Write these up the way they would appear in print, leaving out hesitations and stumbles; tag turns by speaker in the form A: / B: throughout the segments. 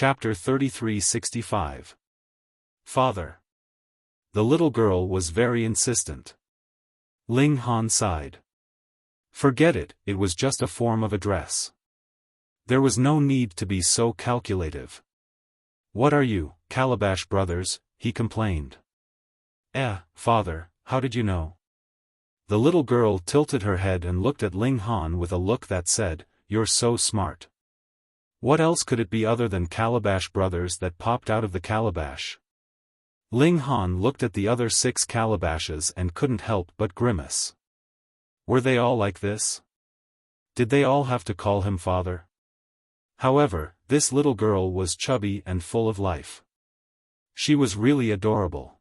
A: Chapter 3365. Father. The little girl was very insistent. Ling Han sighed. Forget it, it was just a form of address. There was no need to be so calculative. What are you, Calabash brothers? He complained. Father, how did you know? The little girl tilted her head and looked at Ling Han with a look that said, "You're so smart." What else could it be other than Calabash brothers that popped out of the calabash? Ling Han looked at the other 6 calabashes and couldn't help but grimace. Were they all like this? Did they all have to call him father? However, this little girl was chubby and full of life. She was really adorable.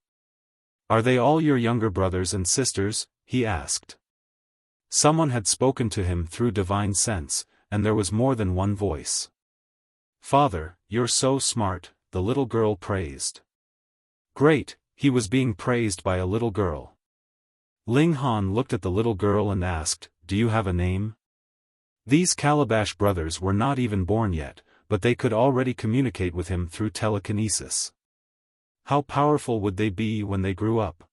A: Are they all your younger brothers and sisters? He asked. Someone had spoken to him through divine sense, and there was more than one voice. Father, you're so smart, the little girl praised. Great, he was being praised by a little girl. Ling Han looked at the little girl and asked, "Do you have a name?" These Calabash brothers were not even born yet, but they could already communicate with him through telekinesis. How powerful would they be when they grew up?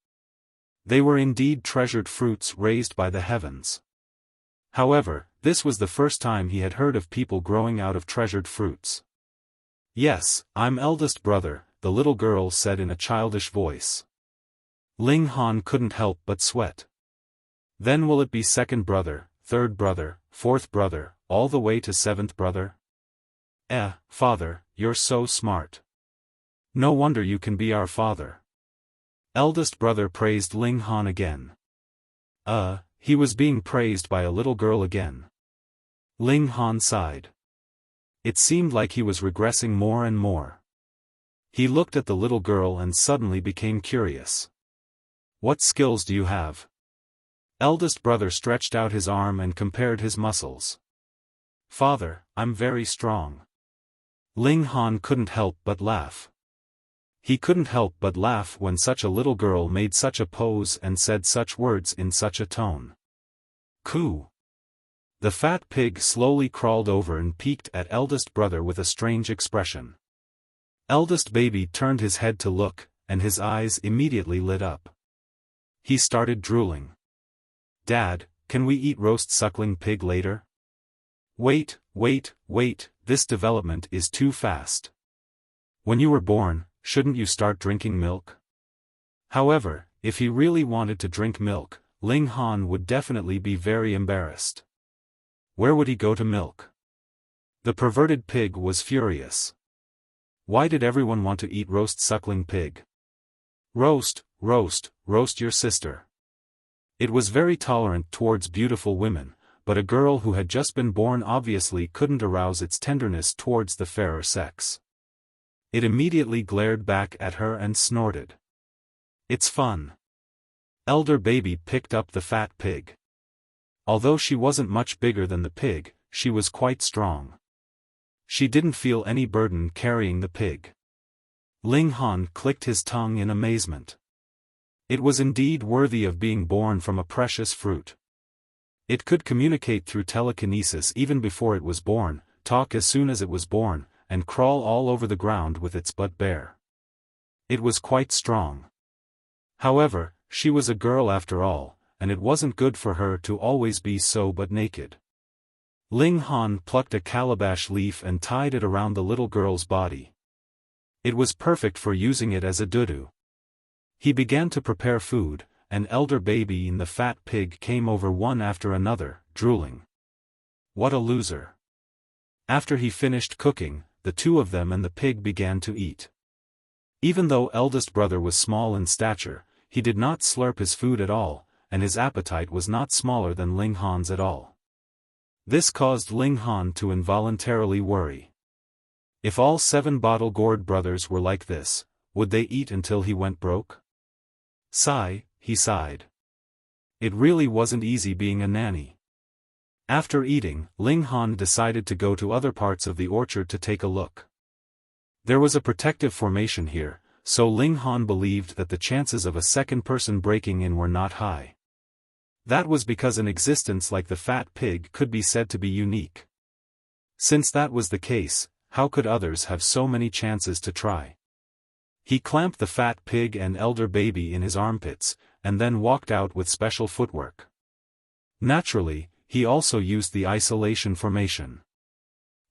A: They were indeed treasured fruits raised by the heavens. However, this was the first time he had heard of people growing out of treasured fruits. Yes, I'm eldest brother, the little girl said in a childish voice. Ling Han couldn't help but sweat. Then will it be second brother, third brother, fourth brother, all the way to seventh brother? Father, you're so smart. No wonder you can be our father. Eldest brother praised Ling Han again. He was being praised by a little girl again. Ling Han sighed. It seemed like he was regressing more and more. He looked at the little girl and suddenly became curious. What skills do you have? Eldest brother stretched out his arm and compared his muscles. Father, I'm very strong. Ling Han couldn't help but laugh. He couldn't help but laugh when such a little girl made such a pose and said such words in such a tone. Coo! The fat pig slowly crawled over and peeked at eldest brother with a strange expression. Eldest baby turned his head to look, and his eyes immediately lit up. He started drooling. Dad, can we eat roast suckling pig later? Wait, this development is too fast. When you were born, shouldn't you start drinking milk? However, if he really wanted to drink milk, Ling Han would definitely be very embarrassed. Where would he go to milk? The perverted pig was furious. Why did everyone want to eat roast suckling pig? Roast your sister. It was very tolerant towards beautiful women, but a girl who had just been born obviously couldn't arouse its tenderness towards the fairer sex. It immediately glared back at her and snorted. It's fun. Elder baby picked up the fat pig. Although she wasn't much bigger than the pig, she was quite strong. She didn't feel any burden carrying the pig. Ling Han clicked his tongue in amazement. It was indeed worthy of being born from a precious fruit. It could communicate through telekinesis even before it was born, talk as soon as it was born, and crawl all over the ground with its butt bare. It was quite strong. However, she was a girl after all, and it wasn't good for her to always be so butt naked. Ling Han plucked a calabash leaf and tied it around the little girl's body. It was perfect for using it as a dudu. He began to prepare food, and elder baby and the fat pig came over one after another, drooling. What a loser. After he finished cooking, the two of them and the pig began to eat. Even though eldest brother was small in stature, he did not slurp his food at all, and his appetite was not smaller than Ling Han's at all. This caused Ling Han to involuntarily worry. If all 7 bottle-gourd brothers were like this, would they eat until he went broke? He sighed. It really wasn't easy being a nanny. After eating, Ling Han decided to go to other parts of the orchard to take a look. There was a protective formation here, so Ling Han believed that the chances of a second person breaking in were not high. That was because an existence like the fat pig could be said to be unique. Since that was the case, how could others have so many chances to try? He clamped the fat pig and elder baby in his armpits, and then walked out with special footwork. Naturally, he also used the isolation formation.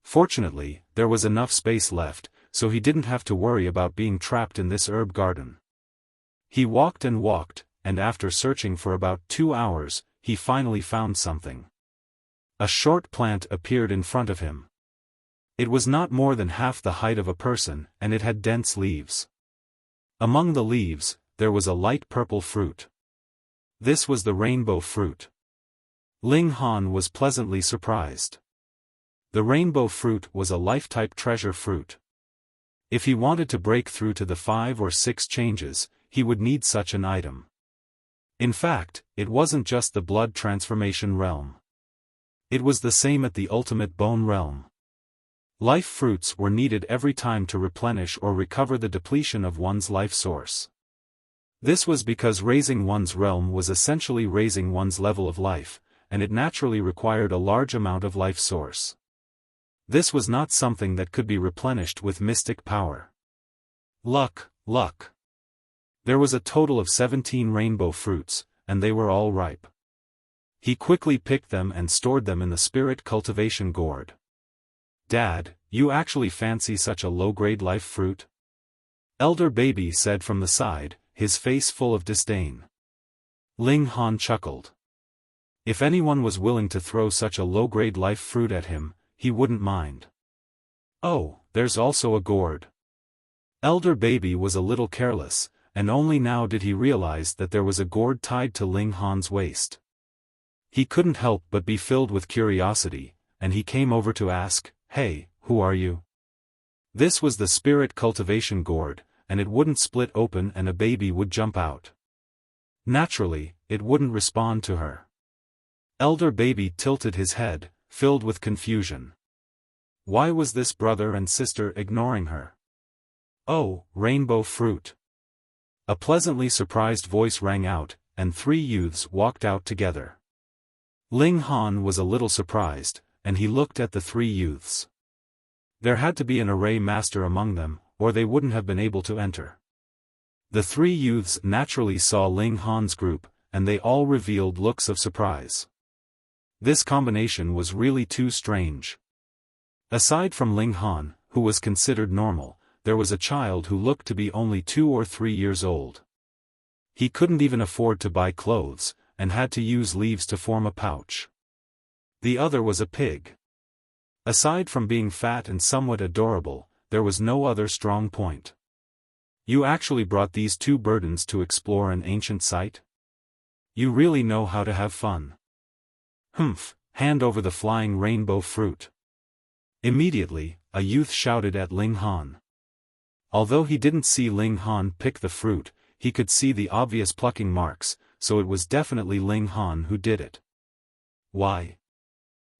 A: Fortunately, there was enough space left, so he didn't have to worry about being trapped in this herb garden. He walked, and after searching for about 2 hours, he finally found something. A short plant appeared in front of him. It was not more than half the height of a person, and it had dense leaves. Among the leaves, there was a light purple fruit. This was the rainbow fruit. Ling Han was pleasantly surprised. The rainbow fruit was a life-type treasure fruit. If he wanted to break through to the 5 or 6 changes, he would need such an item. In fact, it wasn't just the blood transformation realm. It was the same at the ultimate bone realm. Life fruits were needed every time to replenish or recover the depletion of one's life source. This was because raising one's realm was essentially raising one's level of life, and it naturally required a large amount of life source. This was not something that could be replenished with mystic power. Luck. There was a total of 17 rainbow fruits, and they were all ripe. He quickly picked them and stored them in the spirit cultivation gourd. "Dad, you actually fancy such a low-grade life fruit?" Elder baby said from the side, his face full of disdain. Ling Han chuckled. If anyone was willing to throw such a low-grade life fruit at him, he wouldn't mind. "Oh, there's also a gourd." Elder baby was a little careless, and only now did he realize that there was a gourd tied to Ling Han's waist. He couldn't help but be filled with curiosity, and he came over to ask, "Hey, who are you?" This was the spirit cultivation gourd, and it wouldn't split open and a baby would jump out. Naturally, it wouldn't respond to her. Elder baby tilted his head, filled with confusion. Why was this brother and sister ignoring her? "Oh, rainbow fruit." A pleasantly surprised voice rang out, and 3 youths walked out together. Ling Han was a little surprised, and he looked at the 3 youths. There had to be an array master among them, or they wouldn't have been able to enter. The 3 youths naturally saw Ling Han's group, and they all revealed looks of surprise. This combination was really too strange. Aside from Ling Han, who was considered normal, there was a child who looked to be only 2 or 3 years old. He couldn't even afford to buy clothes, and had to use leaves to form a pouch. The other was a pig. Aside from being fat and somewhat adorable, there was no other strong point. "You actually brought these 2 burdens to explore an ancient site? You really know how to have fun. Humph, hand over the flying rainbow fruit." Immediately, a youth shouted at Ling Han. Although he didn't see Ling Han pick the fruit, he could see the obvious plucking marks, so it was definitely Ling Han who did it. "Why?"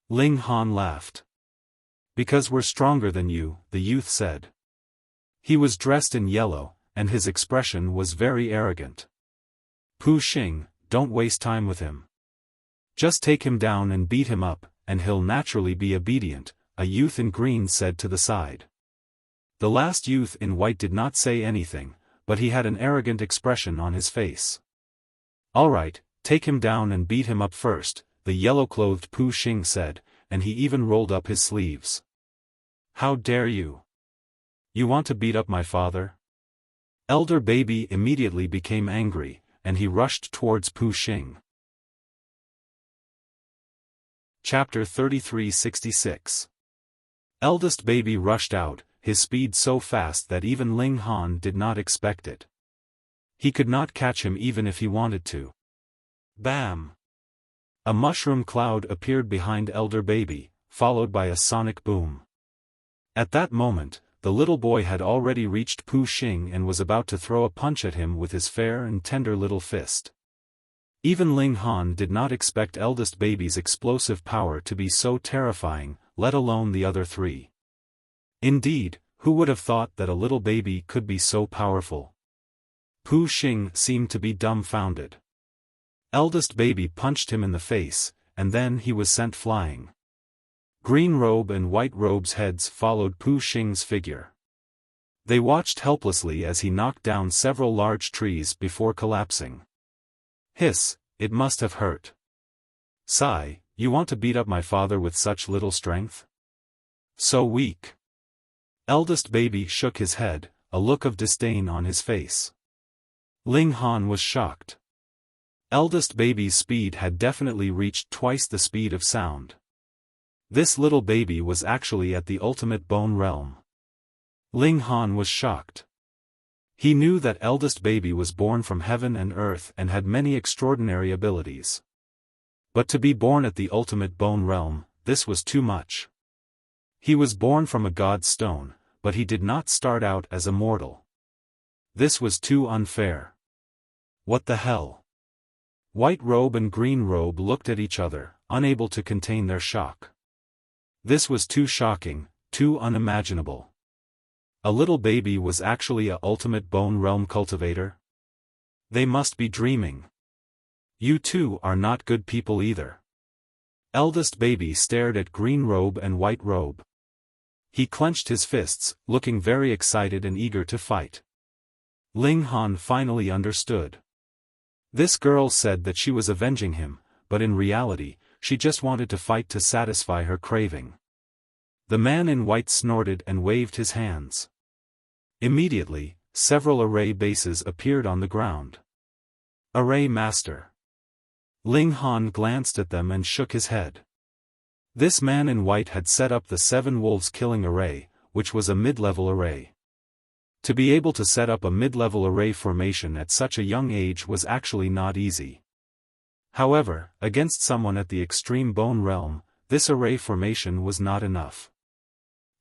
A: Ling Han laughed. "Because we're stronger than you," the youth said. He was dressed in yellow, and his expression was very arrogant. "Pu Xing, don't waste time with him. Just take him down and beat him up, and he'll naturally be obedient," a youth in green said to the side. The last youth in white did not say anything, but he had an arrogant expression on his face. "All right, take him down and beat him up first," the yellow-clothed Pu Xing said, and he even rolled up his sleeves. "How dare you? You want to beat up my father?" Elder baby immediately became angry, and he rushed towards Pu Xing. Chapter 3366. Eldest baby rushed out, his speed so fast that even Ling Han did not expect it. He could not catch him even if he wanted to. Bam! A mushroom cloud appeared behind elder baby, followed by a sonic boom. At that moment, the little boy had already reached Pu Xing and was about to throw a punch at him with his fair and tender little fist. Even Ling Han did not expect eldest baby's explosive power to be so terrifying, let alone the other 3. Indeed, who would have thought that a little baby could be so powerful? Pu Xing seemed to be dumbfounded. Eldest baby punched him in the face, and then he was sent flying. Green Robe and White Robe's heads followed Pu Xing's figure. They watched helplessly as he knocked down several large trees before collapsing. Hiss, it must have hurt. Sigh, you want to beat up my father with such little strength? So weak. Eldest baby shook his head, a look of disdain on his face. Ling Han was shocked. Eldest baby's speed had definitely reached twice the speed of sound. This little baby was actually at the ultimate bone realm. Ling Han was shocked. He knew that eldest baby was born from heaven and earth and had many extraordinary abilities. But to be born at the ultimate bone realm, this was too much. He was born from a god's stone, but he did not start out as a mortal. This was too unfair. What the hell? White Robe and Green Robe looked at each other, unable to contain their shock. This was too shocking, too unimaginable. A little baby was actually a ultimate bone realm cultivator? They must be dreaming. You two are not good people either. Eldest baby stared at Green Robe and White Robe. He clenched his fists, looking very excited and eager to fight. Ling Han finally understood. This girl said that she was avenging him, but in reality, she just wanted to fight to satisfy her craving. The man in white snorted and waved his hands. Immediately, several array bases appeared on the ground. Array Master. Ling Han glanced at them and shook his head. This man in white had set up the 7 wolves killing array, which was a mid-level array. To be able to set up a mid-level array formation at such a young age was actually not easy. However, against someone at the extreme bone realm, this array formation was not enough.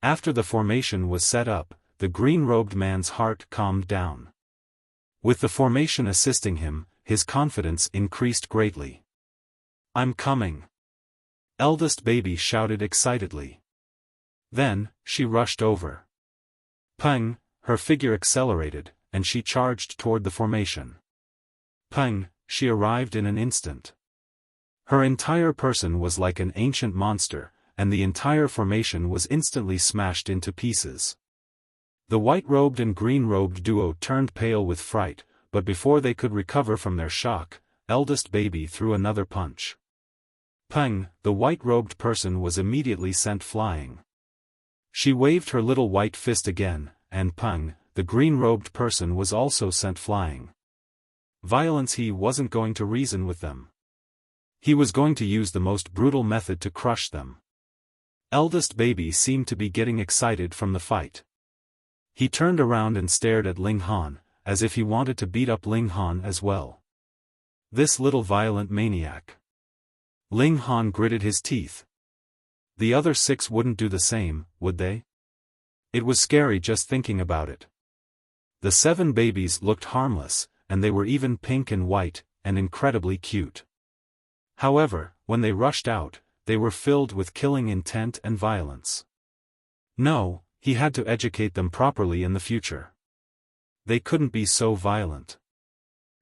A: After the formation was set up, the green-robed man's heart calmed down. With the formation assisting him, his confidence increased greatly. I'm coming. Eldest baby shouted excitedly. Then, she rushed over. Peng, her figure accelerated, and she charged toward the formation. Peng, she arrived in an instant. Her entire person was like an ancient monster, and the entire formation was instantly smashed into pieces. The white-robed and green-robed duo turned pale with fright, but before they could recover from their shock, eldest baby threw another punch. Peng, the white-robed person was immediately sent flying. She waved her little white fist again, and Peng, the green-robed person was also sent flying. Violence. He wasn't going to reason with them. He was going to use the most brutal method to crush them. Eldest baby seemed to be getting excited from the fight. He turned around and stared at Ling Han, as if he wanted to beat up Ling Han as well. This little violent maniac. Ling Han gritted his teeth. The other 6 wouldn't do the same, would they? It was scary just thinking about it. The 7 babies looked harmless, and they were even pink and white, and incredibly cute. However, when they rushed out, they were filled with killing intent and violence. No, he had to educate them properly in the future. They couldn't be so violent.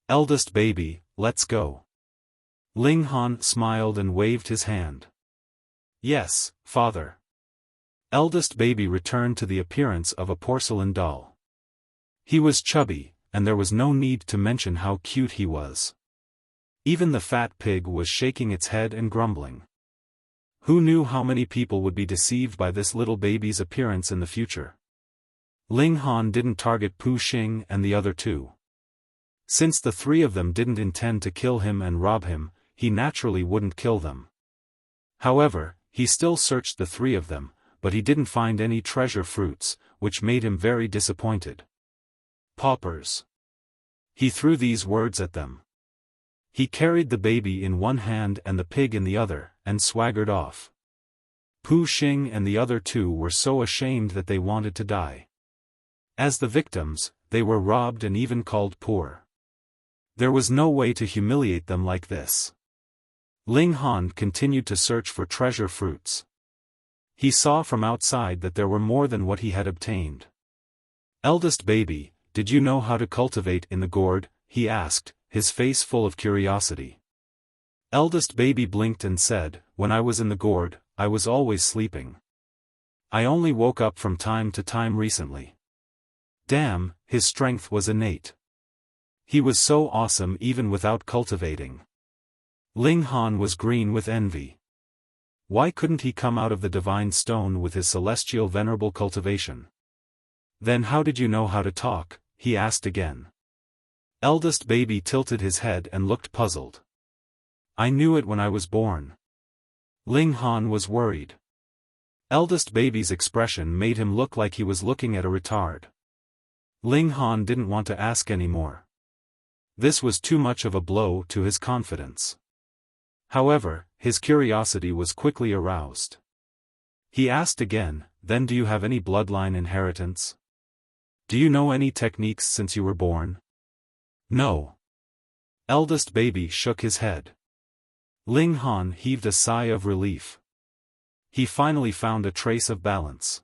A: Eldest baby, let's go. Ling Han smiled and waved his hand. Yes, father. Eldest baby returned to the appearance of a porcelain doll. He was chubby, and there was no need to mention how cute he was. Even the fat pig was shaking its head and grumbling. Who knew how many people would be deceived by this little baby's appearance in the future? Ling Han didn't target Pu Xing and the other 2. Since the 3 of them didn't intend to kill him and rob him, he naturally wouldn't kill them. However, he still searched the 3 of them, but he didn't find any treasure fruits, which made him very disappointed. Paupers. He threw these words at them. He carried the baby in one hand and the pig in the other, and swaggered off. Pu Xing and the other 2 were so ashamed that they wanted to die. As the victims, they were robbed and even called poor. There was no way to humiliate them like this. Ling Han continued to search for treasure fruits. He saw from outside that there were more than what he had obtained. Eldest baby, did you know how to cultivate in the gourd? He asked, his face full of curiosity. Eldest baby blinked and said, when I was in the gourd, I was always sleeping. I only woke up from time to time recently. Damn, his strength was innate. He was so awesome even without cultivating. Ling Han was green with envy. Why couldn't he come out of the divine stone with his celestial venerable cultivation? Then how did you know how to talk? He asked again. Eldest baby tilted his head and looked puzzled. I knew it when I was born. Ling Han was worried. Eldest baby's expression made him look like he was looking at a retard. Ling Han didn't want to ask anymore. This was too much of a blow to his confidence. However, his curiosity was quickly aroused. He asked again, then do you have any bloodline inheritance? Do you know any techniques since you were born? No. Eldest baby shook his head. Ling Han heaved a sigh of relief. He finally found a trace of balance.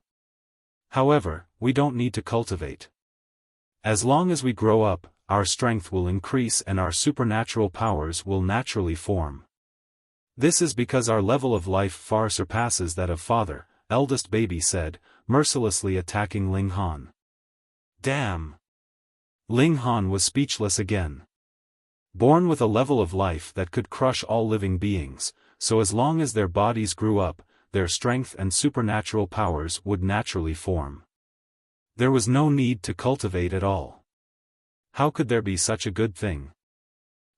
A: However, we don't need to cultivate. As long as we grow up, our strength will increase and our supernatural powers will naturally form. This is because our level of life far surpasses that of father, eldest baby said, mercilessly attacking Ling Han. Damn! Ling Han was speechless again. Born with a level of life that could crush all living beings, so as long as their bodies grew up, their strength and supernatural powers would naturally form. There was no need to cultivate at all. How could there be such a good thing?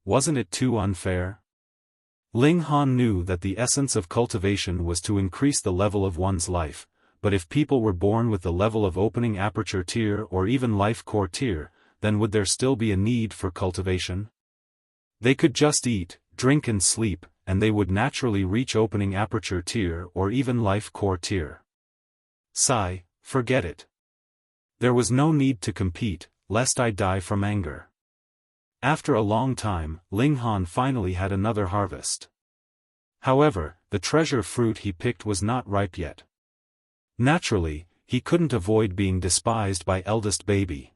A: Wasn't it too unfair? Ling Han knew that the essence of cultivation was to increase the level of one's life, but if people were born with the level of opening aperture tier or even life core tier, then would there still be a need for cultivation? They could just eat, drink and sleep, and they would naturally reach opening aperture tier or even life core tier. Sigh, forget it. There was no need to compete, lest I die from anger. After a long time, Ling Han finally had another harvest. However, the treasure fruit he picked was not ripe yet. Naturally, he couldn't avoid being despised by eldest baby.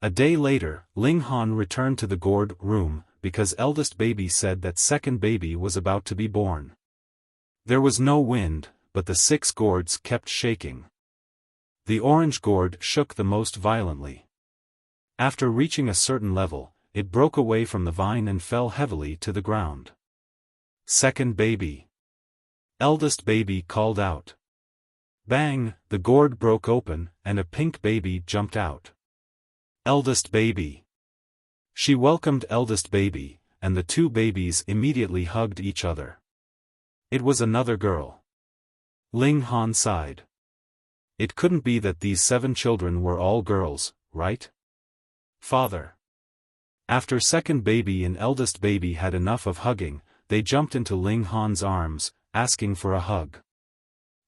A: A day later, Ling Han returned to the gourd room, because eldest baby said that second baby was about to be born. There was no wind, but the 6 gourds kept shaking. The orange gourd shook the most violently. After reaching a certain level, it broke away from the vine and fell heavily to the ground. Second baby. Eldest baby called out. Bang, the gourd broke open, and a pink baby jumped out. Eldest baby. She welcomed eldest baby, and the 2 babies immediately hugged each other. It was another girl. Ling Han sighed. It couldn't be that these 7 children were all girls, right? Father. After second baby and eldest baby had enough of hugging, they jumped into Ling Han's arms, asking for a hug.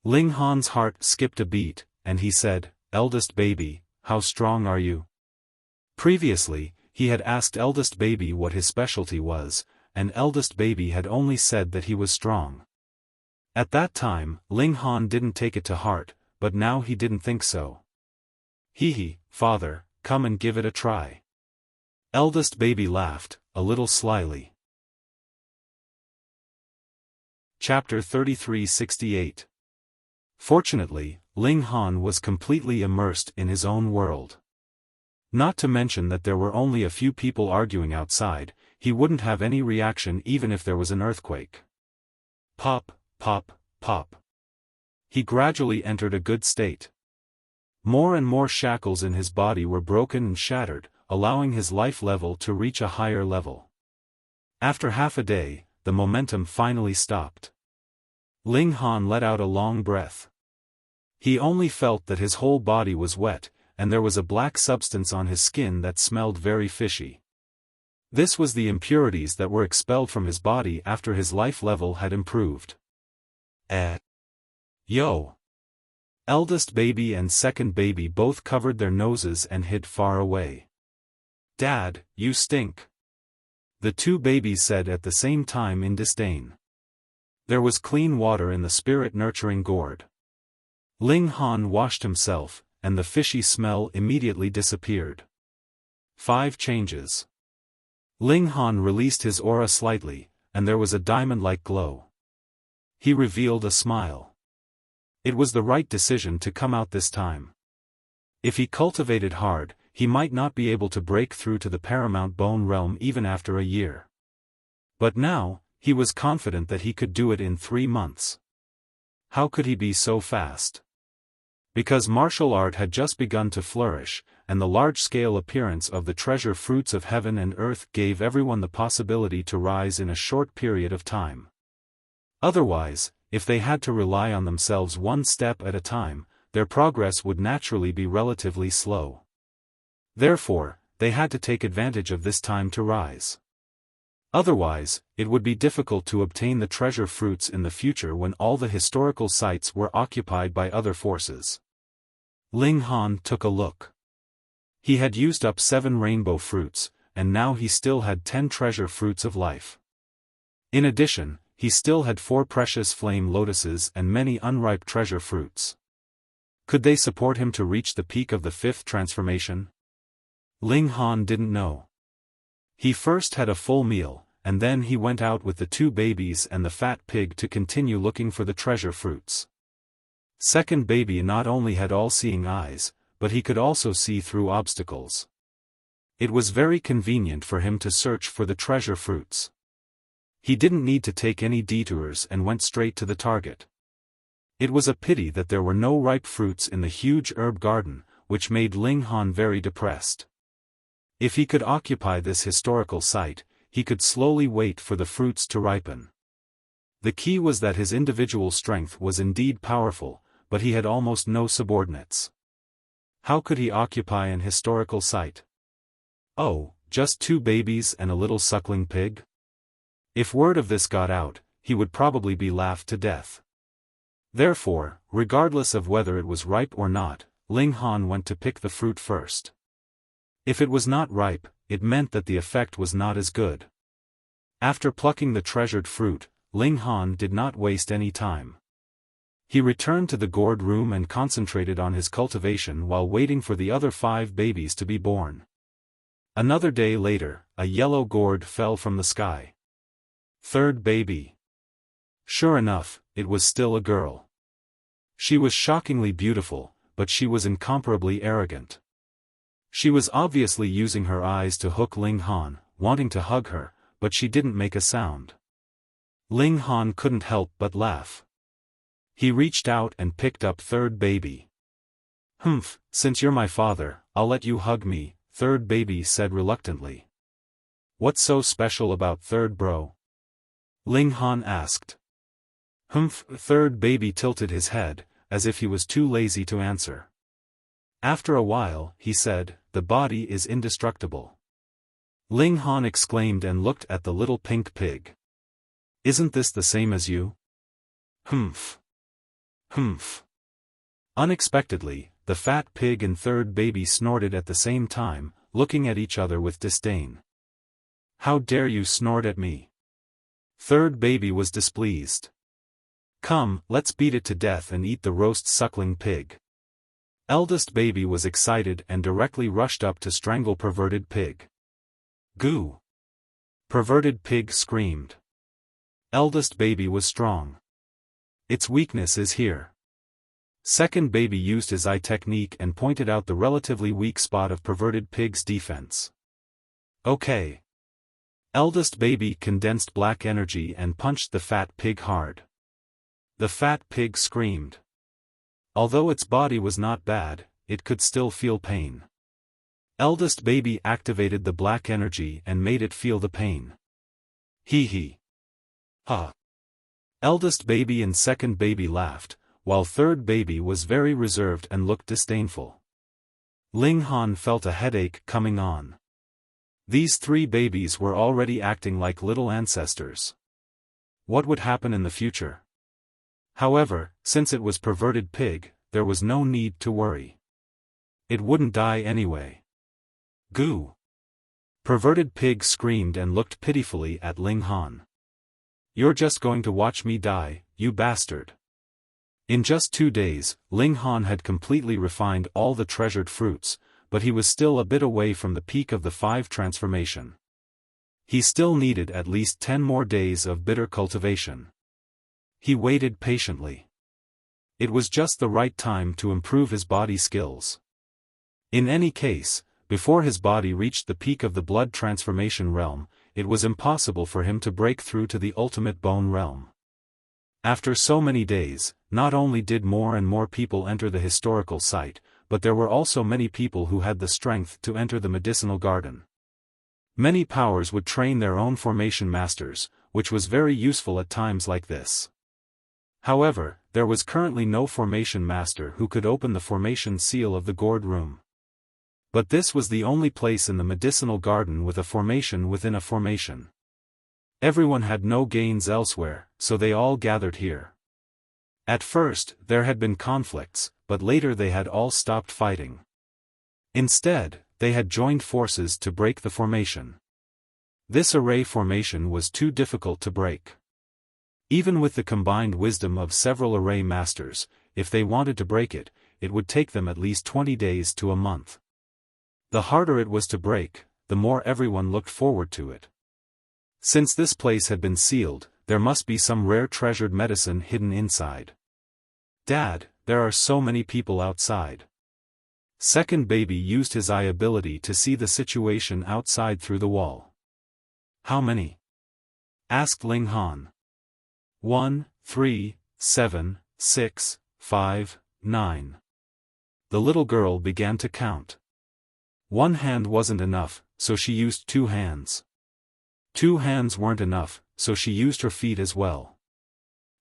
A: Ling Han's heart skipped a beat, and he said, eldest baby, how strong are you? Previously, he had asked eldest baby what his specialty was, and eldest baby had only said that he was strong. At that time, Ling Han didn't take it to heart, but now he didn't think so. Hee, father, come and give it a try. Eldest baby laughed, a little slyly. Chapter 3368. Fortunately, Ling Han was completely immersed in his own world. Not to mention that there were only a few people arguing outside, he wouldn't have any reaction even if there was an earthquake. Pop, pop, pop. He gradually entered a good state. More and more shackles in his body were broken and shattered, allowing his life level to reach a higher level. After half a day, the momentum finally stopped. Ling Han let out a long breath. He only felt that his whole body was wet, and there was a black substance on his skin that smelled very fishy. This was the impurities that were expelled from his body after his life level had improved. Yo! Eldest baby and second baby both covered their noses and hid far away. Dad, you stink. The 2 babies said at the same time in disdain. There was clean water in the spirit-nurturing gourd. Ling Han washed himself, and the fishy smell immediately disappeared. 5 changes. Ling Han released his aura slightly, and there was a diamond-like glow. He revealed a smile. It was the right decision to come out this time. If he cultivated hard, he might not be able to break through to the paramount bone realm even after a year. But now, he was confident that he could do it in 3 months. How could he be so fast? Because martial art had just begun to flourish, and the large-scale appearance of the treasure fruits of heaven and earth gave everyone the possibility to rise in a short period of time. Otherwise, if they had to rely on themselves one step at a time, their progress would naturally be relatively slow. Therefore, they had to take advantage of this time to rise. Otherwise, it would be difficult to obtain the treasure fruits in the future when all the historical sites were occupied by other forces. Ling Han took a look. He had used up 7 rainbow fruits, and now he still had 10 treasure fruits of life. In addition, he still had 4 precious flame lotuses and many unripe treasure fruits. Could they support him to reach the peak of the 5th transformation? Ling Han didn't know. He first had a full meal, and then he went out with the 2 babies and the fat pig to continue looking for the treasure fruits. Second baby not only had all-seeing eyes, but he could also see through obstacles. It was very convenient for him to search for the treasure fruits. He didn't need to take any detours and went straight to the target. It was a pity that there were no ripe fruits in the huge herb garden, which made Ling Han very depressed. If he could occupy this historical site, he could slowly wait for the fruits to ripen. The key was that his individual strength was indeed powerful, but he had almost no subordinates. How could he occupy an historical site? Oh, just 2 babies and a little suckling pig? If word of this got out, he would probably be laughed to death. Therefore, regardless of whether it was ripe or not, Ling Han went to pick the fruit first. If it was not ripe, it meant that the effect was not as good. After plucking the treasured fruit, Ling Han did not waste any time. He returned to the gourd room and concentrated on his cultivation while waiting for the other 5 babies to be born. Another day later, a yellow gourd fell from the sky. 3rd baby. Sure enough, it was still a girl. She was shockingly beautiful, but she was incomparably arrogant. She was obviously using her eyes to hook Ling Han, wanting to hug her, but she didn't make a sound. Ling Han couldn't help but laugh. He reached out and picked up 3rd baby. "Humph, since you're my father, I'll let you hug me," 3rd baby said reluctantly. "What's so special about 3rd bro?" Ling Han asked. "Humph," 3rd baby tilted his head, as if he was too lazy to answer. After a while, he said, "The body is indestructible." Ling Han exclaimed and looked at the little pink pig. "Isn't this the same as you?" "Humph. Humph." Unexpectedly, the fat pig and 3rd baby snorted at the same time, looking at each other with disdain. "How dare you snort at me?" 3rd baby was displeased. "Come, let's beat it to death and eat the roast suckling pig." Eldest baby was excited and directly rushed up to strangle perverted pig. "Goo!" Perverted pig screamed. Eldest baby was strong. Its weakness is here. Second baby used his eye technique and pointed out the relatively weak spot of perverted pig's defense. "Okay." Eldest baby condensed black energy and punched the fat pig hard. The fat pig screamed. Although its body was not bad, it could still feel pain. Eldest baby activated the black energy and made it feel the pain. Hee hee. Ha. Eldest baby and second baby laughed, while 3rd baby was very reserved and looked disdainful. Ling Han felt a headache coming on. These 3 babies were already acting like little ancestors. What would happen in the future? However, since it was perverted pig, there was no need to worry. It wouldn't die anyway. Goo! Perverted pig screamed and looked pitifully at Ling Han. "You're just going to watch me die, you bastard." In just 2 days, Ling Han had completely refined all the treasured fruits, but he was still a bit away from the peak of the 5 transformation. He still needed at least 10 more days of bitter cultivation. He waited patiently. It was just the right time to improve his body skills. In any case, before his body reached the peak of the blood transformation realm, it was impossible for him to break through to the ultimate bone realm. After so many days, not only did more and more people enter the historical site, but there were also many people who had the strength to enter the medicinal garden. Many powers would train their own formation masters, which was very useful at times like this. However, there was currently no formation master who could open the formation seal of the gourd room. But this was the only place in the medicinal garden with a formation within a formation. Everyone had no gains elsewhere, so they all gathered here. At first, there had been conflicts, but later they had all stopped fighting. Instead, they had joined forces to break the formation. This array formation was too difficult to break. Even with the combined wisdom of several array masters, if they wanted to break it, it would take them at least 20 days to a month. The harder it was to break, the more everyone looked forward to it. Since this place had been sealed, there must be some rare treasured medicine hidden inside. Dad, there are so many people outside. Second baby used his eye ability to see the situation outside through the wall. How many? Asked Ling Han. 1, 3, 7, 6, 5, 9. The little girl began to count. One hand wasn't enough, so she used 2 hands. 2 hands weren't enough, so she used her feet as well.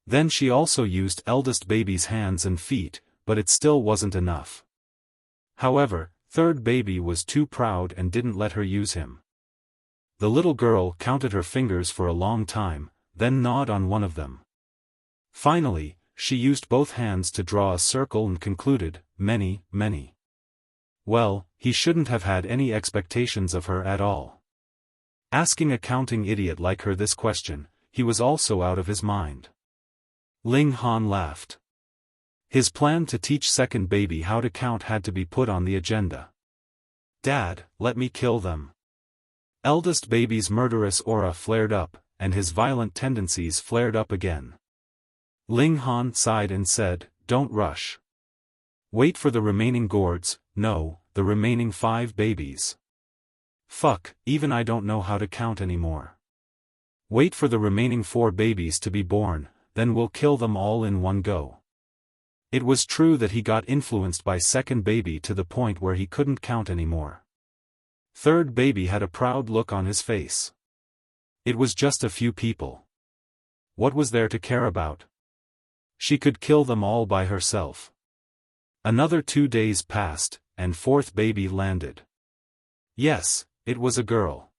A: Then she also used eldest baby's hands and feet, but it still wasn't enough. However, third baby was too proud and didn't let her use him. The little girl counted her fingers for a long time, then gnawed on one of them. Finally, she used both hands to draw a circle and concluded, many, many. Well, he shouldn't have had any expectations of her at all. Asking a counting idiot like her this question, he was also out of his mind. Ling Han laughed. His plan to teach second baby how to count had to be put on the agenda. Dad, let me kill them. Eldest baby's murderous aura flared up, and his violent tendencies flared up again. Ling Han sighed and said, don't rush. Wait for the remaining gourds, no, the remaining 5 babies. Fuck, even I don't know how to count anymore. Wait for the remaining 4 babies to be born, then we'll kill them all in one go. It was true that he got influenced by second baby to the point where he couldn't count anymore. Third baby had a proud look on his face. It was just a few people. What was there to care about? She could kill them all by herself. Another 2 days passed, and fourth baby landed. Yes, it was a girl.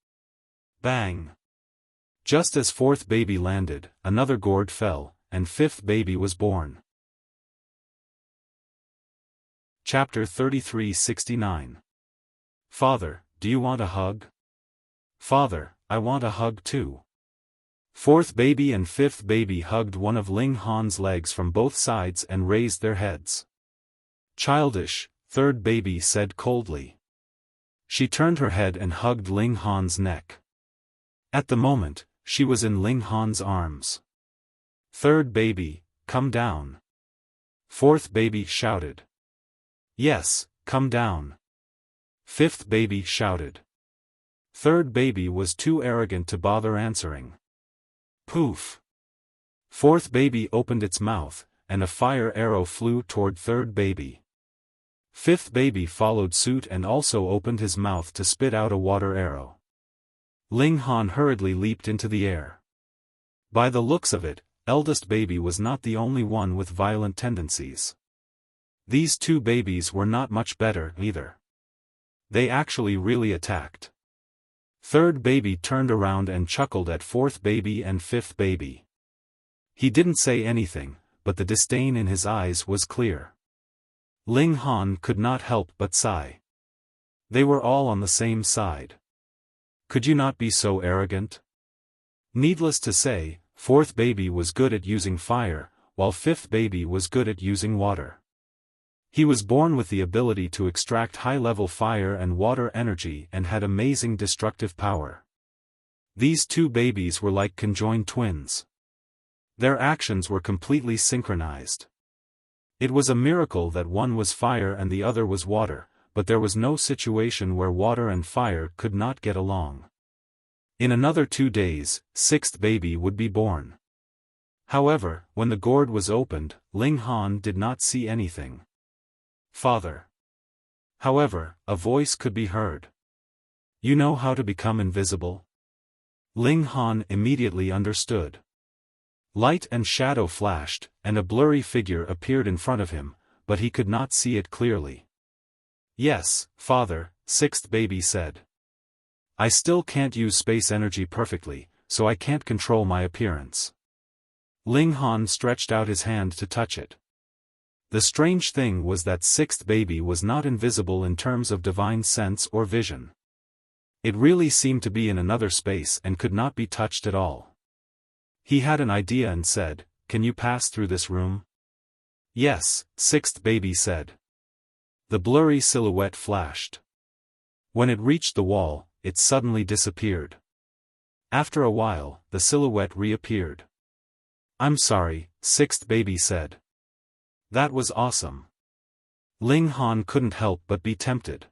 A: Bang! Just as fourth baby landed, another gourd fell, and fifth baby was born. Chapter 3369. Father, do you want a hug? Father, I want a hug too. Fourth baby and fifth baby hugged one of Ling Han's legs from both sides and raised their heads. Childish, third baby said coldly. She turned her head and hugged Ling Han's neck. At the moment, she was in Ling Han's arms. Third baby, come down. Fourth baby shouted. Yes, come down. Fifth baby shouted. Third baby was too arrogant to bother answering. Poof! Fourth baby opened its mouth, and a fire arrow flew toward third baby. Fifth baby followed suit and also opened his mouth to spit out a water arrow. Ling Han hurriedly leaped into the air. By the looks of it, eldest baby was not the only one with violent tendencies. These 2 babies were not much better either. They actually really attacked. Third baby turned around and chuckled at fourth baby and fifth baby. He didn't say anything, but the disdain in his eyes was clear. Ling Han could not help but sigh. They were all on the same side. Could you not be so arrogant? Needless to say, fourth baby was good at using fire, while fifth baby was good at using water. He was born with the ability to extract high-level fire and water energy and had amazing destructive power. These 2 babies were like conjoined twins. Their actions were completely synchronized. It was a miracle that one was fire and the other was water, but there was no situation where water and fire could not get along. In another 2 days, sixth baby would be born. However, when the gourd was opened, Ling Han did not see anything. Father. However, a voice could be heard. You know how to become invisible? Ling Han immediately understood. Light and shadow flashed, and a blurry figure appeared in front of him, but he could not see it clearly. Yes, father, sixth baby said. I still can't use space energy perfectly, so I can't control my appearance. Ling Han stretched out his hand to touch it. The strange thing was that sixth baby was not invisible in terms of divine sense or vision. It really seemed to be in another space and could not be touched at all. He had an idea and said, "Can you pass through this room?" "Yes," sixth baby said. The blurry silhouette flashed. When it reached the wall, it suddenly disappeared. After a while, the silhouette reappeared. "I'm sorry," sixth baby said. That was awesome. Ling Han couldn't help but be tempted.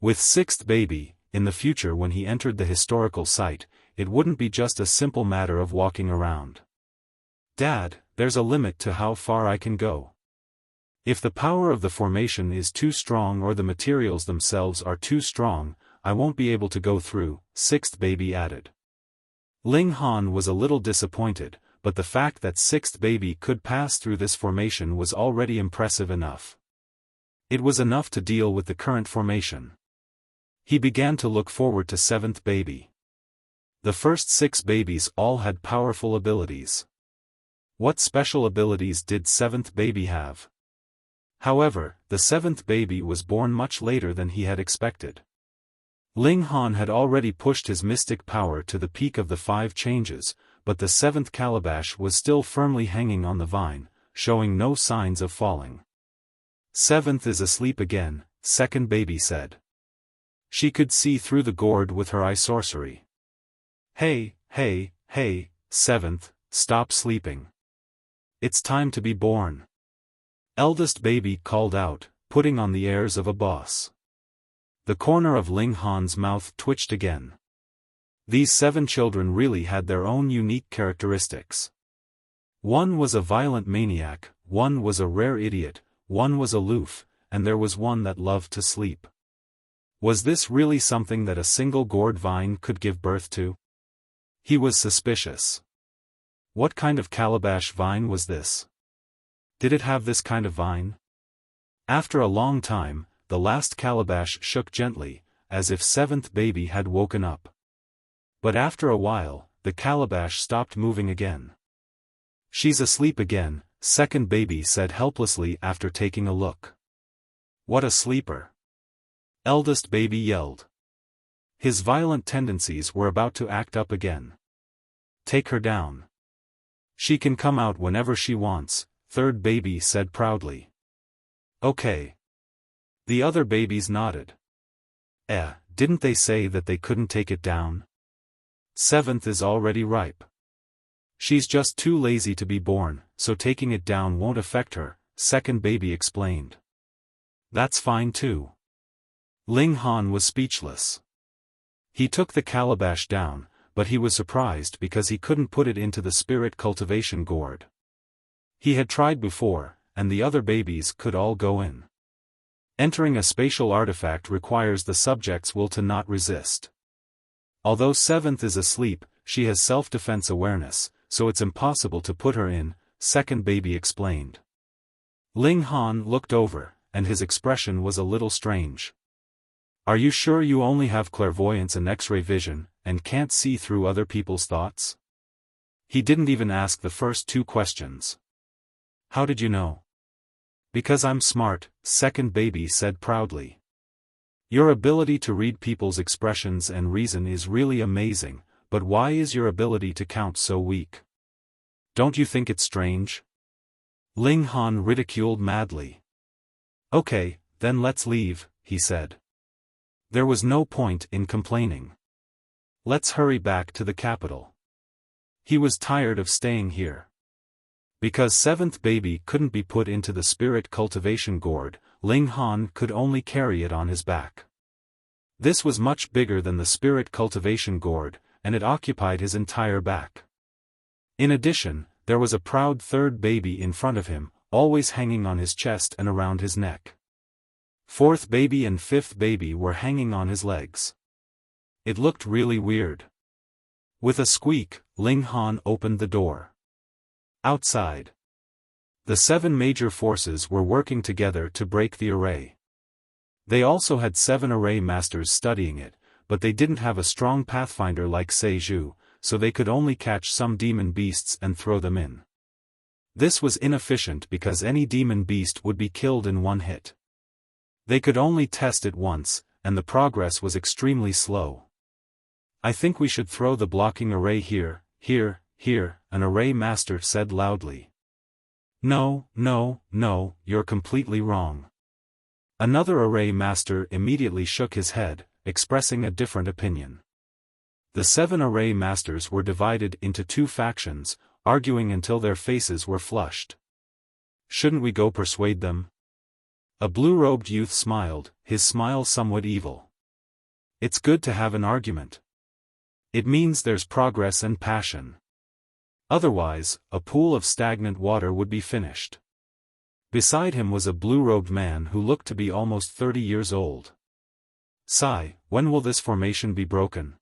A: With sixth baby, in the future when he entered the historical site, it wouldn't be just a simple matter of walking around. Dad, there's a limit to how far I can go. If the power of the formation is too strong or the materials themselves are too strong, I won't be able to go through, sixth baby added. Ling Han was a little disappointed, but the fact that sixth baby could pass through this formation was already impressive enough. It was enough to deal with the current formation. He began to look forward to seventh baby. The first 6 babies all had powerful abilities. What special abilities did seventh baby have? However, the seventh baby was born much later than he had expected. Ling Han had already pushed his mystic power to the peak of the 5 changes, but the 7th calabash was still firmly hanging on the vine, showing no signs of falling. "Seventh is asleep again," second baby said. She could see through the gourd with her eye sorcery. Hey, seventh, stop sleeping. It's time to be born." Eldest baby called out, putting on the airs of a boss. The corner of Ling Han's mouth twitched again. These 7 children really had their own unique characteristics. One was a violent maniac, one was a rare idiot, one was aloof, and there was one that loved to sleep. Was this really something that a single gourd vine could give birth to? He was suspicious. What kind of calabash vine was this? Did it have this kind of vine? After a long time, the last calabash shook gently, as if seventh baby had woken up. But after a while, the calabash stopped moving again. "She's asleep again," second baby said helplessly after taking a look. "What a sleeper!" Eldest baby yelled. His violent tendencies were about to act up again. "Take her down. She can come out whenever she wants," third baby said proudly. "Okay." The other babies nodded. Didn't they say that they couldn't take it down? Seventh is already ripe. She's just too lazy to be born, so taking it down won't affect her, second baby explained. That's fine too. Ling Han was speechless. He took the calabash down, but he was surprised because he couldn't put it into the spirit cultivation gourd. He had tried before, and the other babies could all go in. Entering a spatial artifact requires the subject's will to not resist. Although seventh is asleep, she has self-defense awareness, so it's impossible to put her in, second baby explained. Ling Han looked over, and his expression was a little strange. "Are you sure you only have clairvoyance and X-ray vision, and can't see through other people's thoughts?" He didn't even ask the first 2 questions. "How did you know?" "Because I'm smart," second baby said proudly. "Your ability to read people's expressions and reason is really amazing, but why is your ability to count so weak? Don't you think it's strange?" Ling Han ridiculed madly. "Okay, then let's leave," he said. There was no point in complaining. Let's hurry back to the capital. He was tired of staying here. Because seventh baby couldn't be put into the spirit cultivation gourd, Ling Han could only carry it on his back. This was much bigger than the spirit cultivation gourd, and it occupied his entire back. In addition, there was a proud third baby in front of him, always hanging on his chest and around his neck. Fourth baby and fifth baby were hanging on his legs. It looked really weird. With a squeak, Ling Han opened the door. Outside, the 7 major forces were working together to break the array. They also had 7 array masters studying it, but they didn't have a strong pathfinder like Seiju, so they could only catch some demon beasts and throw them in. This was inefficient because any demon beast would be killed in one hit. They could only test it once, and the progress was extremely slow. I think we should throw the blocking array here, an array master said loudly. No, you're completely wrong. Another array master immediately shook his head, expressing a different opinion. The 7 array masters were divided into 2 factions, arguing until their faces were flushed. Shouldn't we go persuade them? A blue-robed youth smiled, his smile somewhat evil. It's good to have an argument. It means there's progress and passion. Otherwise, a pool of stagnant water would be finished. Beside him was a blue-robed man who looked to be almost 30 years old. Sigh, when will this formation be broken?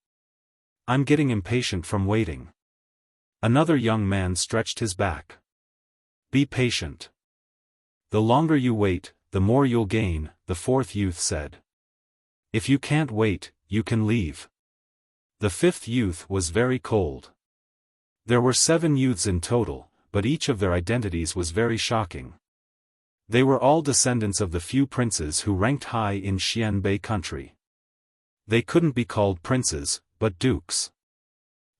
A: I'm getting impatient from waiting. Another young man stretched his back. Be patient. The longer you wait, the more you'll gain, the fourth youth said. If you can't wait, you can leave. The fifth youth was very cold. There were 7 youths in total, but each of their identities was very shocking. They were all descendants of the few princes who ranked high in Xianbei country. They couldn't be called princes, but dukes.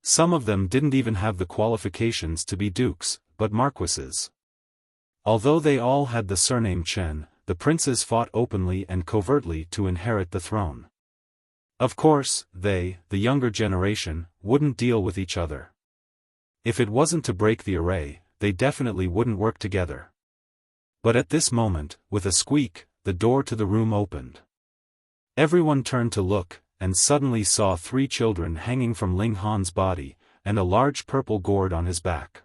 A: Some of them didn't even have the qualifications to be dukes, but marquises. Although they all had the surname Chen, the princes fought openly and covertly to inherit the throne. Of course, they, the younger generation, wouldn't deal with each other. If it wasn't to break the array, they definitely wouldn't work together. But at this moment, with a squeak, the door to the room opened. Everyone turned to look, and suddenly saw 3 children hanging from Ling Han's body, and a large purple gourd on his back.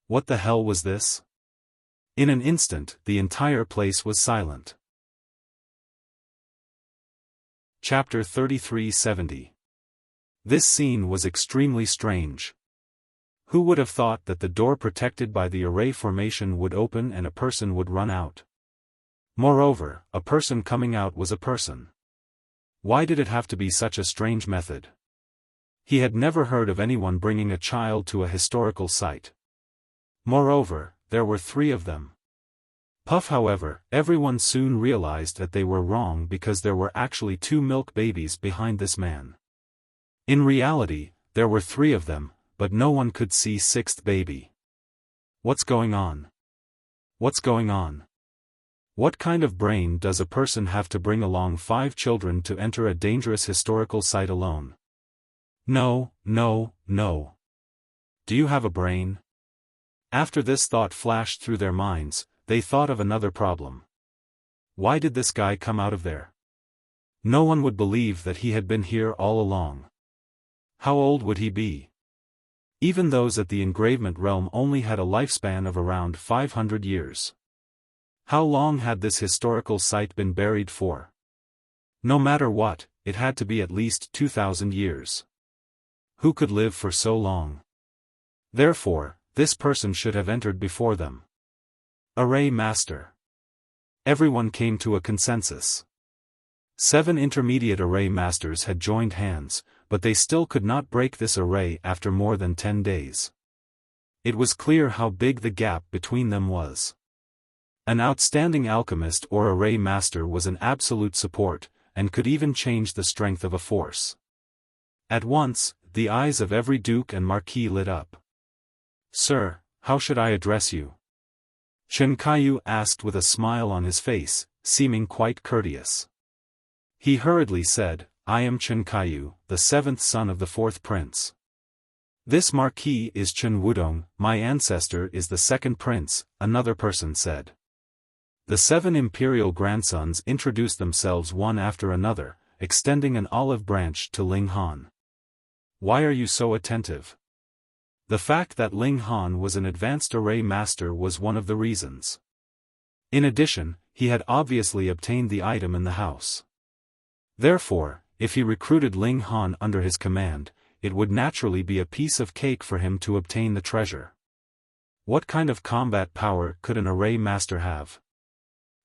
A: What the hell was this? In an instant, the entire place was silent. Chapter 3370. This scene was extremely strange. Who would have thought that the door protected by the array formation would open and a person would run out? Moreover, a person coming out was a person. Why did it have to be such a strange method? He had never heard of anyone bringing a child to a historical site. Moreover, there were 3 of them. However, everyone soon realized that they were wrong because there were actually 2 milk babies behind this man. In reality, there were 3 of them, but no one could see 6th baby. What's going on? What's going on? What kind of brain does a person have to bring along 5 children to enter a dangerous historical site alone? No. Do you have a brain? After this thought flashed through their minds, they thought of another problem. Why did this guy come out of there? No one would believe that he had been here all along. How old would he be? Even those at the engravement realm only had a lifespan of around 500 years. How long had this historical site been buried for? No matter what, it had to be at least 2,000 years. Who could live for so long? Therefore, this person should have entered before them. Array Master. Everyone came to a consensus. 7 intermediate array masters had joined hands, but they still could not break this array after more than 10 days. It was clear how big the gap between them was. An outstanding alchemist or array master was an absolute support, and could even change the strength of a force. At once, the eyes of every duke and marquis lit up. Sir, how should I address you? Chen Kaiyu asked with a smile on his face, seeming quite courteous. He hurriedly said, I am Chen Kaiyu, the 7th son of the 4th prince. This marquis is Chen Wudong, my ancestor is the second prince, another person said. The 7 imperial grandsons introduced themselves one after another, extending an olive branch to Ling Han. Why are you so attentive? The fact that Ling Han was an advanced array master was one of the reasons. In addition, he had obviously obtained the item in the house. Therefore, if he recruited Ling Han under his command, it would naturally be a piece of cake for him to obtain the treasure. What kind of combat power could an array master have?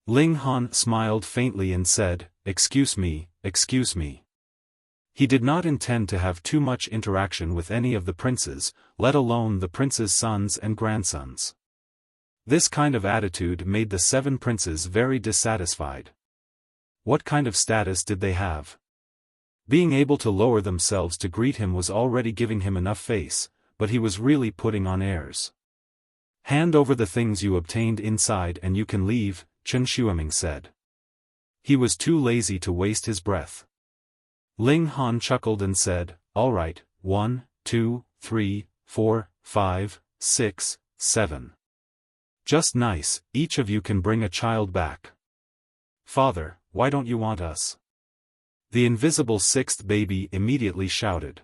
A: Ling Han smiled faintly and said, excuse me, excuse me. He did not intend to have too much interaction with any of the princes, let alone the prince's sons and grandsons. This kind of attitude made the 7 princes very dissatisfied. What kind of status did they have? Being able to lower themselves to greet him was already giving him enough face, but he was really putting on airs. Hand over the things you obtained inside and you can leave, Chen Xueming said. He was too lazy to waste his breath. Ling Han chuckled and said, all right, 1, 2, 3, 4, 5, 6, 7. Just nice, each of you can bring a child back. Father, why don't you want us? The invisible 6th baby immediately shouted.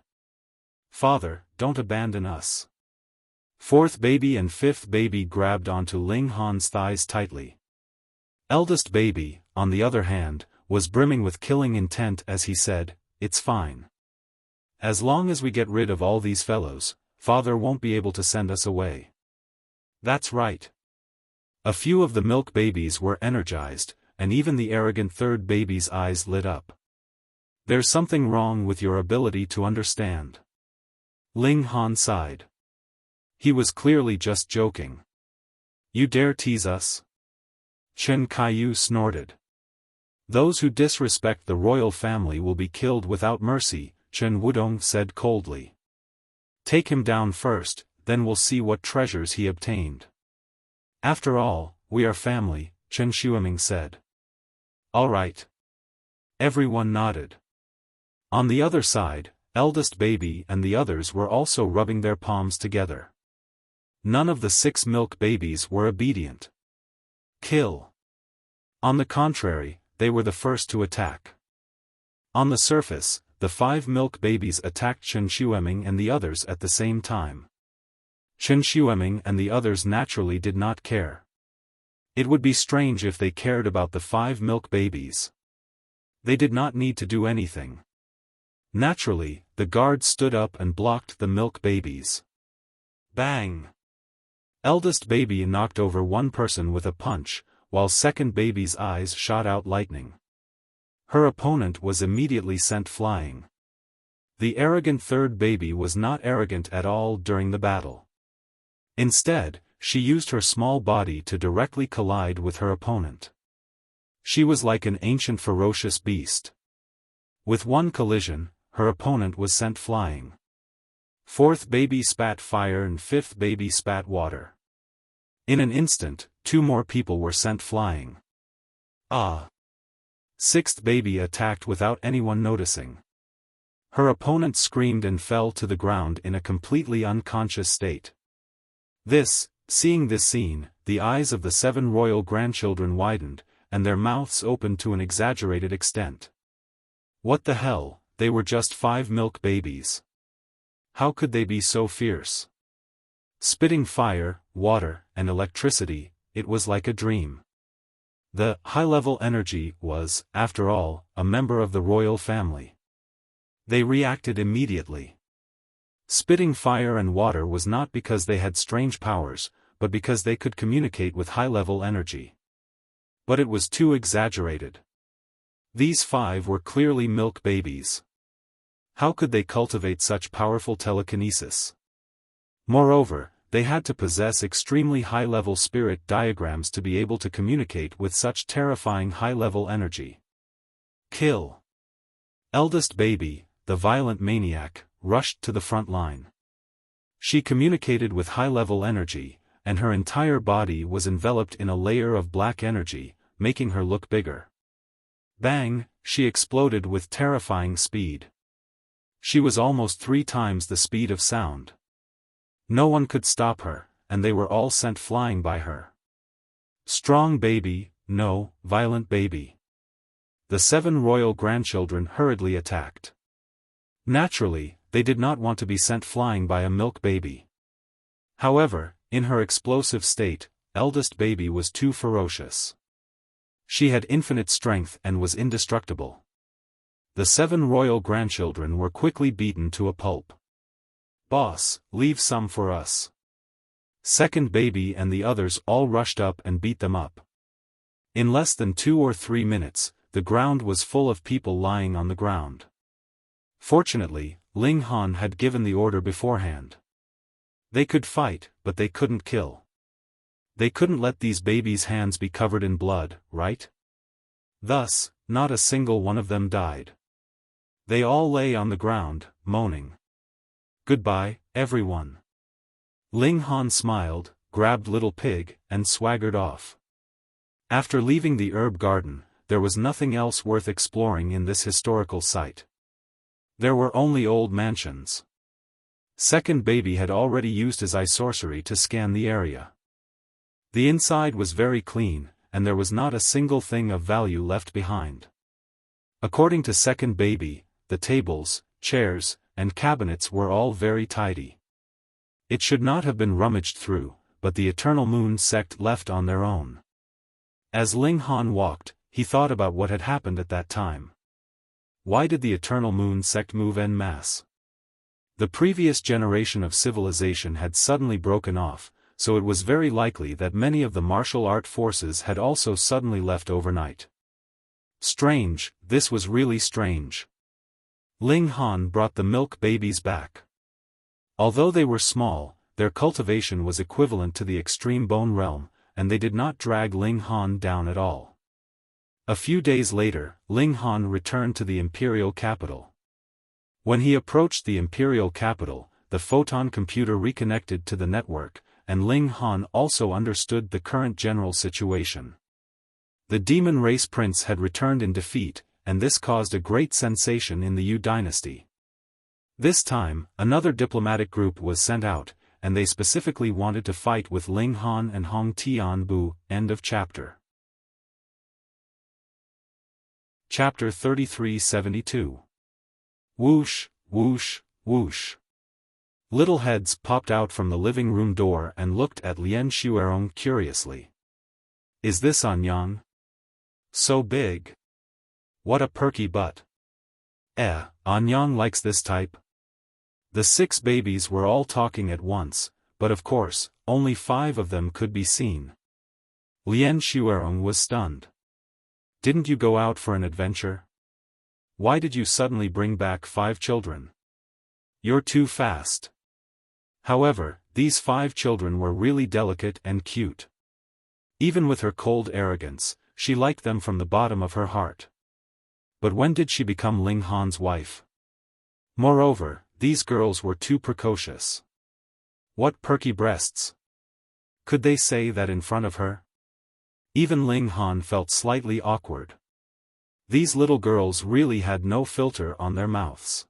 A: Father, don't abandon us. 4th baby and 5th baby grabbed onto Ling Han's thighs tightly. Eldest baby, on the other hand, was brimming with killing intent as he said, it's fine. As long as we get rid of all these fellows, Father won't be able to send us away. That's right. A few of the milk babies were energized, and even the arrogant 3rd baby's eyes lit up. There's something wrong with your ability to understand. Ling Han sighed. He was clearly just joking. You dare tease us? Chen Kaiyu snorted. Those who disrespect the royal family will be killed without mercy, Chen Wudong said coldly. Take him down first, then we'll see what treasures he obtained. After all, we are family, Chen Xueming said. All right. Everyone nodded. On the other side, eldest baby and the others were also rubbing their palms together. None of the 6 milk babies were obedient. Kill. On the contrary, they were the first to attack. On the surface, the 5 milk babies attacked Chen Xueming and the others at the same time. Chen Xueming and the others naturally did not care. It would be strange if they cared about the 5 milk babies. They did not need to do anything. Naturally, the guards stood up and blocked the milk babies. Bang! Eldest baby knocked over one person with a punch, while second baby's eyes shot out lightning. Her opponent was immediately sent flying. The arrogant 3rd baby was not arrogant at all during the battle. Instead, she used her small body to directly collide with her opponent. She was like an ancient ferocious beast. With one collision, her opponent was sent flying. 4th baby spat fire and 5th baby spat water. In an instant, 2 more people were sent flying. Ah! 6th baby attacked without anyone noticing. Her opponent screamed and fell to the ground in a completely unconscious state. Seeing this scene, the eyes of the 7 royal grandchildren widened, and their mouths opened to an exaggerated extent. What the hell, they were just 5 milk babies. How could they be so fierce? Spitting fire, water, and electricity, it was like a dream. The high-level energy was, after all, a member of the royal family. They reacted immediately. Spitting fire and water was not because they had strange powers, but because they could communicate with high-level energy. But it was too exaggerated. These 5 were clearly milk babies. How could they cultivate such powerful telekinesis? Moreover, they had to possess extremely high-level spirit diagrams to be able to communicate with such terrifying high-level energy. Kill. Eldest baby, the violent maniac, rushed to the front line. She communicated with high-level energy, and her entire body was enveloped in a layer of black energy, making her look bigger. Bang, she exploded with terrifying speed. She was almost 3 times the speed of sound. No one could stop her, and they were all sent flying by her. Strong baby, no, violent baby. The 7 royal grandchildren hurriedly attacked. Naturally, they did not want to be sent flying by a milk baby. However, in her explosive state, eldest baby was too ferocious. She had infinite strength and was indestructible. The 7 royal grandchildren were quickly beaten to a pulp. Boss, leave some for us. Second baby and the others all rushed up and beat them up. In less than 2 or 3 minutes, the ground was full of people lying on the ground. Fortunately, Ling Han had given the order beforehand. They could fight, but they couldn't kill. They couldn't let these babies' hands be covered in blood, right? Thus, not a single one of them died. They all lay on the ground, moaning. Goodbye, everyone. Ling Han smiled, grabbed Little Pig, and swaggered off. After leaving the herb garden, there was nothing else worth exploring in this historical site. There were only old mansions. Second baby had already used his eye sorcery to scan the area. The inside was very clean, and there was not a single thing of value left behind. According to second baby, the tables, chairs, and cabinets were all very tidy. It should not have been rummaged through, but the Eternal Moon sect left on their own. As Ling Han walked, he thought about what had happened at that time. Why did the Eternal Moon sect move en masse? The previous generation of civilization had suddenly broken off, so it was very likely that many of the martial art forces had also suddenly left overnight. Strange, this was really strange. Ling Han brought the milk babies back. Although they were small, their cultivation was equivalent to the extreme bone realm, and they did not drag Ling Han down at all. A few days later, Ling Han returned to the imperial capital. When he approached the imperial capital, the photon computer reconnected to the network, and Ling Han also understood the current general situation. The demon race prince had returned in defeat, and this caused a great sensation in the Yu dynasty. This time, another diplomatic group was sent out, and they specifically wanted to fight with Ling Han and Hong Tianbu. End of chapter. Chapter 3372. Whoosh, whoosh, whoosh. Little heads popped out from the living room door and looked at Lien Shuerong curiously. Is this Anyang? So big. What a perky butt. Anyang likes this type. The 6 babies were all talking at once, but of course, only 5 of them could be seen. Lien Shuerong was stunned. Didn't you go out for an adventure? Why did you suddenly bring back 5 children? You're too fast. However, these 5 children were really delicate and cute. Even with her cold arrogance, she liked them from the bottom of her heart. But when did she become Ling Han's wife? Moreover, these girls were too precocious. What perky breasts! Could they say that in front of her? Even Ling Han felt slightly awkward. These little girls really had no filter on their mouths.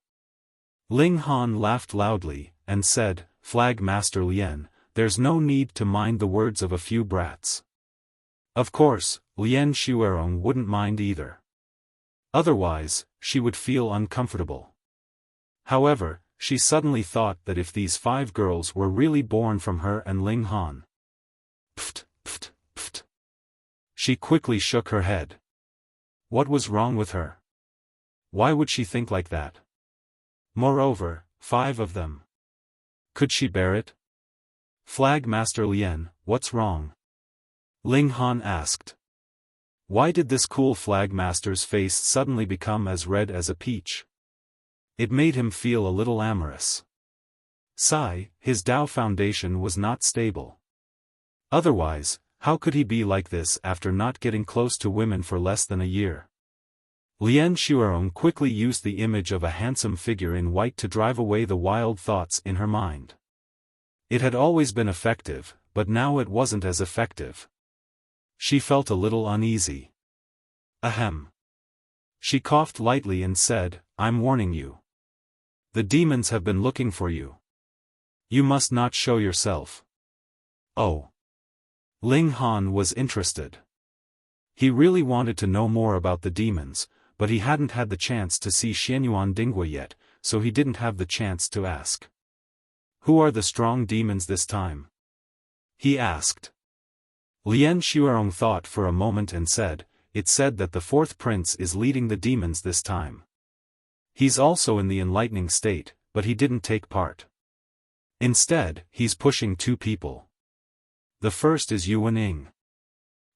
A: Ling Han laughed loudly, and said, Flag Master Lien, there's no need to mind the words of a few brats. Of course, Lien Shuerong wouldn't mind either. Otherwise, she would feel uncomfortable. However, she suddenly thought that if these 5 girls were really born from her and Ling Han. Pft, pft, pft. She quickly shook her head. What was wrong with her? Why would she think like that? Moreover, 5 of them. Could she bear it? Flag Master Lien, what's wrong? Ling Han asked. Why did this cool Flag Master's face suddenly become as red as a peach? It made him feel a little amorous. His Tao foundation was not stable. Otherwise, how could he be like this after not getting close to women for less than a year? Lien Shuerong quickly used the image of a handsome figure in white to drive away the wild thoughts in her mind. It had always been effective, but now it wasn't as effective. She felt a little uneasy. Ahem. She coughed lightly and said, I'm warning you. The demons have been looking for you. You must not show yourself. Oh. Ling Han was interested. He really wanted to know more about the demons, but he hadn't had the chance to see Xianyuan Dinghui yet, so he didn't have the chance to ask. Who are the strong demons this time? He asked. Lian Xuerong thought for a moment and said, it's said that the fourth prince is leading the demons this time. He's also in the enlightening state, but he didn't take part. Instead, he's pushing two people. The first is Yuan Ying.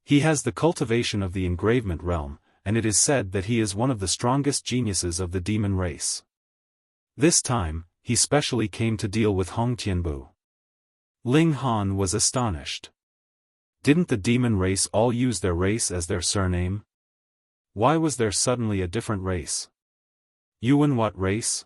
A: He has the cultivation of the engravement realm, and it is said that he is one of the strongest geniuses of the demon race. This time, he specially came to deal with Hong Tianbu. Ling Han was astonished. Didn't the demon race all use their race as their surname? Why was there suddenly a different race? Yuan what race?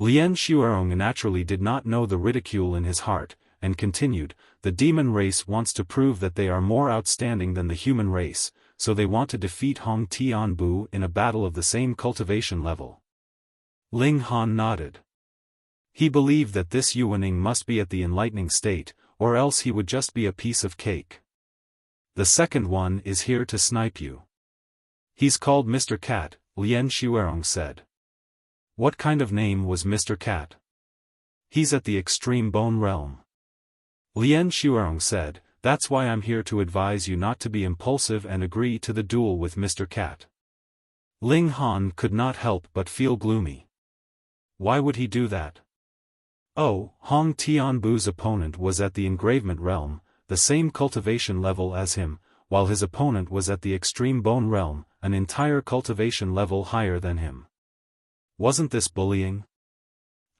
A: Lian Xuerong naturally did not know the ridicule in his heart, and continued, the demon race wants to prove that they are more outstanding than the human race, so they want to defeat Hong Tianbu in a battle of the same cultivation level. Ling Han nodded. He believed that this Yuaning must be at the enlightening state, or else he would just be a piece of cake. The second one is here to snipe you. He's called Mr. Cat, Lian Xuerong said. What kind of name was Mr. Cat? He's at the extreme bone realm. Lian Xuerong said, that's why I'm here to advise you not to be impulsive and agree to the duel with Mr. Cat. Ling Han could not help but feel gloomy. Why would he do that? Oh, Hong Tianbu's opponent was at the engravement realm, the same cultivation level as him, while his opponent was at the extreme bone realm, an entire cultivation level higher than him. Wasn't this bullying?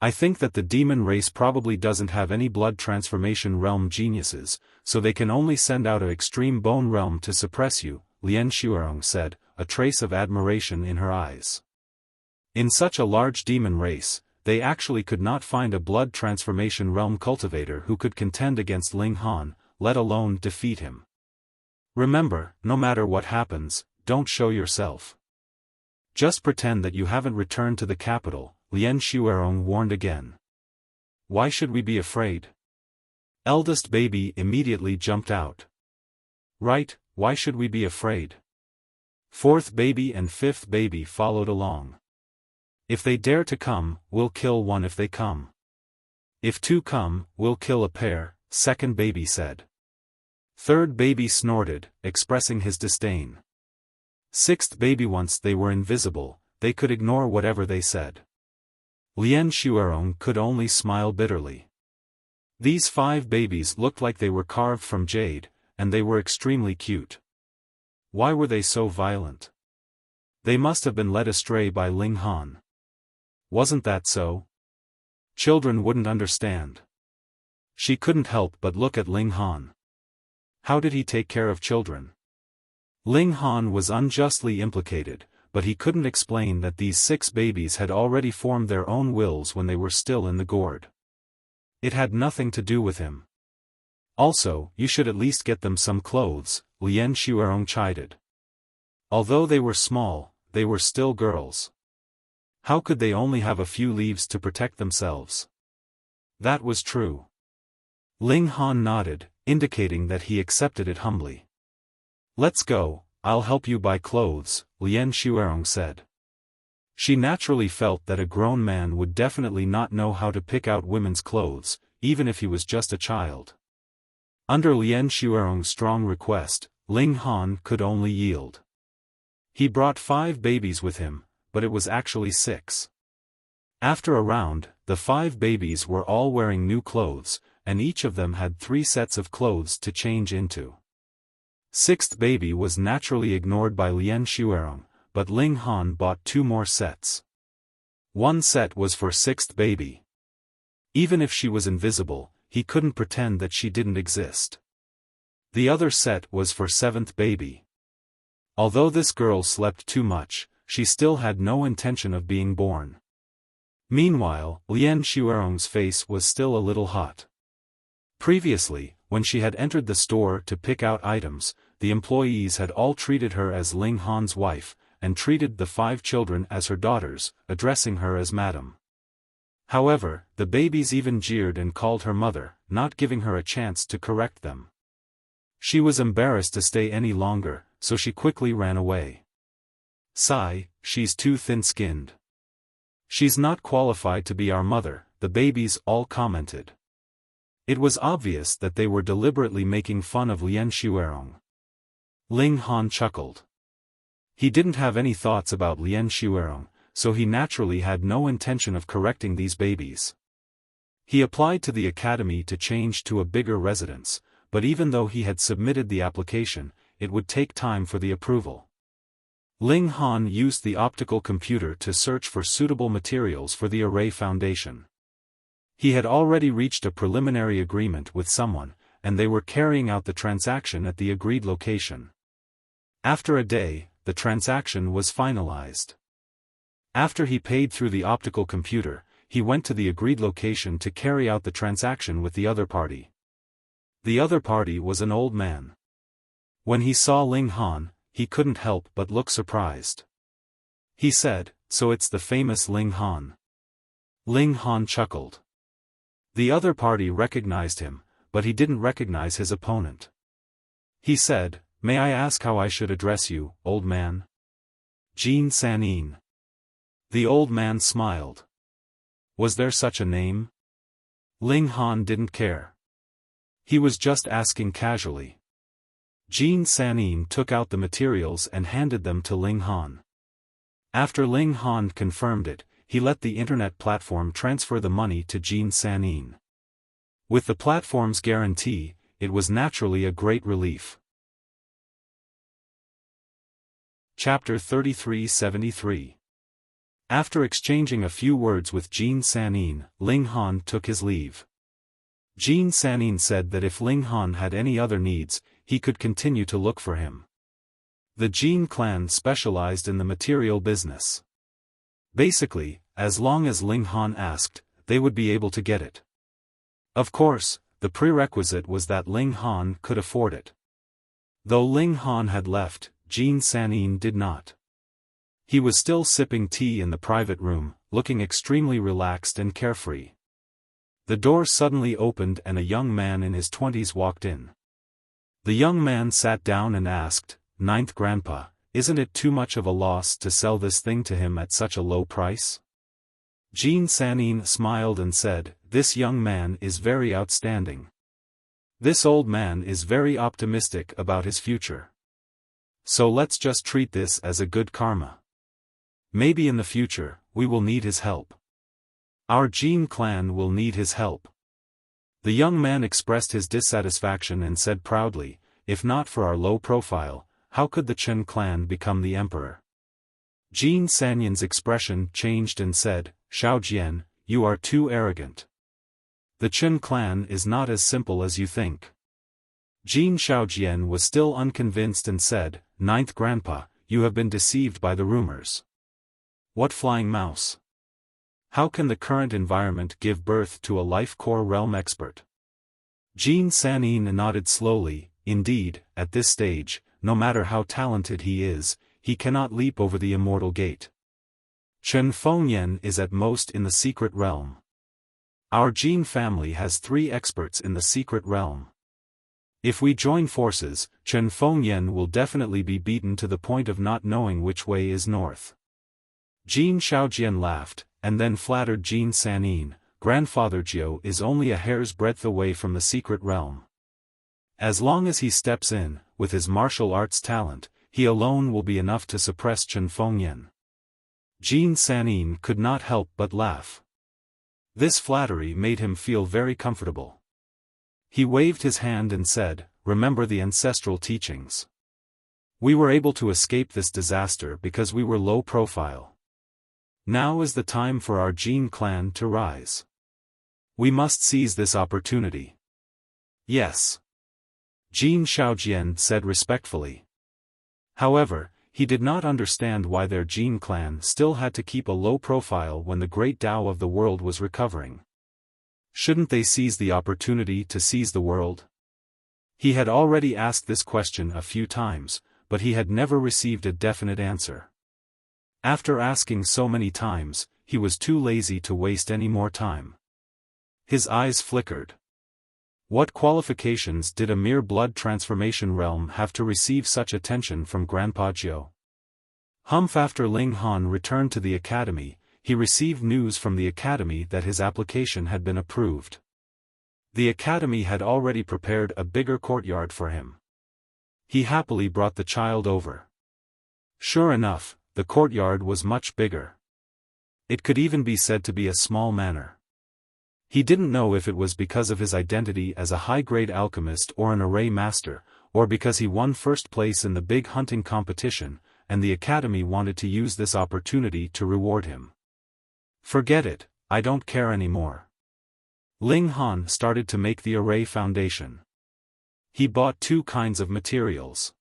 A: I think that the demon race probably doesn't have any blood transformation realm geniuses, so they can only send out an extreme bone realm to suppress you, Lian Xuerong said, a trace of admiration in her eyes. In such a large demon race, they actually could not find a blood transformation realm cultivator who could contend against Ling Han, let alone defeat him. Remember, no matter what happens, don't show yourself. Just pretend that you haven't returned to the capital, Lian Xuerong warned again. Why should we be afraid? Eldest baby immediately jumped out. Right, why should we be afraid? Fourth baby and fifth baby followed along. If they dare to come, we'll kill one if they come. If two come, we'll kill a pair, second baby said. Third baby snorted, expressing his disdain. Sixth baby once they were invisible, they could ignore whatever they said. Lian Xuerong could only smile bitterly. These 5 babies looked like they were carved from jade, and they were extremely cute. Why were they so violent? They must have been led astray by Ling Han. Wasn't that so? Children wouldn't understand. She couldn't help but look at Ling Han. How did he take care of children? Ling Han was unjustly implicated, but he couldn't explain that these 6 babies had already formed their own wills when they were still in the gourd. It had nothing to do with him. Also, you should at least get them some clothes, Lian Xuerong chided. Although they were small, they were still girls. How could they only have a few leaves to protect themselves? That was true. Ling Han nodded, indicating that he accepted it humbly. Let's go, I'll help you buy clothes, Lian Xuerong said. She naturally felt that a grown man would definitely not know how to pick out women's clothes, even if he was just a child. Under Lian Xuerong's strong request, Ling Han could only yield. He brought 5 babies with him, but it was actually 6. After a round, the 5 babies were all wearing new clothes, and each of them had 3 sets of clothes to change into. 6th baby was naturally ignored by Lian Xuerong, but Ling Han bought 2 more sets. One set was for 6th baby. Even if she was invisible, he couldn't pretend that she didn't exist. The other set was for 7th baby. Although this girl slept too much, she still had no intention of being born. Meanwhile, Lian Xuerong's face was still a little hot. Previously, when she had entered the store to pick out items, the employees had all treated her as Ling Han's wife, and treated the 5 children as her daughters, addressing her as madam. However, the babies even jeered and called her mother, not giving her a chance to correct them. She was embarrassed to stay any longer, so she quickly ran away. Sigh, she's too thin-skinned. She's not qualified to be our mother, the babies all commented. It was obvious that they were deliberately making fun of Lian Xuerong. Ling Han chuckled. He didn't have any thoughts about Lian Xuerong, so he naturally had no intention of correcting these babies. He applied to the academy to change to a bigger residence, but even though he had submitted the application, it would take time for the approval. Ling Han used the optical computer to search for suitable materials for the array foundation. He had already reached a preliminary agreement with someone, and they were carrying out the transaction at the agreed location. After a day, the transaction was finalized. After he paid through the optical computer, he went to the agreed location to carry out the transaction with the other party. The other party was an old man. When he saw Ling Han, he couldn't help but look surprised. He said, "So it's the famous Ling Han." Ling Han chuckled. The other party recognized him, but he didn't recognize his opponent. He said, "May I ask how I should address you, old man?" Jin Sanin. The old man smiled. Was there such a name? Ling Han didn't care. He was just asking casually. Jin Sanin took out the materials and handed them to Ling Han. After Ling Han confirmed it, he let the internet platform transfer the money to Jin Sanin. With the platform's guarantee, it was naturally a great relief. Chapter 3373. After exchanging a few words with Jin Sanin, Ling Han took his leave. Jin Sanin said that if Ling Han had any other needs, he could continue to look for him. The Jin clan specialized in the material business. Basically, as long as Ling Han asked, they would be able to get it. Of course, the prerequisite was that Ling Han could afford it. Though Ling Han had left, Jin Sanin did not. He was still sipping tea in the private room, looking extremely relaxed and carefree. The door suddenly opened and a young man in his 20s walked in. The young man sat down and asked, "Ninth Grandpa, isn't it too much of a loss to sell this thing to him at such a low price?" Jin Sanin smiled and said, "This young man is very outstanding. This old man is very optimistic about his future. So let's just treat this as a good karma. Maybe in the future, we will need his help. Our Jin clan will need his help." The young man expressed his dissatisfaction and said proudly, "If not for our low profile, how could the Chen clan become the emperor?" Jin Sanyan's expression changed and said, "Xiaojian, you are too arrogant. The Chen clan is not as simple as you think." Jin Xiaojian was still unconvinced and said, "Ninth Grandpa, you have been deceived by the rumors. What flying mouse? How can the current environment give birth to a life core realm expert?" Jin Sanin nodded slowly. Indeed, at this stage, no matter how talented he is, he cannot leap over the immortal gate. Chen Fengyan is at most in the secret realm. Our Jin family has 3 experts in the secret realm. If we join forces, Chen Fengyan will definitely be beaten to the point of not knowing which way is north. Jin Xiaojian laughed, and then flattered Jin Sanin, "Grandfather Jiu is only a hair's breadth away from the secret realm. As long as he steps in, with his martial arts talent, he alone will be enough to suppress Chen Fengyan." Jin Sanin could not help but laugh. This flattery made him feel very comfortable. He waved his hand and said, "Remember the ancestral teachings. We were able to escape this disaster because we were low profile. Now is the time for our Jin clan to rise. We must seize this opportunity." "Yes," Jin Xiaojian said respectfully. However, he did not understand why their Jin clan still had to keep a low profile when the great Tao of the world was recovering. Shouldn't they seize the opportunity to seize the world? He had already asked this question a few times, but he had never received a definite answer. After asking so many times, he was too lazy to waste any more time. His eyes flickered. What qualifications did a mere blood transformation realm have to receive such attention from Grandpa Jiu? After Ling Han returned to the academy, he received news from the academy that his application had been approved. The academy had already prepared a bigger courtyard for him. He happily brought the child over. Sure enough, the courtyard was much bigger. It could even be said to be a small manor. He didn't know if it was because of his identity as a high-grade alchemist or an array master, or because he won first place in the big hunting competition, and the academy wanted to use this opportunity to reward him. Forget it, I don't care anymore. Ling Han started to make the array foundation. He bought 2 kinds of materials.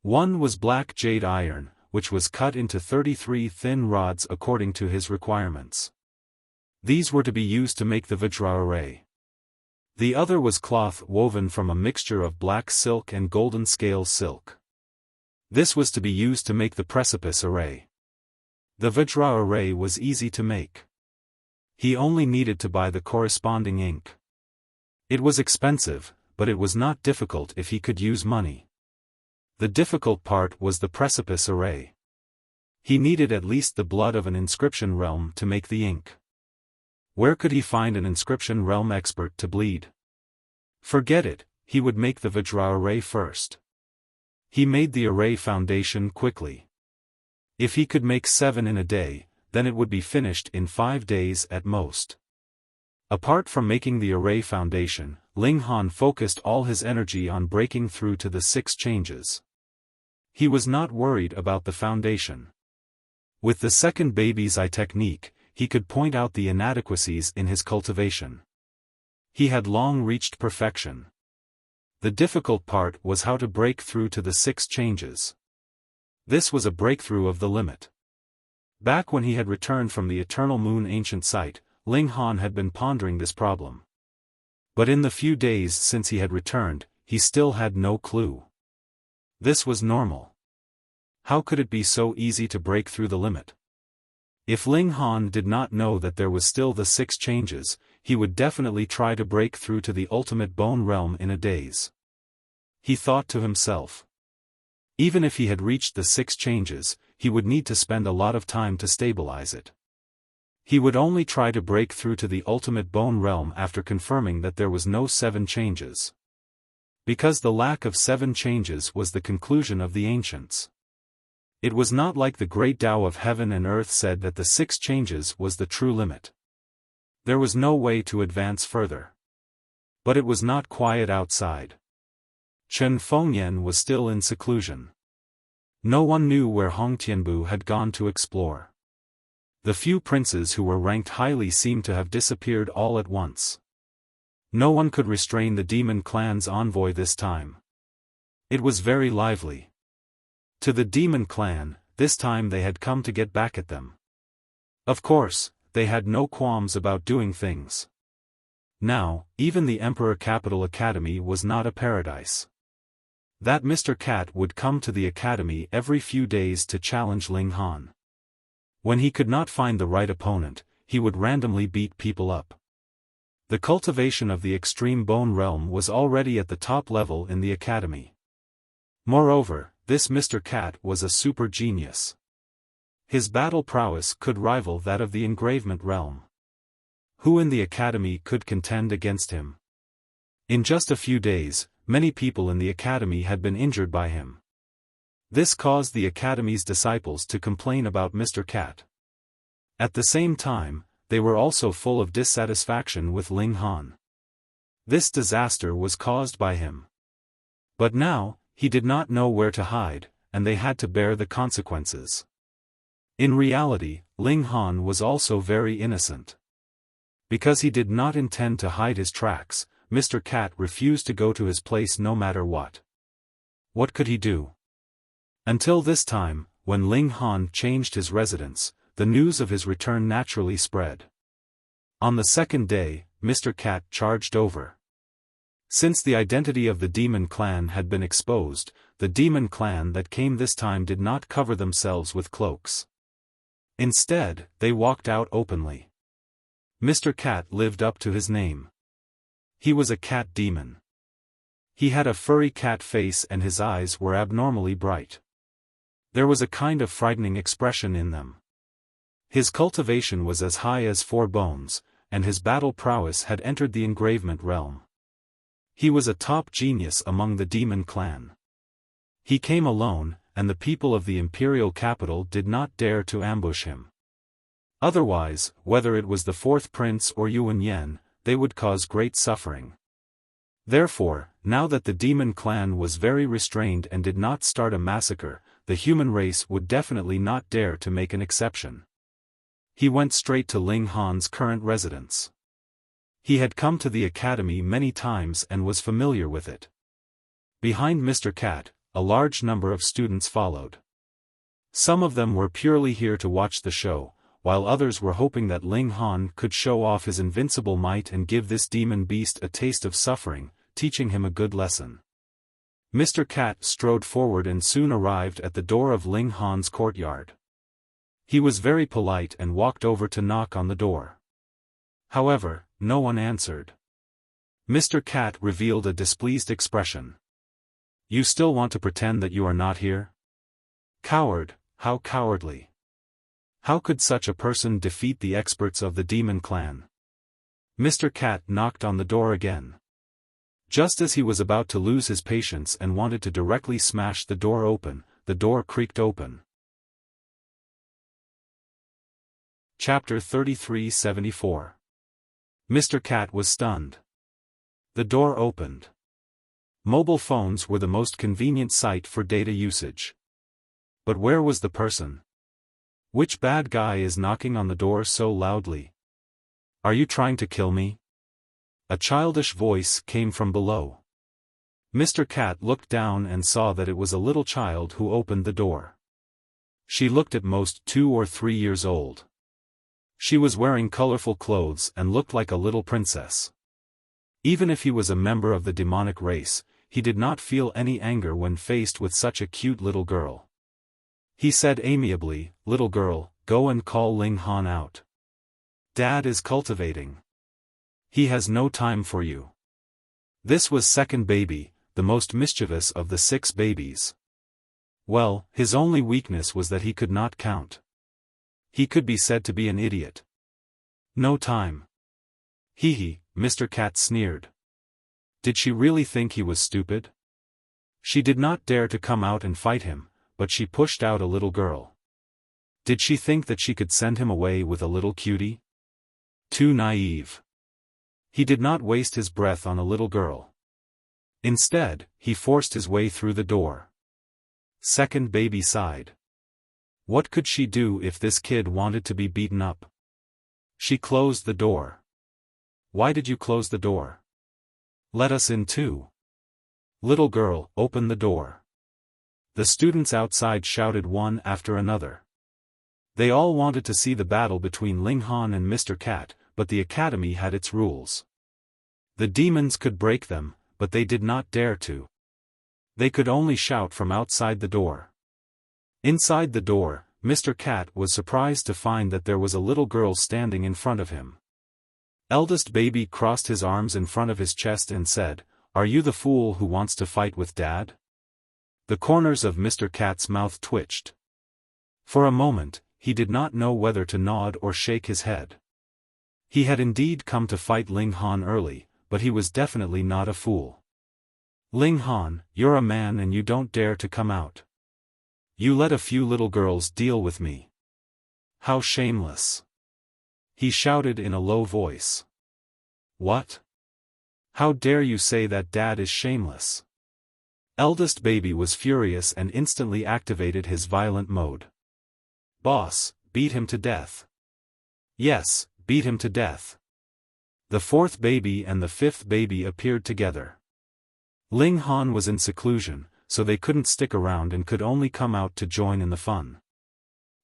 A: One was black jade iron, which was cut into 33 thin rods according to his requirements. These were to be used to make the Vajra array. The other was cloth woven from a mixture of black silk and golden scale silk. This was to be used to make the precipice array. The Vajra array was easy to make. He only needed to buy the corresponding ink. It was expensive, but it was not difficult if he could use money. The difficult part was the precipice array. He needed at least the blood of an inscription realm to make the ink. Where could he find an inscription realm expert to bleed? Forget it, he would make the Vajra array first. He made the array foundation quickly. If he could make 7 in a day, then it would be finished in 5 days at most. Apart from making the array foundation, Ling Han focused all his energy on breaking through to the 6 changes. He was not worried about the foundation. With the second baby's eye technique, he could point out the inadequacies in his cultivation. He had long reached perfection. The difficult part was how to break through to the 6 changes. This was a breakthrough of the limit. Back when he had returned from the Eternal Moon ancient site, Ling Han had been pondering this problem. But in the few days since he had returned, he still had no clue. This was normal. How could it be so easy to break through the limit? If Ling Han did not know that there was still the 6 changes, he would definitely try to break through to the ultimate bone realm in a daze. He thought to himself. Even if he had reached the 6 changes, he would need to spend a lot of time to stabilize it. He would only try to break through to the ultimate bone realm after confirming that there was no 7 changes. Because the lack of 7 changes was the conclusion of the ancients. It was not like the great Tao of heaven and earth said that the 6 changes was the true limit. There was no way to advance further. But it was not quiet outside. Chen Fengyan was still in seclusion. No one knew where Hong Tianbu had gone to explore. The few princes who were ranked highly seemed to have disappeared all at once. No one could restrain the demon clan's envoy this time. It was very lively. To the demon clan, this time they had come to get back at them. Of course, they had no qualms about doing things. Now, even the Emperor Capital Academy was not a paradise. That Mr. Cat would come to the academy every few days to challenge Ling Han. When he could not find the right opponent, he would randomly beat people up. The cultivation of the extreme bone realm was already at the top level in the academy. Moreover, this Mr. Cat was a super genius. His battle prowess could rival that of the engravement realm. Who in the academy could contend against him? In just a few days, many people in the academy had been injured by him. This caused the academy's disciples to complain about Mr. Cat. At the same time, they were also full of dissatisfaction with Ling Han. This disaster was caused by him. But now, he did not know where to hide, and they had to bear the consequences. In reality, Ling Han was also very innocent. Because he did not intend to hide his tracks, Mr. Cat refused to go to his place no matter what. What could he do? Until this time, when Ling Han changed his residence, the news of his return naturally spread. On the second day, Mr. Cat charged over. Since the identity of the demon clan had been exposed, the demon clan that came this time did not cover themselves with cloaks. Instead, they walked out openly. Mr. Cat lived up to his name. He was a cat demon. He had a furry cat face and his eyes were abnormally bright. There was a kind of frightening expression in them. His cultivation was as high as 4 bones, and his battle prowess had entered the engravement realm. He was a top genius among the demon clan. He came alone, and the people of the imperial capital did not dare to ambush him. Otherwise, whether it was the 4th prince or Yuan Yen, they would cause great suffering. Therefore, now that the demon clan was very restrained and did not start a massacre, the human race would definitely not dare to make an exception. He went straight to Ling Han's current residence. He had come to the academy many times and was familiar with it. Behind Mr. Cat, a large number of students followed. Some of them were purely here to watch the show, while others were hoping that Ling Han could show off his invincible might and give this demon beast a taste of suffering, teaching him a good lesson. Mr. Cat strode forward and soon arrived at the door of Ling Han's courtyard. He was very polite and walked over to knock on the door. However, no one answered. Mr. Cat revealed a displeased expression. "You still want to pretend that you are not here? Coward, how cowardly! How could such a person defeat the experts of the demon clan?" Mr. Cat knocked on the door again. Just as he was about to lose his patience and wanted to directly smash the door open, the door creaked open. Chapter 3374. Mr. Cat was stunned. The door opened. Mobile phones were the most convenient site for data usage. But where was the person? Which bad guy is knocking on the door so loudly? "Are you trying to kill me?" A childish voice came from below. Mr. Cat looked down and saw that it was a little child who opened the door. She looked at most 2 or 3 years old. She was wearing colorful clothes and looked like a little princess. Even if he was a member of the demonic race, he did not feel any anger when faced with such a cute little girl. He said amiably, "Little girl, go and call Ling Han out. Dad is cultivating. He has no time for you." This was second baby, the most mischievous of the 6 babies. Well, his only weakness was that he could not count. He could be said to be an idiot. No time. Hee hee, Mr. Cat sneered. Did she really think he was stupid? She did not dare to come out and fight him, but she pushed out a little girl. Did she think that she could send him away with a little cutie? Too naive. He did not waste his breath on a little girl. Instead, he forced his way through the door. Second baby sighed. What could she do if this kid wanted to be beaten up? She closed the door. "Why did you close the door? Let us in too." "Little girl, open the door." The students outside shouted one after another. They all wanted to see the battle between Ling Han and Mr. Cat, but the academy had its rules. The demons could break them, but they did not dare to. They could only shout from outside the door. Inside the door, Mr. Cat was surprised to find that there was a little girl standing in front of him. Eldest baby crossed his arms in front of his chest and said, "Are you the fool who wants to fight with Dad?" The corners of Mr. Cat's mouth twitched. For a moment, he did not know whether to nod or shake his head. He had indeed come to fight Ling Han early, but he was definitely not a fool. "Ling Han, you're a man and you don't dare to come out. You let a few little girls deal with me. How shameless!" he shouted in a low voice. "What? How dare you say that Dad is shameless?" Eldest baby was furious and instantly activated his violent mode. "Boss, beat him to death." "Yes, beat him to death." The 4th baby and the 5th baby appeared together. Ling Han was in seclusion, so they couldn't stick around and could only come out to join in the fun.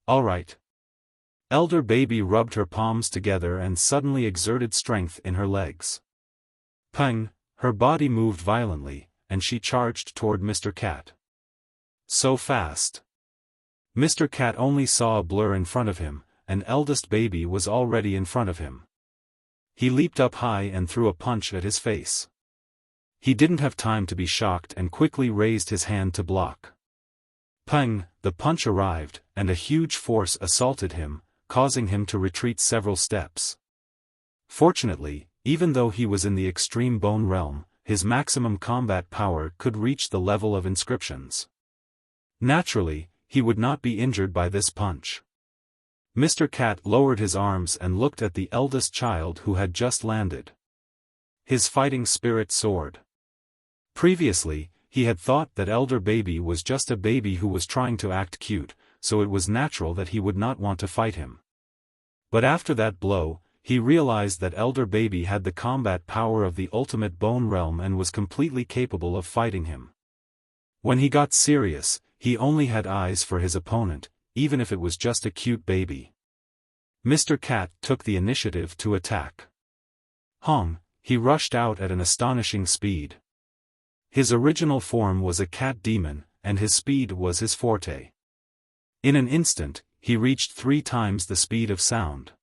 A: "All right." Elder baby rubbed her palms together and suddenly exerted strength in her legs. Pang, her body moved violently, and she charged toward Mr. Cat. So fast. Mr. Cat only saw a blur in front of him, and eldest baby was already in front of him. He leaped up high and threw a punch at his face. He didn't have time to be shocked and quickly raised his hand to block. Pang! The punch arrived, and a huge force assaulted him, causing him to retreat several steps. Fortunately, even though he was in the extreme bone realm, his maximum combat power could reach the level of inscriptions. Naturally, he would not be injured by this punch. Mr. Cat lowered his arms and looked at the eldest child who had just landed. His fighting spirit soared. Previously, he had thought that elder baby was just a baby who was trying to act cute, so it was natural that he would not want to fight him. But after that blow, he realized that elder baby had the combat power of the ultimate bone realm and was completely capable of fighting him. When he got serious, he only had eyes for his opponent, even if it was just a cute baby. Mr. Cat took the initiative to attack. Hong! He rushed out at an astonishing speed. His original form was a cat demon, and his speed was his forte. In an instant, he reached 3 times the speed of sound.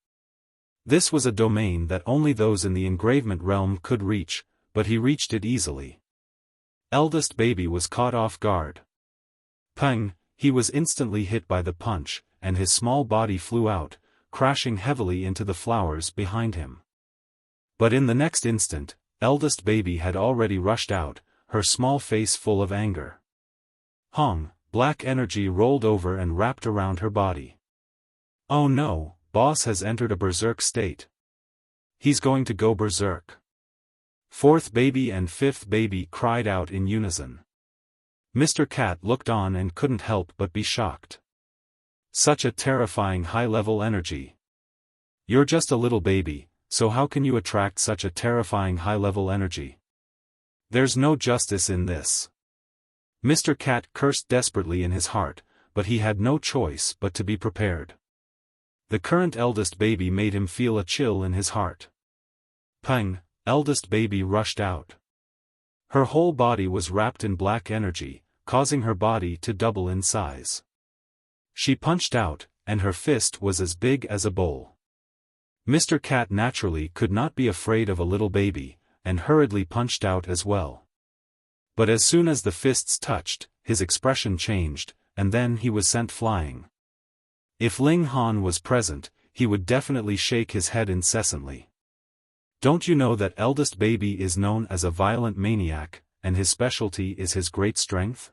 A: This was a domain that only those in the engravement realm could reach, but he reached it easily. Eldest baby was caught off guard. Pang! He was instantly hit by the punch, and his small body flew out, crashing heavily into the flowers behind him. But in the next instant, eldest baby had already rushed out, her small face full of anger. Hong! Black energy rolled over and wrapped around her body. Oh no, boss has entered a berserk state. He's going to go berserk. 4th baby and 5th baby cried out in unison. Mr. Cat looked on and couldn't help but be shocked. Such a terrifying high-level energy. You're just a little baby, so how can you attract such a terrifying high-level energy? There's no justice in this. Mr. Cat cursed desperately in his heart, but he had no choice but to be prepared. The current eldest baby made him feel a chill in his heart. Pang! Eldest baby rushed out. Her whole body was wrapped in black energy, causing her body to double in size. She punched out, and her fist was as big as a bowl. Mr. Cat naturally could not be afraid of a little baby, and hurriedly punched out as well. But as soon as the fists touched, his expression changed, and then he was sent flying. If Ling Han was present, he would definitely shake his head incessantly. Don't you know that eldest baby is known as a violent maniac, and his specialty is his great strength?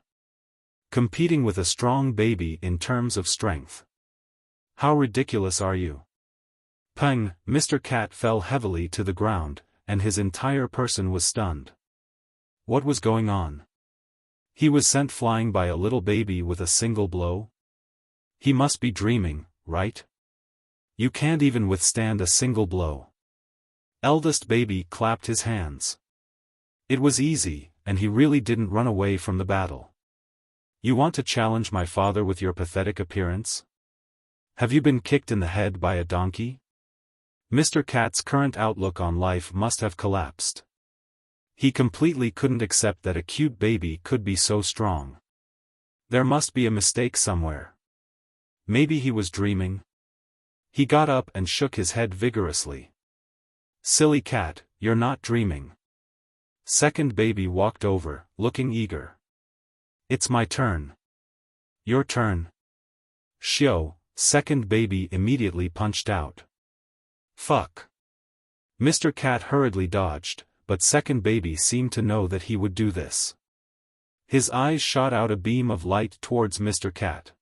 A: Competing with a strong baby in terms of strength. How ridiculous are you? Pang! Mr. Cat fell heavily to the ground, and his entire person was stunned. What was going on? He was sent flying by a little baby with a single blow? He must be dreaming, right? You can't even withstand a single blow. Eldest baby clapped his hands. It was easy, and he really didn't run away from the battle. You want to challenge my father with your pathetic appearance? Have you been kicked in the head by a donkey? Mr. Cat's current outlook on life must have collapsed. He completely couldn't accept that a cute baby could be so strong. There must be a mistake somewhere. Maybe he was dreaming. He got up and shook his head vigorously. Silly cat, you're not dreaming. 2nd baby walked over, looking eager. It's my turn. Your turn. Xiao! 2nd baby immediately punched out. Fuck. Mr. Cat hurriedly dodged, but 2nd baby seemed to know that he would do this. His eyes shot out a beam of light towards Mr. Cat.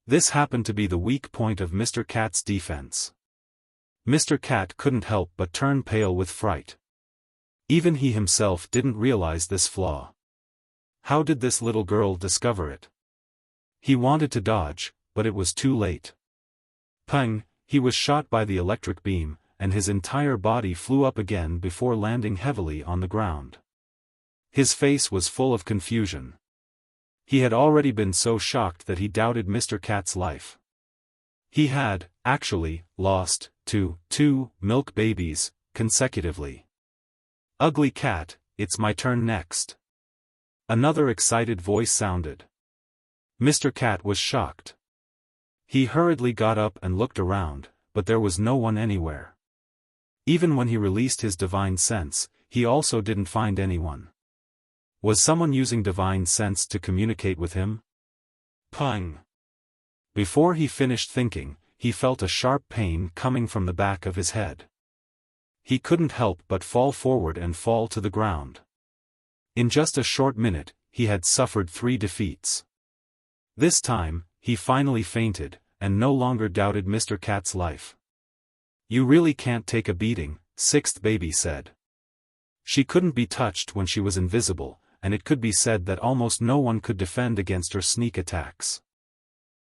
A: This happened to be the weak point of Mr. Cat's defense. Mr. Cat couldn't help but turn pale with fright. Even he himself didn't realize this flaw. How did this little girl discover it? He wanted to dodge, but it was too late. Pang! He was shot by the electric beam, and his entire body flew up again before landing heavily on the ground. His face was full of confusion. He had already been so shocked that he doubted Mr. Cat's life. He had, actually, lost, to 2 milk babies, consecutively. Ugly cat, it's my turn next. Another excited voice sounded. Mr. Cat was shocked. He hurriedly got up and looked around, but there was no one anywhere. Even when he released his divine sense, he also didn't find anyone. Was someone using divine sense to communicate with him? Pang! Before he finished thinking, he felt a sharp pain coming from the back of his head. He couldn't help but fall forward and fall to the ground. In just a short minute, he had suffered 3 defeats. This time, he finally fainted, and no longer doubted Mr. Cat's life. "You really can't take a beating," sixth baby said. She couldn't be touched when she was invisible, and it could be said that almost no one could defend against her sneak attacks.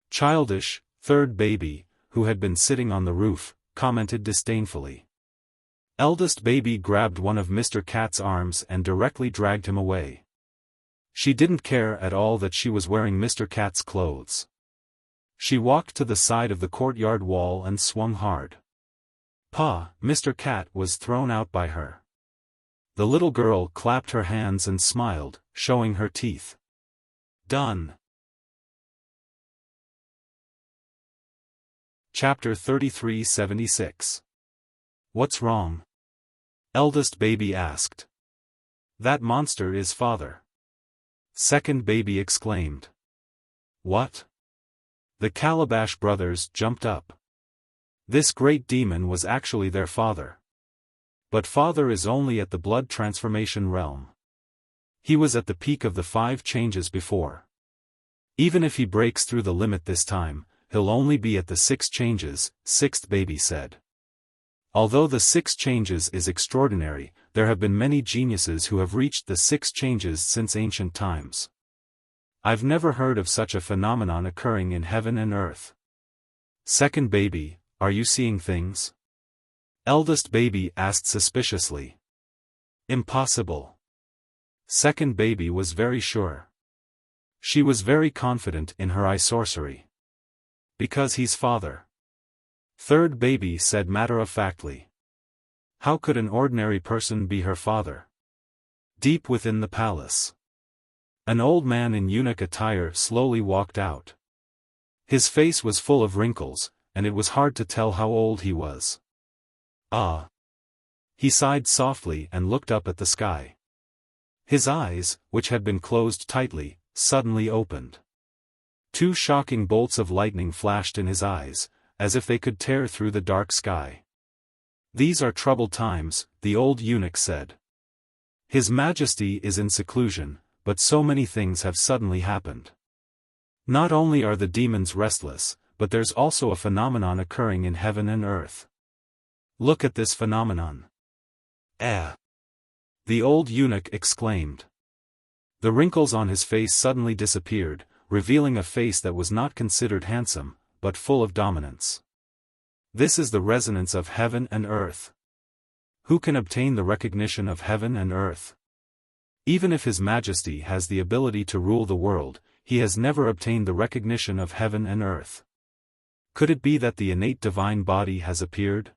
A: Childish, third baby, who had been sitting on the roof, commented disdainfully. Eldest baby grabbed one of Mr. Cat's arms and directly dragged him away. She didn't care at all that she was wearing Mr. Cat's clothes. She walked to the side of the courtyard wall and swung hard. Pa, Mr. Cat was thrown out by her. The little girl clapped her hands and smiled, showing her teeth. Done. Chapter 3376. What's wrong? Eldest baby asked. That monster is father. Second baby exclaimed. What? The Calabash brothers jumped up. This great demon was actually their father. But father is only at the blood transformation realm. He was at the peak of the 5 changes before. Even if he breaks through the limit this time, he'll only be at the 6 changes, sixth baby said. Although the 6 changes is extraordinary, there have been many geniuses who have reached the 6 changes since ancient times. I've never heard of such a phenomenon occurring in heaven and earth. Second baby, are you seeing things? Eldest baby asked suspiciously. Impossible. Second baby was very sure. She was very confident in her eye sorcery. Because he's father. Third baby said matter-of-factly. How could an ordinary person be her father? Deep within the palace, an old man in eunuch attire slowly walked out. His face was full of wrinkles, and it was hard to tell how old he was. Ah! He sighed softly and looked up at the sky. His eyes, which had been closed tightly, suddenly opened. 2 shocking bolts of lightning flashed in his eyes, as if they could tear through the dark sky. These are troubled times, the old eunuch said. His Majesty is in seclusion, but so many things have suddenly happened. Not only are the demons restless, but there's also a phenomenon occurring in heaven and earth. Look at this phenomenon. The old eunuch exclaimed. The wrinkles on his face suddenly disappeared, revealing a face that was not considered handsome, but full of dominance. This is the resonance of heaven and earth. Who can obtain the recognition of heaven and earth? Even if His Majesty has the ability to rule the world, he has never obtained the recognition of heaven and earth. Could it be that the innate divine body has appeared?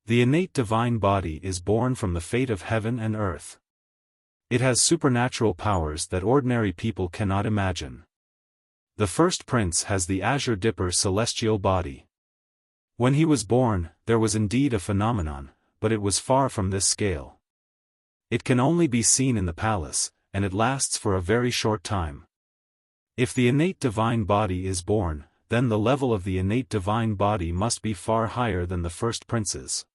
A: The innate divine body is born from the fate of heaven and earth. It has supernatural powers that ordinary people cannot imagine. The first prince has the azure dipper celestial body. When he was born, there was indeed a phenomenon, but it was far from this scale. It can only be seen in the palace, and it lasts for a very short time. If the innate divine body is born, then the level of the innate divine body must be far higher than the first prince's.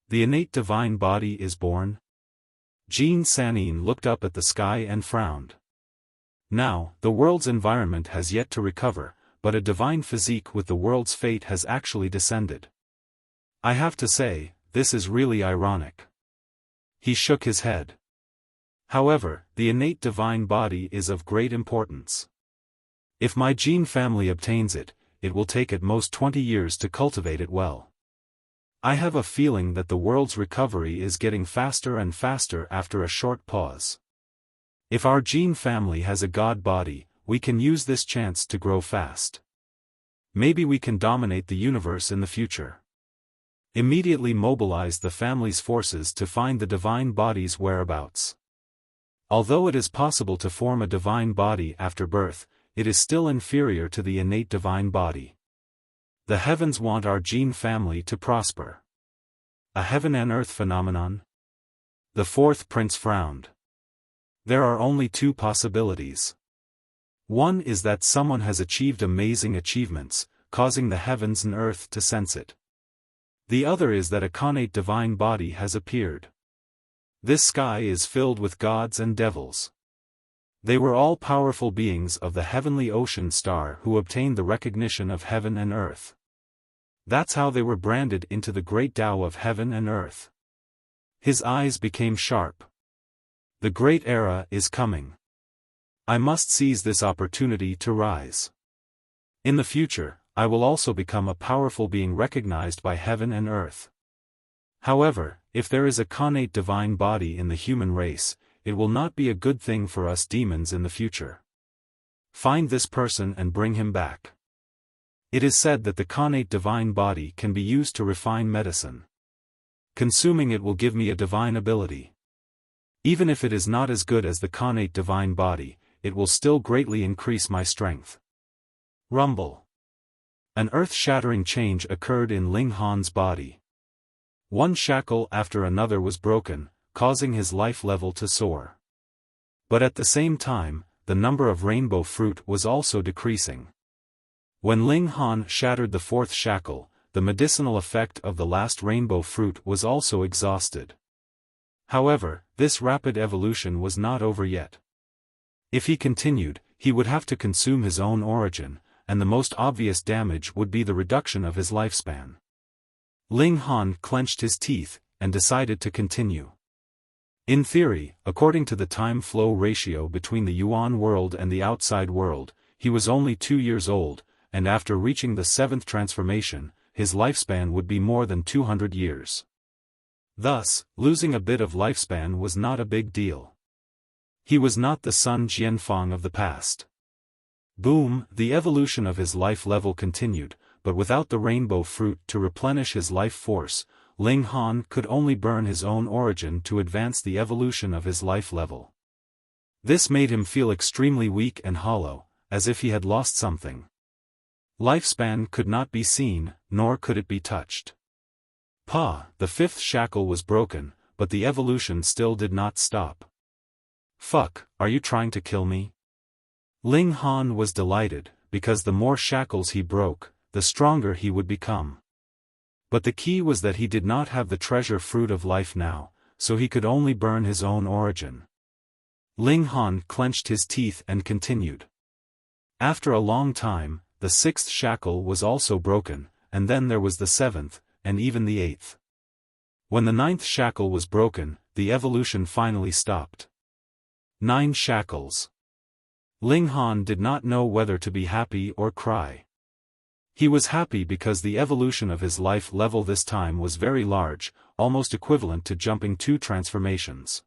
A: The innate divine body is born? Jean Sanin looked up at the sky and frowned. Now, the world's environment has yet to recover, but a divine physique with the world's fate has actually descended. I have to say, this is really ironic. He shook his head. However, the innate divine body is of great importance. If my gene family obtains it, it will take at most 20 years to cultivate it well. I have a feeling that the world's recovery is getting faster and faster after a short pause. If our gene family has a god body, we can use this chance to grow fast. Maybe we can dominate the universe in the future. Immediately mobilize the family's forces to find the divine body's whereabouts. Although it is possible to form a divine body after birth, it is still inferior to the innate divine body. The heavens want our gene family to prosper. A heaven and earth phenomenon? The fourth prince frowned. There are only two possibilities. One is that someone has achieved amazing achievements, causing the heavens and earth to sense it. The other is that a connate divine body has appeared. This sky is filled with gods and devils. They were all powerful beings of the heavenly ocean star who obtained the recognition of heaven and earth. That's how they were branded into the great Tao of heaven and earth. His eyes became sharp. The great era is coming. I must seize this opportunity to rise. In the future, I will also become a powerful being recognized by heaven and earth. However, if there is a connate divine body in the human race, it will not be a good thing for us demons in the future. Find this person and bring him back. It is said that the connate divine body can be used to refine medicine. Consuming it will give me a divine ability. Even if it is not as good as the connate divine body, it will still greatly increase my strength. Rumble. An earth-shattering change occurred in Ling Han's body. One shackle after another was broken, causing his life level to soar. But at the same time, the number of rainbow fruit was also decreasing. When Ling Han shattered the fourth shackle, the medicinal effect of the last rainbow fruit was also exhausted. However, this rapid evolution was not over yet. If he continued, he would have to consume his own origin, and the most obvious damage would be the reduction of his lifespan. Ling Han clenched his teeth, and decided to continue. In theory, according to the time-flow ratio between the Yuan world and the outside world, he was only 2 years old, and after reaching the seventh transformation, his lifespan would be more than 200 years. Thus, losing a bit of lifespan was not a big deal. He was not the Sun Jianfang of the past. Boom, the evolution of his life level continued, but without the rainbow fruit to replenish his life force, Ling Han could only burn his own origin to advance the evolution of his life level. This made him feel extremely weak and hollow, as if he had lost something. Lifespan could not be seen, nor could it be touched. The fifth shackle was broken, but the evolution still did not stop. Fuck, are you trying to kill me? Ling Han was delighted, because the more shackles he broke, the stronger he would become. But the key was that he did not have the treasure fruit of life now, so he could only burn his own origin. Ling Han clenched his teeth and continued. After a long time, the sixth shackle was also broken, and then there was the seventh, and even the eighth. When the ninth shackle was broken, the evolution finally stopped. 9 shackles. Ling Han did not know whether to be happy or cry. He was happy because the evolution of his life level this time was very large, almost equivalent to jumping 2 transformations.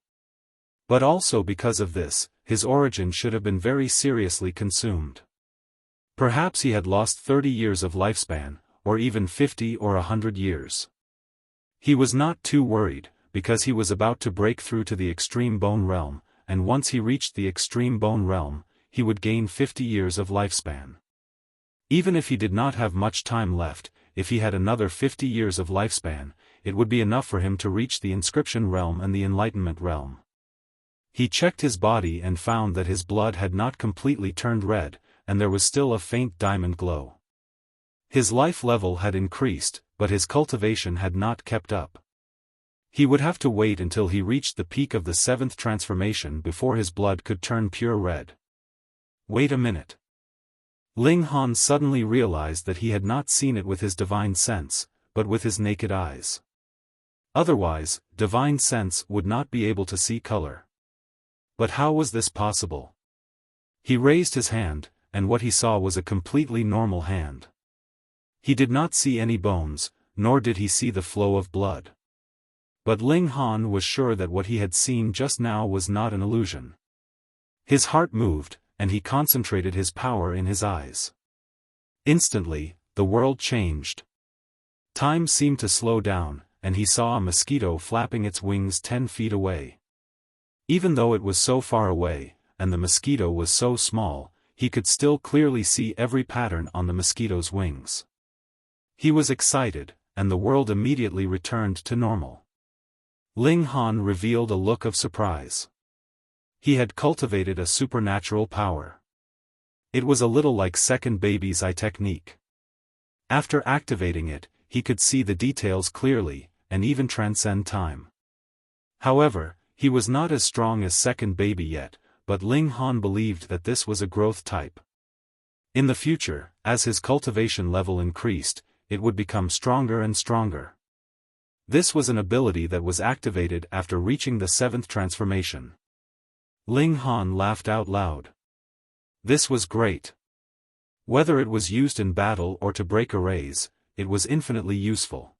A: But also because of this, his origin should have been very seriously consumed. Perhaps he had lost 30 years of lifespan, or even 50 or 100 years. He was not too worried, because he was about to break through to the extreme bone realm, and once he reached the extreme bone realm, he would gain 50 years of lifespan. Even if he did not have much time left, if he had another 50 years of lifespan, it would be enough for him to reach the inscription realm and the enlightenment realm. He checked his body and found that his blood had not completely turned red, and there was still a faint diamond glow. His life level had increased, but his cultivation had not kept up. He would have to wait until he reached the peak of the 7th transformation before his blood could turn pure red. Wait a minute. Ling Han suddenly realized that he had not seen it with his divine sense, but with his naked eyes. Otherwise, divine sense would not be able to see color. But how was this possible? He raised his hand, and what he saw was a completely normal hand. He did not see any bones, nor did he see the flow of blood. But Ling Han was sure that what he had seen just now was not an illusion. His heart moved, and he concentrated his power in his eyes. Instantly, the world changed. Time seemed to slow down, and he saw a mosquito flapping its wings 10 feet away. Even though it was so far away, and the mosquito was so small, he could still clearly see every pattern on the mosquito's wings. He was excited, and the world immediately returned to normal. Ling Han revealed a look of surprise. He had cultivated a supernatural power. It was a little like second baby's eye technique. After activating it, he could see the details clearly, and even transcend time. However, he was not as strong as second baby yet, but Ling Han believed that this was a growth type. In the future, as his cultivation level increased, it would become stronger and stronger. This was an ability that was activated after reaching the 7th transformation. Ling Han laughed out loud. This was great. Whether it was used in battle or to break arrays, it was infinitely useful.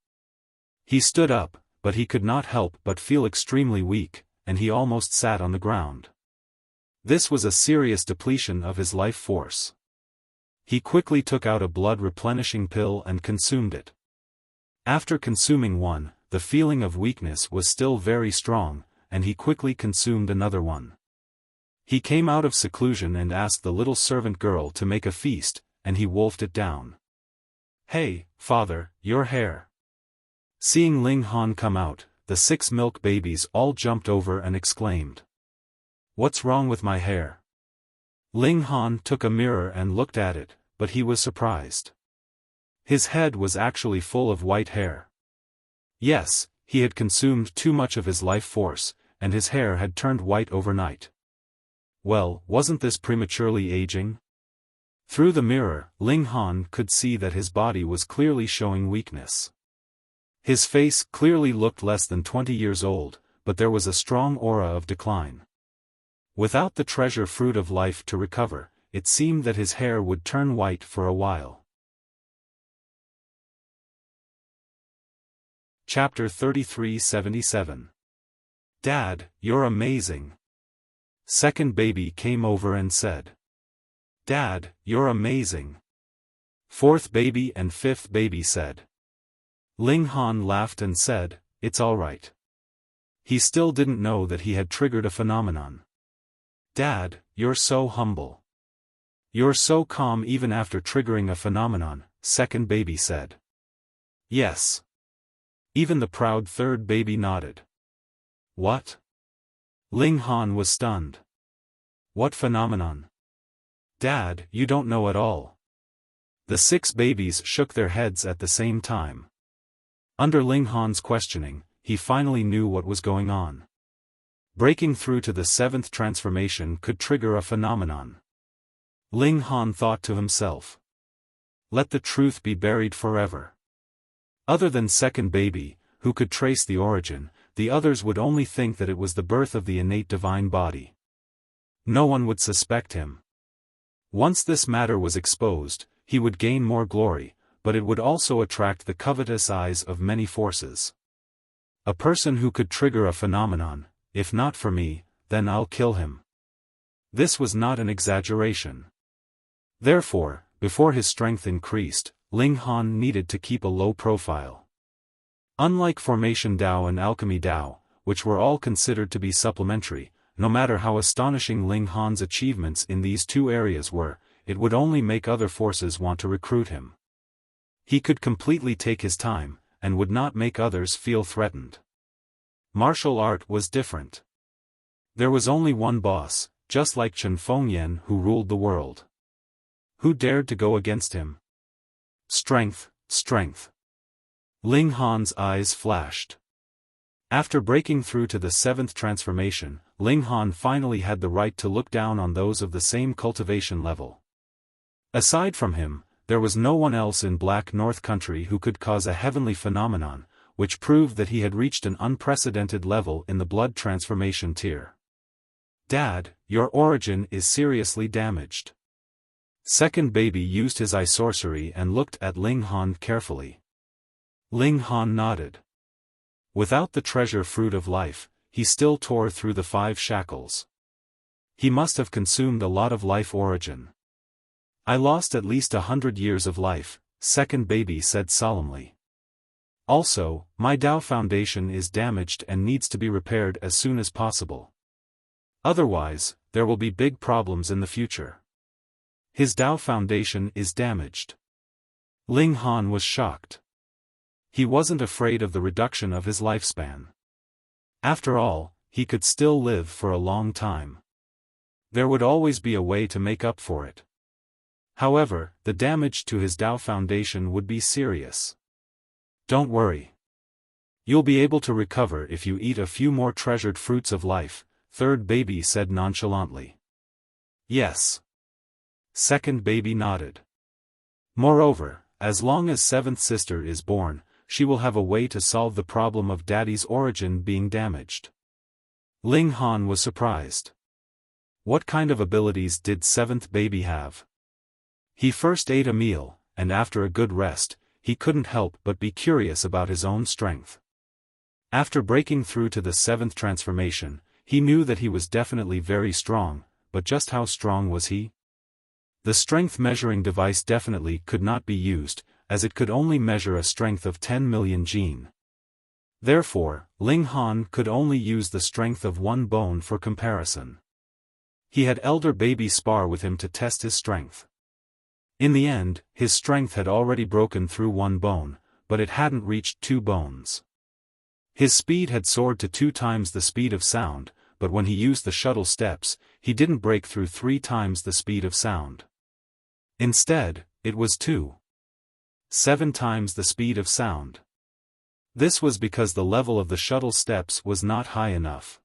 A: He stood up, but he could not help but feel extremely weak, and he almost sat on the ground. This was a serious depletion of his life force. He quickly took out a blood-replenishing pill and consumed it. After consuming one, the feeling of weakness was still very strong, and he quickly consumed another one. He came out of seclusion and asked the little servant girl to make a feast, and he wolfed it down. "Hey, father, your hair." Seeing Ling Han come out, the 6 milk babies all jumped over and exclaimed, "What's wrong with my hair?" Ling Han took a mirror and looked at it, but he was surprised. His head was actually full of white hair. Yes, he had consumed too much of his life force, and his hair had turned white overnight. Well, wasn't this prematurely aging? Through the mirror, Ling Han could see that his body was clearly showing weakness. His face clearly looked less than 20 years old, but there was a strong aura of decline. Without the treasure fruit of life to recover, it seemed that his hair would turn white for a while. Chapter 3377. Dad, you're amazing. Second baby came over and said, "Dad, you're amazing." Fourth baby and fifth baby said. Ling Han laughed and said, "It's all right." He still didn't know that he had triggered a phenomenon. "Dad, you're so humble. You're so calm even after triggering a phenomenon," second baby said. "Yes." Even the proud third baby nodded. "What?" Ling Han was stunned. "What phenomenon?" "Dad, you don't know at all." The 6 babies shook their heads at the same time. Under Ling Han's questioning, he finally knew what was going on. Breaking through to the 7th transformation could trigger a phenomenon. Ling Han thought to himself, "Let the truth be buried forever." Other than second baby, who could trace the origin, the others would only think that it was the birth of the innate divine body. No one would suspect him. Once this matter was exposed, he would gain more glory, but it would also attract the covetous eyes of many forces. A person who could trigger a phenomenon, "If not for me, then I'll kill him." This was not an exaggeration. Therefore, before his strength increased, Ling Han needed to keep a low profile. Unlike Formation Dao and Alchemy Dao, which were all considered to be supplementary, no matter how astonishing Ling Han's achievements in these 2 areas were, it would only make other forces want to recruit him. He could completely take his time, and would not make others feel threatened. Martial art was different. There was only one boss, just like Chen Fengyan who ruled the world. Who dared to go against him? Strength, strength. Ling Han's eyes flashed. After breaking through to the 7th transformation, Ling Han finally had the right to look down on those of the same cultivation level. Aside from him, there was no one else in Black North Country who could cause a heavenly phenomenon, which proved that he had reached an unprecedented level in the blood transformation tier. "Dad, your origin is seriously damaged." Second baby used his eye sorcery and looked at Ling Han carefully. Ling Han nodded. Without the treasure fruit of life, he still tore through the 5 shackles. He must have consumed a lot of life origin. "I lost at least 100 years of life," second baby said solemnly. "Also, my Dao foundation is damaged and needs to be repaired as soon as possible. Otherwise, there will be big problems in the future." His Dao foundation is damaged. Ling Han was shocked. He wasn't afraid of the reduction of his lifespan. After all, he could still live for a long time. There would always be a way to make up for it. However, the damage to his Dao foundation would be serious. Don't worry. You'll be able to recover if you eat a few more treasured fruits of life, third baby said nonchalantly. Yes. Second baby nodded. Moreover, as long as seventh sister is born, she will have a way to solve the problem of daddy's origin being damaged. Ling Han was surprised. What kind of abilities did seventh baby have? He first ate a meal, and after a good rest, he couldn't help but be curious about his own strength. After breaking through to the seventh transformation, he knew that he was definitely very strong, but just how strong was he? The strength measuring device definitely could not be used, as it could only measure a strength of 10 million gene. Therefore, Ling Han could only use the strength of one bone for comparison. He had elder baby spar with him to test his strength. In the end, his strength had already broken through one bone, but it hadn't reached 2 bones. His speed had soared to 2 times the speed of sound, but when he used the shuttle steps, he didn't break through 3 times the speed of sound. Instead, it was 7 times the speed of sound. This was because the level of the shuttle steps was not high enough.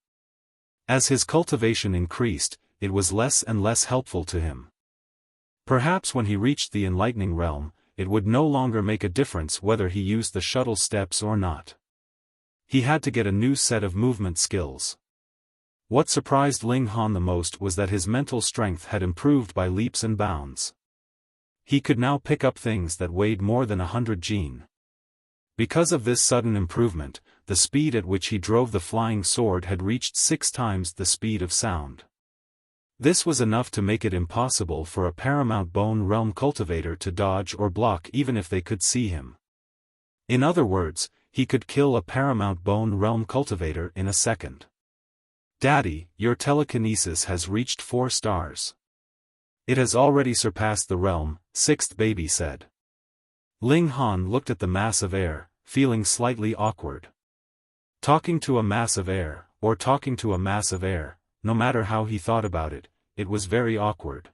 A: As his cultivation increased, it was less and less helpful to him. Perhaps when he reached the enlightening realm, it would no longer make a difference whether he used the shuttle steps or not. He had to get a new set of movement skills. What surprised Ling Han the most was that his mental strength had improved by leaps and bounds. He could now pick up things that weighed more than 100 gene. Because of this sudden improvement, the speed at which he drove the flying sword had reached 6 times the speed of sound. This was enough to make it impossible for a Paramount Bone Realm cultivator to dodge or block even if they could see him. In other words, he could kill a Paramount Bone Realm cultivator in a second. Daddy, your telekinesis has reached 4 stars. It has already surpassed the realm, sixth baby said. Ling Han looked at the mass of air, feeling slightly awkward. Talking to a mass of air, or talking to a mass of air, no matter how he thought about it, it was very awkward.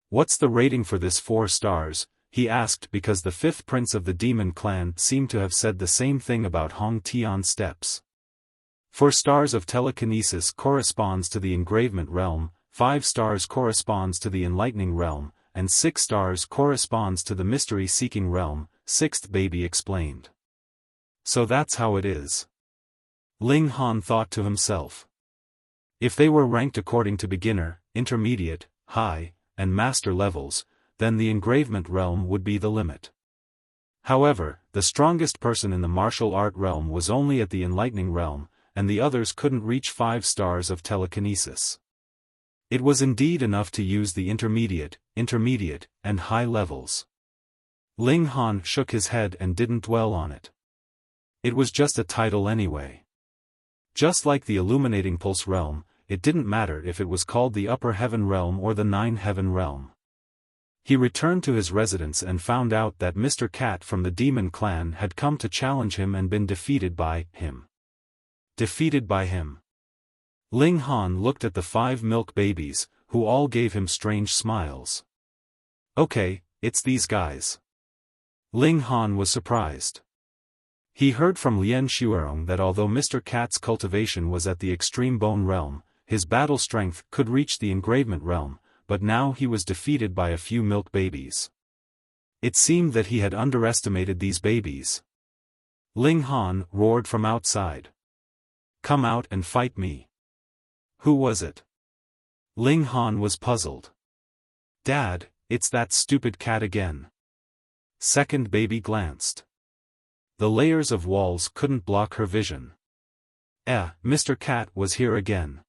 A: What's the rating for this 4 stars? He asked because the 5th prince of the demon clan seemed to have said the same thing about Hong Tian steps. 4 stars of telekinesis corresponds to the engravement realm, 5 stars corresponds to the enlightening realm, and 6 stars corresponds to the mystery-seeking realm, sixth baby explained. So that's how it is. Ling Han thought to himself. If they were ranked according to beginner, intermediate, high, and master levels, then the engravement realm would be the limit. However, the strongest person in the martial art realm was only at the enlightening realm, and the others couldn't reach 5 stars of telekinesis. It was indeed enough to use the intermediate, and high levels. Ling Han shook his head and didn't dwell on it. It was just a title anyway. Just like the illuminating pulse realm, it didn't matter if it was called the upper heaven realm or the 9 heaven realm. He returned to his residence and found out that Mr. Cat from the demon clan had come to challenge him and been defeated by him. Defeated by him. Ling Han looked at the 5 milk babies, who all gave him strange smiles. Okay, it's these guys. Ling Han was surprised. He heard from Lien Xuerong that although Mr. Cat's cultivation was at the extreme bone realm, his battle strength could reach the engravement realm, but now he was defeated by a few milk babies. It seemed that he had underestimated these babies. Ling Han roared from outside. Come out and fight me. Who was it? Ling Han was puzzled. Dad, it's that stupid cat again. Second baby glanced. The layers of walls couldn't block her vision. Mr. Cat was here again.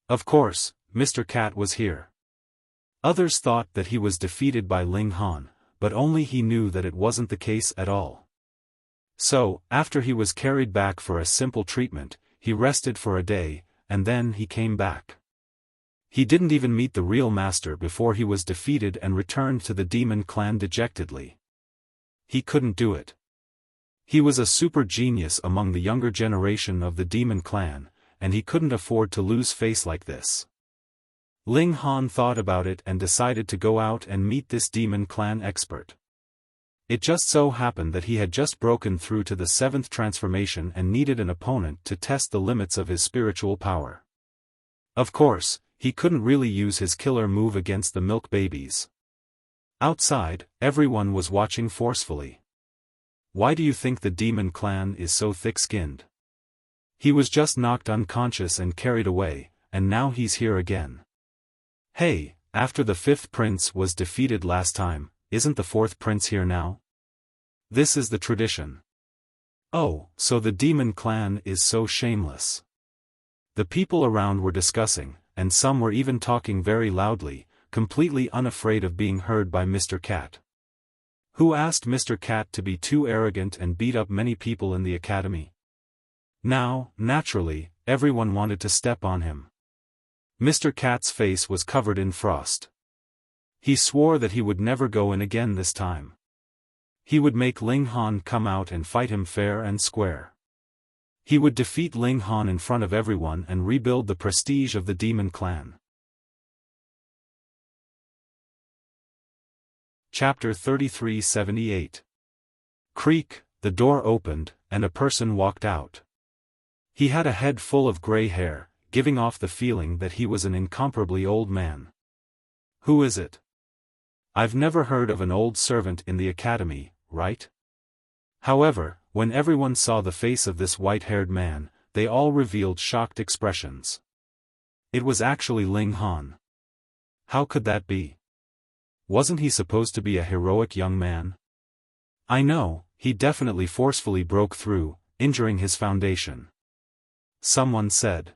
A: Of course, Mr. Cat was here. Others thought that he was defeated by Ling Han, but only he knew that it wasn't the case at all. So, after he was carried back for a simple treatment, he rested for a day, and then he came back. He didn't even meet the real master before he was defeated and returned to the demon clan dejectedly. He couldn't do it. He was a super genius among the younger generation of the demon clan, and he couldn't afford to lose face like this. Ling Han thought about it and decided to go out and meet this demon clan expert. It just so happened that he had just broken through to the 7th transformation and needed an opponent to test the limits of his spiritual power. Of course, he couldn't really use his killer move against the milk babies. Outside, everyone was watching forcefully. Why do you think the demon clan is so thick-skinned? He was just knocked unconscious and carried away, and now he's here again. Hey, after the 5th prince was defeated last time, isn't the 4th prince here now? This is the tradition. Oh, so the demon clan is so shameless. The people around were discussing, and some were even talking very loudly, completely unafraid of being heard by Mr. Cat. Who asked Mr. Cat to be too arrogant and beat up many people in the academy? Now, naturally, everyone wanted to step on him. Mr. Cat's face was covered in frost. He swore that he would never go in again this time. He would make Ling Han come out and fight him fair and square. He would defeat Ling Han in front of everyone and rebuild the prestige of the demon clan. Chapter 3378. Creak, the door opened, and a person walked out. He had a head full of gray hair, giving off the feeling that he was an incomparably old man. Who is it? I've never heard of an old servant in the academy, right? However, when everyone saw the face of this white-haired man, they all revealed shocked expressions. It was actually Ling Han. How could that be? Wasn't he supposed to be a heroic young man? I know, he definitely forcefully broke through, injuring his foundation. Someone said.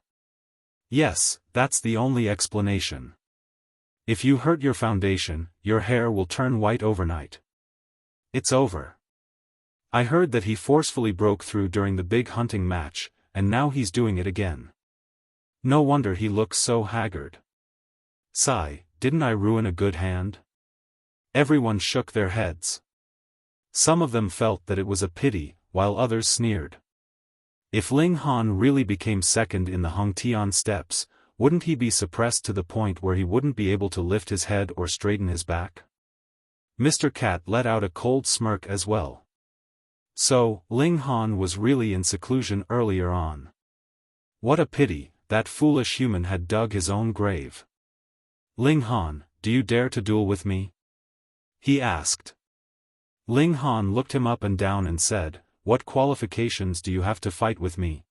A: Yes, that's the only explanation. If you hurt your foundation, your hair will turn white overnight. It's over. I heard that he forcefully broke through during the big hunting match, and now he's doing it again. No wonder he looks so haggard. Sigh, didn't I ruin a good hand? Everyone shook their heads. Some of them felt that it was a pity, while others sneered. If Ling Han really became second in the Hongtian steps, wouldn't he be suppressed to the point where he wouldn't be able to lift his head or straighten his back? Mr. Cat let out a cold smirk as well. So, Ling Han was really in seclusion earlier on. What a pity, that foolish human had dug his own grave. Ling Han, do you dare to duel with me? He asked. Ling Han looked him up and down and said, what qualifications do you have to fight with me?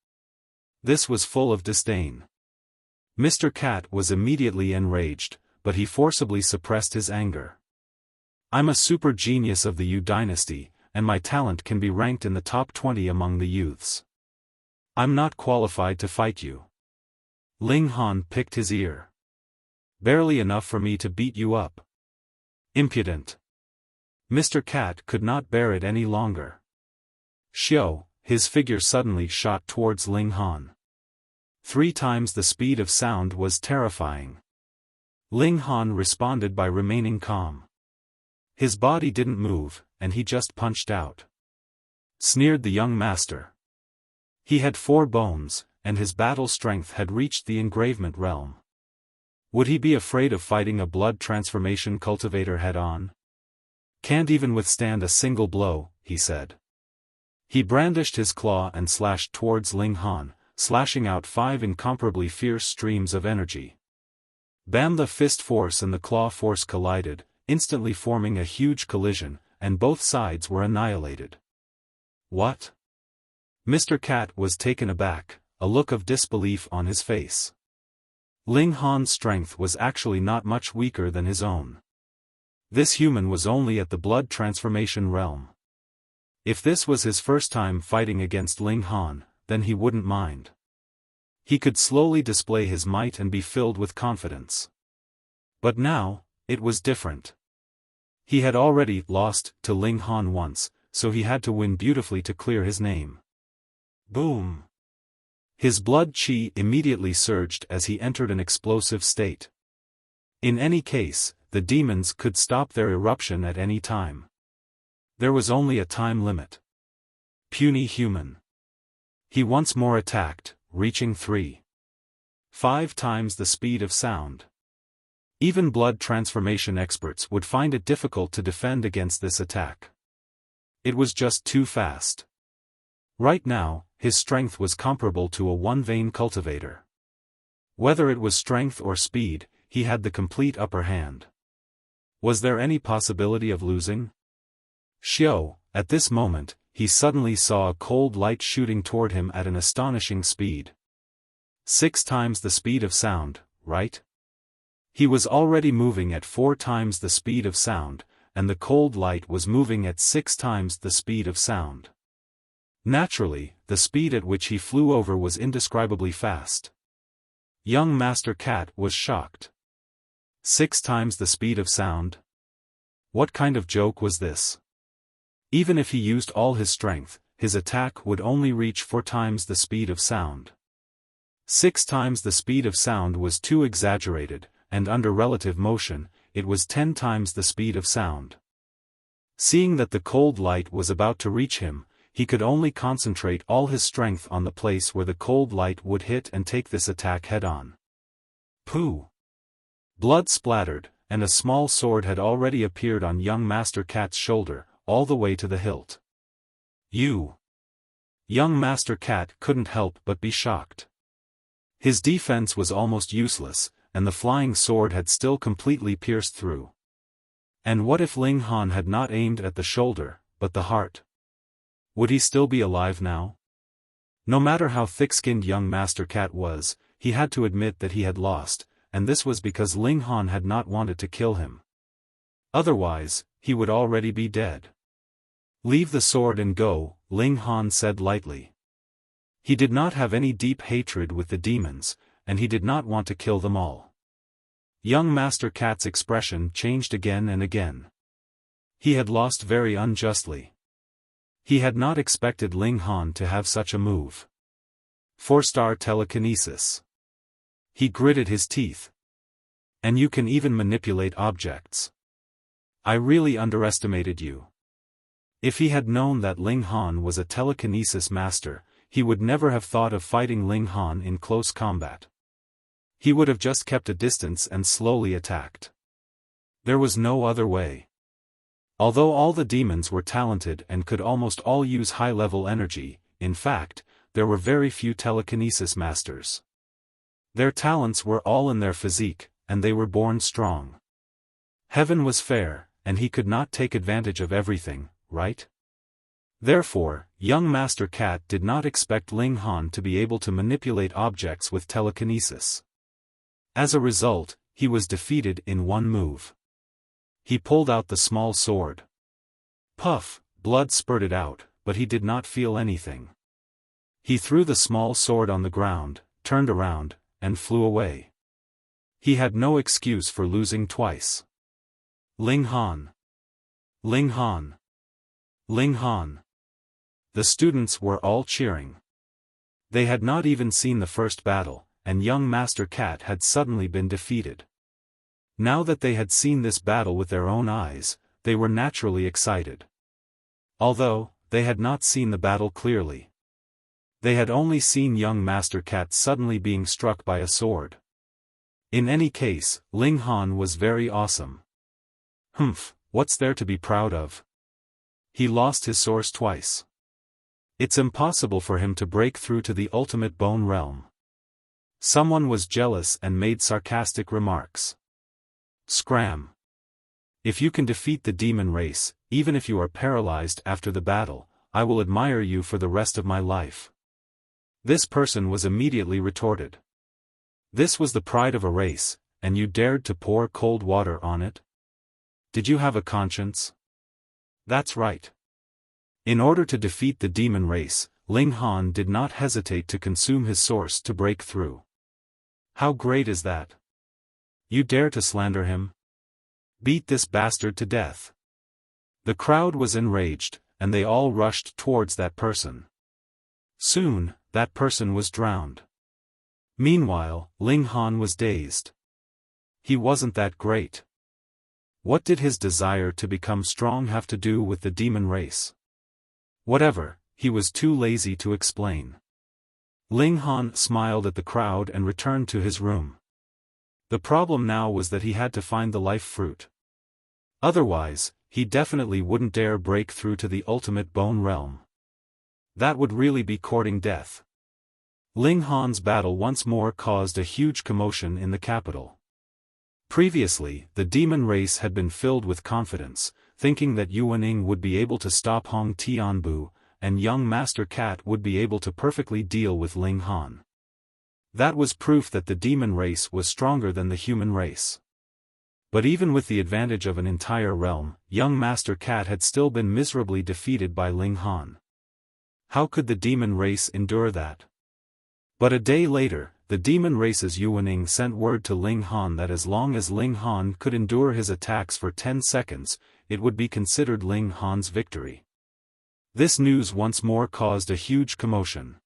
A: This was full of disdain. Mr. Cat was immediately enraged, but he forcibly suppressed his anger. I'm a super genius of the Yu dynasty, and my talent can be ranked in the top 20 among the youths. I'm not qualified to fight you. Ling Han picked his ear. Barely enough for me to beat you up. Impudent. Mr. Cat could not bear it any longer. Xiao, his figure suddenly shot towards Ling Han. 3 times the speed of sound was terrifying. Ling Han responded by remaining calm. His body didn't move, and he just punched out. Sneered the young master. He had 4 bones, and his battle strength had reached the engravement realm. Would he be afraid of fighting a blood transformation cultivator head-on? Can't even withstand a single blow, he said. He brandished his claw and slashed towards Ling Han, slashing out 5 incomparably fierce streams of energy. Bam! The fist force and the claw force collided, instantly forming a huge collision, and both sides were annihilated. What? Mr. Cat was taken aback, a look of disbelief on his face. Ling Han's strength was actually not much weaker than his own. This human was only at the blood transformation realm. If this was his first time fighting against Ling Han, then he wouldn't mind. He could slowly display his might and be filled with confidence. But now, it was different. He had already lost to Ling Han once, so he had to win beautifully to clear his name. Boom! His blood chi immediately surged as he entered an explosive state. In any case, the demons could stop their eruption at any time. There was only a time limit. Puny human. He once more attacked, reaching 3.5 times the speed of sound. Even blood transformation experts would find it difficult to defend against this attack. It was just too fast. Right now, his strength was comparable to a one-vein cultivator. Whether it was strength or speed, he had the complete upper hand. Was there any possibility of losing? At this moment, he suddenly saw a cold light shooting toward him at an astonishing speed. 6 times the speed of sound, right? He was already moving at 4 times the speed of sound, and the cold light was moving at 6 times the speed of sound. Naturally, the speed at which he flew over was indescribably fast. Young Master Cat was shocked. 6 times the speed of sound? What kind of joke was this? Even if he used all his strength, his attack would only reach 4 times the speed of sound. 6 times the speed of sound was too exaggerated, and under relative motion, it was 10 times the speed of sound. Seeing that the cold light was about to reach him, he could only concentrate all his strength on the place where the cold light would hit and take this attack head-on. Pooh! Blood splattered, and a small sword had already appeared on young Master Cat's shoulder, all the way to the hilt. Young Master Cat couldn't help but be shocked. His defense was almost useless, and the flying sword had still completely pierced through. And what if Ling Han had not aimed at the shoulder, but the heart? Would he still be alive now? No matter how thick-skinned young Master Cat was, he had to admit that he had lost, and this was because Ling Han had not wanted to kill him. Otherwise, he would already be dead. Leave the sword and go, Ling Han said lightly. He did not have any deep hatred with the demons, and he did not want to kill them all. Young Master Cat's expression changed again and again. He had lost very unjustly. He had not expected Ling Han to have such a move. 4-star telekinesis. He gritted his teeth. And you can even manipulate objects. I really underestimated you. If he had known that Ling Han was a telekinesis master, he would never have thought of fighting Ling Han in close combat. He would have just kept a distance and slowly attacked. There was no other way. Although all the demons were talented and could almost all use high-level energy, in fact, there were very few telekinesis masters. Their talents were all in their physique, and they were born strong. Heaven was fair, and he could not take advantage of everything, right? Therefore, young Master Cat did not expect Ling Han to be able to manipulate objects with telekinesis. As a result, he was defeated in one move. He pulled out the small sword. Puff, blood spurted out, but he did not feel anything. He threw the small sword on the ground, turned around, and flew away. He had no excuse for losing twice. Ling Han! Ling Han! Ling Han! The students were all cheering. They had not even seen the first battle, and young Master Cat had suddenly been defeated. Now that they had seen this battle with their own eyes, they were naturally excited. Although, they had not seen the battle clearly. They had only seen young Master Cat suddenly being struck by a sword. In any case, Ling Han was very awesome. What's there to be proud of? He lost his source twice. It's impossible for him to break through to the ultimate bone realm. Someone was jealous and made sarcastic remarks. Scram! If you can defeat the demon race, even if you are paralyzed after the battle, I will admire you for the rest of my life. This person was immediately retorted. This was the pride of a race, and you dared to pour cold water on it? Did you have a conscience? That's right. In order to defeat the demon race, Ling Han did not hesitate to consume his source to break through. How great is that? You dare to slander him? Beat this bastard to death. The crowd was enraged, and they all rushed towards that person. Soon, that person was drowned. Meanwhile, Ling Han was dazed. He wasn't that great. What did his desire to become strong have to do with the demon race? Whatever, he was too lazy to explain. Ling Han smiled at the crowd and returned to his room. The problem now was that he had to find the life fruit. Otherwise, he definitely wouldn't dare break through to the ultimate bone realm. That would really be courting death. Ling Han's battle once more caused a huge commotion in the capital. Previously, the demon race had been filled with confidence, thinking that Yuaning would be able to stop Hong Tianbu, and young Master Cat would be able to perfectly deal with Ling Han. That was proof that the demon race was stronger than the human race. But even with the advantage of an entire realm, young Master Cat had still been miserably defeated by Ling Han. How could the demon race endure that? But a day later, the demon race's Yuaning sent word to Ling Han that as long as Ling Han could endure his attacks for 10 seconds, it would be considered Ling Han's victory. This news once more caused a huge commotion.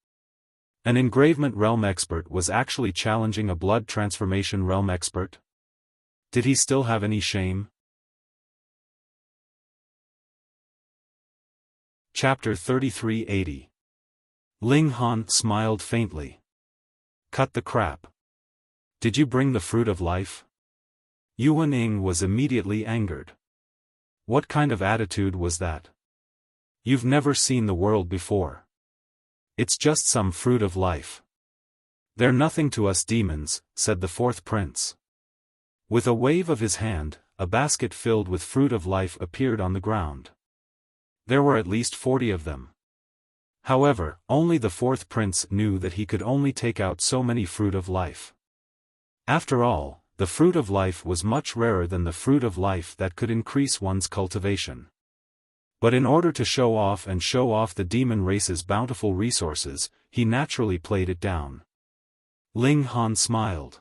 A: An engravement realm expert was actually challenging a blood transformation realm expert? Did he still have any shame? Chapter 3380. Ling Han smiled faintly. Cut the crap. Did you bring the fruit of life? Yuaning was immediately angered. What kind of attitude was that? You've never seen the world before. It's just some fruit of life. They're nothing to us demons, said the fourth prince. With a wave of his hand, a basket filled with fruit of life appeared on the ground. There were at least 40 of them. However, only the fourth prince knew that he could only take out so many fruit of life. After all, the fruit of life was much rarer than the fruit of life that could increase one's cultivation. But in order to show off the demon race's bountiful resources, he naturally played it down. Ling Han smiled.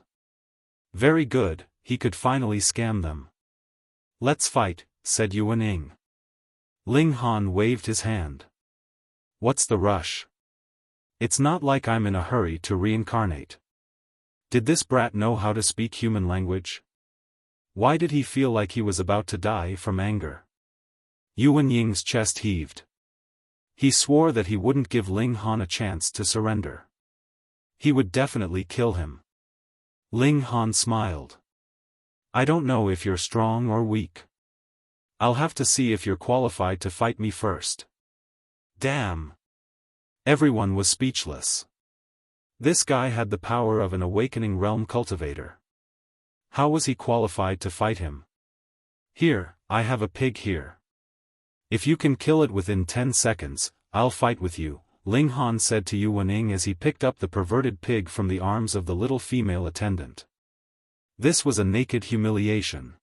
A: Very good, he could finally scam them. Let's fight, said Yuaning. Ling Han waved his hand. What's the rush? It's not like I'm in a hurry to reincarnate. Did this brat know how to speak human language? Why did he feel like he was about to die from anger? Yuanying's chest heaved. He swore that he wouldn't give Ling Han a chance to surrender. He would definitely kill him. Ling Han smiled. I don't know if you're strong or weak. I'll have to see if you're qualified to fight me first. Damn! Everyone was speechless. This guy had the power of an awakening realm cultivator. How was he qualified to fight him? Here, I have a pig here. If you can kill it within 10 seconds, I'll fight with you, Ling Han said to Yuaning as he picked up the perverted pig from the arms of the little female attendant. This was a naked humiliation.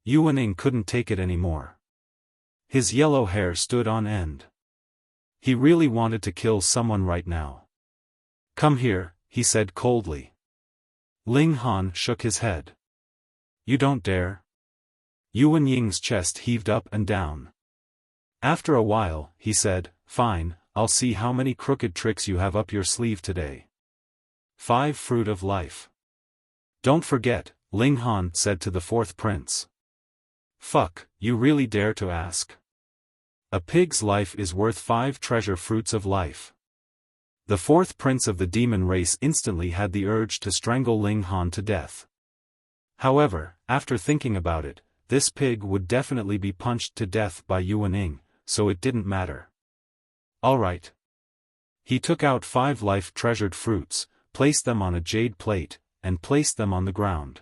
A: Yuaning couldn't take it anymore. His yellow hair stood on end. He really wanted to kill someone right now. Come here, he said coldly. Ling Han shook his head. You don't dare. Yuanying's chest heaved up and down. After a while, he said, fine, I'll see how many crooked tricks you have up your sleeve today. 5 fruit of life. Don't forget, Ling Han said to the fourth prince. Fuck, you really dare to ask? A pig's life is worth 5 treasure fruits of life. The fourth prince of the demon race instantly had the urge to strangle Ling Han to death. However, after thinking about it, this pig would definitely be punched to death by Yuaning, so it didn't matter. Alright. He took out 5 life treasured fruits, placed them on a jade plate, and placed them on the ground.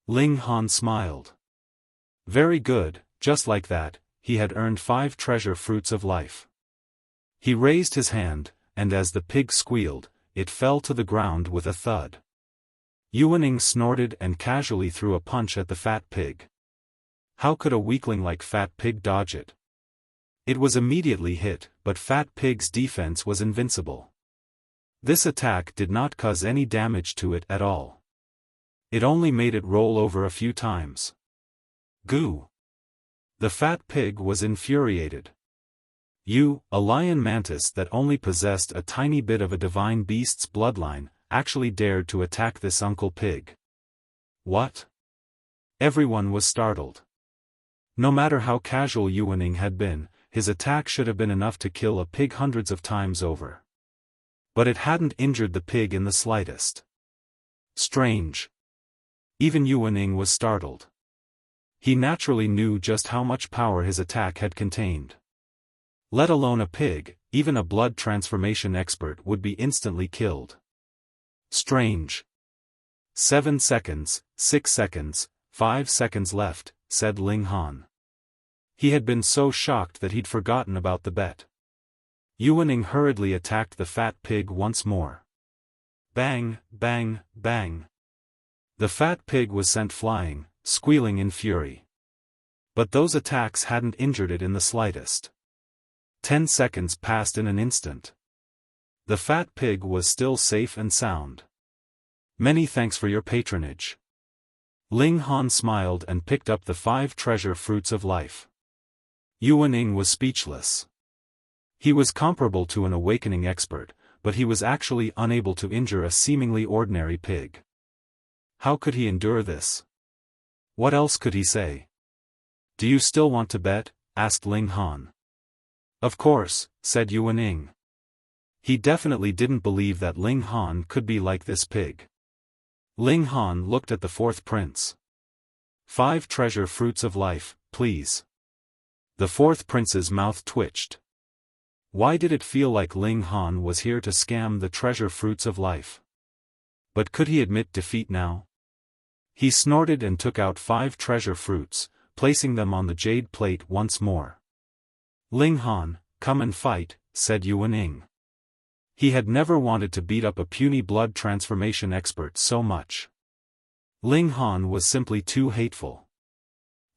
A: Ling Han smiled. Very good, just like that, he had earned 5 treasure fruits of life. He raised his hand, and as the pig squealed, it fell to the ground with a thud. Yuaning snorted and casually threw a punch at the fat pig. How could a weakling like Fat Pig dodge it? It was immediately hit, but Fat Pig's defense was invincible. This attack did not cause any damage to it at all. It only made it roll over a few times. Goo! The fat pig was infuriated. You, a lion mantis that only possessed a tiny bit of a divine beast's bloodline, actually dared to attack this Uncle Pig. What? Everyone was startled. No matter how casual Yuaning had been, his attack should have been enough to kill a pig hundreds of times over. But it hadn't injured the pig in the slightest. Strange. Even Yuaning was startled. He naturally knew just how much power his attack had contained. Let alone a pig, even a blood transformation expert would be instantly killed. Strange. 7 seconds, 6 seconds, 5 seconds left, said Ling Han. He had been so shocked that he'd forgotten about the bet. Yuaning hurriedly attacked the fat pig once more. Bang, bang, bang. The fat pig was sent flying, squealing in fury. But those attacks hadn't injured it in the slightest. 10 seconds passed in an instant. The fat pig was still safe and sound. Many thanks for your patronage. Ling Han smiled and picked up the 5 treasure fruits of life. Yuaning was speechless. He was comparable to an awakening expert, but he was actually unable to injure a seemingly ordinary pig. How could he endure this? What else could he say? Do you still want to bet? Asked Ling Han. Of course, said Yuaning. He definitely didn't believe that Ling Han could be like this pig. Ling Han looked at the 4th prince. 5 treasure fruits of life, please. The 4th prince's mouth twitched. Why did it feel like Ling Han was here to scam the treasure fruits of life? But could he admit defeat now? He snorted and took out 5 treasure fruits, placing them on the jade plate once more. Ling Han, come and fight, said Yuaning. He had never wanted to beat up a puny blood transformation expert so much. Ling Han was simply too hateful.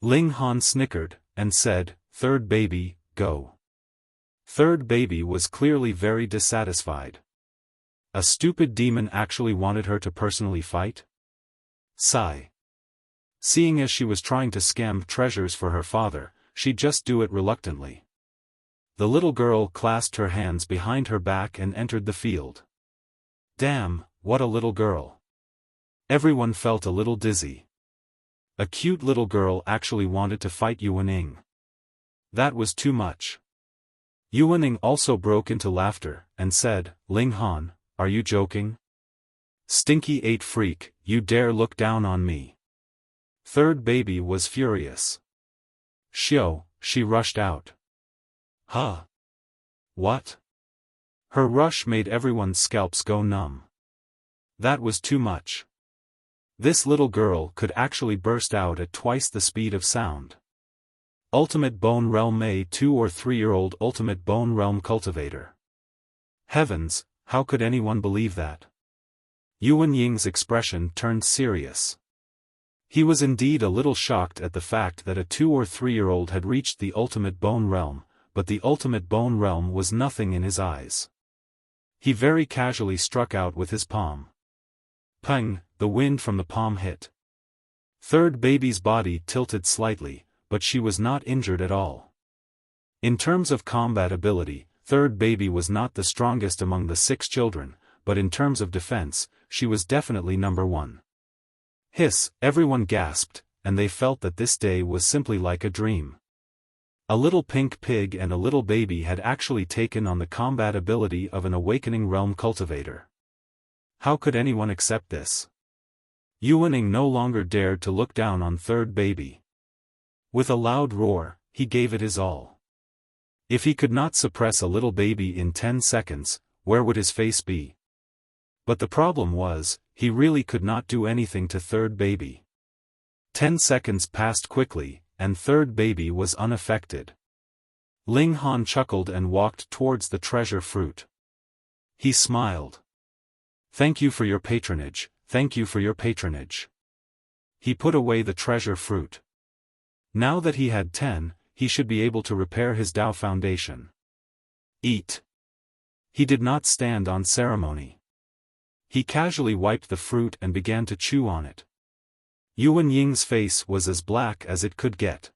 A: Ling Han snickered, and said, "Third baby, go." Third baby was clearly very dissatisfied. A stupid demon actually wanted her to personally fight? Sigh. Seeing as she was trying to scam treasures for her father, she'd just do it reluctantly. The little girl clasped her hands behind her back and entered the field. Damn, what a little girl. Everyone felt a little dizzy. A cute little girl actually wanted to fight Yuaning. That was too much. Yuaning also broke into laughter, and said, Ling Han, are you joking? Stinky 8 freak, you dare look down on me. Third baby was furious. Xiao, she rushed out. Huh? What? Her rush made everyone's scalps go numb. That was too much. This little girl could actually burst out at twice the speed of sound. Ultimate Bone Realm, a 2 or 3-year-old Ultimate Bone Realm cultivator. Heavens, how could anyone believe that? Yuan Ying's expression turned serious. He was indeed a little shocked at the fact that a 2 or 3-year-old had reached the Ultimate Bone Realm, but the Ultimate Bone Realm was nothing in his eyes. He very casually struck out with his palm. Pang, the wind from the palm hit. Third baby's body tilted slightly, but she was not injured at all. In terms of combat ability, third baby was not the strongest among the 6 children, but in terms of defense, she was definitely number 1. Hiss, everyone gasped, and they felt that this day was simply like a dream. A little pink pig and a little baby had actually taken on the combat ability of an Awakening Realm cultivator. How could anyone accept this? Yuaning no longer dared to look down on third baby. With a loud roar, he gave it his all. If he could not suppress a little baby in 10 seconds, where would his face be? But the problem was, he really could not do anything to third baby. 10 seconds passed quickly, and third baby was unaffected. Ling Han chuckled and walked towards the treasure fruit. He smiled. Thank you for your patronage, thank you for your patronage. He put away the treasure fruit. Now that he had 10, he should be able to repair his Tao foundation. Eat. He did not stand on ceremony. He casually wiped the fruit and began to chew on it. Yuan Ying's face was as black as it could get.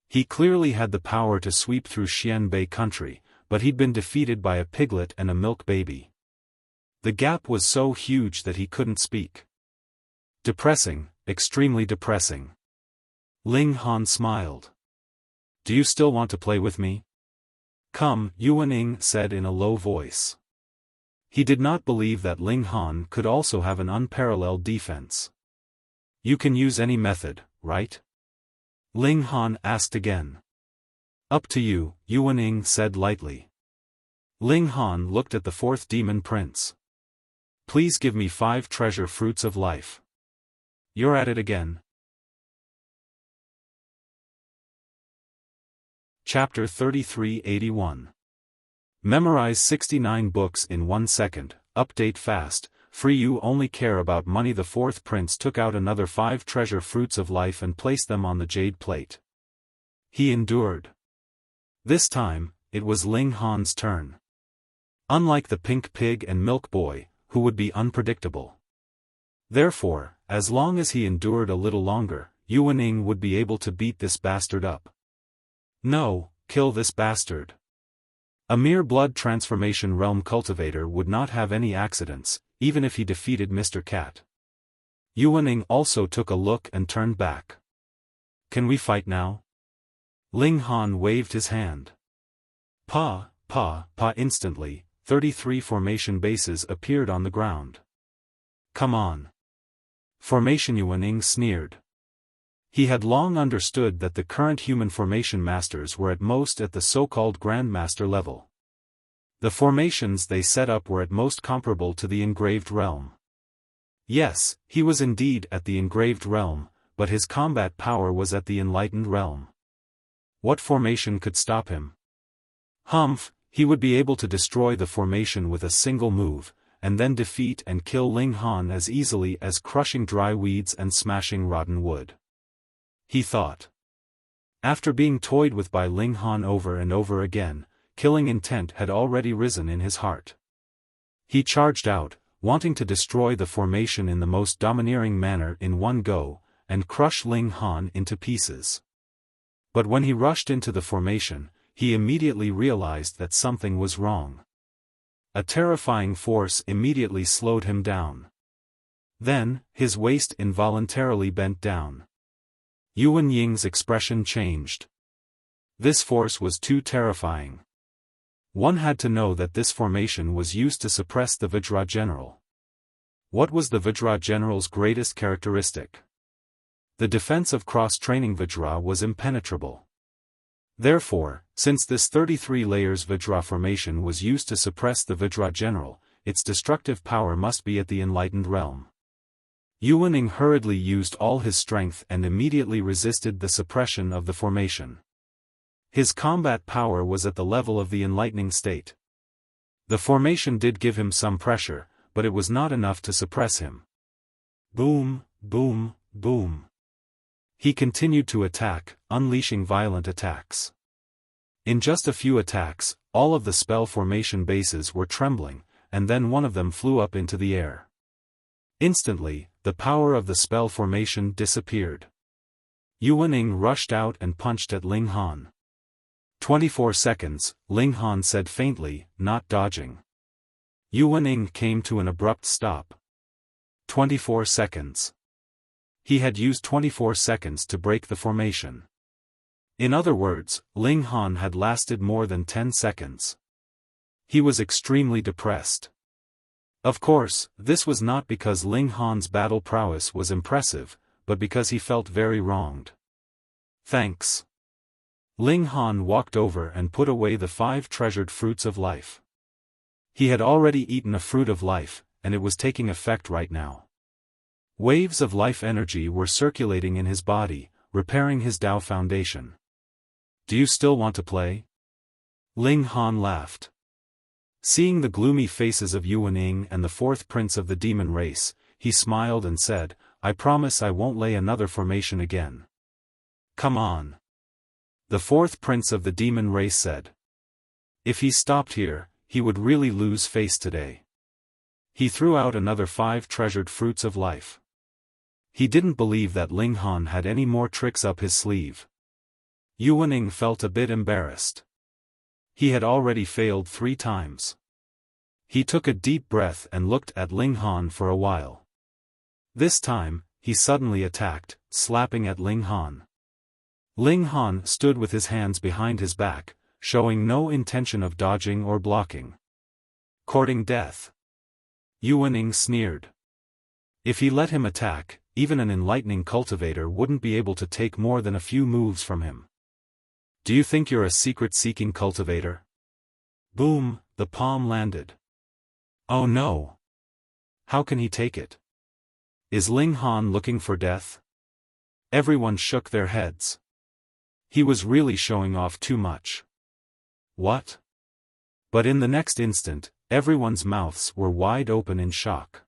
A: He clearly had the power to sweep through Xianbei country, but he'd been defeated by a piglet and a milk baby. The gap was so huge that he couldn't speak. Depressing, extremely depressing. Ling Han smiled. Do you still want to play with me? Come, Yuaning said in a low voice. He did not believe that Ling Han could also have an unparalleled defense. You can use any method, right? Ling Han asked again. Up to you, Yuaning said lightly. Ling Han looked at the fourth demon prince. Please give me 5 treasure fruits of life. You're at it again. Chapter 3381. Memorize 69 books in 1 second, update fast, free. You only care about money. The fourth prince took out another 5 treasure fruits of life and placed them on the jade plate. He endured. This time, it was Ling Han's turn. Unlike the pink pig and milk boy, who would be unpredictable. Therefore, as long as he endured a little longer, Yuaning would be able to beat this bastard up. No, kill this bastard. A mere blood transformation realm cultivator would not have any accidents, even if he defeated Mr. Cat. Yuaning also took a look and turned back. Can we fight now? Ling Han waved his hand. Pa. Instantly, 33 formation bases appeared on the ground. Come on. Formation. Yuaning sneered. He had long understood that the current human formation masters were at most at the so-called Grandmaster level. The formations they set up were at most comparable to the engraved realm. Yes, he was indeed at the engraved realm, but his combat power was at the enlightened realm. What formation could stop him? Humph, he would be able to destroy the formation with a single move, and then defeat and kill Ling Han as easily as crushing dry weeds and smashing rotten wood. He thought. After being toyed with by Ling Han over and over again, killing intent had already risen in his heart. He charged out, wanting to destroy the formation in the most domineering manner in one go, and crush Ling Han into pieces. But when he rushed into the formation, he immediately realized that something was wrong. A terrifying force immediately slowed him down. Then, his waist involuntarily bent down. Yuan Ying's expression changed. This force was too terrifying. One had to know that this formation was used to suppress the Vajra General. What was the Vajra General's greatest characteristic? The defense of cross-training Vajra was impenetrable. Therefore, since this 33 layers Vajra formation was used to suppress the Vajra General, its destructive power must be at the enlightened realm. Yuaning hurriedly used all his strength and immediately resisted the suppression of the formation. His combat power was at the level of the enlightening state. The formation did give him some pressure, but it was not enough to suppress him. Boom, boom, boom. He continued to attack, unleashing violent attacks. In just a few attacks, all of the spell formation bases were trembling, and then one of them flew up into the air. Instantly, the power of the spell formation disappeared. Yuaning rushed out and punched at Ling Han. 24 seconds, Ling Han said faintly, not dodging. Yuaning came to an abrupt stop. 24 seconds. He had used 24 seconds to break the formation. In other words, Ling Han had lasted more than 10 seconds. He was extremely depressed. Of course, this was not because Ling Han's battle prowess was impressive, but because he felt very wronged. Thanks. Ling Han walked over and put away the 5 treasured fruits of life. He had already eaten a fruit of life, and it was taking effect right now. Waves of life energy were circulating in his body, repairing his Tao foundation. Do you still want to play? Ling Han laughed. Seeing the gloomy faces of Yuaning and the fourth prince of the demon race, he smiled and said, I promise I won't lay another formation again. Come on. The fourth prince of the demon race said. If he stopped here, he would really lose face today. He threw out another 5 treasured fruits of life. He didn't believe that Ling Han had any more tricks up his sleeve. Yuaning felt a bit embarrassed. He had already failed 3 times. He took a deep breath and looked at Ling Han for a while. This time, he suddenly attacked, slapping at Ling Han. Ling Han stood with his hands behind his back, showing no intention of dodging or blocking. Courting death. Yuaning sneered. If he let him attack, even an enlightening cultivator wouldn't be able to take more than a few moves from him. Do you think you're a secret-seeking cultivator? Boom, the palm landed. Oh no! How can he take it? Is Ling Han looking for death? Everyone shook their heads. He was really showing off too much. What? But in the next instant, everyone's mouths were wide open in shock.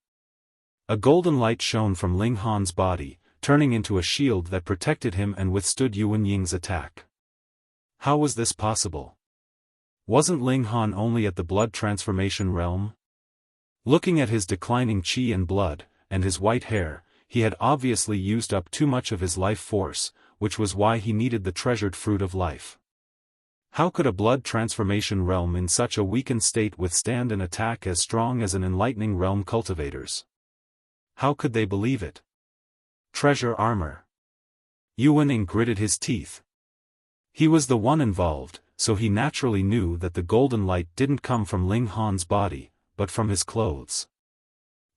A: A golden light shone from Ling Han's body, turning into a shield that protected him and withstood Yuan Ying's attack. How was this possible? Wasn't Ling Han only at the blood transformation realm? Looking at his declining qi and blood, and his white hair, he had obviously used up too much of his life force, which was why he needed the treasured fruit of life. How could a blood transformation realm in such a weakened state withstand an attack as strong as an enlightening realm cultivator's? How could they believe it? Treasure armor. Yuaning gritted his teeth. He was the one involved, so he naturally knew that the golden light didn't come from Ling Han's body, but from his clothes.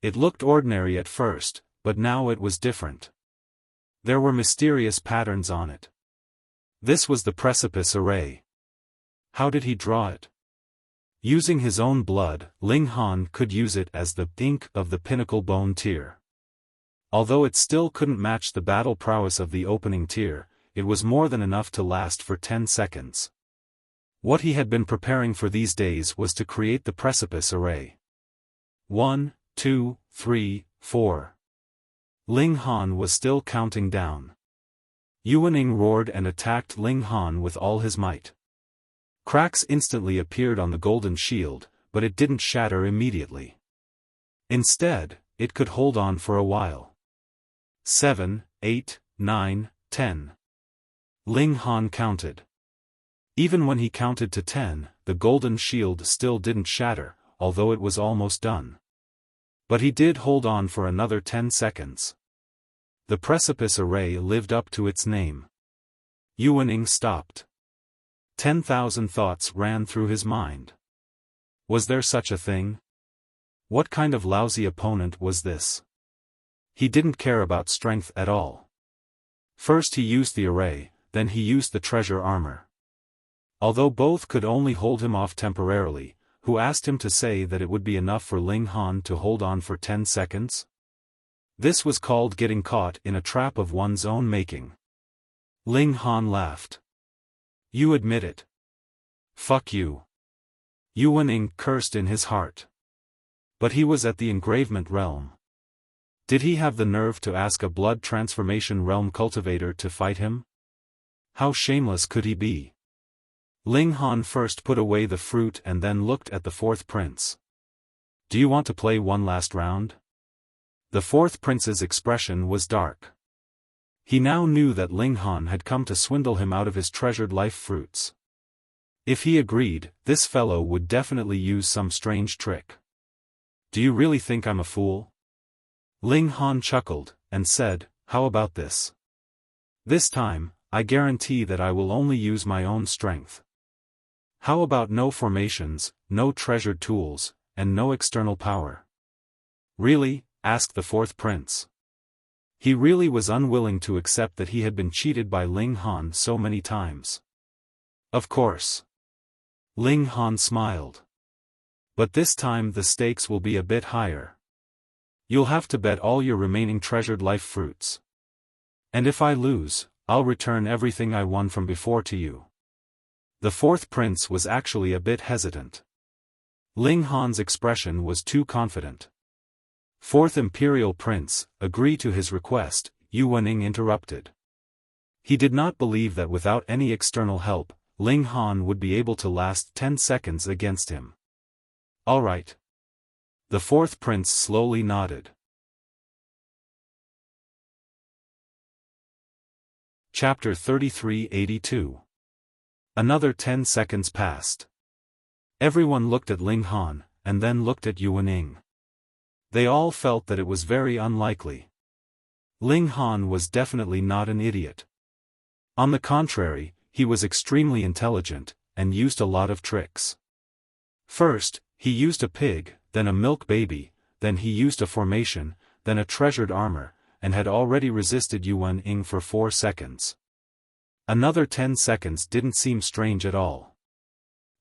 A: It looked ordinary at first, but now it was different. There were mysterious patterns on it. This was the precipice array. How did he draw it? Using his own blood, Ling Han could use it as the ink of the pinnacle bone tier. Although it still couldn't match the battle prowess of the opening tier, it was more than enough to last for 10 seconds. What he had been preparing for these days was to create the precipice array. 1, 2, 3, 4. Ling Han was still counting down. Yuaning roared and attacked Ling Han with all his might. Cracks instantly appeared on the golden shield, but it didn't shatter immediately. Instead, it could hold on for a while. 7, 8, 9, 10. Ling Han counted. Even when he counted to 10, the golden shield still didn't shatter, although it was almost done. But he did hold on for another 10 seconds. The precipice array lived up to its name. Yuaning stopped. 10,000 thoughts ran through his mind. Was there such a thing? What kind of lousy opponent was this? He didn't care about strength at all. First he used the array, then he used the treasure armor. Although both could only hold him off temporarily, who asked him to say that it would be enough for Ling Han to hold on for 10 seconds? This was called getting caught in a trap of one's own making. Ling Han laughed. You admit it. Fuck you. Yuaning cursed in his heart. But he was at the engravement realm. Did he have the nerve to ask a blood transformation realm cultivator to fight him? How shameless could he be? Ling Han first put away the fruit and then looked at the fourth prince. Do you want to play one last round? The fourth prince's expression was dark. He now knew that Ling Han had come to swindle him out of his treasured life fruits. If he agreed, this fellow would definitely use some strange trick. Do you really think I'm a fool? Ling Han chuckled, and said, how about this? This time, I guarantee that I will only use my own strength. How about no formations, no treasured tools, and no external power? Really? Asked the fourth prince. He really was unwilling to accept that he had been cheated by Ling Han so many times. Of course. Ling Han smiled. But this time the stakes will be a bit higher. You'll have to bet all your remaining treasured life fruits. And if I lose, I'll return everything I won from before to you. The fourth prince was actually a bit hesitant. Ling Han's expression was too confident. Fourth imperial prince, agree to his request, Yuaning interrupted. He did not believe that without any external help, Ling Han would be able to last 10 seconds against him. All right. The fourth prince slowly nodded. Chapter 3382. Another 10 seconds passed. Everyone looked at Ling Han, and then looked at Yuaning. They all felt that it was very unlikely. Ling Han was definitely not an idiot. On the contrary, he was extremely intelligent, and used a lot of tricks. First, he used a pig, then a milk baby, then he used a formation, then a treasured armor, and had already resisted Yuan Ying for 4 seconds. Another 10 seconds didn't seem strange at all.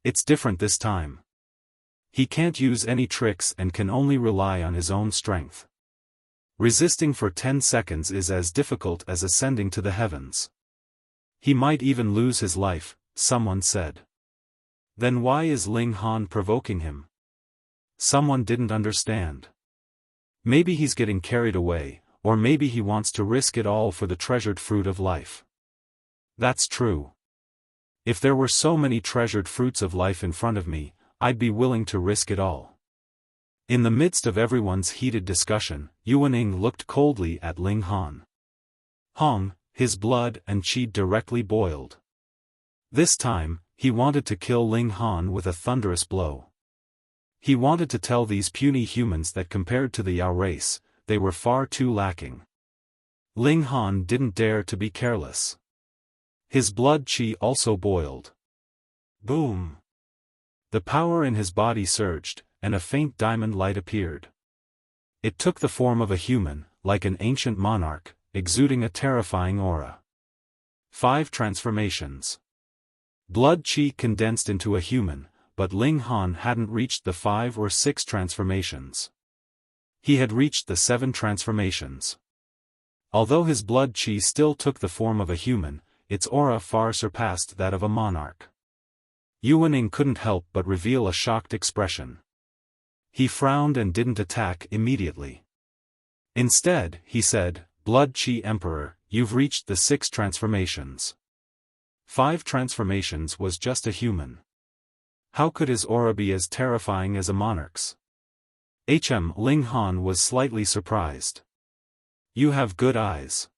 A: It's different this time. He can't use any tricks and can only rely on his own strength. Resisting for 10 seconds is as difficult as ascending to the heavens. He might even lose his life, someone said. Then why is Ling Han provoking him? Someone didn't understand. Maybe he's getting carried away, or maybe he wants to risk it all for the treasured fruit of life. That's true. If there were so many treasured fruits of life in front of me, I'd be willing to risk it all. In the midst of everyone's heated discussion, Yuan Ying looked coldly at Ling Han. Hong, his blood and qi directly boiled. This time, he wanted to kill Ling Han with a thunderous blow. He wanted to tell these puny humans that compared to the Yao race, they were far too lacking. Ling Han didn't dare to be careless. His blood qi also boiled. Boom! The power in his body surged, and a faint diamond light appeared. It took the form of a human, like an ancient monarch, exuding a terrifying aura. 5 transformations. Blood qi condensed into a human, but Ling Han hadn't reached the 5 or 6 transformations. He had reached the 7 transformations. Although his blood qi still took the form of a human, its aura far surpassed that of a monarch. Yuan Ying couldn't help but reveal a shocked expression. He frowned and didn't attack immediately. Instead, he said, "Blood Qi Emperor, you've reached the 6 transformations. 5 transformations was just a human. How could his aura be as terrifying as a monarch's?" Ling Han was slightly surprised. "You have good eyes."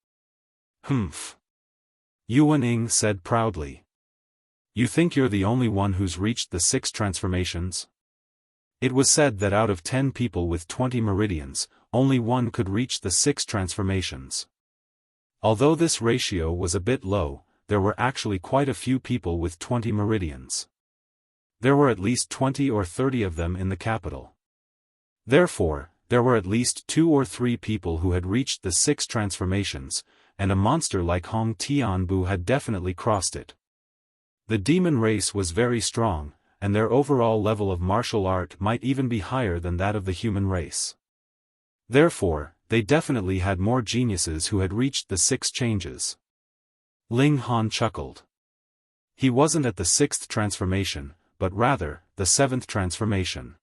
A: "Humph." Yuan Ying said proudly. "You think you're the only one who's reached the 6 transformations?" It was said that out of 10 people with 20 meridians, only one could reach the 6 transformations. Although this ratio was a bit low, there were actually quite a few people with 20 meridians. There were at least 20 or 30 of them in the capital. Therefore, there were at least 2 or 3 people who had reached the 6 transformations, and a monster like Hong Tianbu had definitely crossed it. The demon race was very strong, and their overall level of martial art might even be higher than that of the human race. Therefore, they definitely had more geniuses who had reached the 6 changes. Ling Han chuckled. He wasn't at the 6th transformation, but rather, the 7th transformation.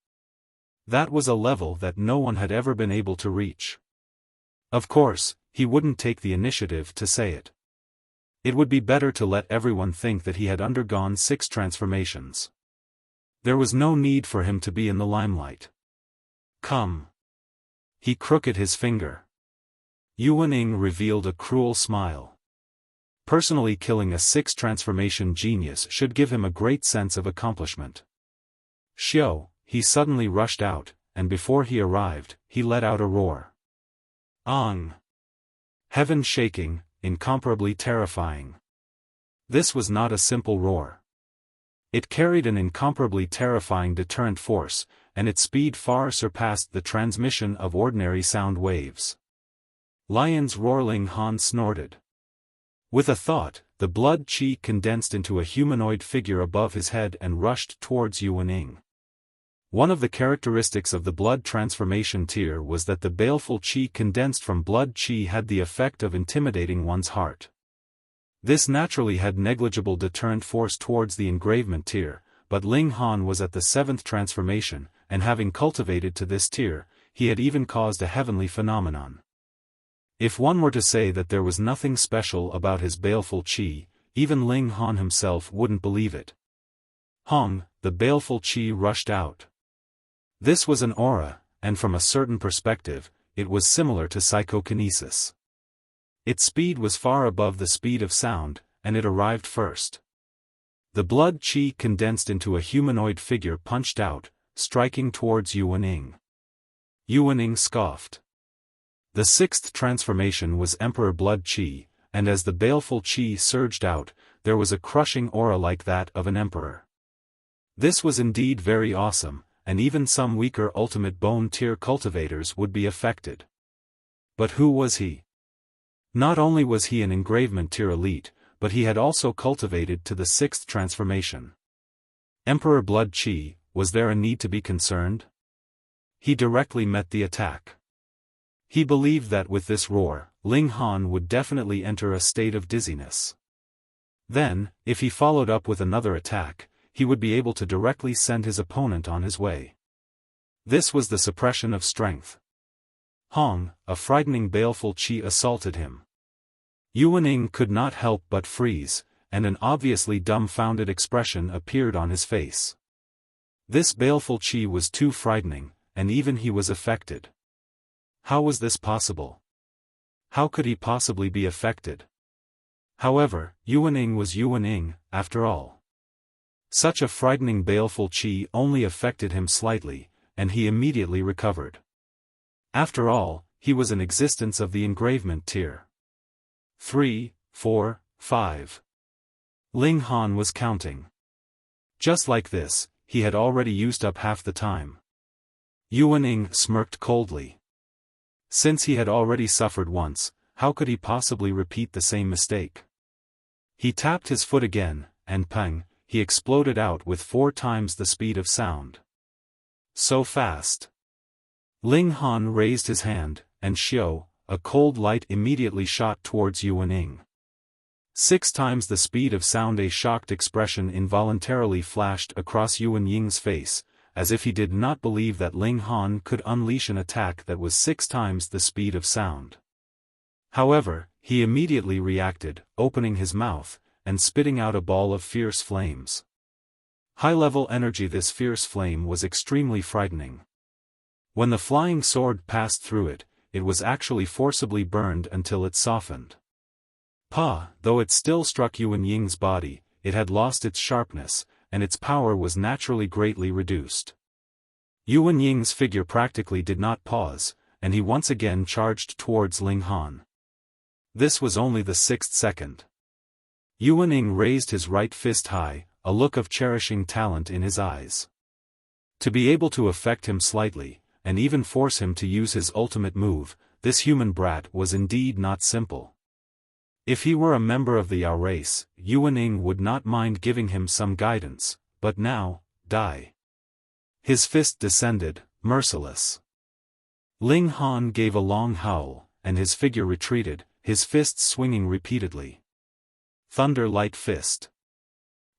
A: That was a level that no one had ever been able to reach. Of course, he wouldn't take the initiative to say it. It would be better to let everyone think that he had undergone 6 transformations. There was no need for him to be in the limelight. Come. He crooked his finger. Yuan Ying revealed a cruel smile. Personally killing a 6 transformation genius should give him a great sense of accomplishment. Xiao, he suddenly rushed out, and before he arrived, he let out a roar. Ang! Heaven shaking, incomparably terrifying. This was not a simple roar. It carried an incomparably terrifying deterrent force, and its speed far surpassed the transmission of ordinary sound waves. Lion's roar. Ling Han snorted. With a thought, the blood qi condensed into a humanoid figure above his head and rushed towards Yuan Ying. One of the characteristics of the blood transformation tier was that the baleful qi condensed from blood qi had the effect of intimidating one's heart. This naturally had negligible deterrent force towards the engravement tier, but Ling Han was at the 7th transformation, and having cultivated to this tier, he had even caused a heavenly phenomenon. If one were to say that there was nothing special about his baleful qi, even Ling Han himself wouldn't believe it. Hong, the baleful qi rushed out. This was an aura, and from a certain perspective, it was similar to psychokinesis. Its speed was far above the speed of sound, and it arrived first. The blood qi condensed into a humanoid figure punched out, striking towards Yuan Ying. Yuan Ying scoffed. The 6th transformation was Emperor Blood Qi, and as the baleful qi surged out, there was a crushing aura like that of an emperor. This was indeed very awesome, and even some weaker ultimate bone tier cultivators would be affected. But who was he? Not only was he an engravement tier elite, but he had also cultivated to the 6th transformation. Emperor Blood Qi, was there a need to be concerned? He directly met the attack. He believed that with this roar, Ling Han would definitely enter a state of dizziness. Then, if he followed up with another attack, he would be able to directly send his opponent on his way. This was the suppression of strength. Hong, a frightening baleful qi assaulted him. Yuaning could not help but freeze, and an obviously dumbfounded expression appeared on his face. This baleful qi was too frightening, and even he was affected. How was this possible? How could he possibly be affected? However, Yuaning was Yuaning, after all. Such a frightening baleful qi only affected him slightly, and he immediately recovered. After all, he was an existence of the engravement tier. 3, 4, 5. Ling Han was counting. Just like this, he had already used up half the time. Yuaning smirked coldly. Since he had already suffered once, how could he possibly repeat the same mistake? He tapped his foot again, and pang, he exploded out with 4 times the speed of sound. So fast. Ling Han raised his hand, and Xiao, a cold light immediately shot towards Yuaning. 6 times the speed of sound. A shocked expression involuntarily flashed across Yuaning's face, as if he did not believe that Ling Han could unleash an attack that was 6 times the speed of sound. However, he immediately reacted, opening his mouth, and spitting out a ball of fierce flames. High-level energy. This fierce flame was extremely frightening. When the flying sword passed through it, it was actually forcibly burned until it softened. Though it still struck Yuaning's body, it had lost its sharpness, and its power was naturally greatly reduced. Yuaning's figure practically did not pause, and he once again charged towards Ling Han. This was only the 6th second. Yuaning raised his right fist high, a look of cherishing talent in his eyes. To be able to affect him slightly, and even force him to use his ultimate move, this human brat was indeed not simple. If he were a member of the Yao race, Yuaning would not mind giving him some guidance, but now, die. His fist descended, merciless. Ling Han gave a long howl, and his figure retreated, his fists swinging repeatedly. Thunder Light Fist.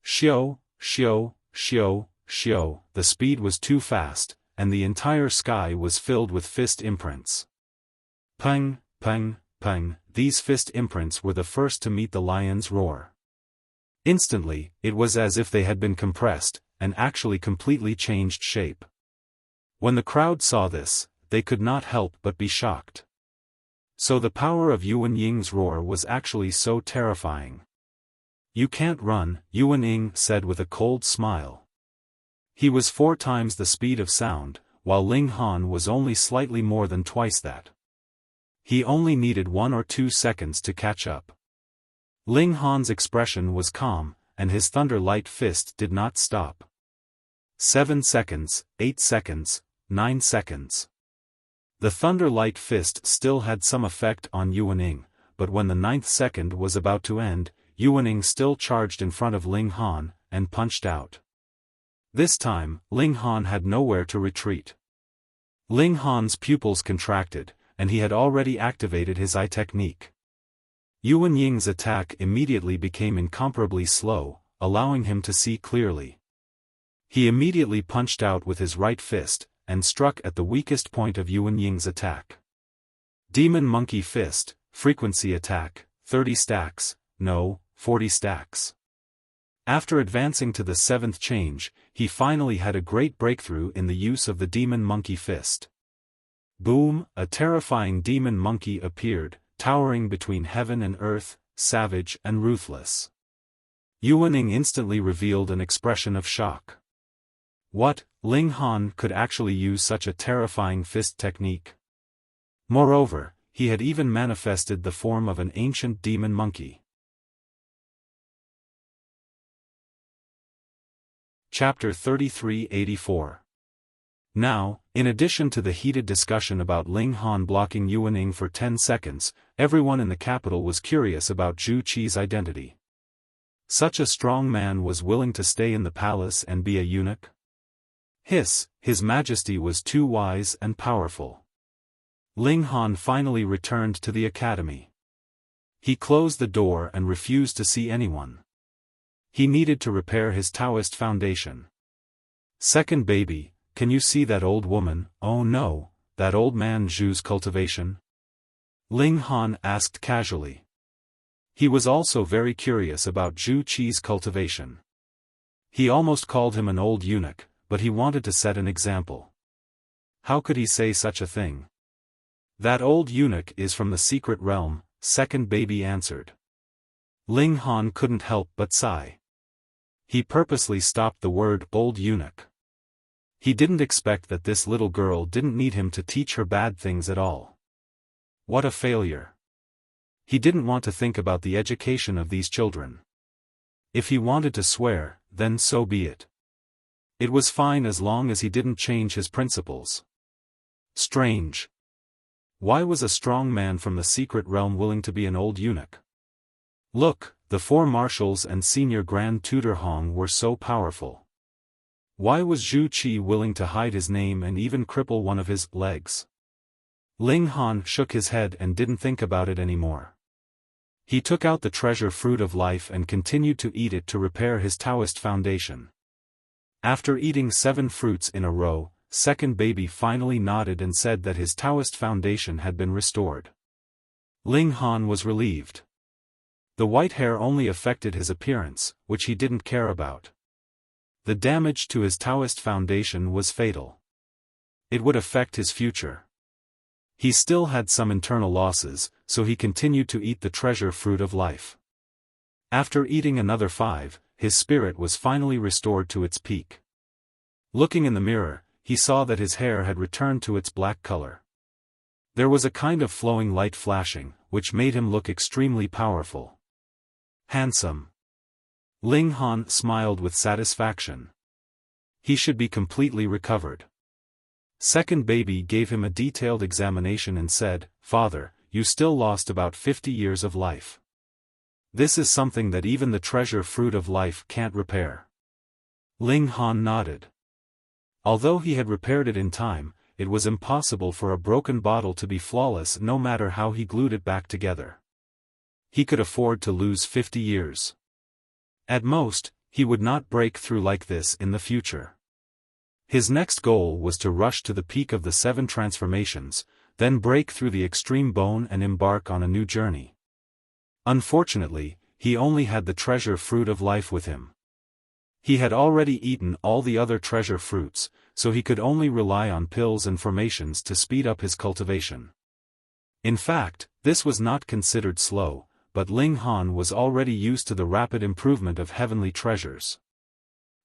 A: Xiao, xiao, xiao, xiao. The speed was too fast, and the entire sky was filled with fist imprints. Pang, pang, pang. These fist imprints were the first to meet the lion's roar. Instantly, it was as if they had been compressed, and actually completely changed shape. When the crowd saw this, they could not help but be shocked. So the power of Yuaning's roar was actually so terrifying. You can't run, Yuaning said with a cold smile. He was 4 times the speed of sound, while Ling Han was only slightly more than twice that. He only needed 1 or 2 seconds to catch up. Ling Han's expression was calm, and his thunder light fist did not stop. 7 seconds, 8 seconds, 9 seconds. The thunder light fist still had some effect on Yuaning, but when the 9th second was about to end, Yuaning still charged in front of Ling Han, and punched out. This time, Ling Han had nowhere to retreat. Ling Han's pupils contracted, and he had already activated his eye technique. Yuaning's attack immediately became incomparably slow, allowing him to see clearly. He immediately punched out with his right fist, and struck at the weakest point of Yuaning's attack. Demon Monkey Fist, frequency attack, 30 stacks, no, 40 stacks. After advancing to the 7th change, he finally had a great breakthrough in the use of the Demon Monkey Fist. Boom! A terrifying demon monkey appeared, towering between heaven and earth, savage and ruthless. Yuaning instantly revealed an expression of shock. What, Ling Han could actually use such a terrifying fist technique? Moreover, he had even manifested the form of an ancient demon monkey. Chapter 33-84. Now, in addition to the heated discussion about Ling Han blocking Yuaning for 10 seconds, everyone in the capital was curious about Zhu Qi's identity. Such a strong man was willing to stay in the palace and be a eunuch? His Majesty was too wise and powerful. Ling Han finally returned to the academy. He closed the door and refused to see anyone. He needed to repair his Taoist foundation. Second baby, can you see that old woman? Oh no, that old man Zhu's cultivation? Ling Han asked casually. He was also very curious about Zhu Qi's cultivation. He almost called him an old eunuch, but he wanted to set an example. How could he say such a thing? That old eunuch is from the secret realm, second baby answered. Ling Han couldn't help but sigh. He purposely stopped the word old eunuch. He didn't expect that this little girl didn't need him to teach her bad things at all. What a failure. He didn't want to think about the education of these children. If he wanted to swear, then so be it. It was fine as long as he didn't change his principles. Strange. Why was a strong man from the secret realm willing to be an old eunuch? Look, the 4 marshals and senior grand tutor Hong were so powerful. Why was Zhu Qi willing to hide his name and even cripple one of his legs? Ling Han shook his head and didn't think about it anymore. He took out the treasure fruit of life and continued to eat it to repair his Taoist foundation. After eating 7 fruits in a row, second baby finally nodded and said that his Taoist foundation had been restored. Ling Han was relieved. The white hair only affected his appearance, which he didn't care about. The damage to his Taoist foundation was fatal. It would affect his future. He still had some internal losses, so he continued to eat the treasure fruit of life. After eating another 5, his spirit was finally restored to its peak. Looking in the mirror, he saw that his hair had returned to its black color. There was a kind of flowing light flashing, which made him look extremely powerful. Handsome. Ling Han smiled with satisfaction. He should be completely recovered. Second baby gave him a detailed examination and said, "Father, you still lost about 50 years of life. This is something that even the treasure fruit of life can't repair." Ling Han nodded. Although he had repaired it in time, it was impossible for a broken bottle to be flawless no matter how he glued it back together. He could afford to lose 50 years. At most, he would not break through like this in the future. His next goal was to rush to the peak of the 7 transformations, then break through the extreme bone and embark on a new journey. Unfortunately, he only had the treasure fruit of life with him. He had already eaten all the other treasure fruits, so he could only rely on pills and formations to speed up his cultivation. In fact, this was not considered slow, but Ling Han was already used to the rapid improvement of heavenly treasures.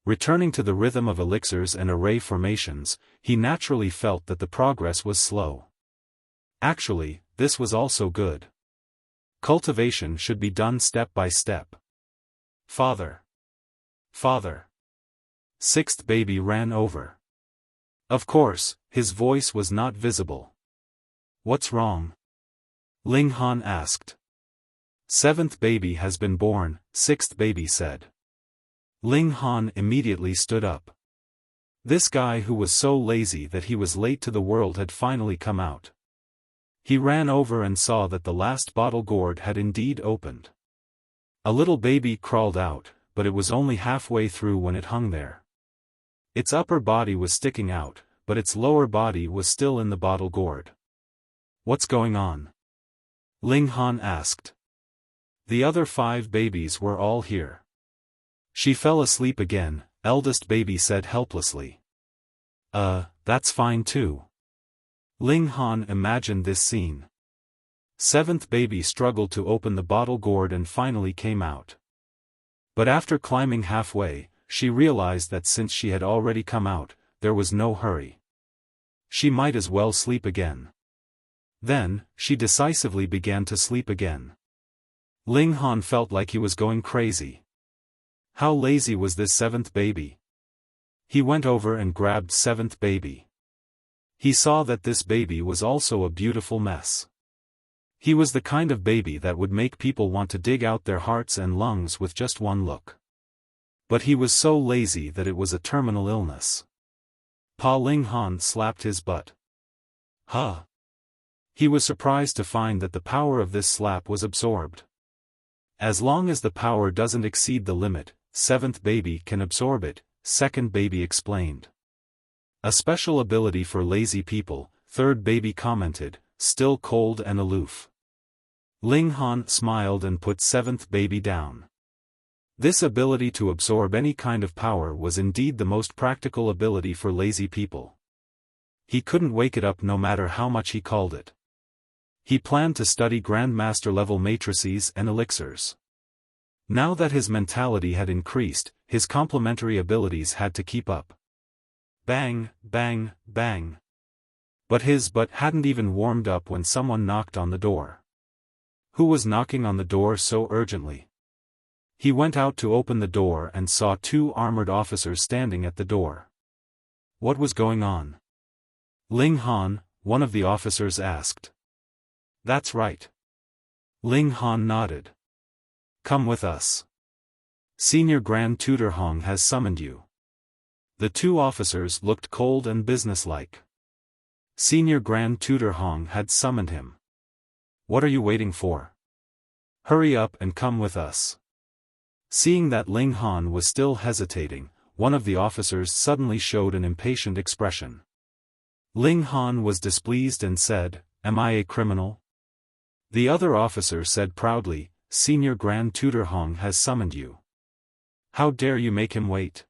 A: Returning to the rhythm of elixirs and array formations, he naturally felt that the progress was slow. Actually, this was also good. Cultivation should be done step by step. Father! Father! Sixth baby ran over. Of course, his voice was not visible. What's wrong? Ling Han asked. Seventh baby has been born, sixth baby said. Ling Han immediately stood up. This guy who was so lazy that he was late to the world had finally come out. He ran over and saw that the last bottle gourd had indeed opened. A little baby crawled out, but it was only halfway through when it hung there. Its upper body was sticking out, but its lower body was still in the bottle gourd. What's going on? Ling Han asked. The other 5 babies were all here. She fell asleep again, eldest baby said helplessly. That's fine too. Ling Han imagined this scene. Seventh baby struggled to open the bottle gourd and finally came out. But after climbing halfway, she realized that since she had already come out, there was no hurry. She might as well sleep again. Then, she decisively began to sleep again. Ling Han felt like he was going crazy. How lazy was this seventh baby? He went over and grabbed seventh baby. He saw that this baby was also a beautiful mess. He was the kind of baby that would make people want to dig out their hearts and lungs with just one look. But he was so lazy that it was a terminal illness. Pa Ling Han slapped his butt. Huh. He was surprised to find that the power of this slap was absorbed. As long as the power doesn't exceed the limit, seventh baby can absorb it, second baby explained. A special ability for lazy people, third baby commented, still cold and aloof. Ling Han smiled and put seventh baby down. This ability to absorb any kind of power was indeed the most practical ability for lazy people. He couldn't wake it up no matter how much he called it. He planned to study Grandmaster level matrices and elixirs. Now that his mentality had increased, his complementary abilities had to keep up. Bang, bang, bang. But his butt hadn't even warmed up when someone knocked on the door. Who was knocking on the door so urgently? He went out to open the door and saw two armored officers standing at the door. What was going on? Ling Han, one of the officers asked. That's right. Ling Han nodded. Come with us. Senior Grand Tutor Hong has summoned you. The two officers looked cold and businesslike. Senior Grand Tutor Hong had summoned him. What are you waiting for? Hurry up and come with us. Seeing that Ling Han was still hesitating, one of the officers suddenly showed an impatient expression. Ling Han was displeased and said, Am I a criminal? The other officer said proudly, Senior Grand Tutor Hong has summoned you. How dare you make him wait?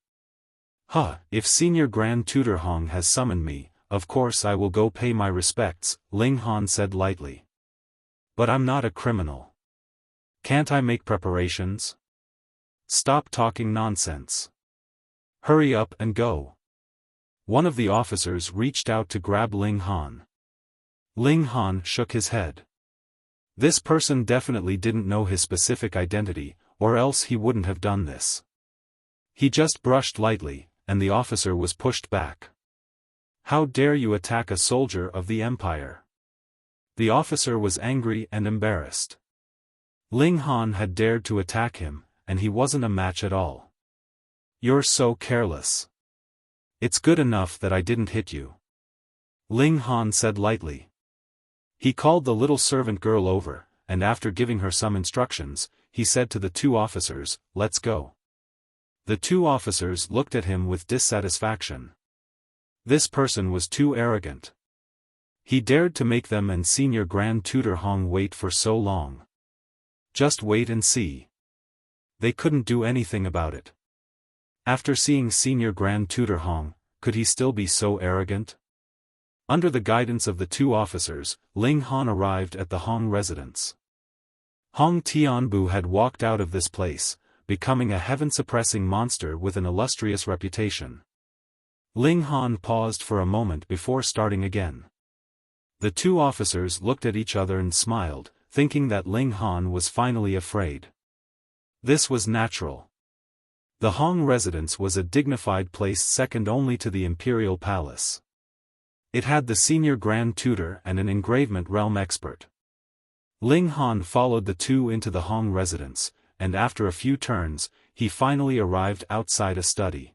A: If Senior Grand Tutor Hong has summoned me, of course I will go pay my respects, Ling Han said lightly. But I'm not a criminal. Can't I make preparations? Stop talking nonsense. Hurry up and go. One of the officers reached out to grab Ling Han. Ling Han shook his head. This person definitely didn't know his specific identity, or else he wouldn't have done this. He just brushed lightly, and the officer was pushed back. How dare you attack a soldier of the Empire? The officer was angry and embarrassed. Ling Han had dared to attack him, and he wasn't a match at all. You're so careless. It's good enough that I didn't hit you. Ling Han said lightly. He called the little servant girl over, and after giving her some instructions, he said to the two officers, Let's go. The two officers looked at him with dissatisfaction. This person was too arrogant. He dared to make them and Senior Grand Tutor Hong wait for so long. Just wait and see. They couldn't do anything about it. After seeing Senior Grand Tutor Hong, could he still be so arrogant? Under the guidance of the two officers, Ling Han arrived at the Hong residence. Hong Tianbu had walked out of this place, becoming a heaven-suppressing monster with an illustrious reputation. Ling Han paused for a moment before starting again. The two officers looked at each other and smiled, thinking that Ling Han was finally afraid. This was natural. The Hong residence was a dignified place second only to the imperial palace. It had the senior grand tutor and an engravement realm expert. Ling Han followed the two into the Hong residence, and after a few turns, he finally arrived outside a study.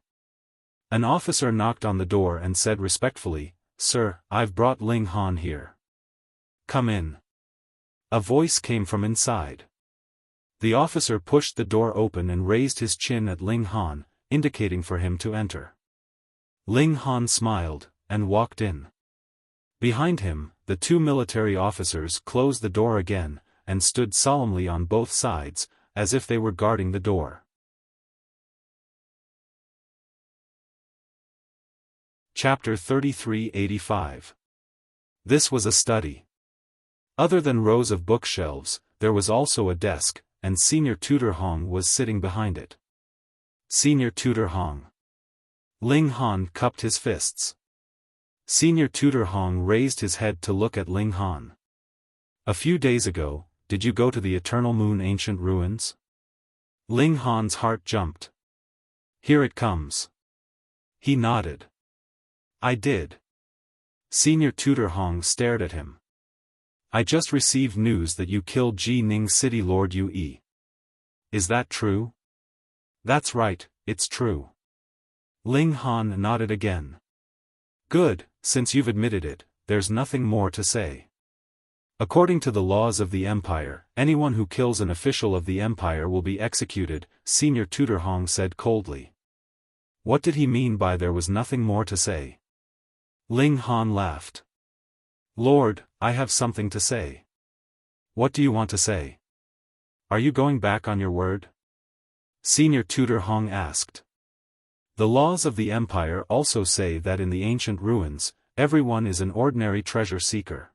A: An officer knocked on the door and said respectfully, Sir, I've brought Ling Han here. Come in. A voice came from inside. The officer pushed the door open and raised his chin at Ling Han, indicating for him to enter. Ling Han smiled, and walked in. Behind him, the two military officers closed the door again, and stood solemnly on both sides, as if they were guarding the door. Chapter 3385. This was a study. Other than rows of bookshelves, there was also a desk, and Senior Tutor Hong was sitting behind it. Senior Tutor Hong. Ling Han cupped his fists. Senior Tutor Hong raised his head to look at Ling Han. A few days ago, did you go to the Eternal Moon ancient ruins? Ling Han's heart jumped. Here it comes. He nodded. I did. Senior Tutor Hong stared at him. I just received news that you killed Jining City Lord Yue. Is that true? That's right, it's true. Ling Han nodded again. Good, since you've admitted it, there's nothing more to say. According to the laws of the Empire, anyone who kills an official of the Empire will be executed, Senior Tutor Hong said coldly. What did he mean by there was nothing more to say? Ling Han laughed. Lord, I have something to say. What do you want to say? Are you going back on your word? Senior Tutor Hong asked. The laws of the Empire also say that in the ancient ruins, everyone is an ordinary treasure seeker.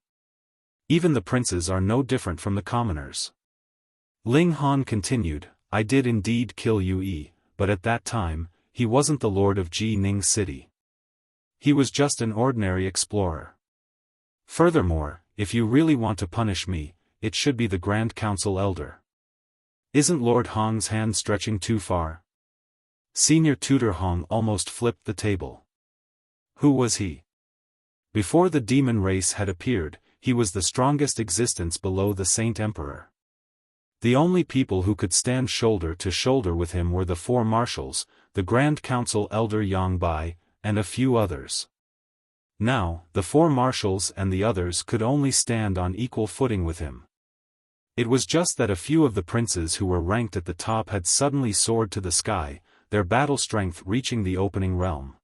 A: Even the princes are no different from the commoners. Ling Han continued, I did indeed kill Yue, but at that time, he wasn't the lord of Jining City. He was just an ordinary explorer. Furthermore, if you really want to punish me, it should be the Grand Council Elder. Isn't Lord Hong's hand stretching too far? Senior Tutor Hong almost flipped the table. Who was he? Before the demon race had appeared, he was the strongest existence below the Saint Emperor. The only people who could stand shoulder to shoulder with him were the four marshals, the Grand Council Elder Yang Bai, and a few others. Now, the four marshals and the others could only stand on equal footing with him. It was just that a few of the princes who were ranked at the top had suddenly soared to the sky, their battle strength reaching the opening realm.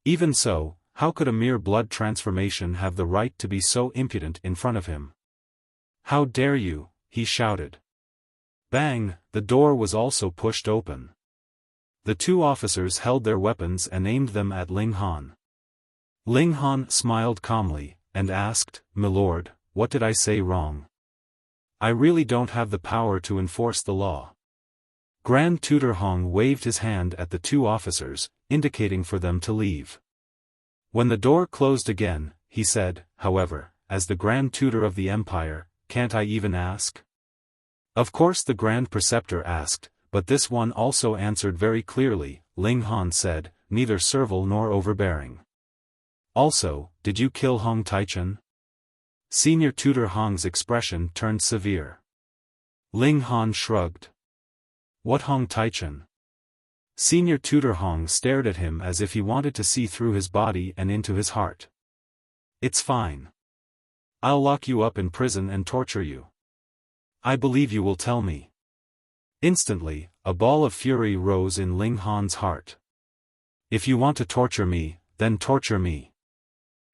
A: Even so, how could a mere blood transformation have the right to be so impudent in front of him? How dare you, he shouted. Bang, the door was also pushed open. The two officers held their weapons and aimed them at Ling Han. Ling Han smiled calmly, and asked, "Milord, what did I say wrong? I really don't have the power to enforce the law." Grand Tutor Hong waved his hand at the two officers, indicating for them to leave. When the door closed again, he said, however, as the Grand Tutor of the Empire, can't I even ask? Of course the Grand Preceptor asked, but this one also answered very clearly, Ling Han said, neither servile nor overbearing. Also, did you kill Hong Taichun? Senior Tutor Hong's expression turned severe. Ling Han shrugged. What Hong Taichun? Senior Tutor Hong stared at him as if he wanted to see through his body and into his heart. It's fine. I'll lock you up in prison and torture you. I believe you will tell me. Instantly, a ball of fury rose in Ling Han's heart. If you want to torture me, then torture me.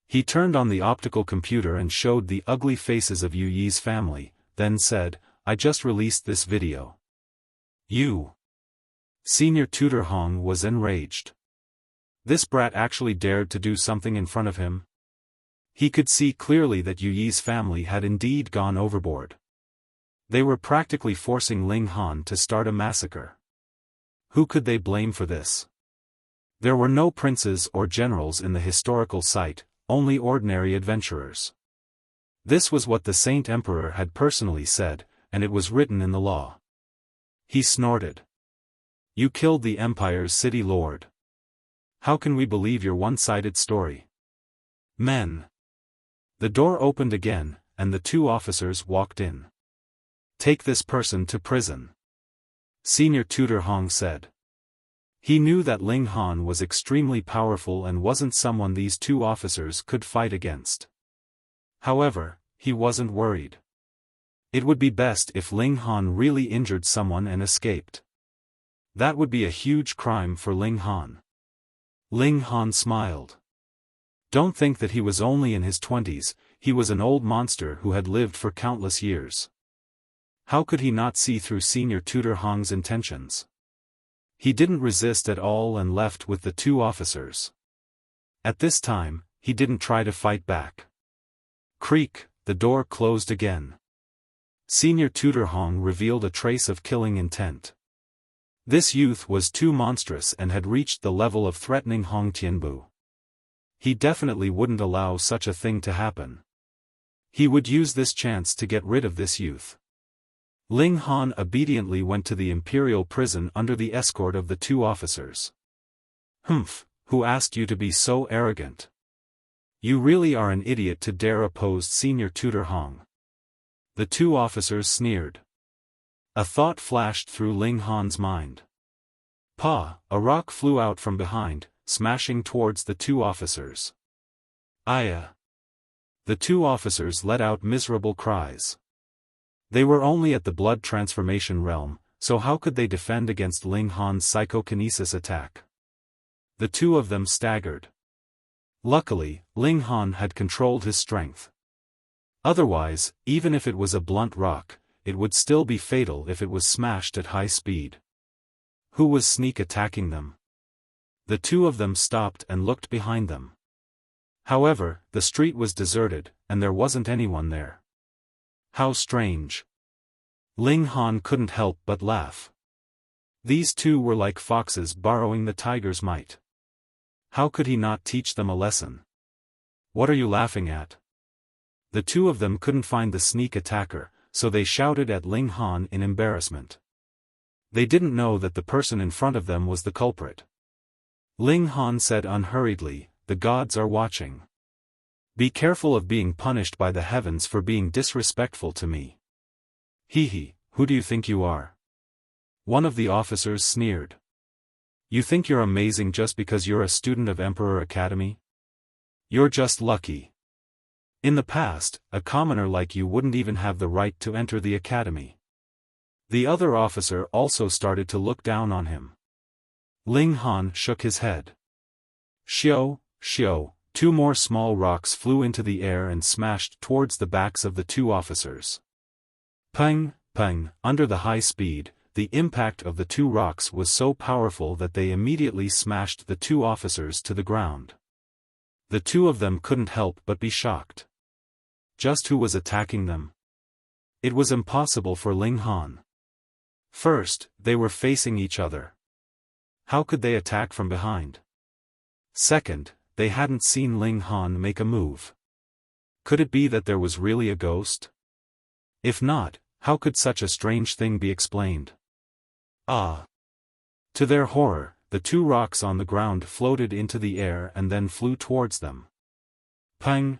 A: He turned on the optical computer and showed the ugly faces of Yu Yi's family, then said, I just released this video. You. Senior Tutor Hong was enraged. This brat actually dared to do something in front of him? He could see clearly that Yu Yi's family had indeed gone overboard. They were practically forcing Ling Han to start a massacre. Who could they blame for this? There were no princes or generals in the historical site, only ordinary adventurers. This was what the Saint Emperor had personally said, and it was written in the law. He snorted. You killed the Empire's city lord. How can we believe your one-sided story? Men. The door opened again, and the two officers walked in. Take this person to prison. Senior Tutor Hong said. He knew that Ling Han was extremely powerful and wasn't someone these two officers could fight against. However, he wasn't worried. It would be best if Ling Han really injured someone and escaped. That would be a huge crime for Ling Han. Ling Han smiled. Don't think that he was only in his 20s, he was an old monster who had lived for countless years. How could he not see through Senior Tutor Hong's intentions? He didn't resist at all and left with the two officers. At this time, he didn't try to fight back. Creak, the door closed again. Senior Tutor Hong revealed a trace of killing intent. This youth was too monstrous and had reached the level of threatening Hong Tianbu. He definitely wouldn't allow such a thing to happen. He would use this chance to get rid of this youth. Ling Han obediently went to the imperial prison under the escort of the two officers. "Humph, who asked you to be so arrogant? You really are an idiot to dare oppose Senior Tutor Hong." The two officers sneered. A thought flashed through Ling Han's mind. "Pa!" A rock flew out from behind, smashing towards the two officers. "Aya!" The two officers let out miserable cries. They were only at the blood transformation realm, so how could they defend against Ling Han's psychokinesis attack? The two of them staggered. Luckily, Ling Han had controlled his strength. Otherwise, even if it was a blunt rock, it would still be fatal if it was smashed at high speed. Who was sneak attacking them? The two of them stopped and looked behind them. However, the street was deserted, and there wasn't anyone there. How strange. Ling Han couldn't help but laugh. These two were like foxes borrowing the tiger's might. How could he not teach them a lesson? "What are you laughing at?" The two of them couldn't find the sneak attacker, so they shouted at Ling Han in embarrassment. They didn't know that the person in front of them was the culprit. Ling Han said unhurriedly, "The gods are watching. Be careful of being punished by the heavens for being disrespectful to me." "Hee, who do you think you are?" One of the officers sneered. "You think you're amazing just because you're a student of Emperor Academy? You're just lucky. In the past, a commoner like you wouldn't even have the right to enter the academy." The other officer also started to look down on him. Ling Han shook his head. Xiao. Two more small rocks flew into the air and smashed towards the backs of the two officers. Pang, under the high speed, the impact of the two rocks was so powerful that they immediately smashed the two officers to the ground. The two of them couldn't help but be shocked. Just who was attacking them? It was impossible for Ling Han. First, they were facing each other. How could they attack from behind? Second, they hadn't seen Ling Han make a move. Could it be that there was really a ghost? If not, how could such a strange thing be explained? Ah! To their horror, the two rocks on the ground floated into the air and then flew towards them. Pang,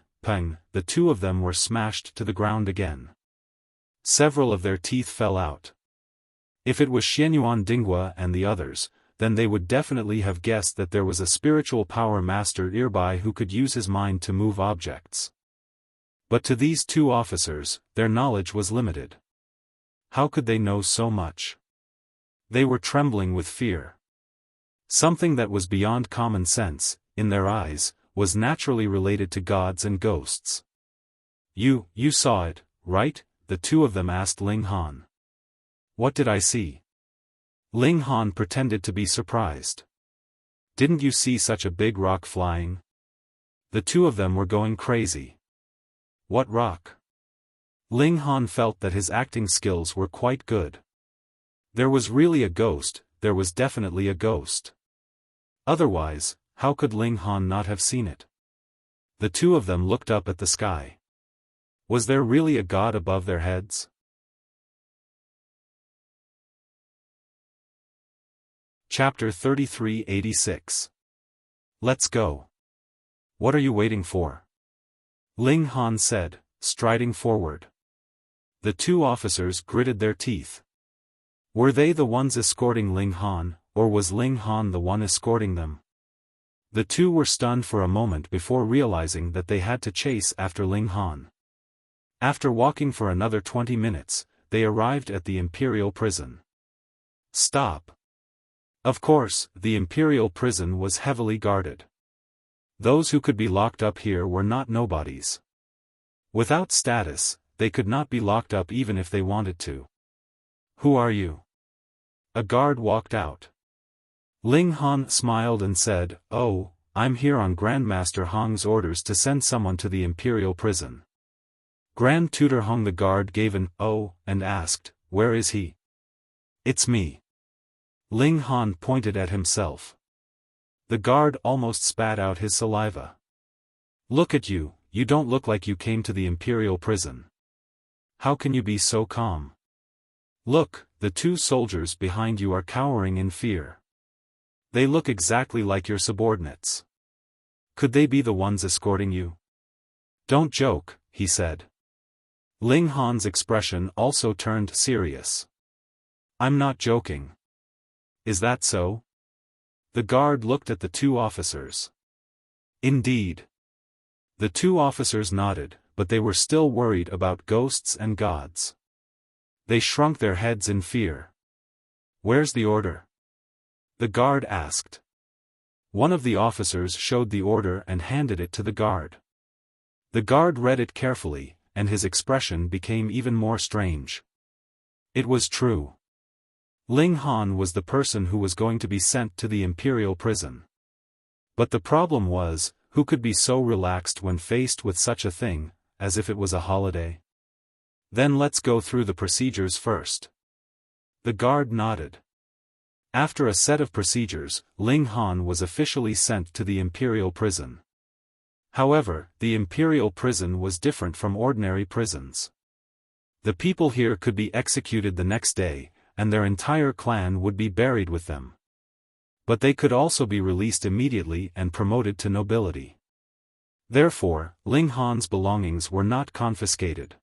A: the two of them were smashed to the ground again. Several of their teeth fell out. If it was Xianyuan Dinghua and the others, then they would definitely have guessed that there was a spiritual power master nearby who could use his mind to move objects. But to these two officers, their knowledge was limited. How could they know so much? They were trembling with fear. Something that was beyond common sense, in their eyes, was naturally related to gods and ghosts. You saw it, right?" the two of them asked Ling Han. "What did I see?" Ling Han pretended to be surprised. "Didn't you see such a big rock flying?" The two of them were going crazy. "What rock?" Ling Han felt that his acting skills were quite good. There was really a ghost, there was definitely a ghost. Otherwise, how could Ling Han not have seen it? The two of them looked up at the sky. Was there really a god above their heads? Chapter 3386. Let's go. What are you waiting for? Ling Han said, striding forward. The two officers gritted their teeth. Were they the ones escorting Ling Han, or was Ling Han the one escorting them? The two were stunned for a moment before realizing that they had to chase after Ling Han. After walking for another 20 minutes, they arrived at the imperial prison. Stop. Of course, the imperial prison was heavily guarded. Those who could be locked up here were not nobodies. Without status, they could not be locked up even if they wanted to. Who are you? A guard walked out. Ling Han smiled and said, "Oh, I'm here on Grandmaster Hong's orders to send someone to the imperial prison." Grand Tutor Hong. The guard gave an "oh" and asked, "Where is he?" "It's me." Ling Han pointed at himself. The guard almost spat out his saliva. "Look at you, you don't look like you came to the imperial prison. How can you be so calm? Look, the two soldiers behind you are cowering in fear. They look exactly like your subordinates. Could they be the ones escorting you? Don't joke, he said. Ling Han's expression also turned serious. I'm not joking. Is that so? The guard looked at the two officers. Indeed. The two officers nodded, but they were still worried about ghosts and gods. They shrunk their heads in fear. Where's the order? The guard asked. One of the officers showed the order and handed it to the guard. The guard read it carefully, and his expression became even more strange. It was true. Ling Han was the person who was going to be sent to the imperial prison. But the problem was, who could be so relaxed when faced with such a thing, as if it was a holiday? Then let's go through the procedures first. The guard nodded. After a set of procedures, Ling Han was officially sent to the imperial prison. However, the imperial prison was different from ordinary prisons. The people here could be executed the next day, and their entire clan would be buried with them. But they could also be released immediately and promoted to nobility. Therefore, Ling Han's belongings were not confiscated.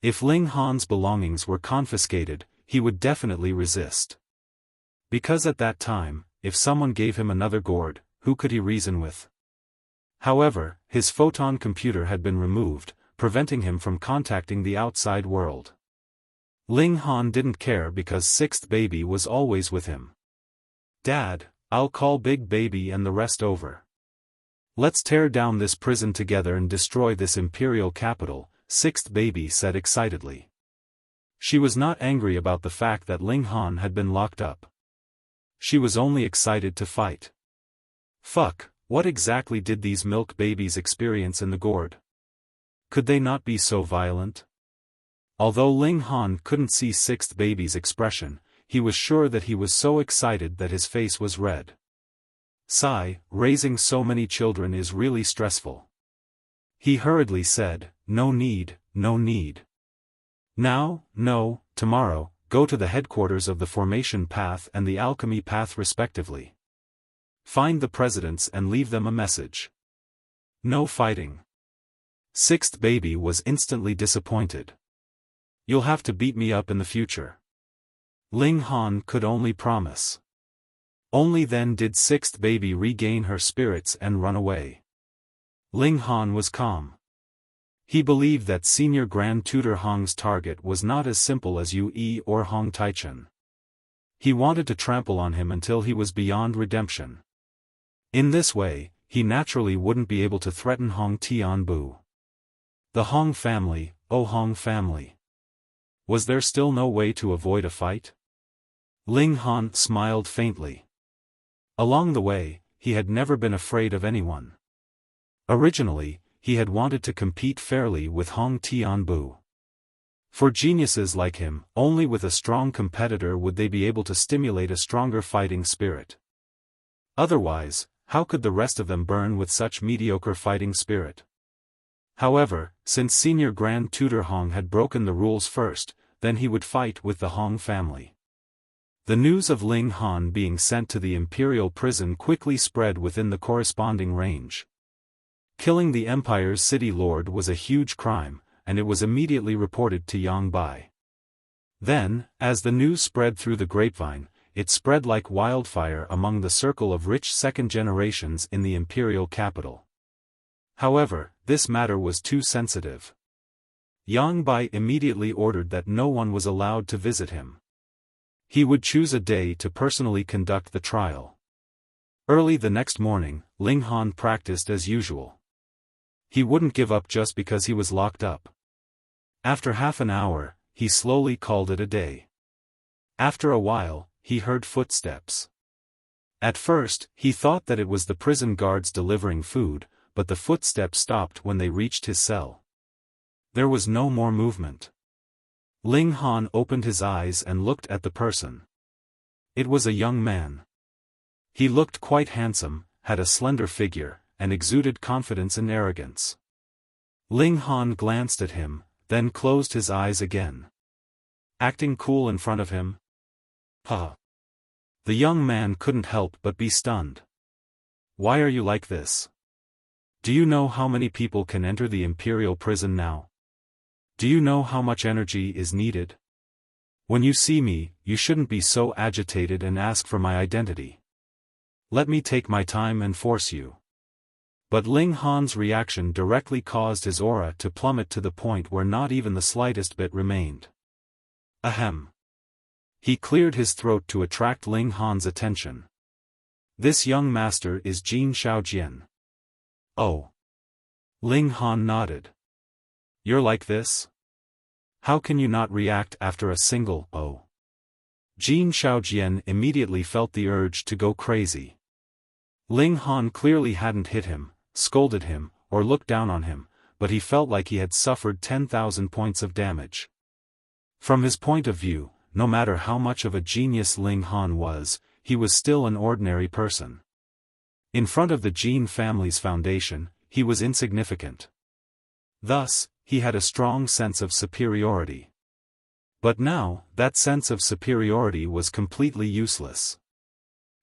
A: If Ling Han's belongings were confiscated, he would definitely resist. Because at that time, if someone gave him another gourd, who could he reason with? However, his photon computer had been removed, preventing him from contacting the outside world. Ling Han didn't care because sixth baby was always with him. Dad, I'll call big baby and the rest over. Let's tear down this prison together and destroy this imperial capital, sixth baby said excitedly. She was not angry about the fact that Ling Han had been locked up. She was only excited to fight. Fuck, what exactly did these milk babies experience in the gourd? Could they not be so violent? Although Ling Han couldn't see sixth baby's expression, he was sure that he was so excited that his face was red. Sigh, raising so many children is really stressful. He hurriedly said, no need, no need. Now, no, tomorrow, go to the headquarters of the Formation Path and the Alchemy Path respectively. Find the presidents and leave them a message. No fighting. Sixth baby was instantly disappointed. You'll have to beat me up in the future. Ling Han could only promise. Only then did sixth baby regain her spirits and run away. Ling Han was calm. He believed that Senior Grand Tutor Hong's target was not as simple as Yu or Hong Taichen. He wanted to trample on him until he was beyond redemption. In this way, he naturally wouldn't be able to threaten Hong Tianbu. The Hong family, oh Hong family. Was there still no way to avoid a fight? Ling Han smiled faintly. Along the way, he had never been afraid of anyone. Originally, he had wanted to compete fairly with Hong Tianbu. For geniuses like him, only with a strong competitor would they be able to stimulate a stronger fighting spirit. Otherwise, how could the rest of them burn with such mediocre fighting spirit? However, since Senior Grand Tutor Hong had broken the rules first, then he would fight with the Hong family. The news of Ling Han being sent to the imperial prison quickly spread within the corresponding range. Killing the empire's city lord was a huge crime, and it was immediately reported to Yang Bai. Then, as the news spread through the grapevine, it spread like wildfire among the circle of rich second generations in the imperial capital. However, this matter was too sensitive. Yang Bai immediately ordered that no one was allowed to visit him. He would choose a day to personally conduct the trial. Early the next morning, Ling Han practiced as usual. He wouldn't give up just because he was locked up. After half an hour, he slowly called it a day. After a while, he heard footsteps. At first, he thought that it was the prison guards delivering food, but the footsteps stopped when they reached his cell. There was no more movement. Ling Han opened his eyes and looked at the person. It was a young man. He looked quite handsome, had a slender figure, and exuded confidence and arrogance. Ling Han glanced at him, then closed his eyes again. Acting cool in front of him? Huh. The young man couldn't help but be stunned. Why are you like this? Do you know how many people can enter the imperial prison now? Do you know how much energy is needed? When you see me, you shouldn't be so agitated and ask for my identity. Let me take my time and force you. But Ling Han's reaction directly caused his aura to plummet to the point where not even the slightest bit remained. Ahem. He cleared his throat to attract Ling Han's attention. This young master is Jin Shaojian. Oh. Ling Han nodded. You're like this? How can you not react after a single oh? Jin Shaojian immediately felt the urge to go crazy. Ling Han clearly hadn't hit him, scolded him, or looked down on him, but he felt like he had suffered 10,000 points of damage. From his point of view, no matter how much of a genius Ling Han was, he was still an ordinary person. In front of the Jin family's foundation, he was insignificant. Thus, he had a strong sense of superiority. But now, that sense of superiority was completely useless.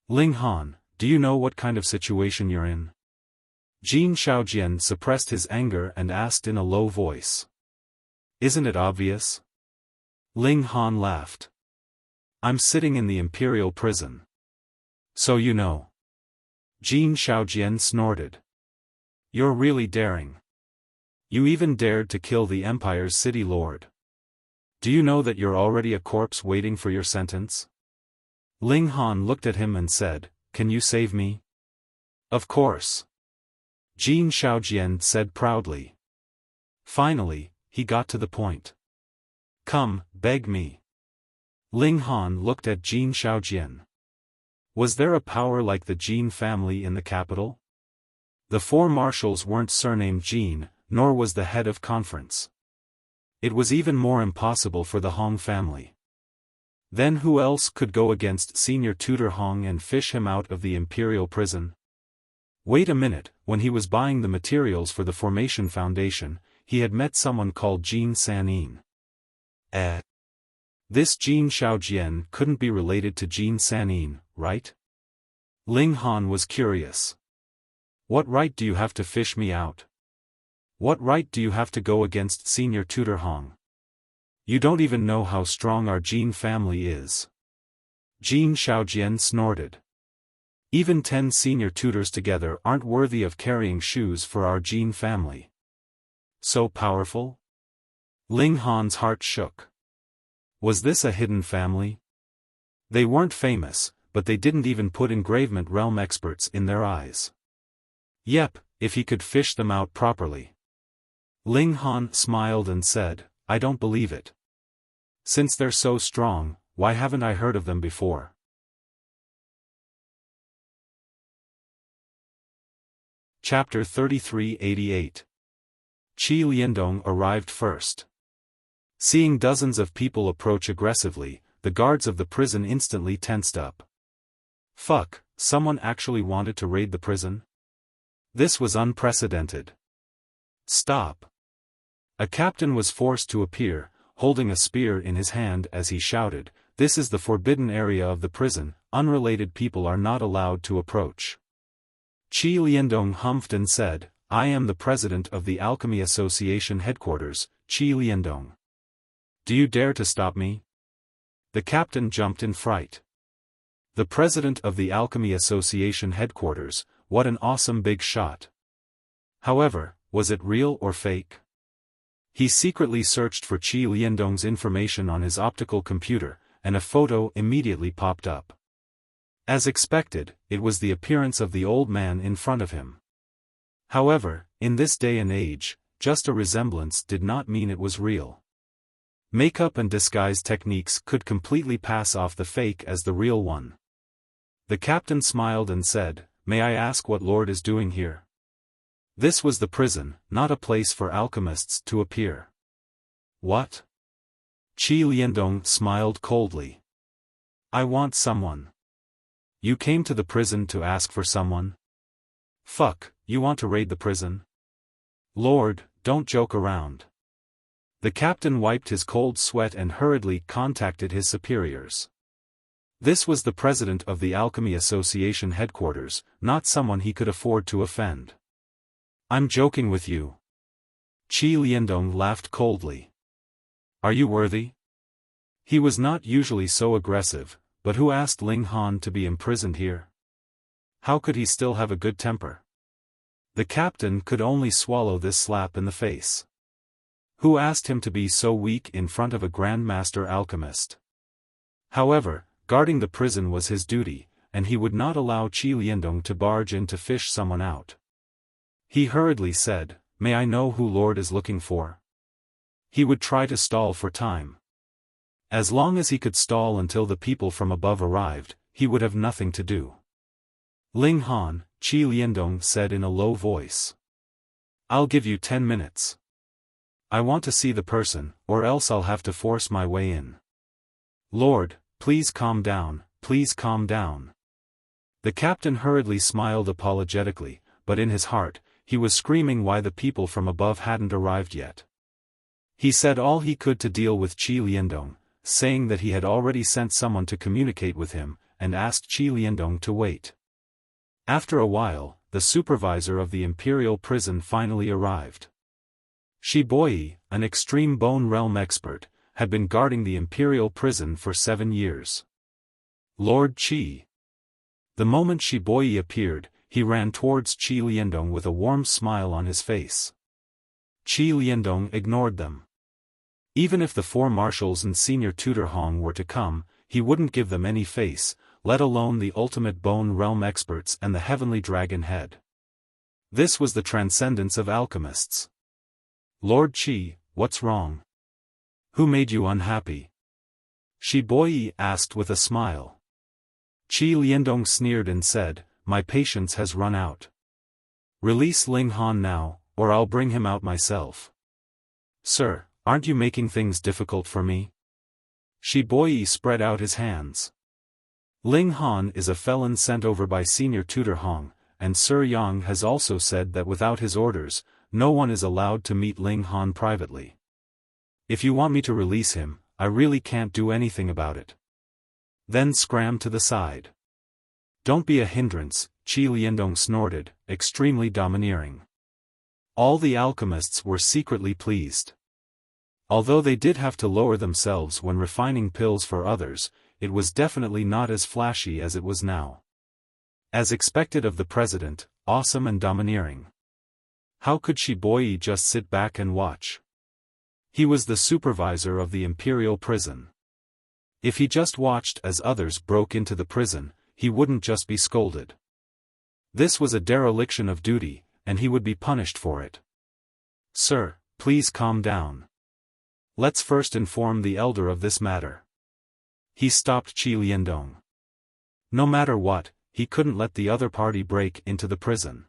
A: Ling Han, do you know what kind of situation you're in? Jin Shaojian suppressed his anger and asked in a low voice. Isn't it obvious? Ling Han laughed. I'm sitting in the imperial prison. So you know. Jin Shaojian snorted. You're really daring. You even dared to kill the Empire's city lord. Do you know that you're already a corpse waiting for your sentence? Ling Han looked at him and said, Can you save me? Of course. Jin Shaojian said proudly. Finally, he got to the point. Come, beg me. Ling Han looked at Jin Shaojian. Was there a power like the Jin family in the capital? The four marshals weren't surnamed Jin, nor was the head of conference. It was even more impossible for the Hong family. Then who else could go against senior tutor Hong and fish him out of the imperial prison? Wait a minute, when he was buying the materials for the Formation Foundation, he had met someone called Jin Sanin. This Jin Shaojian couldn't be related to Jin Sanin, right? Ling Han was curious. What right do you have to fish me out? What right do you have to go against senior tutor Hong? You don't even know how strong our Jin family is. Jin Shaojian snorted. Even 10 senior tutors together aren't worthy of carrying shoes for our Jin family. So powerful? Ling Han's heart shook. Was this a hidden family? They weren't famous, but they didn't even put engravement realm experts in their eyes. Yep, if he could fish them out properly. Ling Han smiled and said, I don't believe it. Since they're so strong, why haven't I heard of them before? Chapter 3388. Qi Liandong arrived first. Seeing dozens of people approach aggressively, the guards of the prison instantly tensed up. Fuck, someone actually wanted to raid the prison? This was unprecedented. Stop. A captain was forced to appear, holding a spear in his hand as he shouted, This is the forbidden area of the prison, unrelated people are not allowed to approach. Qi Liandong humphed and said, I am the president of the Alchemy Association headquarters, Qi Liandong. Do you dare to stop me? The captain jumped in fright. The president of the Alchemy Association headquarters, what an awesome big shot. However, was it real or fake? He secretly searched for Qi Liandong's information on his optical computer, and a photo immediately popped up. As expected, it was the appearance of the old man in front of him. However, in this day and age, just a resemblance did not mean it was real. Makeup and disguise techniques could completely pass off the fake as the real one. The captain smiled and said, May I ask what Lord is doing here? This was the prison, not a place for alchemists to appear. What? Qi Liandong smiled coldly. I want someone. You came to the prison to ask for someone? Fuck, you want to raid the prison? Lord, don't joke around. The captain wiped his cold sweat and hurriedly contacted his superiors. This was the president of the Alchemy Association headquarters, not someone he could afford to offend. I'm joking with you. Qi Liandong laughed coldly. Are you worthy? He was not usually so aggressive, but who asked Ling Han to be imprisoned here? How could he still have a good temper? The captain could only swallow this slap in the face. Who asked him to be so weak in front of a grandmaster alchemist? However, guarding the prison was his duty, and he would not allow Qi Liandong to barge in to fish someone out. He hurriedly said, "May I know who Lord is looking for?" He would try to stall for time. As long as he could stall until the people from above arrived, he would have nothing to do. Ling Han, Qi Liandong said in a low voice. I'll give you 10 minutes. I want to see the person, or else I'll have to force my way in. Lord, please calm down, please calm down. The captain hurriedly smiled apologetically, but in his heart, he was screaming why the people from above hadn't arrived yet. He said all he could to deal with Qi Liandong, saying that he had already sent someone to communicate with him, and asked Qi Liandong to wait. After a while, the supervisor of the imperial prison finally arrived. Shi Boyi, an extreme bone realm expert, had been guarding the imperial prison for 7 years. Lord Qi. The moment Shi Boyi appeared, he ran towards Qi Liandong with a warm smile on his face. Qi Liandong ignored them. Even if the 4 marshals and senior tutor Hong were to come, he wouldn't give them any face, let alone the ultimate bone realm experts and the heavenly dragon head. This was the transcendence of alchemists. Lord Qi, what's wrong? Who made you unhappy? Shi Boyi asked with a smile. Qi Liandong sneered and said, my patience has run out. Release Ling Han now, or I'll bring him out myself. Sir, aren't you making things difficult for me? Shi Boyi spread out his hands. Ling Han is a felon sent over by senior tutor Hong, and Sir Yang has also said that without his orders, no one is allowed to meet Ling Han privately. If you want me to release him, I really can't do anything about it. Then scram to the side. Don't be a hindrance, Qi Liandong snorted, extremely domineering. All the alchemists were secretly pleased. Although they did have to lower themselves when refining pills for others, it was definitely not as flashy as it was now. As expected of the president, awesome and domineering. How could Shi Boyi just sit back and watch? He was the supervisor of the imperial prison. If he just watched as others broke into the prison, he wouldn't just be scolded. This was a dereliction of duty, and he would be punished for it. Sir, please calm down. Let's first inform the elder of this matter. He stopped Qi Liandong. No matter what, he couldn't let the other party break into the prison.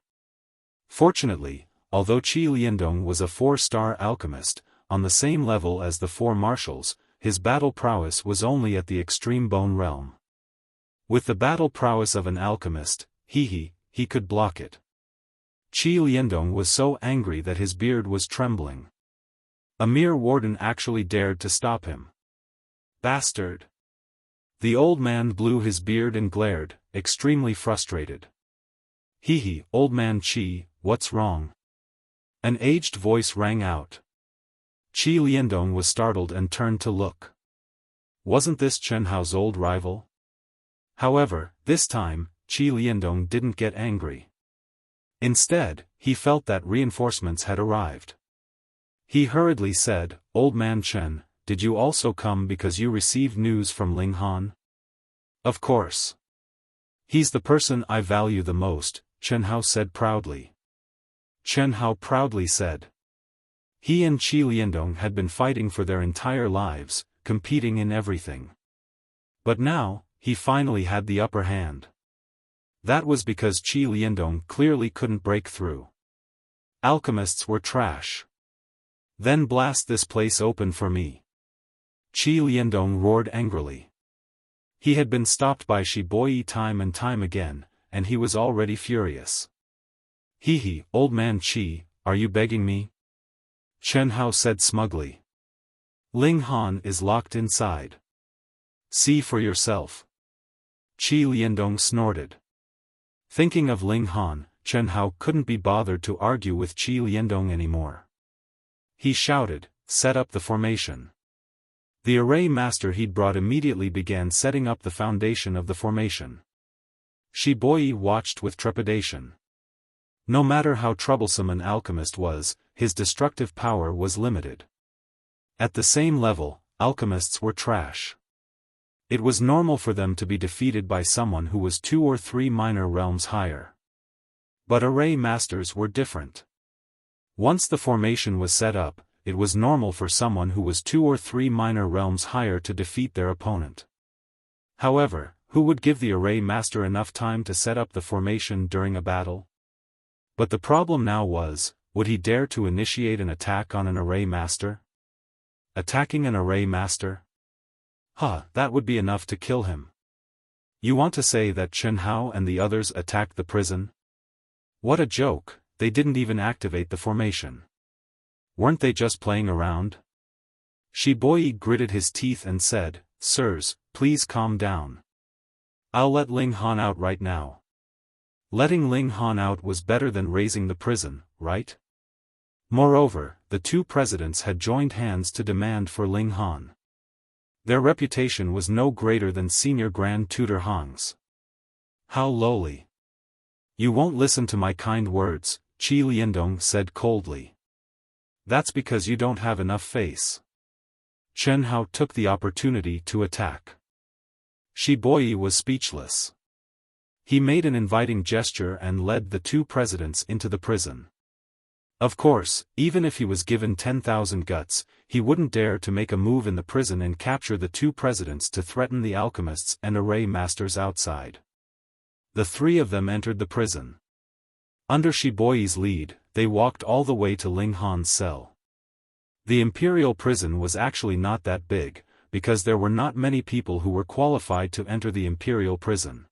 A: Fortunately, although Qi Liandong was a 4-star alchemist, on the same level as the 4 marshals, his battle prowess was only at the extreme bone realm. With the battle prowess of an alchemist, he could block it. Qi Liandong was so angry that his beard was trembling. A mere warden actually dared to stop him. Bastard! The old man blew his beard and glared, extremely frustrated. Old man Qi, what's wrong? An aged voice rang out. Qi Liandong was startled and turned to look. Wasn't this Chen Hao's old rival? However, this time, Qi Liandong didn't get angry. Instead, he felt that reinforcements had arrived. He hurriedly said, Old man Chen, did you also come because you received news from Ling Han? Of course. He's the person I value the most, Chen Hao said proudly. Chen Hao proudly said. He and Qi Liandong had been fighting for their entire lives, competing in everything. But now, he finally had the upper hand. That was because Qi Liandong clearly couldn't break through. Alchemists were trash. Then blast this place open for me. Qi Liandong roared angrily. He had been stopped by Shi Boyi time and time again, and he was already furious. Old man Qi, are you begging me? Chen Hao said smugly. Ling Han is locked inside. See for yourself. Qi Liandong snorted. Thinking of Ling Han, Chen Hao couldn't be bothered to argue with Qi Liandong anymore. He shouted, set up the formation. The array master he'd brought immediately began setting up the foundation of the formation. Shiboi watched with trepidation. No matter how troublesome an alchemist was, his destructive power was limited. At the same level, alchemists were trash. It was normal for them to be defeated by someone who was 2 or 3 minor realms higher. But array masters were different. Once the formation was set up, it was normal for someone who was 2 or 3 minor realms higher to defeat their opponent. However, who would give the array master enough time to set up the formation during a battle? But the problem now was, would he dare to initiate an attack on an array master? Attacking an array master? That would be enough to kill him. You want to say that Chen Hao and the others attacked the prison? What a joke, they didn't even activate the formation. Weren't they just playing around? Shiboi gritted his teeth and said, Sirs, please calm down. I'll let Ling Han out right now. Letting Ling Han out was better than raising the prison, right? Moreover, the 2 presidents had joined hands to demand for Ling Han. Their reputation was no greater than Senior Grand Tutor Hong's. How lowly. You won't listen to my kind words, Qi Liandong said coldly. That's because you don't have enough face. Chen Hao took the opportunity to attack. Shiboi was speechless. He made an inviting gesture and led the 2 presidents into the prison. Of course, even if he was given 10,000 guts, he wouldn't dare to make a move in the prison and capture the 2 presidents to threaten the alchemists and array masters outside. The 3 of them entered the prison. Under Shiboi's lead, they walked all the way to Ling Han's cell. The imperial prison was actually not that big, because there were not many people who were qualified to enter the imperial prison.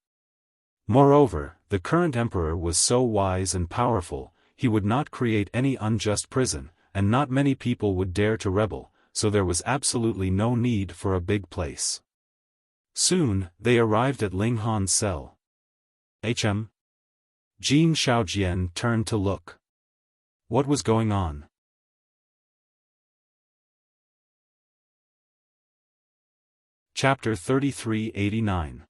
A: Moreover, the current emperor was so wise and powerful, he would not create any unjust prison, and not many people would dare to rebel, so there was absolutely no need for a big place. Soon, they arrived at Ling Han's cell. Jin Shaojian turned to look. What was going on? Chapter 3389.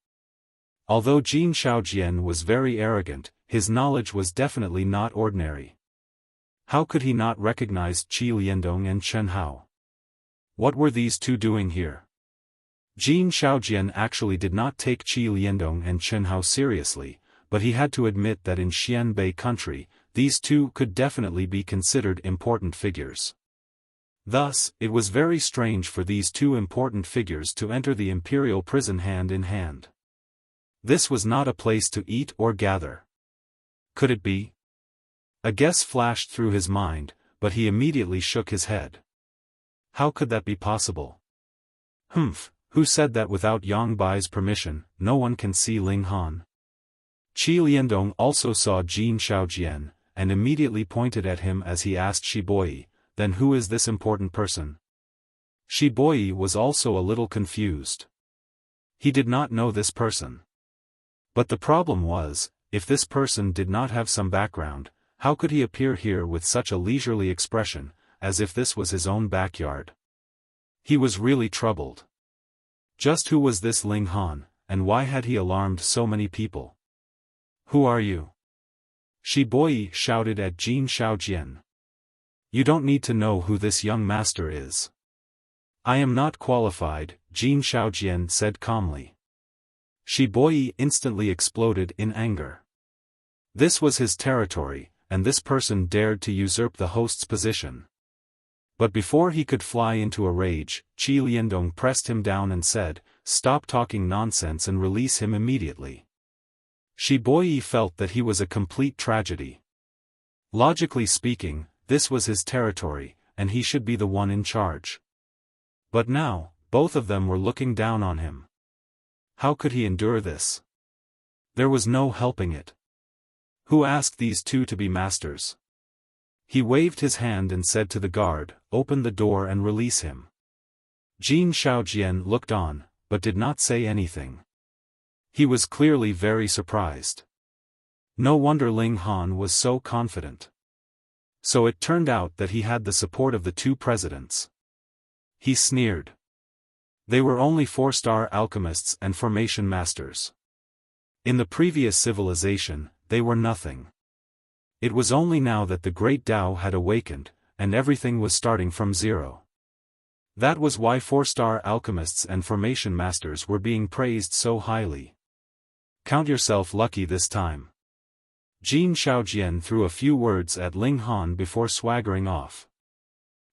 A: Although Jin Shaojian was very arrogant, his knowledge was definitely not ordinary. How could he not recognize Qi Liandong and Chen Hao? What were these 2 doing here? Jin Shaojian actually did not take Qi Liandong and Chen Hao seriously, but he had to admit that in Xianbei country, these 2 could definitely be considered important figures. Thus, it was very strange for these 2 important figures to enter the imperial prison hand in hand. This was not a place to eat or gather. Could it be? A guess flashed through his mind, but he immediately shook his head. How could that be possible? Who said that without Yang Bai's permission, no one can see Ling Han? Qi Liandong also saw Jin Shaojian, and immediately pointed at him as he asked Shiboi, then who is this important person? Shiboi was also a little confused. He did not know this person. But the problem was, if this person did not have some background, how could he appear here with such a leisurely expression, as if this was his own backyard? He was really troubled. Just who was this Ling Han, and why had he alarmed so many people? Who are you? Shiboi shouted at Jin Shaojian. You don't need to know who this young master is. I am not qualified, Jin Shaojian said calmly. Shiboi instantly exploded in anger. This was his territory, and this person dared to usurp the host's position. But before he could fly into a rage, Qi Liandong pressed him down and said, "Stop talking nonsense and release him immediately." Shiboi felt that he was a complete tragedy. Logically speaking, this was his territory, and he should be the one in charge. But now, both of them were looking down on him. How could he endure this? There was no helping it. Who asked these 2 to be masters? He waved his hand and said to the guard, "Open the door and release him." Jin Shaojian looked on, but did not say anything. He was clearly very surprised. No wonder Ling Han was so confident. So it turned out that he had the support of the two presidents. He sneered. They were only 4-star alchemists and formation masters. In the previous civilization, they were nothing. It was only now that the great Tao had awakened, and everything was starting from zero. That was why 4-star alchemists and formation masters were being praised so highly. Count yourself lucky this time. Jin Shaojian threw a few words at Ling Han before swaggering off.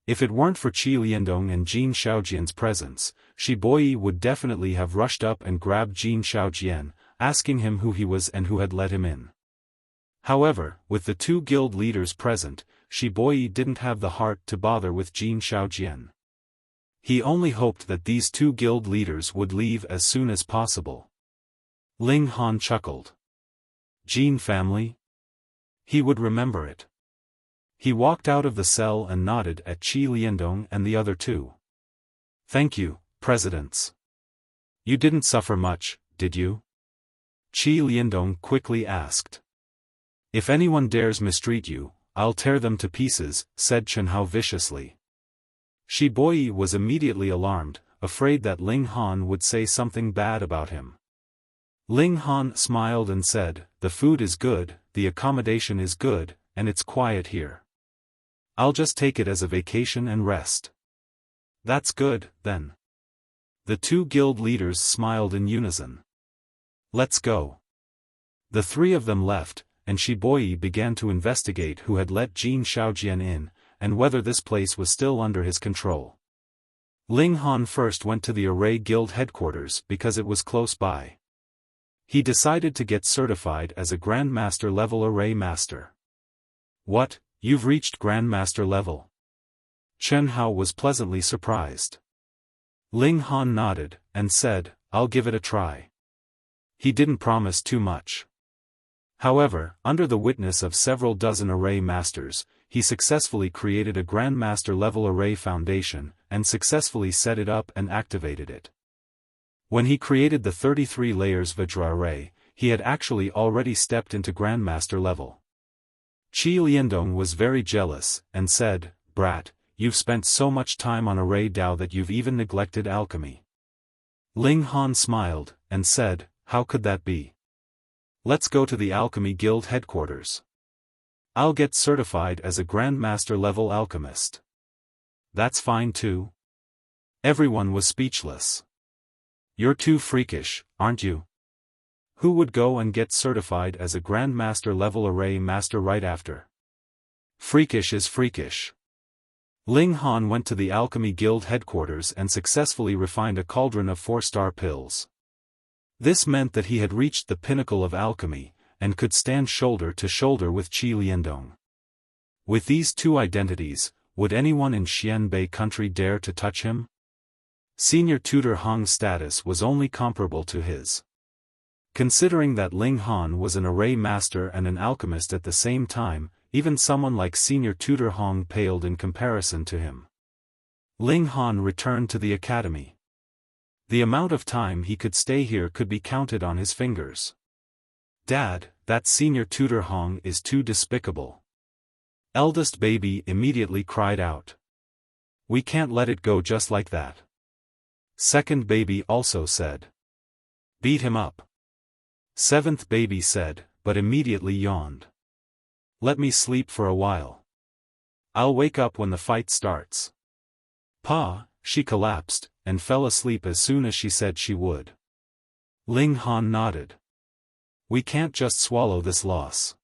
A: If it weren't for Qi Liandong and Jin Shaojian's presence, Shi Boyi would definitely have rushed up and grabbed Jin Shaojian, asking him who he was and who had let him in. However, with the two guild leaders present, Shi Boyi didn't have the heart to bother with Jin Shaojian. He only hoped that these two guild leaders would leave as soon as possible. Ling Han chuckled. Jin family? He would remember it. He walked out of the cell and nodded at Qi Liandong and the other two. Thank you, presidents. You didn't suffer much, did you? Qi Liandong quickly asked. If anyone dares mistreat you, I'll tear them to pieces, said Chen Hao viciously. Shi Boyi was immediately alarmed, afraid that Ling Han would say something bad about him. Ling Han smiled and said, "The food is good, the accommodation is good, and it's quiet here. I'll just take it as a vacation and rest." That's good, then. The two guild leaders smiled in unison. Let's go. The three of them left, and Shi Boyi began to investigate who had let Jin Shaojian in, and whether this place was still under his control. Ling Han first went to the Array Guild headquarters because it was close by. He decided to get certified as a Grandmaster level Array Master. What, you've reached Grandmaster level? Chen Hao was pleasantly surprised. Ling Han nodded, and said, I'll give it a try. He didn't promise too much. However, under the witness of several dozen Array Masters, he successfully created a Grandmaster level Array Foundation, and successfully set it up and activated it. When he created the 33 layers Vajra Array, he had actually already stepped into Grandmaster level. Qi Liandong was very jealous, and said, Brat, you've spent so much time on Array Dao that you've even neglected alchemy. Ling Han smiled, and said, how could that be? Let's go to the Alchemy Guild headquarters. I'll get certified as a Grandmaster level alchemist. That's fine too. Everyone was speechless. You're too freakish, aren't you? Who would go and get certified as a Grandmaster level Array Master right after? Freakish is freakish. Ling Han went to the Alchemy Guild headquarters and successfully refined a cauldron of 4-star pills. This meant that he had reached the pinnacle of alchemy, and could stand shoulder to shoulder with Qi Liandong. With these two identities, would anyone in Xianbei country dare to touch him? Senior Tutor Hong's status was only comparable to his. Considering that Ling Han was an Array Master and an alchemist at the same time, even someone like Senior Tutor Hong paled in comparison to him. Ling Han returned to the academy. The amount of time he could stay here could be counted on his fingers. Dad, that Senior Tutor Hong is too despicable. Eldest baby immediately cried out. We can't let it go just like that. Second baby also said. Beat him up. Seventh baby said, but immediately yawned. Let me sleep for a while. I'll wake up when the fight starts. Pa, she collapsed, and fell asleep as soon as she said she would. Ling Han nodded. We can't just swallow this loss.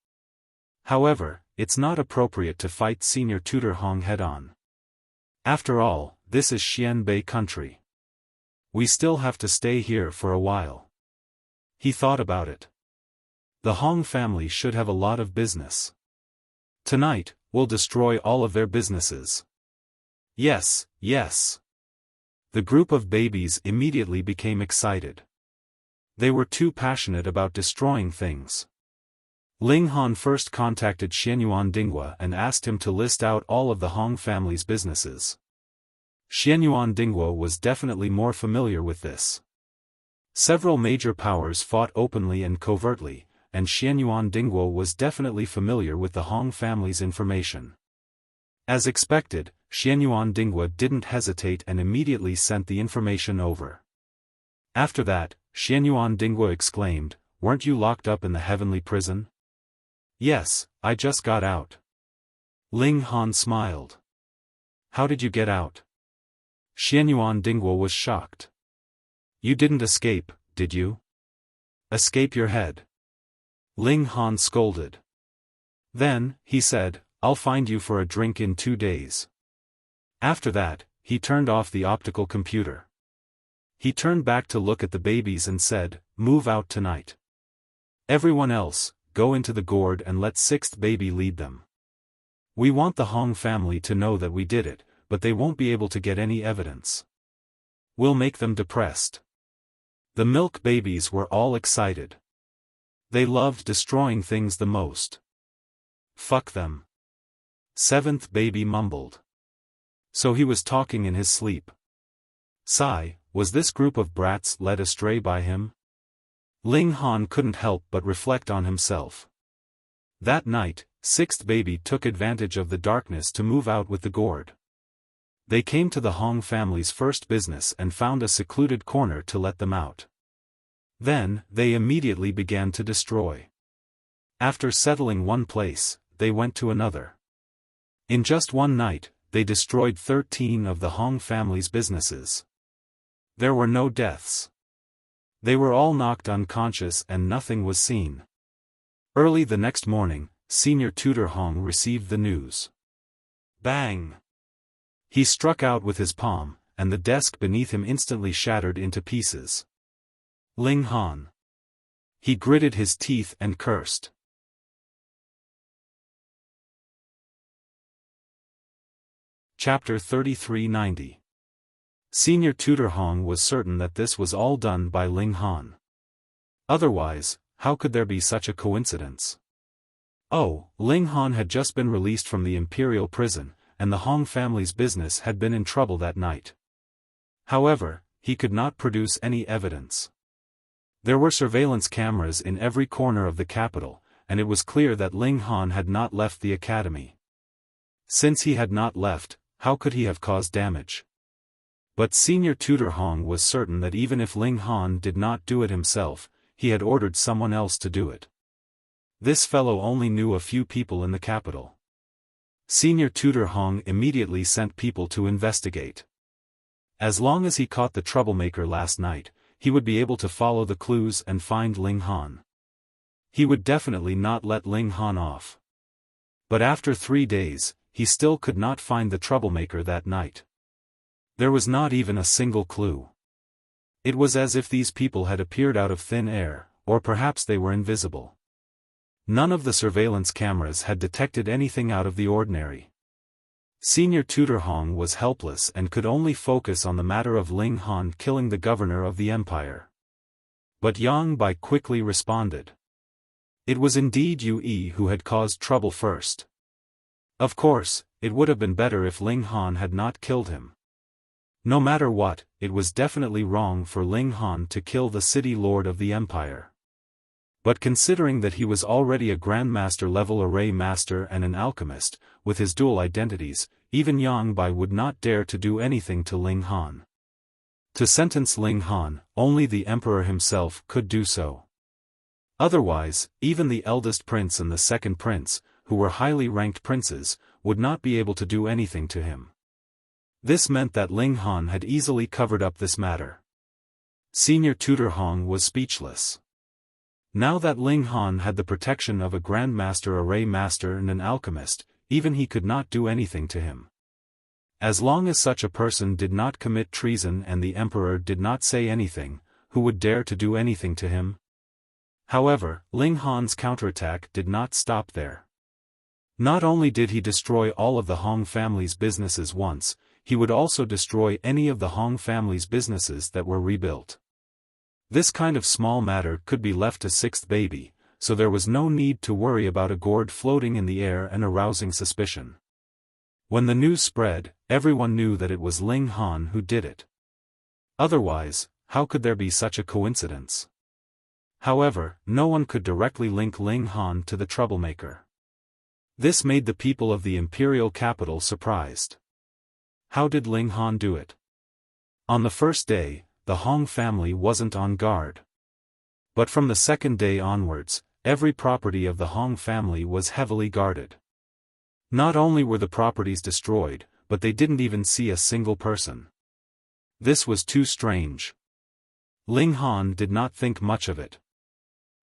A: However, it's not appropriate to fight Senior Tutor Hong head-on. After all, this is Xianbei country. We still have to stay here for a while. He thought about it. The Hong family should have a lot of business. Tonight, we'll destroy all of their businesses. Yes, yes. The group of babies immediately became excited. They were too passionate about destroying things. Ling Han first contacted Xianyuan Dinghua and asked him to list out all of the Hong family's businesses. Xianyuan Dinghua was definitely more familiar with this. Several major powers fought openly and covertly, and Xianyuan Dinghua was definitely familiar with the Hong family's information. As expected, Xianyuan Dinghua didn't hesitate and immediately sent the information over. After that, Xianyuan Dinghua exclaimed, "Weren't you locked up in the heavenly prison?" "Yes, I just got out." Ling Han smiled. "How did you get out?" Xianyuan Dinghua was shocked. "You didn't escape, did you?" "Escape your head." Ling Han scolded. "Then," he said, "I'll find you for a drink in 2 days." After that, he turned off the optical computer. He turned back to look at the babies and said, "Move out tonight. Everyone else, go into the gourd and let 6th baby lead them. We want the Hong family to know that we did it, but they won't be able to get any evidence. We'll make them depressed." The milk babies were all excited. They loved destroying things the most. "Fuck them." 7th baby mumbled. So he was talking in his sleep. Sigh, was this group of brats led astray by him? Ling Han couldn't help but reflect on himself. That night, 6th baby took advantage of the darkness to move out with the gourd. They came to the Hong family's first business and found a secluded corner to let them out. Then, they immediately began to destroy. After settling one place, they went to another. In just one night, they destroyed 13 of the Hong family's businesses. There were no deaths. They were all knocked unconscious and nothing was seen. Early the next morning, Senior Tutor Hong received the news. Bang! He struck out with his palm, and the desk beneath him instantly shattered into pieces. Ling Han. He gritted his teeth and cursed. Chapter 3390. Senior Tutor Hong was certain that this was all done by Ling Han. Otherwise, how could there be such a coincidence? Oh, Ling Han had just been released from the imperial prison, and the Hong family's business had been in trouble that night. However, he could not produce any evidence. There were surveillance cameras in every corner of the capital, and it was clear that Ling Han had not left the academy. Since he had not left, how could he have caused damage? But Senior Tutor Hong was certain that even if Ling Han did not do it himself, he had ordered someone else to do it. This fellow only knew a few people in the capital. Senior Tutor Hong immediately sent people to investigate. As long as he caught the troublemaker last night, he would be able to follow the clues and find Ling Han. He would definitely not let Ling Han off. But after 3 days, he still could not find the troublemaker that night. There was not even a single clue. It was as if these people had appeared out of thin air, or perhaps they were invisible. None of the surveillance cameras had detected anything out of the ordinary. Senior Tutor Hong was helpless and could only focus on the matter of Ling Han killing the governor of the empire. But Yang Bai quickly responded. It was indeed Yue who had caused trouble first. Of course, it would have been better if Ling Han had not killed him. No matter what, it was definitely wrong for Ling Han to kill the city lord of the empire. But considering that he was already a Grandmaster level array master and an alchemist, with his dual identities, even Yang Bai would not dare to do anything to Ling Han. To sentence Ling Han, only the emperor himself could do so. Otherwise, even the eldest prince and the second prince, who were highly ranked princes, would not be able to do anything to him. This meant that Ling Han had easily covered up this matter. Senior Tutor Hong was speechless. Now that Ling Han had the protection of a Grandmaster array master and an alchemist, even he could not do anything to him. As long as such a person did not commit treason and the emperor did not say anything, who would dare to do anything to him? However, Ling Han's counterattack did not stop there. Not only did he destroy all of the Hong family's businesses once, he would also destroy any of the Hong family's businesses that were rebuilt. This kind of small matter could be left to 6th baby, so there was no need to worry about a gourd floating in the air and arousing suspicion. When the news spread, everyone knew that it was Ling Han who did it. Otherwise, how could there be such a coincidence? However, no one could directly link Ling Han to the troublemaker. This made the people of the imperial capital surprised. How did Ling Han do it? On the first day, the Hong family wasn't on guard. But from the second day onwards, every property of the Hong family was heavily guarded. Not only were the properties destroyed, but they didn't even see a single person. This was too strange. Ling Han did not think much of it.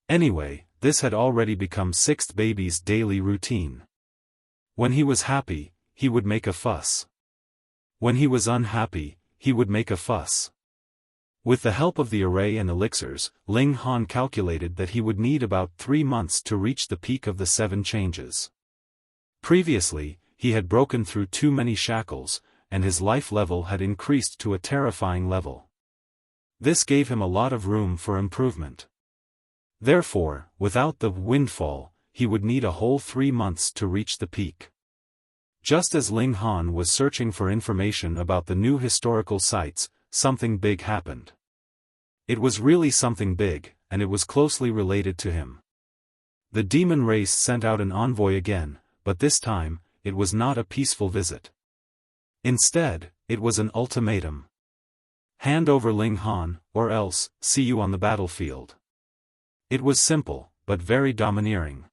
A: Anyway, this had already become Sixth Baby's daily routine. When he was happy, he would make a fuss. When he was unhappy, he would make a fuss. With the help of the array and elixirs, Ling Han calculated that he would need about 3 months to reach the peak of the 7 changes. Previously, he had broken through too many shackles, and his life level had increased to a terrifying level. This gave him a lot of room for improvement. Therefore, without the windfall, he would need a whole 3 months to reach the peak. Just as Ling Han was searching for information about the new historical sites, something big happened. It was really something big, and it was closely related to him. The demon race sent out an envoy again, but this time, it was not a peaceful visit. Instead, it was an ultimatum. Hand over Ling Han, or else, see you on the battlefield. It was simple, but very domineering.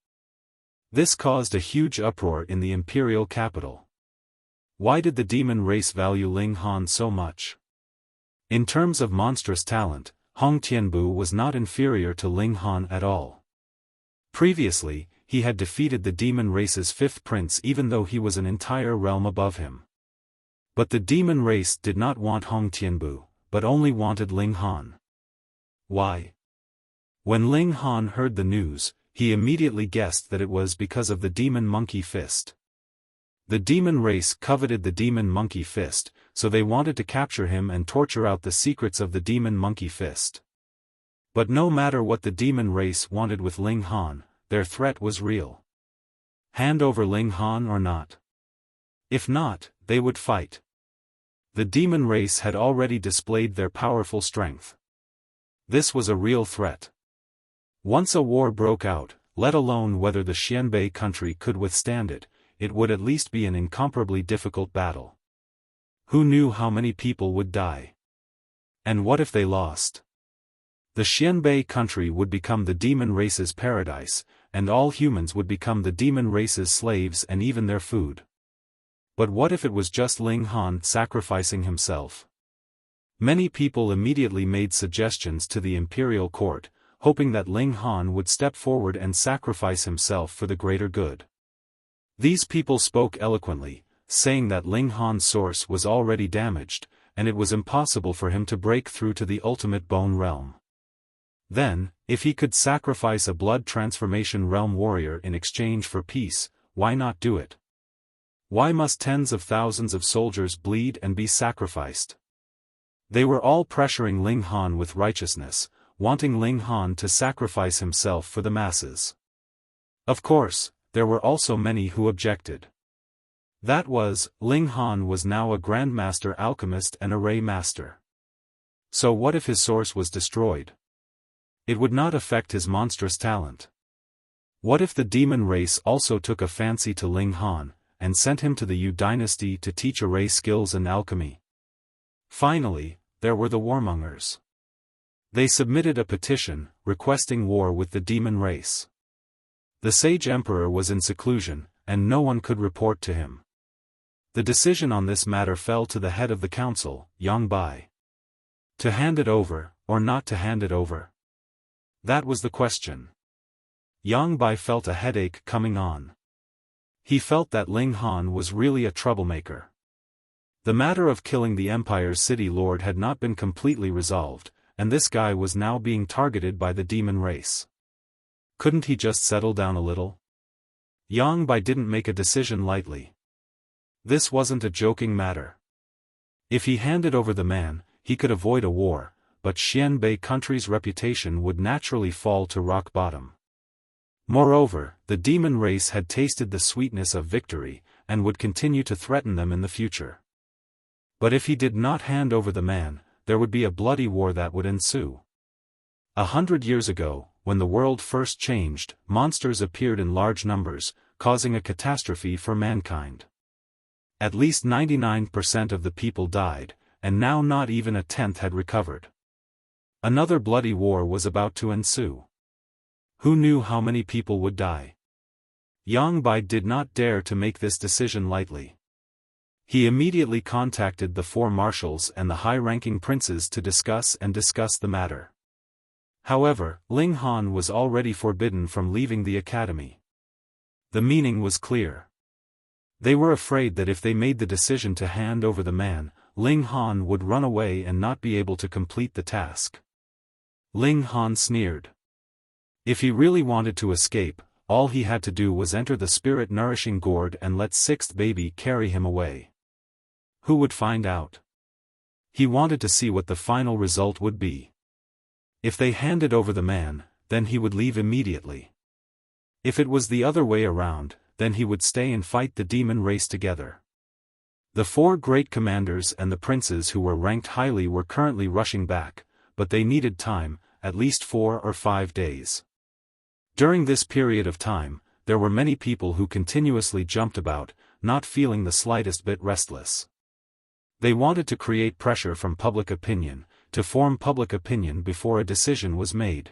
A: This caused a huge uproar in the imperial capital. Why did the demon race value Ling Han so much? In terms of monstrous talent, Hong Tianbu was not inferior to Ling Han at all. Previously, he had defeated the demon race's 5th prince even though he was an entire realm above him. But the demon race did not want Hong Tianbu, but only wanted Ling Han. Why? When Ling Han heard the news, he immediately guessed that it was because of the demon monkey fist. The demon race coveted the demon monkey fist, so they wanted to capture him and torture out the secrets of the demon monkey fist. But no matter what the demon race wanted with Ling Han, their threat was real. Hand over Ling Han or not? If not, they would fight. The demon race had already displayed their powerful strength. This was a real threat. Once a war broke out, let alone whether the Xianbei country could withstand it, it would at least be an incomparably difficult battle. Who knew how many people would die? And what if they lost? The Xianbei country would become the demon race's paradise, and all humans would become the demon race's slaves and even their food. But what if it was just Ling Han sacrificing himself? Many people immediately made suggestions to the imperial court, hoping that Ling Han would step forward and sacrifice himself for the greater good. These people spoke eloquently, saying that Ling Han's source was already damaged, and it was impossible for him to break through to the ultimate bone realm. Then, if he could sacrifice a blood transformation realm warrior in exchange for peace, why not do it? Why must tens of thousands of soldiers bleed and be sacrificed? They were all pressuring Ling Han with righteousness, wanting Ling Han to sacrifice himself for the masses. Of course, there were also many who objected. That was, Ling Han was now a Grandmaster Alchemist and Array Master. So what if his source was destroyed? It would not affect his monstrous talent. What if the demon race also took a fancy to Ling Han, and sent him to the Yu dynasty to teach array skills and alchemy? Finally, there were the warmongers. They submitted a petition, requesting war with the demon race. The sage emperor was in seclusion, and no one could report to him. The decision on this matter fell to the head of the council, Yang Bai. To hand it over, or not to hand it over? That was the question. Yang Bai felt a headache coming on. He felt that Ling Han was really a troublemaker. The matter of killing the Empire's city lord had not been completely resolved, and this guy was now being targeted by the demon race. Couldn't he just settle down a little? Yang Bai didn't make a decision lightly. This wasn't a joking matter. If he handed over the man, he could avoid a war, but Xianbei country's reputation would naturally fall to rock bottom. Moreover, the demon race had tasted the sweetness of victory, and would continue to threaten them in the future. But if he did not hand over the man, there would be a bloody war that would ensue. 100 years ago, when the world first changed, monsters appeared in large numbers, causing a catastrophe for mankind. At least 99% of the people died, and now not even a tenth had recovered. Another bloody war was about to ensue. Who knew how many people would die? Yang Bai did not dare to make this decision lightly. He immediately contacted the 4 marshals and the high-ranking princes to discuss the matter. However, Ling Han was already forbidden from leaving the academy. The meaning was clear. They were afraid that if they made the decision to hand over the man, Ling Han would run away and not be able to complete the task. Ling Han sneered. If he really wanted to escape, all he had to do was enter the spirit-nourishing gourd and let 6th baby carry him away. Who would find out? He wanted to see what the final result would be. If they handed over the man, then he would leave immediately. If it was the other way around, then he would stay and fight the demon race together. The 4 great commanders and the princes who were ranked highly were currently rushing back, but they needed time, at least 4 or 5 days. During this period of time, there were many people who continuously jumped about, not feeling the slightest bit restless. They wanted to create pressure from public opinion, to form public opinion before a decision was made.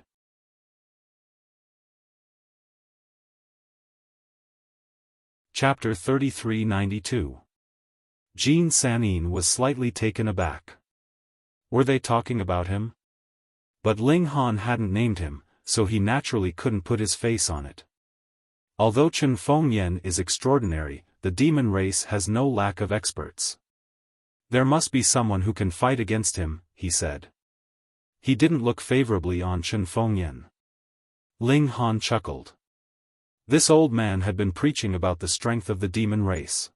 A: Chapter 3392. Jin Sanin was slightly taken aback. Were they talking about him? But Ling Han hadn't named him, so he naturally couldn't put his face on it. Although Chen Fengyan is extraordinary, the demon race has no lack of experts. There must be someone who can fight against him, he said. He didn't look favorably on Chen Fengyan. Ling Han chuckled. This old man had been preaching about the strength of the demon race.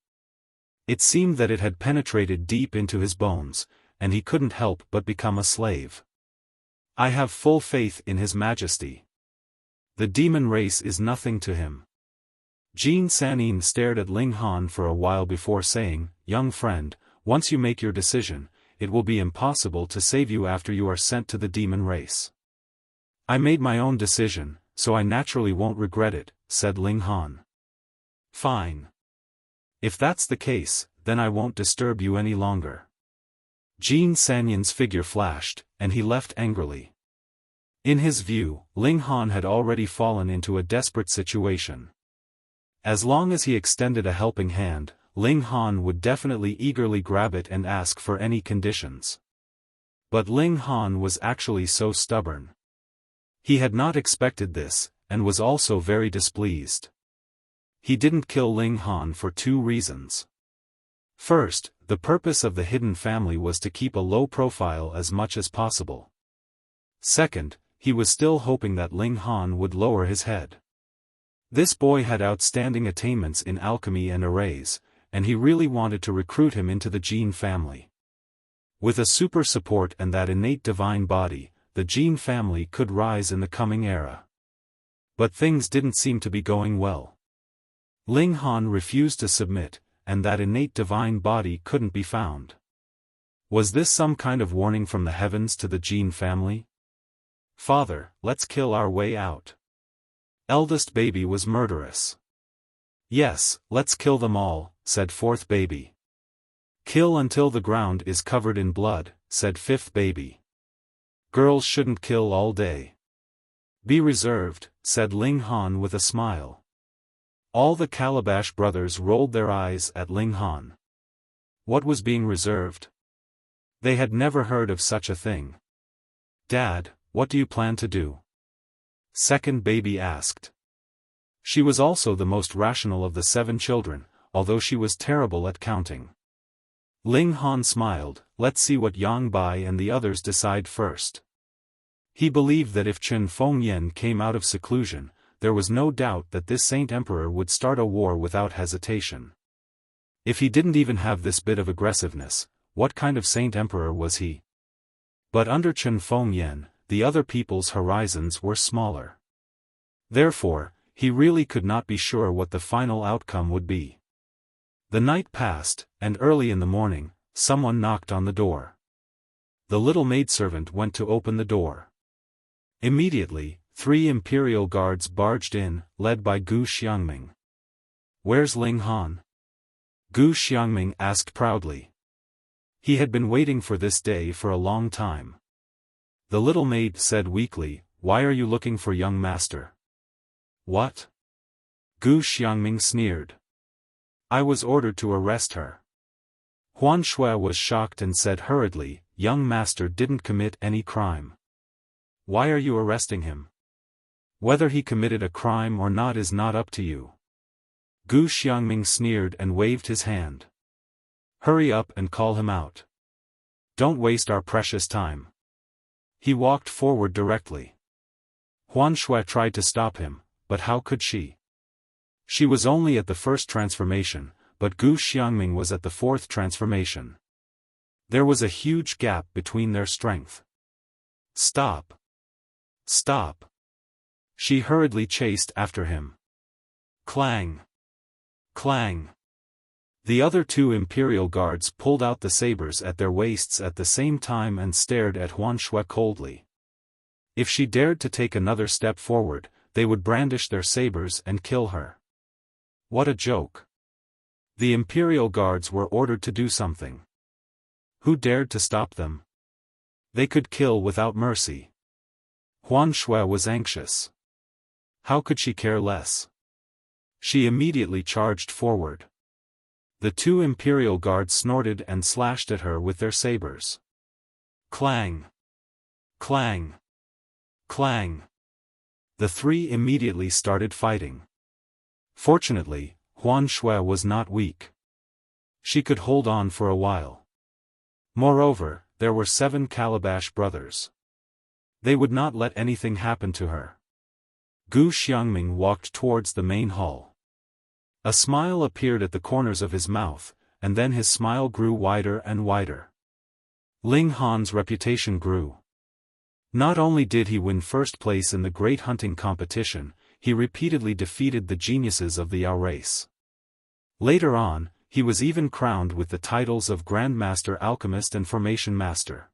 A: It seemed that it had penetrated deep into his bones, and he couldn't help but become a slave. I have full faith in His Majesty. The demon race is nothing to him. Jin Sanin stared at Ling Han for a while before saying, young friend, once you make your decision, it will be impossible to save you after you are sent to the demon race. I made my own decision, so I naturally won't regret it, said Ling Han. Fine. If that's the case, then I won't disturb you any longer. Jin Sanyan's figure flashed, and he left angrily. In his view, Ling Han had already fallen into a desperate situation. As long as he extended a helping hand, Ling Han would definitely eagerly grab it and ask for any conditions. But Ling Han was actually so stubborn. He had not expected this, and was also very displeased. He didn't kill Ling Han for 2 reasons. First, the purpose of the hidden family was to keep a low profile as much as possible. Second, he was still hoping that Ling Han would lower his head. This boy had outstanding attainments in alchemy and arrays, and he really wanted to recruit him into the Jin family. With a super support and that innate divine body, the Jin family could rise in the coming era. But things didn't seem to be going well. Ling Han refused to submit, and that innate divine body couldn't be found. Was this some kind of warning from the heavens to the Jin family? Father, let's kill our way out. Eldest baby was murderous. Yes, let's kill them all, said 4th baby. Kill until the ground is covered in blood, said 5th baby. Girls shouldn't kill all day. Be reserved, said Ling Han with a smile. All the Calabash brothers rolled their eyes at Ling Han. What was being reserved? They had never heard of such a thing. Dad, what do you plan to do? 2nd baby asked. She was also the most rational of the 7 children, although she was terrible at counting. Ling Han smiled, let's see what Yang Bai and the others decide first. He believed that if Chen Fengyan came out of seclusion, there was no doubt that this Saint Emperor would start a war without hesitation. If he didn't even have this bit of aggressiveness, what kind of Saint Emperor was he? But under Chen Fengyan, the other people's horizons were smaller. Therefore, he really could not be sure what the final outcome would be. The night passed, and early in the morning, someone knocked on the door. The little maidservant went to open the door. Immediately, 3 imperial guards barged in, led by Gu Xiangming. "Where's Ling Han?" Gu Xiangming asked proudly. He had been waiting for this day for a long time. The little maid said weakly, "Why are you looking for young master?" "What?" Gu Xiangming sneered. "I was ordered to arrest her." Huan Shui was shocked and said hurriedly, "Young master didn't commit any crime. Why are you arresting him? Whether he committed a crime or not is not up to you." Gu Xiangming sneered and waved his hand. "Hurry up and call him out. Don't waste our precious time." He walked forward directly. Huan Shui tried to stop him, but how could she? She was only at the first transformation, but Gu Xiangming was at the 4th transformation. There was a huge gap between their strength. "Stop! Stop!" She hurriedly chased after him. Clang! Clang! The other 2 imperial guards pulled out the sabers at their waists at the same time and stared at Huan Shui coldly. If she dared to take another step forward, they would brandish their sabers and kill her. What a joke! The imperial guards were ordered to do something. Who dared to stop them? They could kill without mercy. Huan Shui was anxious. How could she care less? She immediately charged forward. The 2 imperial guards snorted and slashed at her with their sabers. Clang! Clang! Clang! The 3 immediately started fighting. Fortunately, Huan Shui was not weak. She could hold on for a while. Moreover, there were 7 Calabash brothers. They would not let anything happen to her. Gu Xiangming walked towards the main hall. A smile appeared at the corners of his mouth, and then his smile grew wider and wider. Ling Han's reputation grew. Not only did he win first place in the great hunting competition, he repeatedly defeated the geniuses of the Yao race. Later on, he was even crowned with the titles of Grandmaster Alchemist and Formation Master.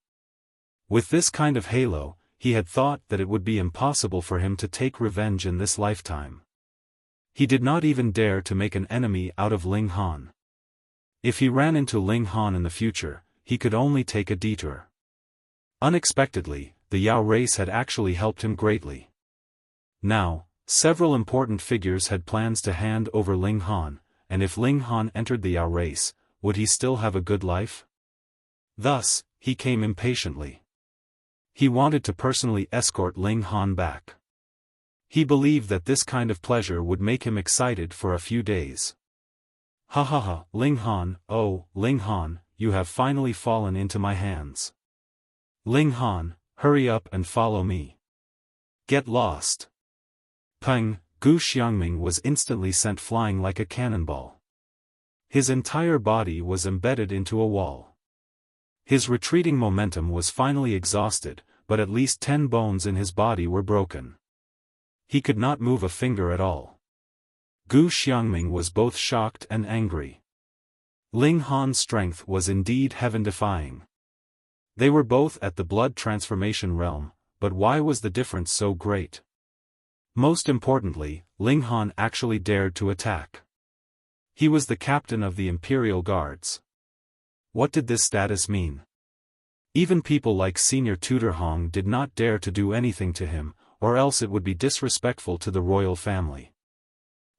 A: With this kind of halo, he had thought that it would be impossible for him to take revenge in this lifetime. He did not even dare to make an enemy out of Ling Han. If he ran into Ling Han in the future, he could only take a detour. Unexpectedly, the Yao race had actually helped him greatly. Now, several important figures had plans to hand over Ling Han, and if Ling Han entered the Yao race, would he still have a good life? Thus, he came impatiently. He wanted to personally escort Ling Han back. He believed that this kind of pleasure would make him excited for a few days. "Ha ha ha, Ling Han, oh, Ling Han, you have finally fallen into my hands. Ling Han, hurry up and follow me. Get lost." Peng, Gu Xiangming was instantly sent flying like a cannonball. His entire body was embedded into a wall. His retreating momentum was finally exhausted, but at least 10 bones in his body were broken. He could not move a finger at all. Gu Xiangming was both shocked and angry. Ling Han's strength was indeed heaven-defying. They were both at the blood transformation realm, but why was the difference so great? Most importantly, Ling Han actually dared to attack. He was the captain of the Imperial Guards. What did this status mean? Even people like Senior Tutor Hong did not dare to do anything to him, or else it would be disrespectful to the royal family.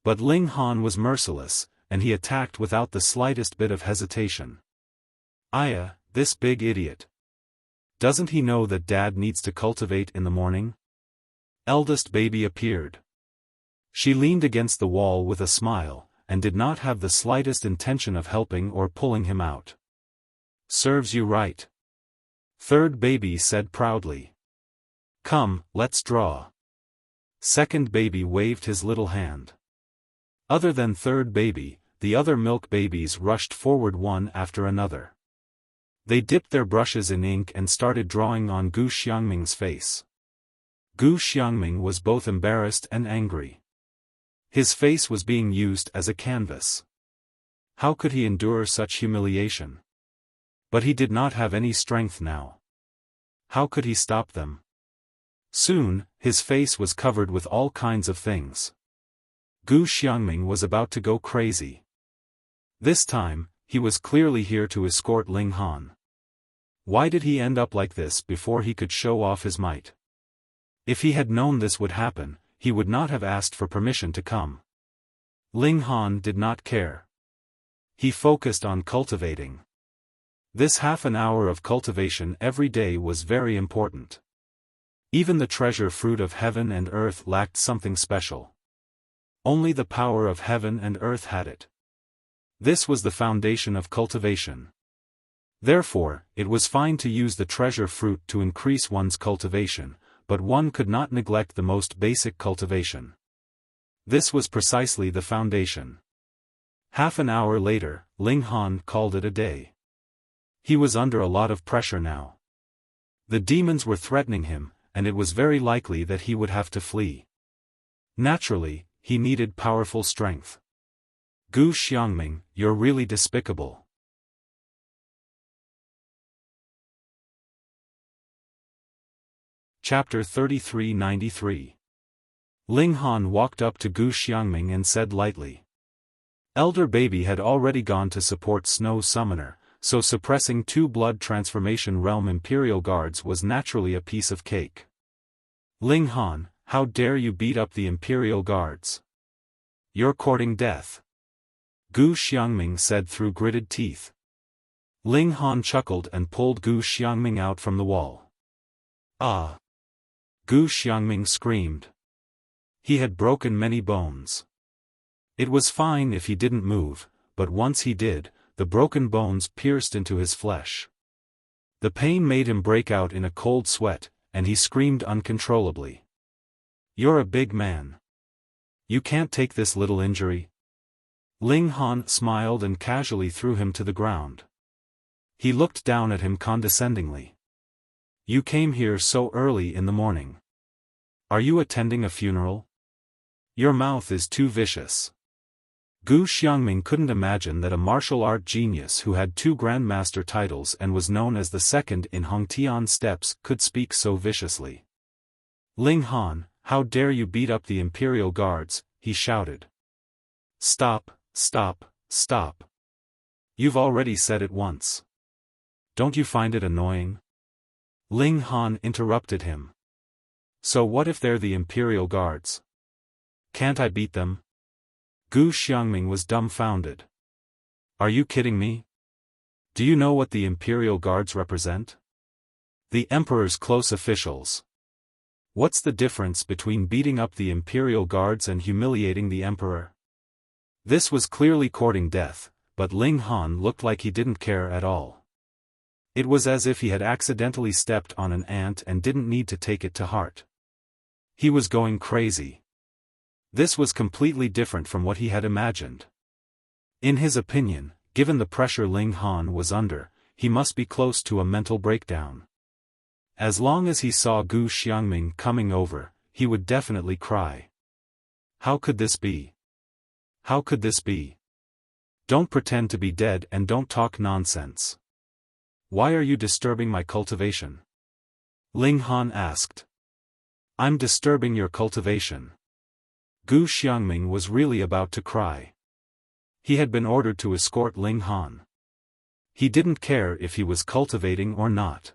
A: But Ling Han was merciless, and he attacked without the slightest bit of hesitation. Aya, this big idiot. Doesn't he know that Dad needs to cultivate in the morning? Eldest baby appeared. She leaned against the wall with a smile, and did not have the slightest intention of helping or pulling him out. Serves you right. Third baby said proudly. Come, let's draw. Second baby waved his little hand. Other than third baby, the other milk babies rushed forward one after another. They dipped their brushes in ink and started drawing on Gu Xiangming's face. Gu Xiangming was both embarrassed and angry. His face was being used as a canvas. How could he endure such humiliation? But he did not have any strength now. How could he stop them? Soon, his face was covered with all kinds of things. Gu Xiangming was about to go crazy. This time, he was clearly here to escort Ling Han. Why did he end up like this before he could show off his might? If he had known this would happen, he would not have asked for permission to come. Ling Han did not care. He focused on cultivating. This half an hour of cultivation every day was very important. Even the treasure fruit of heaven and earth lacked something special. Only the power of heaven and earth had it. This was the foundation of cultivation. Therefore, it was fine to use the treasure fruit to increase one's cultivation, but one could not neglect the most basic cultivation. This was precisely the foundation. Half an hour later, Ling Han called it a day. He was under a lot of pressure now. The demons were threatening him, and it was very likely that he would have to flee. Naturally, he needed powerful strength. Gu Xiangming, you're really despicable. Chapter 3393. Ling Han walked up to Gu Xiangming and said lightly. Elder Baby had already gone to support Snow Summoner, so suppressing 2 blood transformation realm Imperial Guards was naturally a piece of cake. Ling Han, how dare you beat up the Imperial Guards? You're courting death. Gu Xiangming said through gritted teeth. Ling Han chuckled and pulled Gu Xiangming out from the wall. Ah! Gu Xiangming screamed. He had broken many bones. It was fine if he didn't move, but once he did, the broken bones pierced into his flesh. The pain made him break out in a cold sweat, and he screamed uncontrollably. You're a big man. You can't take this little injury. Ling Han smiled and casually threw him to the ground. He looked down at him condescendingly. You came here so early in the morning. Are you attending a funeral? Your mouth is too vicious. Gu Xiangming couldn't imagine that a martial art genius who had 2 grandmaster titles and was known as the second in Hongtian steps could speak so viciously. Ling Han, how dare you beat up the Imperial Guards, he shouted. Stop, stop, stop. You've already said it once. Don't you find it annoying? Ling Han interrupted him. So what if they're the Imperial Guards? Can't I beat them? Gu Xiangming was dumbfounded. Are you kidding me? Do you know what the Imperial Guards represent? The Emperor's close officials. What's the difference between beating up the Imperial Guards and humiliating the Emperor? This was clearly courting death, but Ling Han looked like he didn't care at all. It was as if he had accidentally stepped on an ant and didn't need to take it to heart. He was going crazy. This was completely different from what he had imagined. In his opinion, given the pressure Ling Han was under, he must be close to a mental breakdown. As long as he saw Gu Xiangming coming over, he would definitely cry. How could this be? How could this be? Don't pretend to be dead and don't talk nonsense. Why are you disturbing my cultivation? Ling Han asked. I'm disturbing your cultivation. Gu Xiangming was really about to cry. He had been ordered to escort Ling Han. He didn't care if he was cultivating or not.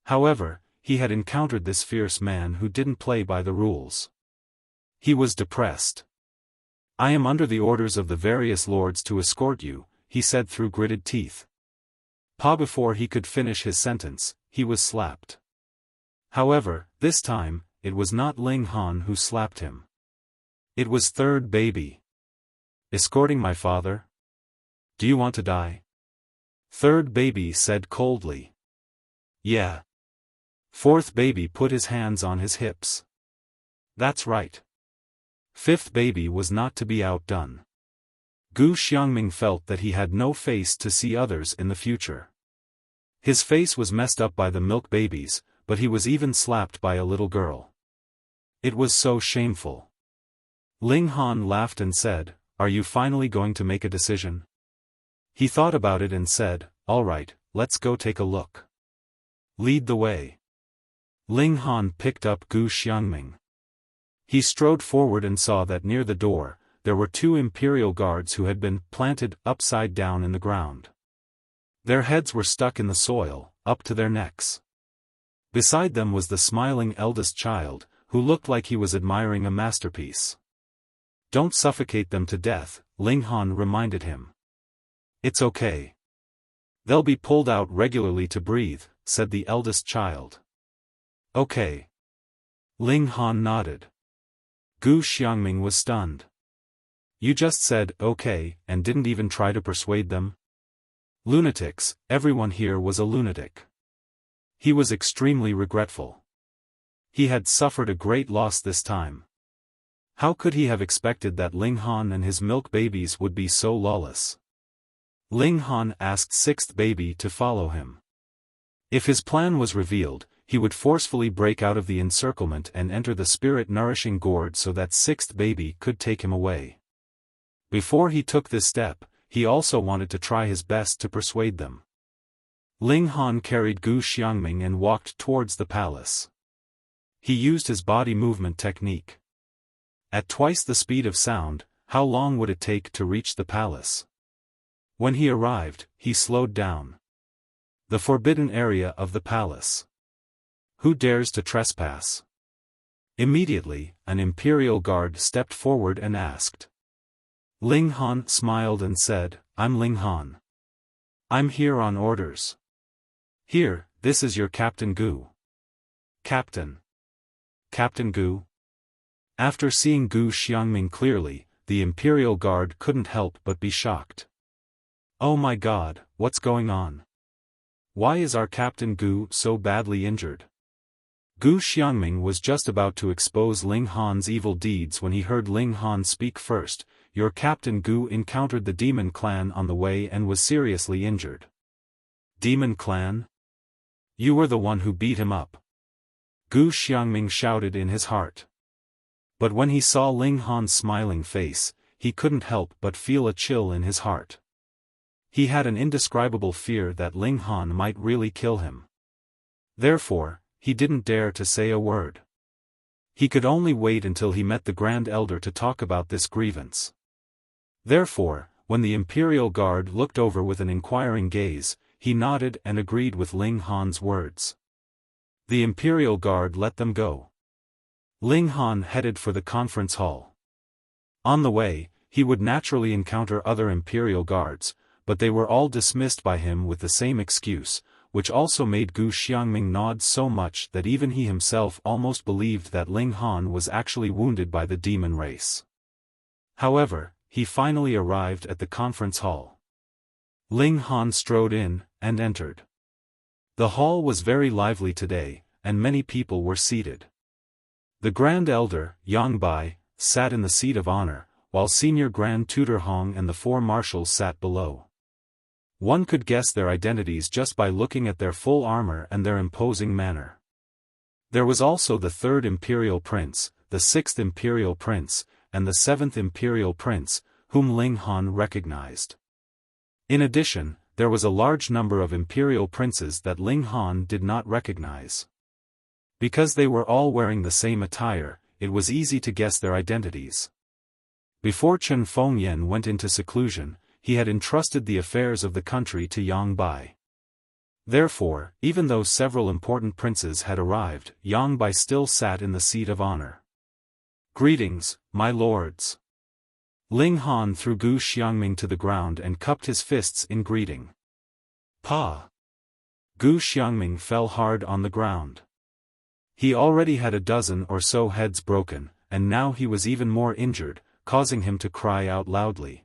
A: However, he had encountered this fierce man who didn't play by the rules. He was depressed. I am under the orders of the various lords to escort you, he said through gritted teeth. Before he could finish his sentence, he was slapped. However, this time, it was not Ling Han who slapped him. It was Third Baby. Escorting my father? Do you want to die? Third Baby said coldly. Yeah. Fourth Baby put his hands on his hips. That's right. Fifth Baby was not to be outdone. Gu Xiangming felt that he had no face to see others in the future. His face was messed up by the milk babies, but he was even slapped by a little girl. It was so shameful. Ling Han laughed and said, "Are you finally going to make a decision?" He thought about it and said, "All right, let's go take a look. Lead the way." Ling Han picked up Gu Xiangming. He strode forward and saw that near the door, there were 2 imperial guards who had been planted upside down in the ground. Their heads were stuck in the soil, up to their necks. Beside them was the smiling eldest child, who looked like he was admiring a masterpiece. "Don't suffocate them to death," Ling Han reminded him. "It's okay. They'll be pulled out regularly to breathe," said the eldest child. "Okay." Ling Han nodded. Gu Xiangming was stunned. "You just said, okay, and didn't even try to persuade them?" Lunatics, everyone here was a lunatic. He was extremely regretful. He had suffered a great loss this time. How could he have expected that Ling Han and his milk babies would be so lawless? Ling Han asked 6th baby to follow him. If his plan was revealed, he would forcefully break out of the encirclement and enter the spirit-nourishing gourd so that 6th baby could take him away. Before he took this step, he also wanted to try his best to persuade them. Ling Han carried Gu Xiangming and walked towards the palace. He used his body movement technique. At twice the speed of sound, how long would it take to reach the palace? When he arrived, he slowed down. The forbidden area of the palace. Who dares to trespass? Immediately, an imperial guard stepped forward and asked. Ling Han smiled and said, "I'm Ling Han. I'm here on orders. Here, this is your Captain Gu." "Captain? Captain Gu?" After seeing Gu Xiangming clearly, the imperial guard couldn't help but be shocked. "Oh my God, what's going on? Why is our Captain Gu so badly injured?" Gu Xiangming was just about to expose Ling Han's evil deeds when he heard Ling Han speak first. "Your Captain Gu encountered the Demon Clan on the way and was seriously injured." "Demon Clan? You were the one who beat him up." Gu Xiangming shouted in his heart. But when he saw Ling Han's smiling face, he couldn't help but feel a chill in his heart. He had an indescribable fear that Ling Han might really kill him. Therefore, he didn't dare to say a word. He could only wait until he met the Grand Elder to talk about this grievance. Therefore, when the Imperial Guard looked over with an inquiring gaze, he nodded and agreed with Ling Han's words. The Imperial Guard let them go. Ling Han headed for the conference hall. On the way, he would naturally encounter other Imperial Guards, but they were all dismissed by him with the same excuse, which also made Gu Xiangming nod so much that even he himself almost believed that Ling Han was actually wounded by the demon race. However, he finally arrived at the conference hall. Ling Han strode in, and entered. The hall was very lively today, and many people were seated. The Grand Elder, Yang Bai, sat in the seat of honor, while Senior Grand Tutor Hong and the 4 marshals sat below. One could guess their identities just by looking at their full armor and their imposing manner. There was also the 3rd Imperial Prince, the 6th Imperial Prince, and the 7th Imperial Prince, whom Ling Han recognized. In addition, there was a large number of Imperial Princes that Ling Han did not recognize. Because they were all wearing the same attire, it was easy to guess their identities. Before Chen Fengyan went into seclusion, he had entrusted the affairs of the country to Yang Bai. Therefore, even though several important princes had arrived, Yang Bai still sat in the seat of honor. "Greetings, my lords." Ling Han threw Gu Xiangming to the ground and cupped his fists in greeting. "Pa!" Gu Xiangming fell hard on the ground. He already had a dozen or so heads broken, and now he was even more injured, causing him to cry out loudly.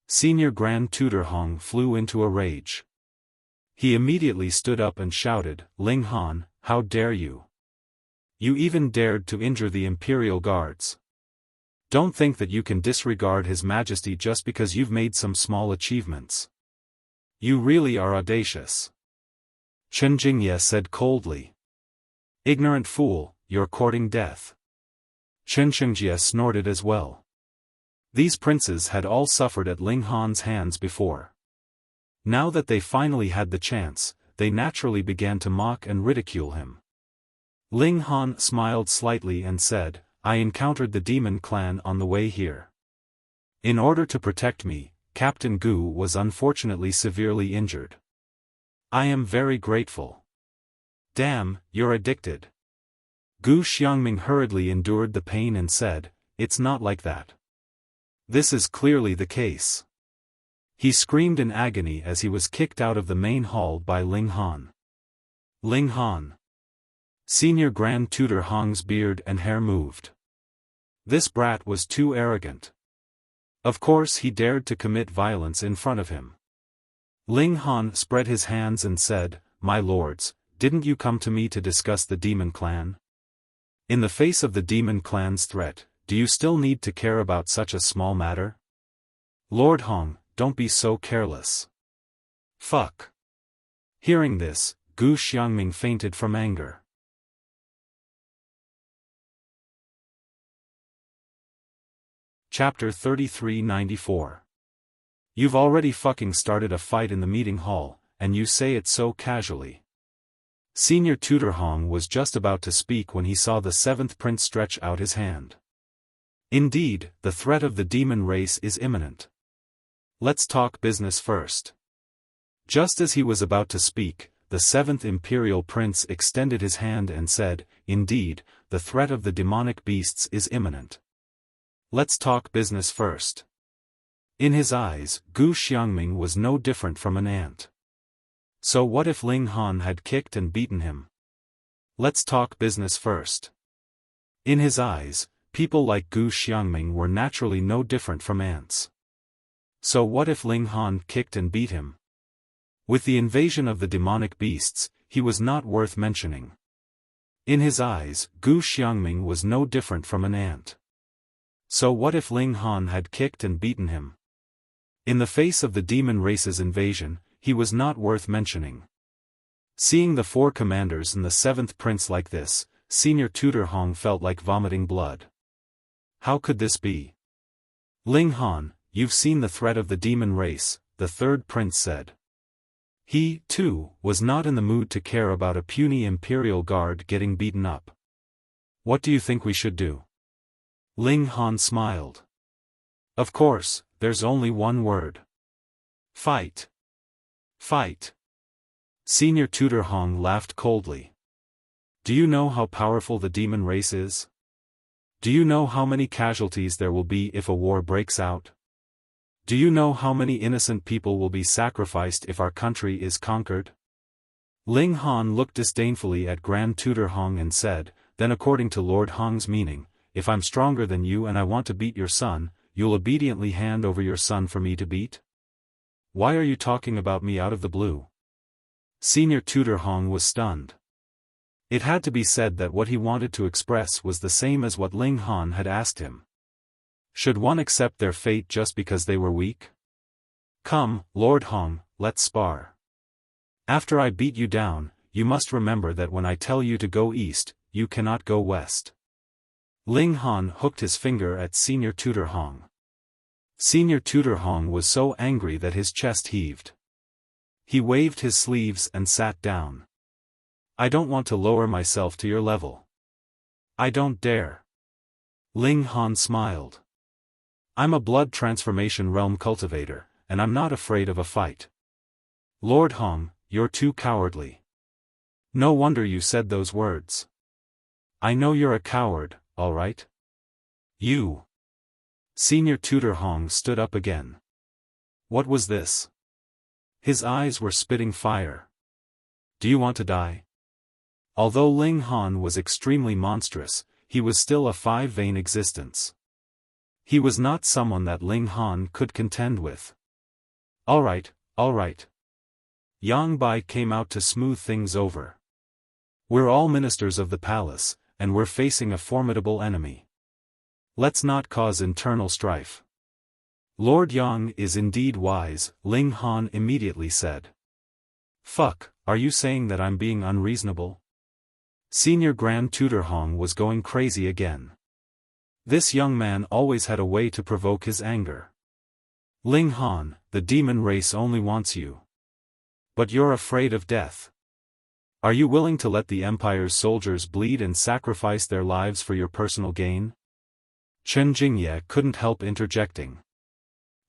A: Senior Grand Tutor Hong flew into a rage. He immediately stood up and shouted, "Ling Han, how dare you? You even dared to injure the Imperial Guards. Don't think that you can disregard His Majesty just because you've made some small achievements. You really are audacious." Chen Jingye said coldly. "Ignorant fool, you're courting death. Chen Shengjie snorted as well. These princes had all suffered at Ling Han's hands before. Now that they finally had the chance, they naturally began to mock and ridicule him. Ling Han smiled slightly and said, I encountered the demon clan on the way here. In order to protect me, Captain Gu was unfortunately severely injured. I am very grateful. Damn, you're addicted. Gu Xiangming hurriedly endured the pain and said, it's not like that. This is clearly the case. He screamed in agony as he was kicked out of the main hall by Ling Han. Ling Han. Senior Grand Tutor Hong's beard and hair moved. This brat was too arrogant. Of course he dared to commit violence in front of him. Ling Han spread his hands and said, My lords, didn't you come to me to discuss the demon clan? In the face of the demon clan's threat, do you still need to care about such a small matter? Lord Hong, don't be so careless. Fuck. Hearing this, Gu Xiangming fainted from anger. Chapter 3394. You've already fucking started a fight in the meeting hall, and you say it so casually. Senior Tutor Hong was just about to speak when he saw the seventh prince stretch out his hand. Indeed, the threat of the demon race is imminent. Let's talk business first. Just as he was about to speak, the seventh imperial prince extended his hand and said, Indeed, the threat of the demonic beasts is imminent. Let's talk business first. In his eyes, Gu Xiangming was no different from an ant. So what if Ling Han had kicked and beaten him? Let's talk business first. In his eyes, people like Gu Xiangming were naturally no different from ants. So what if Ling Han kicked and beat him? With the invasion of the demonic beasts, he was not worth mentioning. In his eyes, Gu Xiangming was no different from an ant. So what if Ling Han had kicked and beaten him? In the face of the demon race's invasion, he was not worth mentioning. Seeing the four commanders and the seventh prince like this, Senior Tutor Hong felt like vomiting blood. How could this be? Ling Han, you've seen the threat of the demon race, the third prince said. He, too, was not in the mood to care about a puny imperial guard getting beaten up. What do you think we should do? Ling Han smiled. Of course, there's only one word. Fight. Fight. Senior Tutor Hong laughed coldly. Do you know how powerful the demon race is? Do you know how many casualties there will be if a war breaks out? Do you know how many innocent people will be sacrificed if our country is conquered? Ling Han looked disdainfully at Grand Tutor Hong and said, Then according to Lord Hong's meaning, if I'm stronger than you and I want to beat your son, you'll obediently hand over your son for me to beat? Why are you talking about me out of the blue? Senior Tutor Hong was stunned. It had to be said that what he wanted to express was the same as what Ling Han had asked him. Should one accept their fate just because they were weak? Come, Lord Hong, let's spar. After I beat you down, you must remember that when I tell you to go east, you cannot go west. Ling Han hooked his finger at Senior Tutor Hong. Senior Tutor Hong was so angry that his chest heaved. He waved his sleeves and sat down. I don't want to lower myself to your level. I don't dare. Ling Han smiled. I'm a blood transformation realm cultivator, and I'm not afraid of a fight. Lord Hong, you're too cowardly. No wonder you said those words. I know you're a coward, all right? You. Senior Tutor Hong stood up again. What was this? His eyes were spitting fire. Do you want to die? Although Ling Han was extremely monstrous, he was still a five-vein existence. He was not someone that Ling Han could contend with. All right. Yang Bai came out to smooth things over. We're all ministers of the palace, and we're facing a formidable enemy. Let's not cause internal strife. Lord Yang is indeed wise, Ling Han immediately said. Fuck, are you saying that I'm being unreasonable? Senior Grand Tutor Hong was going crazy again. This young man always had a way to provoke his anger. Ling Han, the demon race only wants you. But you're afraid of death. Are you willing to let the Empire's soldiers bleed and sacrifice their lives for your personal gain? Chen Jingye couldn't help interjecting.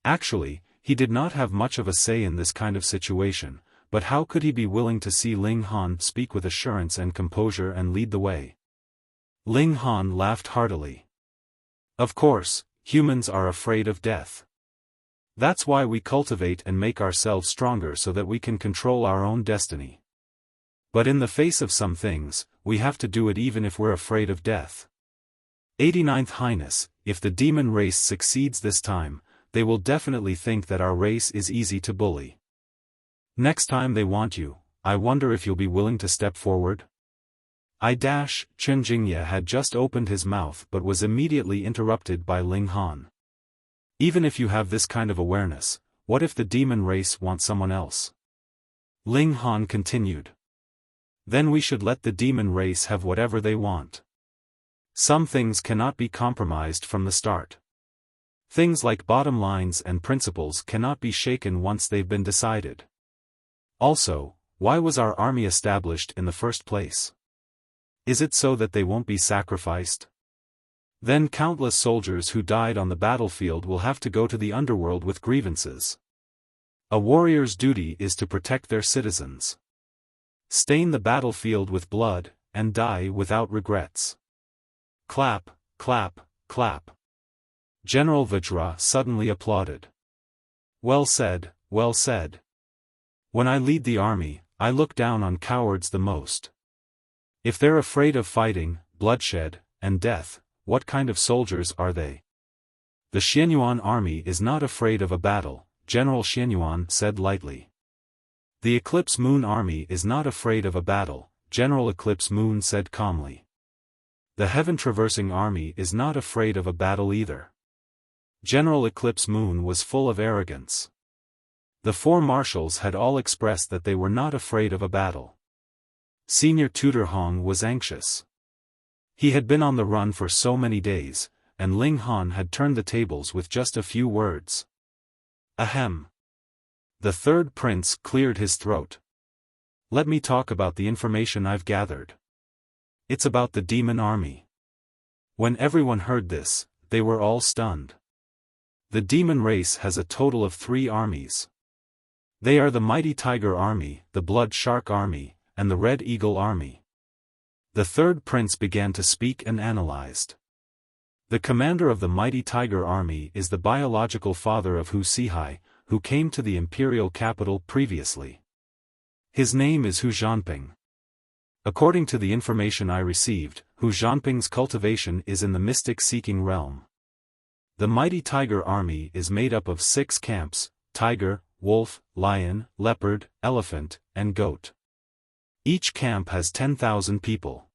A: Actually, he did not have much of a say in this kind of situation, but how could he be willing to see Ling Han speak with assurance and composure and lead the way? Ling Han laughed heartily. Of course, humans are afraid of death. That's why we cultivate and make ourselves stronger so that we can control our own destiny. But in the face of some things, we have to do it even if we're afraid of death. 89th Highness, if the demon race succeeds this time, they will definitely think that our race is easy to bully. Next time they want you, I wonder if you'll be willing to step forward? Chen Jingye had just opened his mouth but was immediately interrupted by Ling Han. Even if you have this kind of awareness, what if the demon race wants someone else? Ling Han continued. Then we should let the demon race have whatever they want. Some things cannot be compromised from the start. Things like bottom lines and principles cannot be shaken once they've been decided. Also, why was our army established in the first place? Is it so that they won't be sacrificed? Then countless soldiers who died on the battlefield will have to go to the underworld with grievances. A warrior's duty is to protect their citizens. Stain the battlefield with blood, and die without regrets. Clap, clap, clap. General Vajra suddenly applauded. Well said, well said. When I lead the army, I look down on cowards the most. If they're afraid of fighting, bloodshed, and death, what kind of soldiers are they? The Xianyuan army is not afraid of a battle, General Xianyuan said lightly. The Eclipse Moon army is not afraid of a battle, General Eclipse Moon said calmly. The Heaven Traversing army is not afraid of a battle either. General Eclipse Moon was full of arrogance. The four marshals had all expressed that they were not afraid of a battle. Senior Tutor Hong was anxious. He had been on the run for so many days, and Ling Han had turned the tables with just a few words. Ahem. The third prince cleared his throat. Let me talk about the information I've gathered. It's about the demon army. When everyone heard this, they were all stunned. The demon race has a total of 3 armies. They are the Mighty Tiger Army, the Blood Shark Army, and the Red Eagle Army. The third prince began to speak and analyzed. The commander of the Mighty Tiger Army is the biological father of Hu Sihai, who came to the imperial capital previously. His name is Hu Zhanping. According to the information I received, Hu Zhanping's cultivation is in the mystic-seeking realm. The Mighty Tiger Army is made up of 6 camps: tiger, wolf, lion, leopard, elephant, and goat. Each camp has 10,000 people.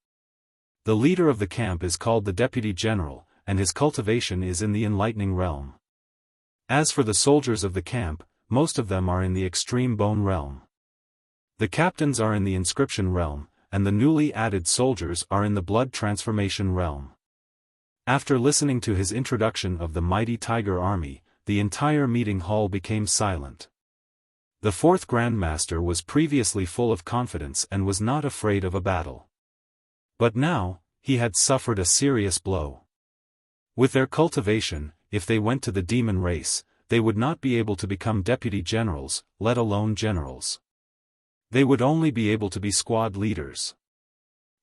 A: The leader of the camp is called the Deputy General, and his cultivation is in the enlightening realm. As for the soldiers of the camp, most of them are in the extreme bone realm. The captains are in the inscription realm, and the newly added soldiers are in the blood transformation realm. After listening to his introduction of the Mighty Tiger Army, the entire meeting hall became silent. The 4th Grandmaster was previously full of confidence and was not afraid of a battle. But now, he had suffered a serious blow. With their cultivation, if they went to the demon race, they would not be able to become deputy generals, let alone generals. They would only be able to be squad leaders.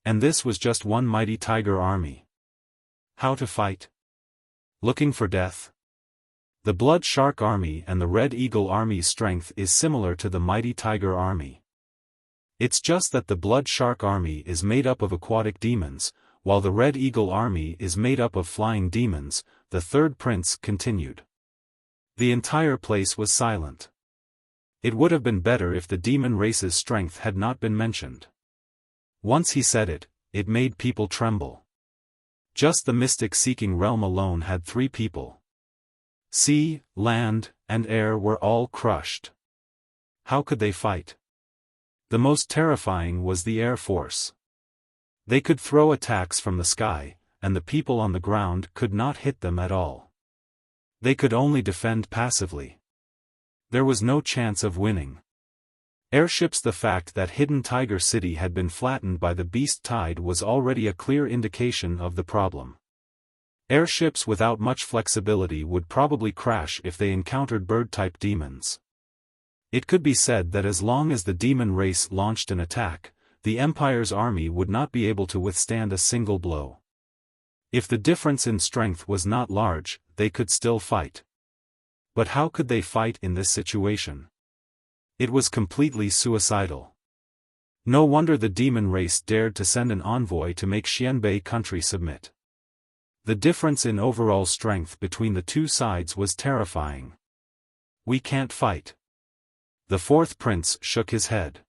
A: And this was just one Mighty Tiger Army. How to fight? Looking for death? The Blood Shark Army and the Red Eagle Army's strength is similar to the Mighty Tiger Army. It's just that the Blood Shark Army is made up of aquatic demons, while the Red Eagle Army is made up of flying demons, the third prince continued. The entire place was silent. It would have been better if the demon race's strength had not been mentioned. Once he said it, it made people tremble. Just the mystic-seeking realm alone had 3 people. Sea, land, and air were all crushed. How could they fight? The most terrifying was the Air Force. They could throw attacks from the sky, and the people on the ground could not hit them at all. They could only defend passively. There was no chance of winning. Airships. The fact that Hidden Tiger City had been flattened by the beast tide was already a clear indication of the problem. Airships without much flexibility would probably crash if they encountered bird-type demons. It could be said that as long as the demon race launched an attack, the Empire's army would not be able to withstand a single blow. If the difference in strength was not large, they could still fight. But how could they fight in this situation? It was completely suicidal. No wonder the demon race dared to send an envoy to make Xianbei country submit. The difference in overall strength between the two sides was terrifying. We can't fight. The fourth prince shook his head.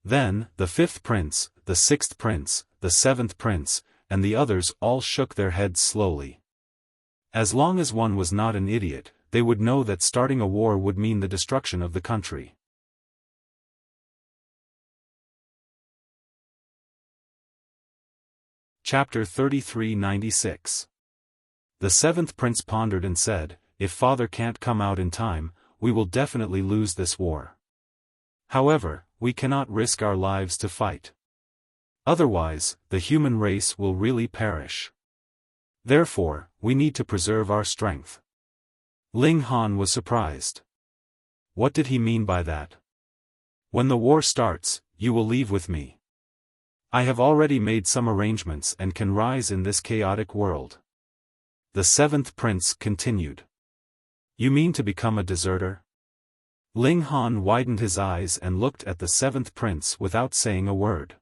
A: Then, the fifth prince, the sixth prince, the seventh prince, and the others all shook their heads slowly. As long as one was not an idiot, they would know that starting a war would mean the destruction of the country. Chapter 3396. The seventh prince pondered and said, "If father can't come out in time, we will definitely lose this war. However, we cannot risk our lives to fight. Otherwise, the human race will really perish. Therefore, we need to preserve our strength." Ling Han was surprised. What did he mean by that? "When the war starts, you will leave with me. I have already made some arrangements and can rise in this chaotic world." The seventh prince continued. "You mean to become a deserter?" Ling Han widened his eyes and looked at the seventh prince without saying a word.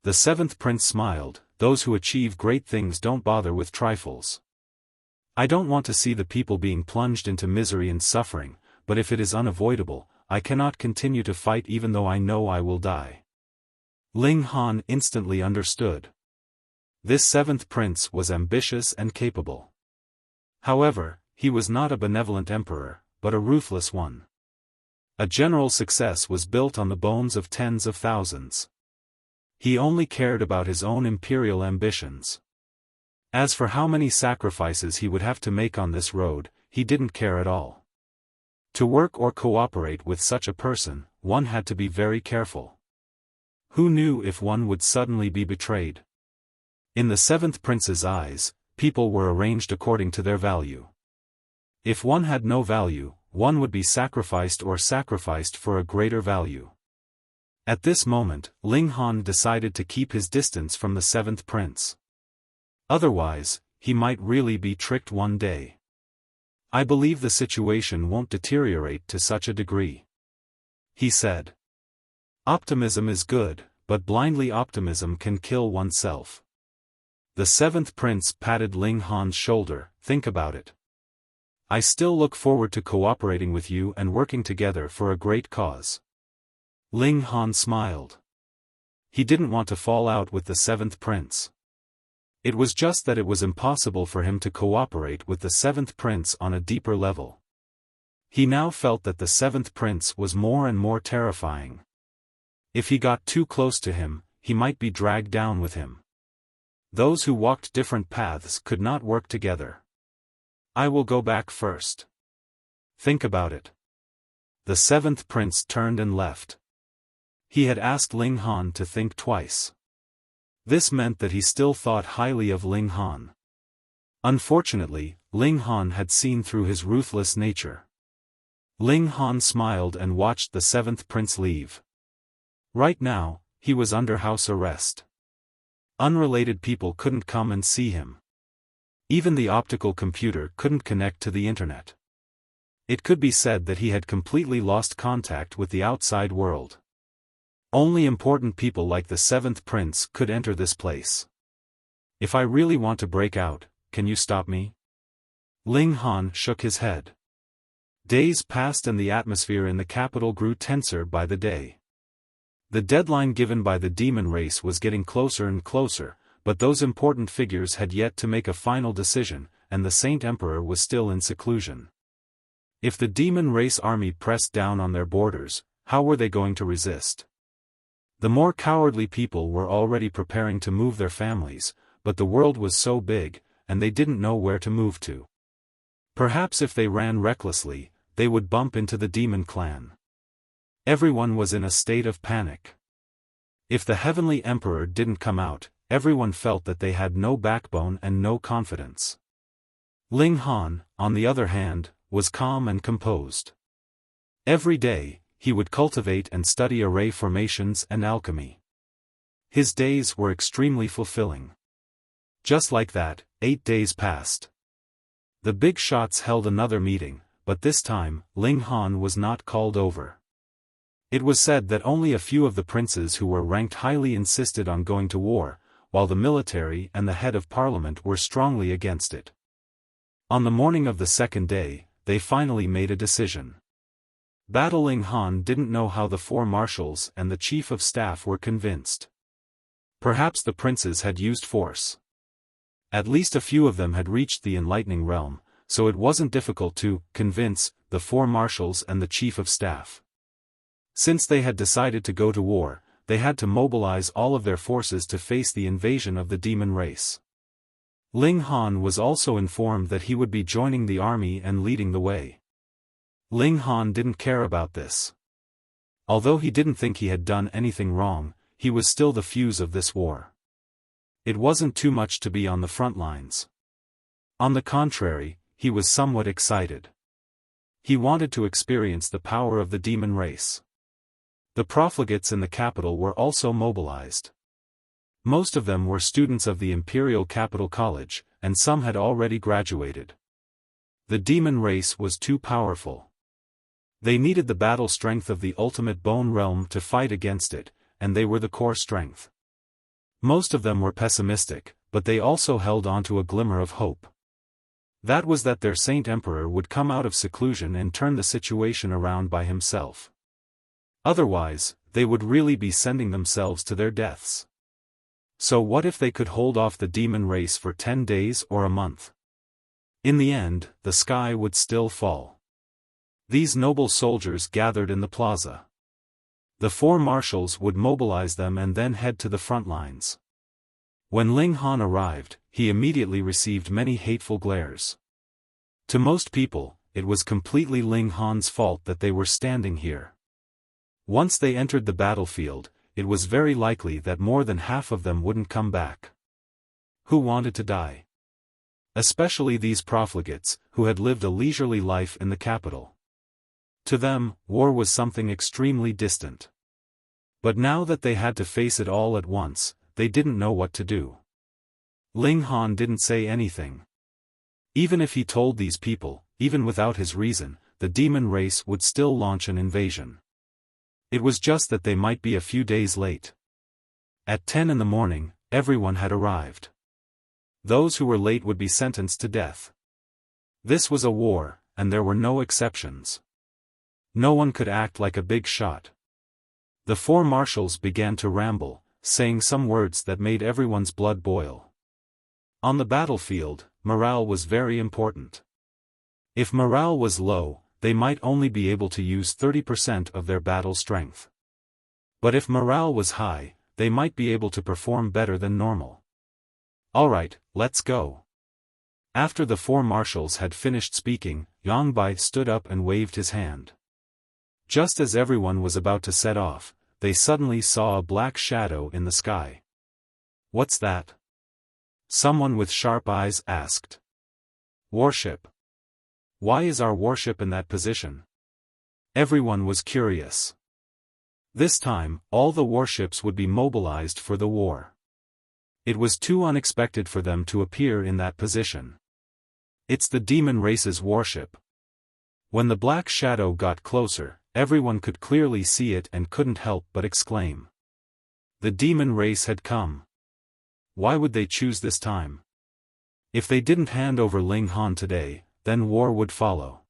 A: The seventh prince smiled. "Those who achieve great things don't bother with trifles. I don't want to see the people being plunged into misery and suffering, but if it is unavoidable, I cannot continue to fight even though I know I will die." Ling Han instantly understood. This seventh prince was ambitious and capable. However, he was not a benevolent emperor, but a ruthless one. A general success was built on the bones of tens of thousands. He only cared about his own imperial ambitions. As for how many sacrifices he would have to make on this road, he didn't care at all. To work or cooperate with such a person, one had to be very careful. Who knew if one would suddenly be betrayed? In the seventh prince's eyes, people were arranged according to their value. If one had no value, one would be sacrificed or sacrificed for a greater value. At this moment, Ling Han decided to keep his distance from the seventh prince. Otherwise, he might really be tricked one day. "I believe the situation won't deteriorate to such a degree," he said. "Optimism is good, but blindly optimism can kill oneself." The seventh prince patted Ling Han's shoulder. "Think about it. I still look forward to cooperating with you and working together for a great cause." Ling Han smiled. He didn't want to fall out with the seventh prince. It was just that it was impossible for him to cooperate with the seventh prince on a deeper level. He now felt that the seventh prince was more and more terrifying. If he got too close to him, he might be dragged down with him. Those who walked different paths could not work together. "I will go back first. Think about it." The seventh prince turned and left. He had asked Ling Han to think twice. This meant that he still thought highly of Ling Han. Unfortunately, Ling Han had seen through his ruthless nature. Ling Han smiled and watched the seventh prince leave. Right now, he was under house arrest. Unrelated people couldn't come and see him. Even the optical computer couldn't connect to the internet. It could be said that he had completely lost contact with the outside world. Only important people like the seventh prince could enter this place. "If I really want to break out, can you stop me?" Ling Han shook his head. Days passed and the atmosphere in the capital grew tenser by the day. The deadline given by the demon race was getting closer and closer, but those important figures had yet to make a final decision, and the Saint Emperor was still in seclusion. If the demon race army pressed down on their borders, how were they going to resist? The more cowardly people were already preparing to move their families, but the world was so big, and they didn't know where to move to. Perhaps if they ran recklessly, they would bump into the demon clan. Everyone was in a state of panic. If the Heavenly Emperor didn't come out, everyone felt that they had no backbone and no confidence. Ling Han, on the other hand, was calm and composed. Every day, he would cultivate and study array formations and alchemy. His days were extremely fulfilling. Just like that, 8 days passed. The big shots held another meeting, but this time, Ling Han was not called over. It was said that only a few of the princes who were ranked highly insisted on going to war, while the military and the head of parliament were strongly against it. On the morning of the second day, they finally made a decision. Ling Han didn't know how the 4 marshals and the chief of staff were convinced. Perhaps the princes had used force. At least a few of them had reached the enlightening realm, so it wasn't difficult to convince the 4 marshals and the chief of staff. Since they had decided to go to war, they had to mobilize all of their forces to face the invasion of the demon race. Ling Han was also informed that he would be joining the army and leading the way. Ling Han didn't care about this. Although he didn't think he had done anything wrong, he was still the fuse of this war. It wasn't too much to be on the front lines. On the contrary, he was somewhat excited. He wanted to experience the power of the demon race. The profligates in the capital were also mobilized. Most of them were students of the Imperial Capital College, and some had already graduated. The demon race was too powerful. They needed the battle strength of the ultimate bone realm to fight against it, and they were the core strength. Most of them were pessimistic, but they also held on to a glimmer of hope. That was that their Saint Emperor would come out of seclusion and turn the situation around by himself. Otherwise, they would really be sending themselves to their deaths. So what if they could hold off the demon race for 10 days or a month? In the end, the sky would still fall. These noble soldiers gathered in the plaza. The 4 marshals would mobilize them and then head to the front lines. When Ling Han arrived, he immediately received many hateful glares. To most people, it was completely Ling Han's fault that they were standing here. Once they entered the battlefield, it was very likely that more than half of them wouldn't come back. Who wanted to die? Especially these profligates, who had lived a leisurely life in the capital. To them, war was something extremely distant. But now that they had to face it all at once, they didn't know what to do. Ling Han didn't say anything. Even if he told these people, even without his reason, the demon race would still launch an invasion. It was just that they might be a few days late. At 10 in the morning, everyone had arrived. Those who were late would be sentenced to death. This was a war, and there were no exceptions. No one could act like a big shot. The 4 marshals began to ramble, saying some words that made everyone's blood boil. On the battlefield, morale was very important. If morale was low, they might only be able to use 30% of their battle strength. But if morale was high, they might be able to perform better than normal. Alright, let's go. After the 4 marshals had finished speaking, Yang Bai stood up and waved his hand. Just as everyone was about to set off, they suddenly saw a black shadow in the sky. What's that? Someone with sharp eyes asked. Warship. Why is our warship in that position? Everyone was curious. This time, all the warships would be mobilized for the war. It was too unexpected for them to appear in that position. It's the demon race's warship. When the black shadow got closer, everyone could clearly see it and couldn't help but exclaim. The demon race had come. Why would they choose this time? If they didn't hand over Ling Han today, then war would follow.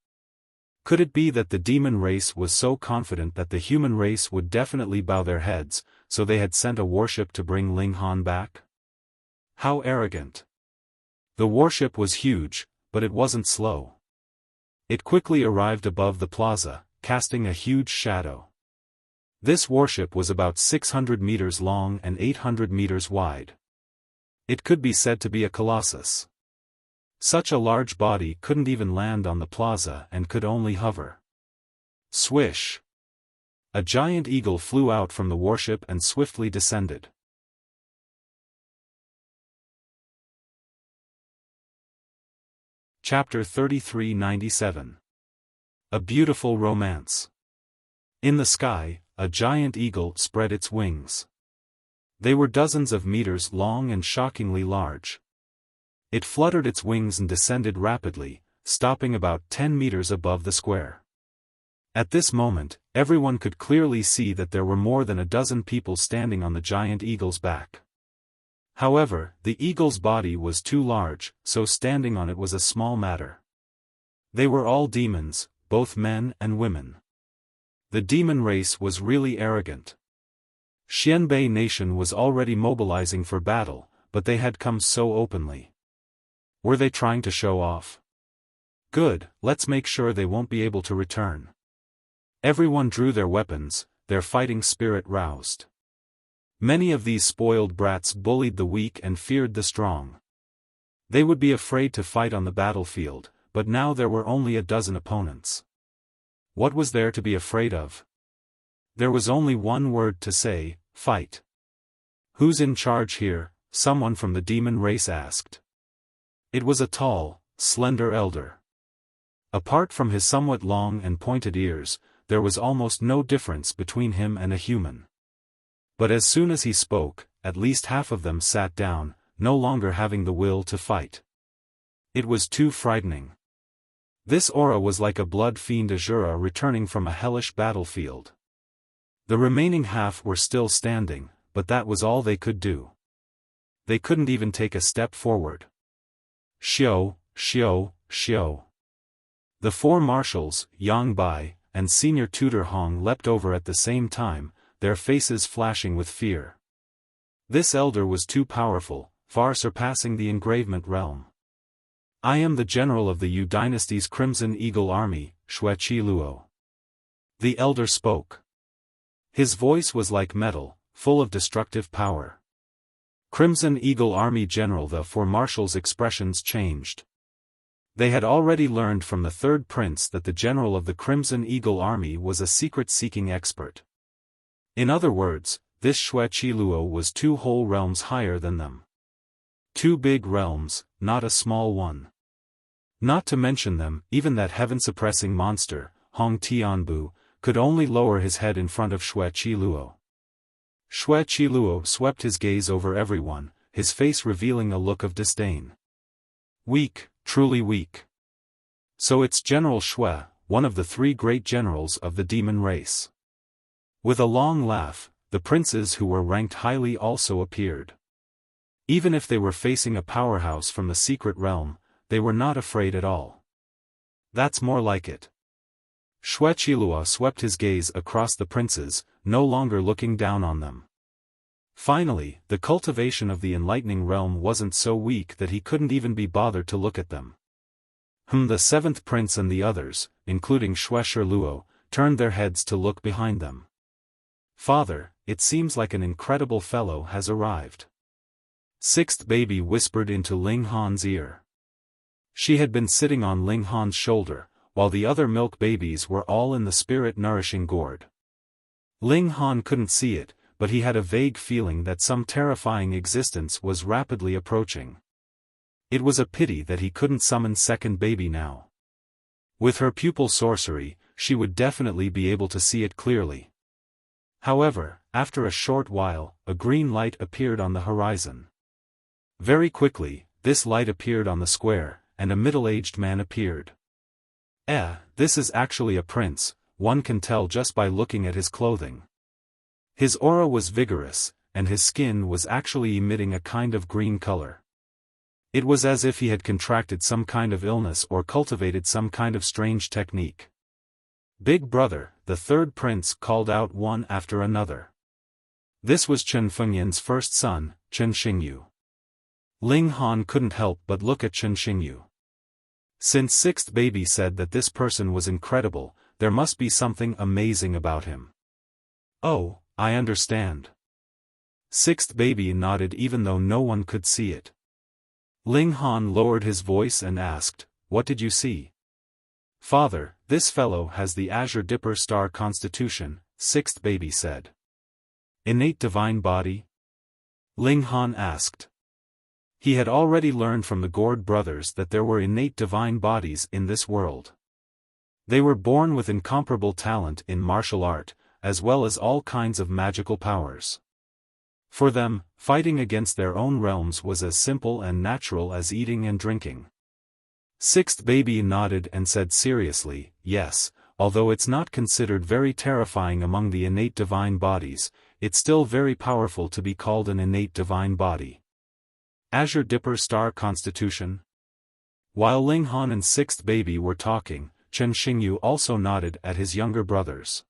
A: Could it be that the demon race was so confident that the human race would definitely bow their heads, so they had sent a warship to bring Ling Han back? How arrogant. The warship was huge, but it wasn't slow. It quickly arrived above the plaza, casting a huge shadow. This warship was about 600 meters long and 800 meters wide. It could be said to be a colossus. Such a large body couldn't even land on the plaza and could only hover. Swish! A giant eagle flew out from the warship and swiftly descended. Chapter 3397. A Beautiful Romance. In the sky, a giant eagle spread its wings. They were dozens of meters long and shockingly large. It fluttered its wings and descended rapidly, stopping about 10 meters above the square. At this moment, everyone could clearly see that there were more than a dozen people standing on the giant eagle's back. However, the eagle's body was too large, so standing on it was a small matter. They were all demons, both men and women. The demon race was really arrogant. Xianbei nation was already mobilizing for battle, but they had come so openly. Were they trying to show off? Good, let's make sure they won't be able to return. Everyone drew their weapons, their fighting spirit roused. Many of these spoiled brats bullied the weak and feared the strong. They would be afraid to fight on the battlefield, but now there were only a dozen opponents. What was there to be afraid of? There was only one word to say: fight. Who's in charge here? Someone from the demon race asked. It was a tall, slender elder. Apart from his somewhat long and pointed ears, there was almost no difference between him and a human. But as soon as he spoke, at least half of them sat down, no longer having the will to fight. It was too frightening. This aura was like a blood fiend Azura returning from a hellish battlefield. The remaining half were still standing, but that was all they could do. They couldn't even take a step forward. Xiao, Xiao, Xiao. The four marshals, Yang Bai, and senior tutor Hong leapt over at the same time, their faces flashing with fear. This elder was too powerful, far surpassing the engravement realm. I am the general of the Yu dynasty's Crimson Eagle Army, Xueqi Luo. The elder spoke. His voice was like metal, full of destructive power. Crimson Eagle Army General. The four marshals' expressions changed. They had already learned from the third prince that the general of the Crimson Eagle Army was a secret-seeking expert. In other words, this Xueqi Luo was 2 whole realms higher than them. 2 big realms, not a small one. Not to mention them, even that heaven-suppressing monster, Hong Tianbu, could only lower his head in front of Xueqi Luo. Xueqi Luo swept his gaze over everyone, his face revealing a look of disdain. Weak, truly weak. So it's General Xue, one of the 3 great generals of the demon race. With a long laugh, the princes who were ranked highly also appeared. Even if they were facing a powerhouse from the secret realm, they were not afraid at all. That's more like it. Xueqi Luo swept his gaze across the princes, no longer looking down on them. Finally, the cultivation of the enlightening realm wasn't so weak that he couldn't even be bothered to look at them. The 7th prince and the others, including Xueshi Luo, turned their heads to look behind them. Father, it seems like an incredible fellow has arrived. 6th baby whispered into Ling Han's ear. She had been sitting on Ling Han's shoulder, while the other milk babies were all in the spirit-nourishing gourd. Ling Han couldn't see it, but he had a vague feeling that some terrifying existence was rapidly approaching. It was a pity that he couldn't summon 2nd baby now. With her pupil sorcery, she would definitely be able to see it clearly. However, after a short while, a green light appeared on the horizon. Very quickly, this light appeared on the square, and a middle-aged man appeared. This is actually a prince, one can tell just by looking at his clothing. His aura was vigorous, and his skin was actually emitting a kind of green color. It was as if he had contracted some kind of illness or cultivated some kind of strange technique. Big brother, the 3rd prince called out one after another. This was Chen Fengyan's first son, Chen Xingyu. Ling Han couldn't help but look at Chen Xingyu. Since 6th baby said that this person was incredible, there must be something amazing about him. Oh, I understand. Sixth baby nodded even though no one could see it. Ling Han lowered his voice and asked, "What did you see?" "Father, this fellow has the Azure Dipper Star Constitution," sixth baby said. "Innate divine body?" Ling Han asked. He had already learned from the Gord brothers that there were innate divine bodies in this world. They were born with incomparable talent in martial art, as well as all kinds of magical powers. For them, fighting against their own realms was as simple and natural as eating and drinking. Sixth baby nodded and said seriously, "Yes, although it's not considered very terrifying among the innate divine bodies, it's still very powerful to be called an innate divine body." Azure Dipper Star Constitution? While Ling Han and sixth baby were talking, Chen Xingyu also nodded at his younger brothers.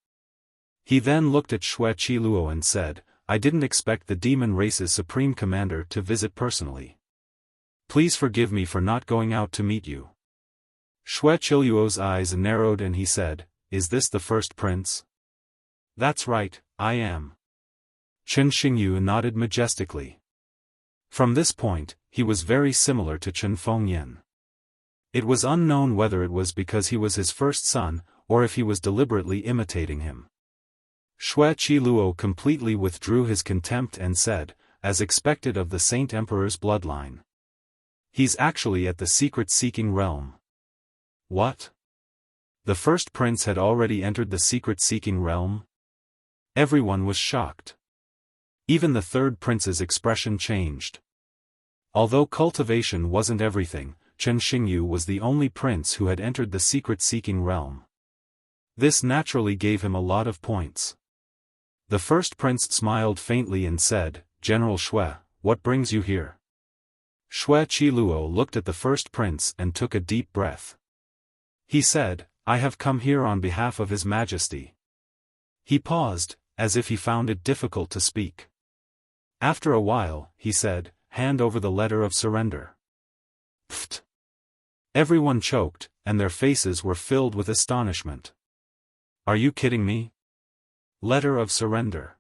A: He then looked at Xue Qiluo and said, "I didn't expect the demon race's supreme commander to visit personally. Please forgive me for not going out to meet you." Xue Qiluo's eyes narrowed and he said, "Is this the first prince?" "That's right, I am." Chen Xingyu nodded majestically. From this point, he was very similar to Chen Fengyan. It was unknown whether it was because he was his first son, or if he was deliberately imitating him. Xue Qiluo completely withdrew his contempt and said, as expected of the Saint Emperor's bloodline. "He's actually at the secret-seeking realm." What? The first prince had already entered the secret-seeking realm? Everyone was shocked. Even the third prince's expression changed. Although cultivation wasn't everything, Chen Xingyu was the only prince who had entered the secret-seeking realm. This naturally gave him a lot of points. The first prince smiled faintly and said, "General Xue, what brings you here?" Xue Qiluo looked at the first prince and took a deep breath. He said, "I have come here on behalf of His Majesty." He paused, as if he found it difficult to speak. After a while, he said, "Hand over the letter of surrender." Pfft! Everyone choked, and their faces were filled with astonishment. "Are you kidding me? Letter of surrender?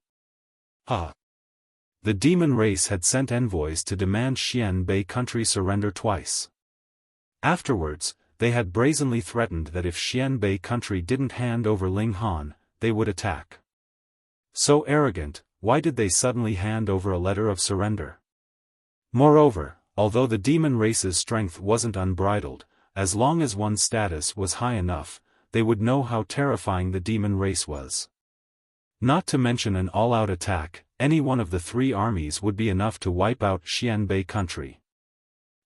A: Huh." The demon race had sent envoys to demand Xianbei country surrender twice. Afterwards, they had brazenly threatened that if Xianbei country didn't hand over Ling Han, they would attack. So arrogant, why did they suddenly hand over a letter of surrender? Moreover, although the demon race's strength wasn't unbridled, as long as one's status was high enough, they would know how terrifying the demon race was. Not to mention an all-out attack, any one of the three armies would be enough to wipe out Xianbei country.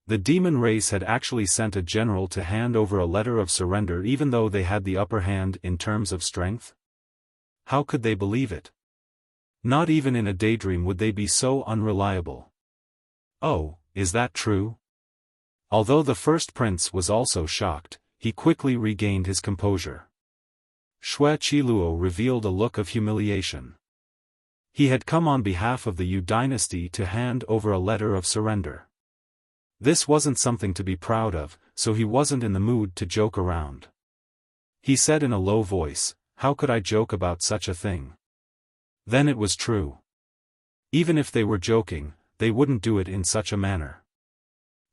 A: The demon race had actually sent a general to hand over a letter of surrender even though they had the upper hand in terms of strength? How could they believe it? Not even in a daydream would they be so unreliable. Oh, is that true? Although the first prince was also shocked, he quickly regained his composure. Xue Qiluo revealed a look of humiliation. He had come on behalf of the Yu dynasty to hand over a letter of surrender. This wasn't something to be proud of, so he wasn't in the mood to joke around. He said in a low voice, "How could I joke about such a thing?" Then it was true. Even if they were joking, they wouldn't do it in such a manner.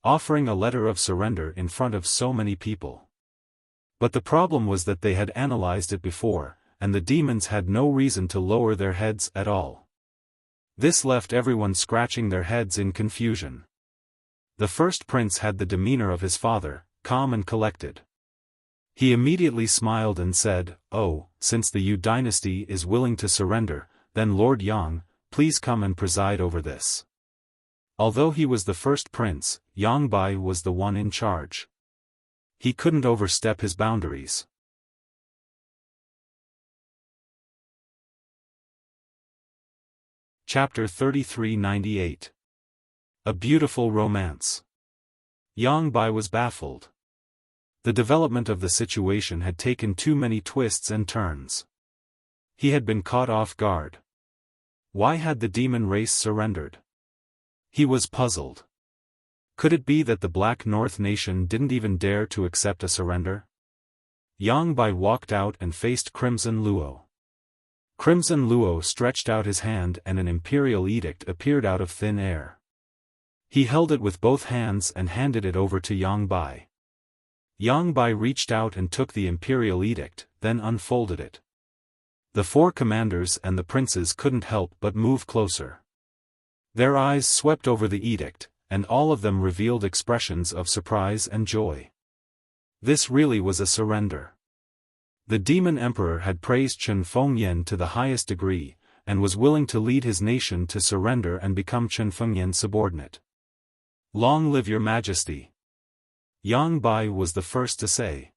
A: Offering a letter of surrender in front of so many people. But the problem was that they had analyzed it before, and the demons had no reason to lower their heads at all. This left everyone scratching their heads in confusion. The first prince had the demeanor of his father, calm and collected. He immediately smiled and said, "Oh, since the Yu dynasty is willing to surrender, then Lord Yang, please come and preside over this." Although he was the first prince, Yang Bai was the one in charge. He couldn't overstep his boundaries. Chapter 3398. A Beautiful Romance. Yang Bai was baffled. The development of the situation had taken too many twists and turns. He had been caught off guard. Why had the demon race surrendered? He was puzzled. Could it be that the Black North nation didn't even dare to accept a surrender? Yang Bai walked out and faced Crimson Luo. Crimson Luo stretched out his hand and an imperial edict appeared out of thin air. He held it with both hands and handed it over to Yang Bai. Yang Bai reached out and took the imperial edict, then unfolded it. The four commanders and the princes couldn't help but move closer. Their eyes swept over the edict, and all of them revealed expressions of surprise and joy. This really was a surrender. The demon emperor had praised Chen Fengyan to the highest degree, and was willing to lead his nation to surrender and become Chen Fengyan's subordinate. Long live your majesty! Yang Bai was the first to say.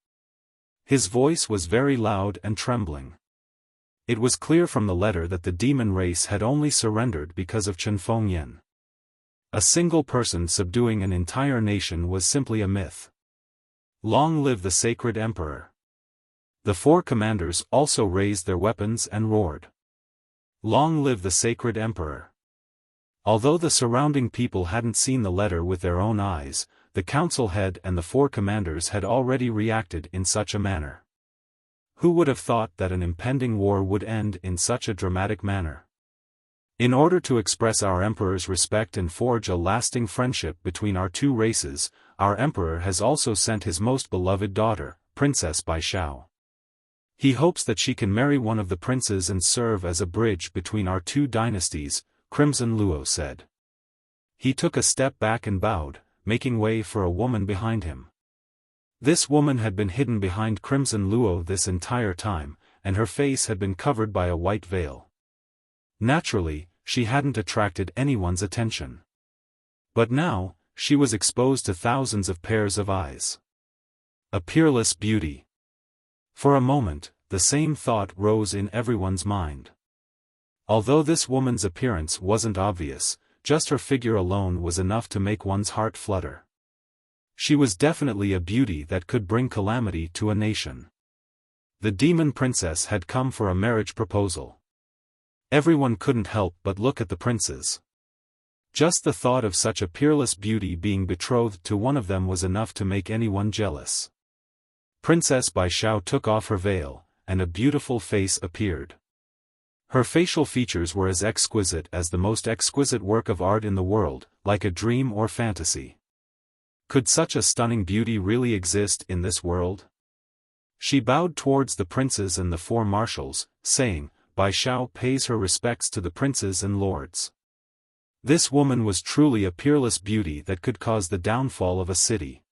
A: His voice was very loud and trembling. It was clear from the letter that the demon race had only surrendered because of Chen Fengyan. A single person subduing an entire nation was simply a myth. Long live the sacred emperor! The four commanders also raised their weapons and roared. Long live the sacred emperor! Although the surrounding people hadn't seen the letter with their own eyes, the council head and the four commanders had already reacted in such a manner. Who would have thought that an impending war would end in such a dramatic manner? In order to express our emperor's respect and forge a lasting friendship between our two races, our emperor has also sent his most beloved daughter, Princess Bai Xiao. He hopes that she can marry one of the princes and serve as a bridge between our two dynasties, Crimson Luo said. He took a step back and bowed, making way for a woman behind him. This woman had been hidden behind Crimson Luo this entire time, and her face had been covered by a white veil. Naturally, she hadn't attracted anyone's attention. But now, she was exposed to thousands of pairs of eyes. A peerless beauty. For a moment, the same thought rose in everyone's mind. Although this woman's appearance wasn't obvious, just her figure alone was enough to make one's heart flutter. She was definitely a beauty that could bring calamity to a nation. The demon princess had come for a marriage proposal. Everyone couldn't help but look at the princes. Just the thought of such a peerless beauty being betrothed to one of them was enough to make anyone jealous. Princess Bai Xiao took off her veil, and a beautiful face appeared. Her facial features were as exquisite as the most exquisite work of art in the world, like a dream or fantasy. Could such a stunning beauty really exist in this world? She bowed towards the princes and the four marshals, saying, Bai Xiao pays her respects to the princes and lords. This woman was truly a peerless beauty that could cause the downfall of a city.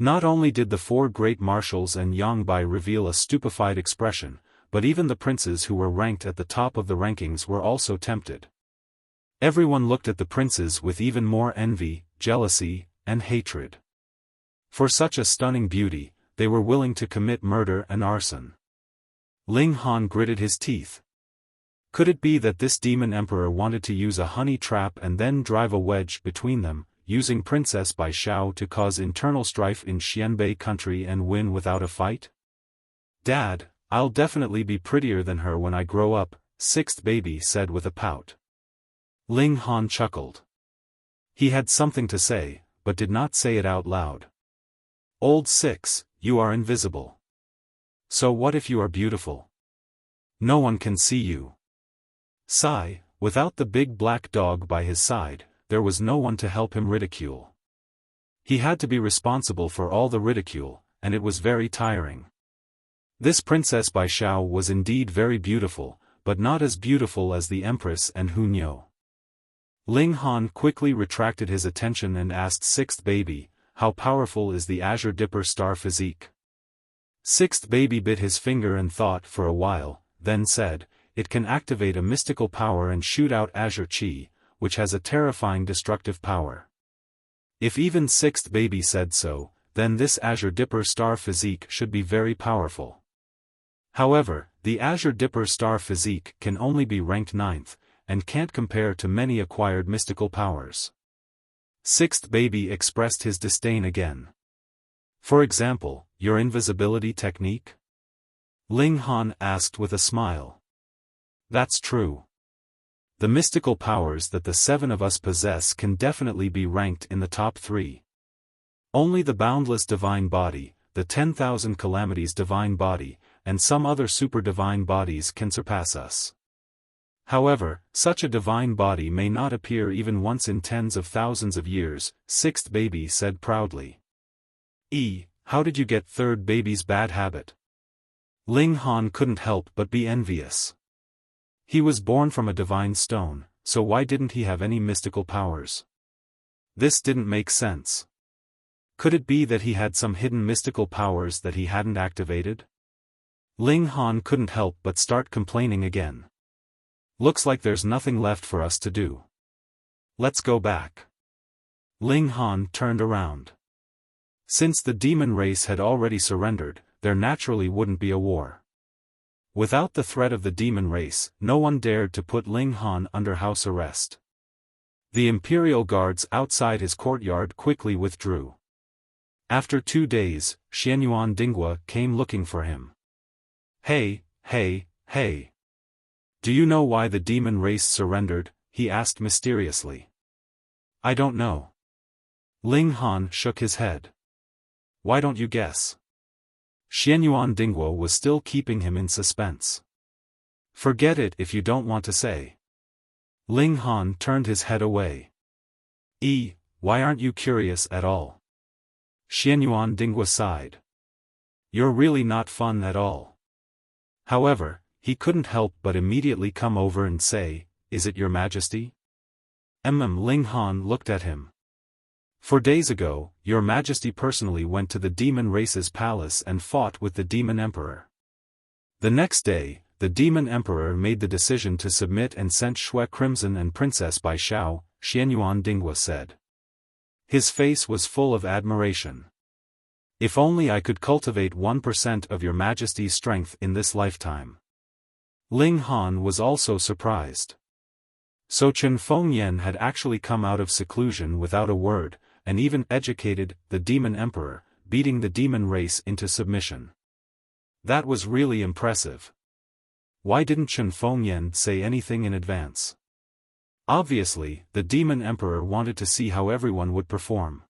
A: Not only did the four great marshals and Yang Bai reveal a stupefied expression, but even the princes who were ranked at the top of the rankings were also tempted. Everyone looked at the princes with even more envy, jealousy, and hatred. For such a stunning beauty, they were willing to commit murder and arson. Ling Han gritted his teeth. Could it be that this demon emperor wanted to use a honey trap and then drive a wedge between them, using Princess Bai Xiao to cause internal strife in Xianbei country and win without a fight? Dad, I'll definitely be prettier than her when I grow up, sixth baby said with a pout. Ling Han chuckled. He had something to say, but did not say it out loud. Old six, you are invisible. So what if you are beautiful? No one can see you. Sigh, without the big black dog by his side, there was no one to help him ridicule. He had to be responsible for all the ridicule, and it was very tiring. This Princess Bai Xiao was indeed very beautiful, but not as beautiful as the Empress and Hunyo. Ling Han quickly retracted his attention and asked sixth baby, how powerful is the Azure Dipper star physique? Sixth baby bit his finger and thought for a while, then said, it can activate a mystical power and shoot out Azure Chi, which has a terrifying destructive power. If even sixth baby said so, then this Azure Dipper star physique should be very powerful. However, the Azure Dipper star physique can only be ranked 9th, and can't compare to many acquired mystical powers. Sixth baby expressed his disdain again. For example, your invisibility technique? Ling Han asked with a smile. That's true. The mystical powers that the 7 of us possess can definitely be ranked in the top 3. Only the boundless divine body, the 10,000 calamities divine body, and some other super divine bodies can surpass us. However, such a divine body may not appear even once in tens of thousands of years, sixth baby said proudly. How did you get third baby's bad habit? Ling Han couldn't help but be envious. He was born from a divine stone, so why didn't he have any mystical powers? This didn't make sense. Could it be that he had some hidden mystical powers that he hadn't activated? Ling Han couldn't help but start complaining again. Looks like there's nothing left for us to do. Let's go back. Ling Han turned around. Since the demon race had already surrendered, there naturally wouldn't be a war. Without the threat of the demon race, no one dared to put Ling Han under house arrest. The imperial guards outside his courtyard quickly withdrew. After 2 days, Xianyuan Dinghua came looking for him. Hey. Do you know why the demon race surrendered? He asked mysteriously. I don't know. Ling Han shook his head. Why don't you guess? Xianyuan Dinghua was still keeping him in suspense. Forget it if you don't want to say. Ling Han turned his head away. Why aren't you curious at all? Xianyuan Dinghua sighed. You're really not fun at all. However, he couldn't help but immediately come over and say, Is it your majesty? Ling Han looked at him. 4 days ago, your majesty personally went to the demon race's palace and fought with the demon emperor. The next day, the demon emperor made the decision to submit and sent Shui Crimson and Princess Bai Xiao, Xianyuan Dinghua said. His face was full of admiration. If only I could cultivate 1% of your majesty's strength in this lifetime. Ling Han was also surprised. So Chen Fengyan had actually come out of seclusion without a word, and even educated the demon emperor, beating the demon race into submission. That was really impressive. Why didn't Chen Fengyan say anything in advance? Obviously, the demon emperor wanted to see how everyone would perform.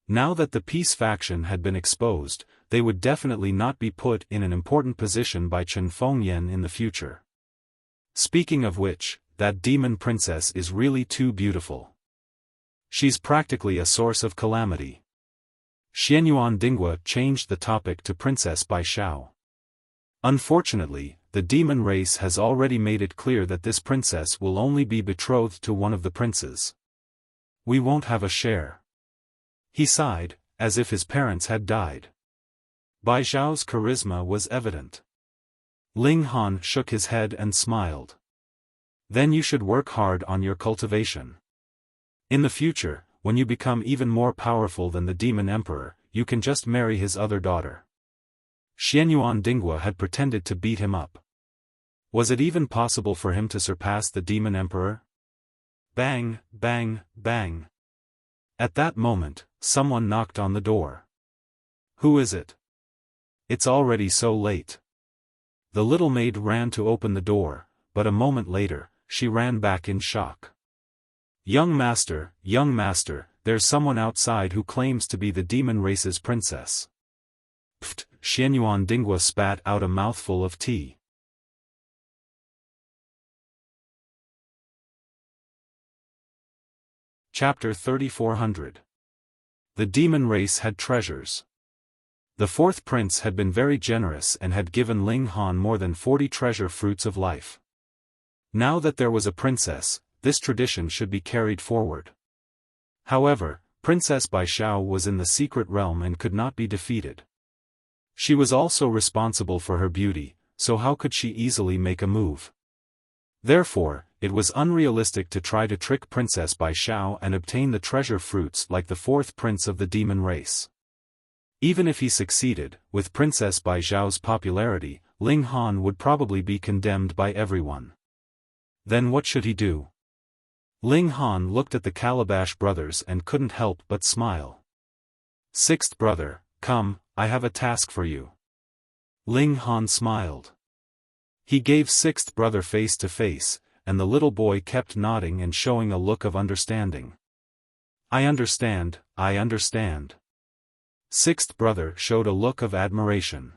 A: Now that the peace faction had been exposed, they would definitely not be put in an important position by Chen Fengyan in the future. Speaking of which, that demon princess is really too beautiful. She's practically a source of calamity. Xianyuan Dinghua changed the topic to Princess Bai Xiao. Unfortunately, the demon race has already made it clear that this princess will only be betrothed to one of the princes. We won't have a share. He sighed, as if his parents had died. Bai Xiao's charisma was evident. Ling Han shook his head and smiled. Then you should work hard on your cultivation. In the future, when you become even more powerful than the demon emperor, you can just marry his other daughter. Xianyuan Dinghua had pretended to beat him up. Was it even possible for him to surpass the demon emperor? Bang, bang, bang. At that moment, someone knocked on the door. Who is it? It's already so late. The little maid ran to open the door, but a moment later, she ran back in shock. Young master, there's someone outside who claims to be the demon race's princess. Pfft, Xianyuan Dinghua spat out a mouthful of tea. Chapter 3400. The demon race had treasures. The fourth prince had been very generous and had given Ling Han more than 40 treasure fruits of life. Now that there was a princess, this tradition should be carried forward. However, Princess Bai Xiao was in the secret realm and could not be defeated. She was also responsible for her beauty, so how could she easily make a move? Therefore, it was unrealistic to try to trick Princess Bai Xiao and obtain the treasure fruits like the fourth prince of the demon race. Even if he succeeded, with Princess Bai Xiao's popularity, Ling Han would probably be condemned by everyone. Then what should he do? Ling Han looked at the Calabash brothers and couldn't help but smile. Sixth brother, come, I have a task for you. Ling Han smiled. He gave sixth brother face to face, and the little boy kept nodding and showing a look of understanding. I understand. Sixth brother showed a look of admiration.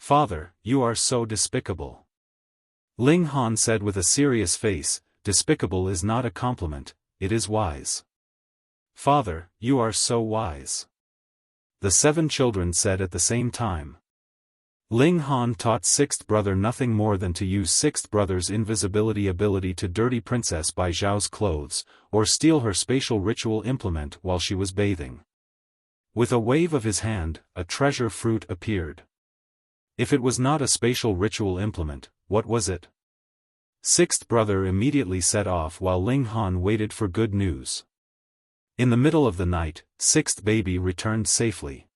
A: Father, you are so despicable. Ling Han said with a serious face, despicable is not a compliment, it is wise. Father, you are so wise. The 7 children said at the same time. Ling Han taught 6th brother nothing more than to use 6th brother's invisibility ability to dirty Princess Bai Zhao's clothes, or steal her spatial ritual implement while she was bathing. With a wave of his hand, a treasure fruit appeared. If it was not a spatial ritual implement, what was it? 6th brother immediately set off while Ling Han waited for good news. In the middle of the night, 6th baby returned safely.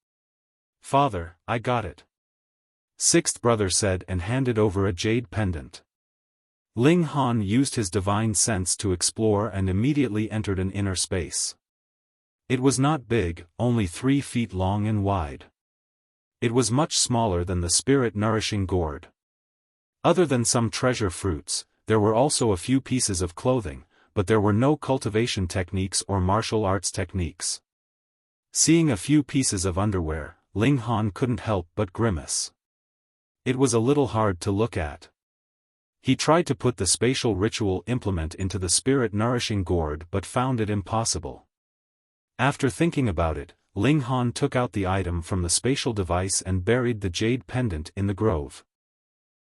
A: Father, I got it. 6th brother said and handed over a jade pendant. Ling Han used his divine sense to explore and immediately entered an inner space. It was not big, only 3 feet long and wide. It was much smaller than the spirit-nourishing gourd. Other than some treasure fruits, there were also a few pieces of clothing, but there were no cultivation techniques or martial arts techniques. Seeing a few pieces of underwear, Ling Han couldn't help but grimace. It was a little hard to look at. He tried to put the spatial ritual implement into the spirit-nourishing gourd but found it impossible. After thinking about it, Ling Han took out the item from the spatial device and buried the jade pendant in the grove.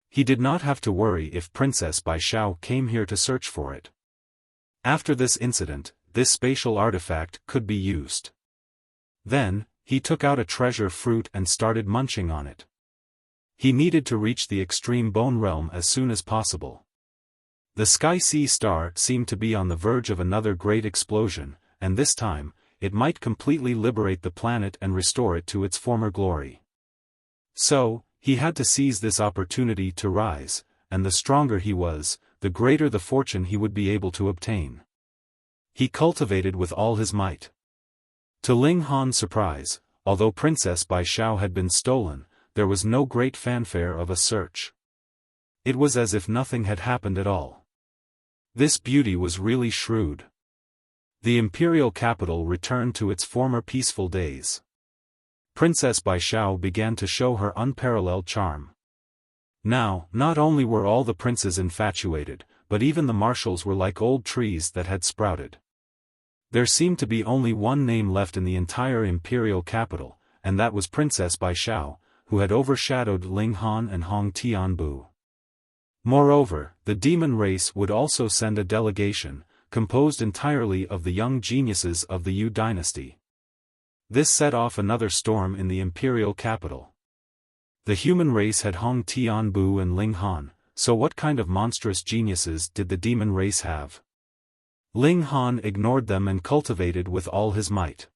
A: He did not have to worry if Princess Bai Zhao came here to search for it. After this incident, this spatial artifact could be used. Then, he took out a treasure fruit and started munching on it. He needed to reach the extreme bone realm as soon as possible. The Sky Sea Star seemed to be on the verge of another great explosion, and this time, it might completely liberate the planet and restore it to its former glory. So, he had to seize this opportunity to rise, and the stronger he was, the greater the fortune he would be able to obtain. He cultivated with all his might. To Ling Han's surprise, although Princess Bai Zhao had been stolen, there was no great fanfare of a search. It was as if nothing had happened at all. This beauty was really shrewd. The imperial capital returned to its former peaceful days. Princess Bai Zhao began to show her unparalleled charm. Now, not only were all the princes infatuated, but even the marshals were like old trees that had sprouted. There seemed to be only one name left in the entire imperial capital, and that was Princess Bai Zhao, who had overshadowed Ling Han and Hong Tianbu. Moreover, the demon race would also send a delegation, composed entirely of the young geniuses of the Yu dynasty. This set off another storm in the imperial capital. The human race had Hong Tianbu and Ling Han, so what kind of monstrous geniuses did the demon race have? Ling Han ignored them and cultivated with all his might.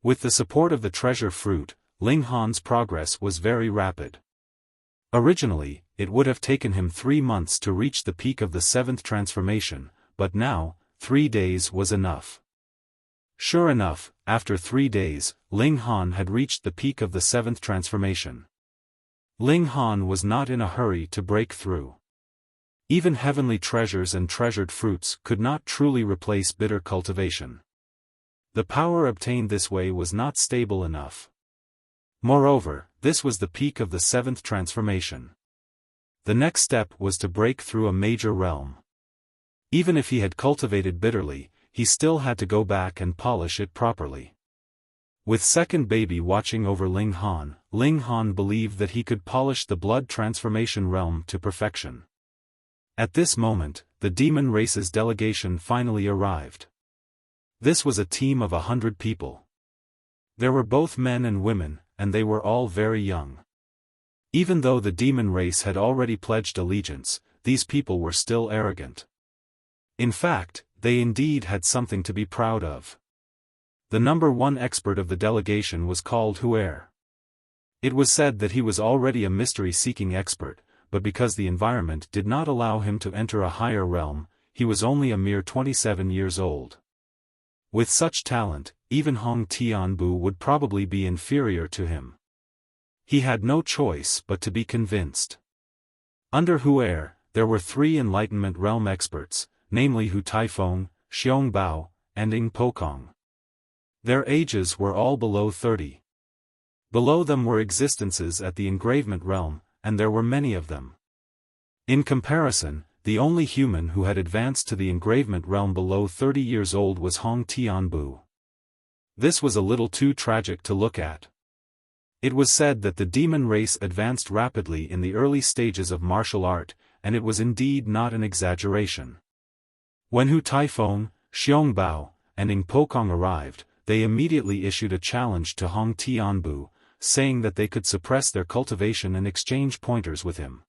A: With the support of the treasure fruit, Ling Han's progress was very rapid. Originally, it would have taken him 3 months to reach the peak of the 7th transformation, but now, 3 days was enough. Sure enough, after 3 days, Ling Han had reached the peak of the 7th transformation. Ling Han was not in a hurry to break through. Even heavenly treasures and treasured fruits could not truly replace bitter cultivation. The power obtained this way was not stable enough. Moreover, this was the peak of the 7th transformation. The next step was to break through a major realm. Even if he had cultivated bitterly, he still had to go back and polish it properly. With second baby watching over Ling Han believed that he could polish the blood transformation realm to perfection. At this moment, the demon race's delegation finally arrived. This was a team of 100 people. There were both men and women, and they were all very young. Even though the demon race had already pledged allegiance, these people were still arrogant. In fact, they indeed had something to be proud of. The number 1 expert of the delegation was called Huer. It was said that he was already a mystery-seeking expert, but because the environment did not allow him to enter a higher realm, he was only a mere 27 years old. With such talent, even Hong Tianbu would probably be inferior to him. He had no choice but to be convinced. Under Huer, there were 3 Enlightenment Realm experts, namely Hu Taifeng, Xiong Bao, and Ing Pokong. Their ages were all below 30. Below them were existences at the engravement realm, and there were many of them. In comparison, the only human who had advanced to the engravement realm below 30 years old was Hong Tianbu. This was a little too tragic to look at. It was said that the demon race advanced rapidly in the early stages of martial art, and it was indeed not an exaggeration. When Hu Taifeng, Xiongbao, and Ing Pokong arrived, they immediately issued a challenge to Hong Tianbu, saying that they could suppress their cultivation and exchange pointers with him.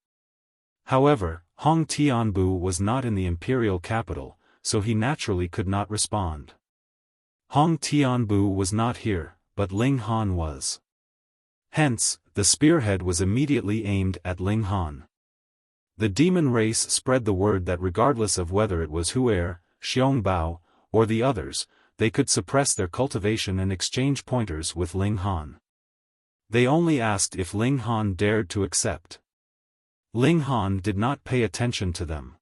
A: However, Hong Tianbu was not in the imperial capital, so he naturally could not respond. Hong Tianbu was not here, but Ling Han was. Hence, the spearhead was immediately aimed at Ling Han. The demon race spread the word that regardless of whether it was Huer, Xiongbao, or the others, they could suppress their cultivation and exchange pointers with Ling Han. They only asked if Ling Han dared to accept. Ling Han did not pay attention to them.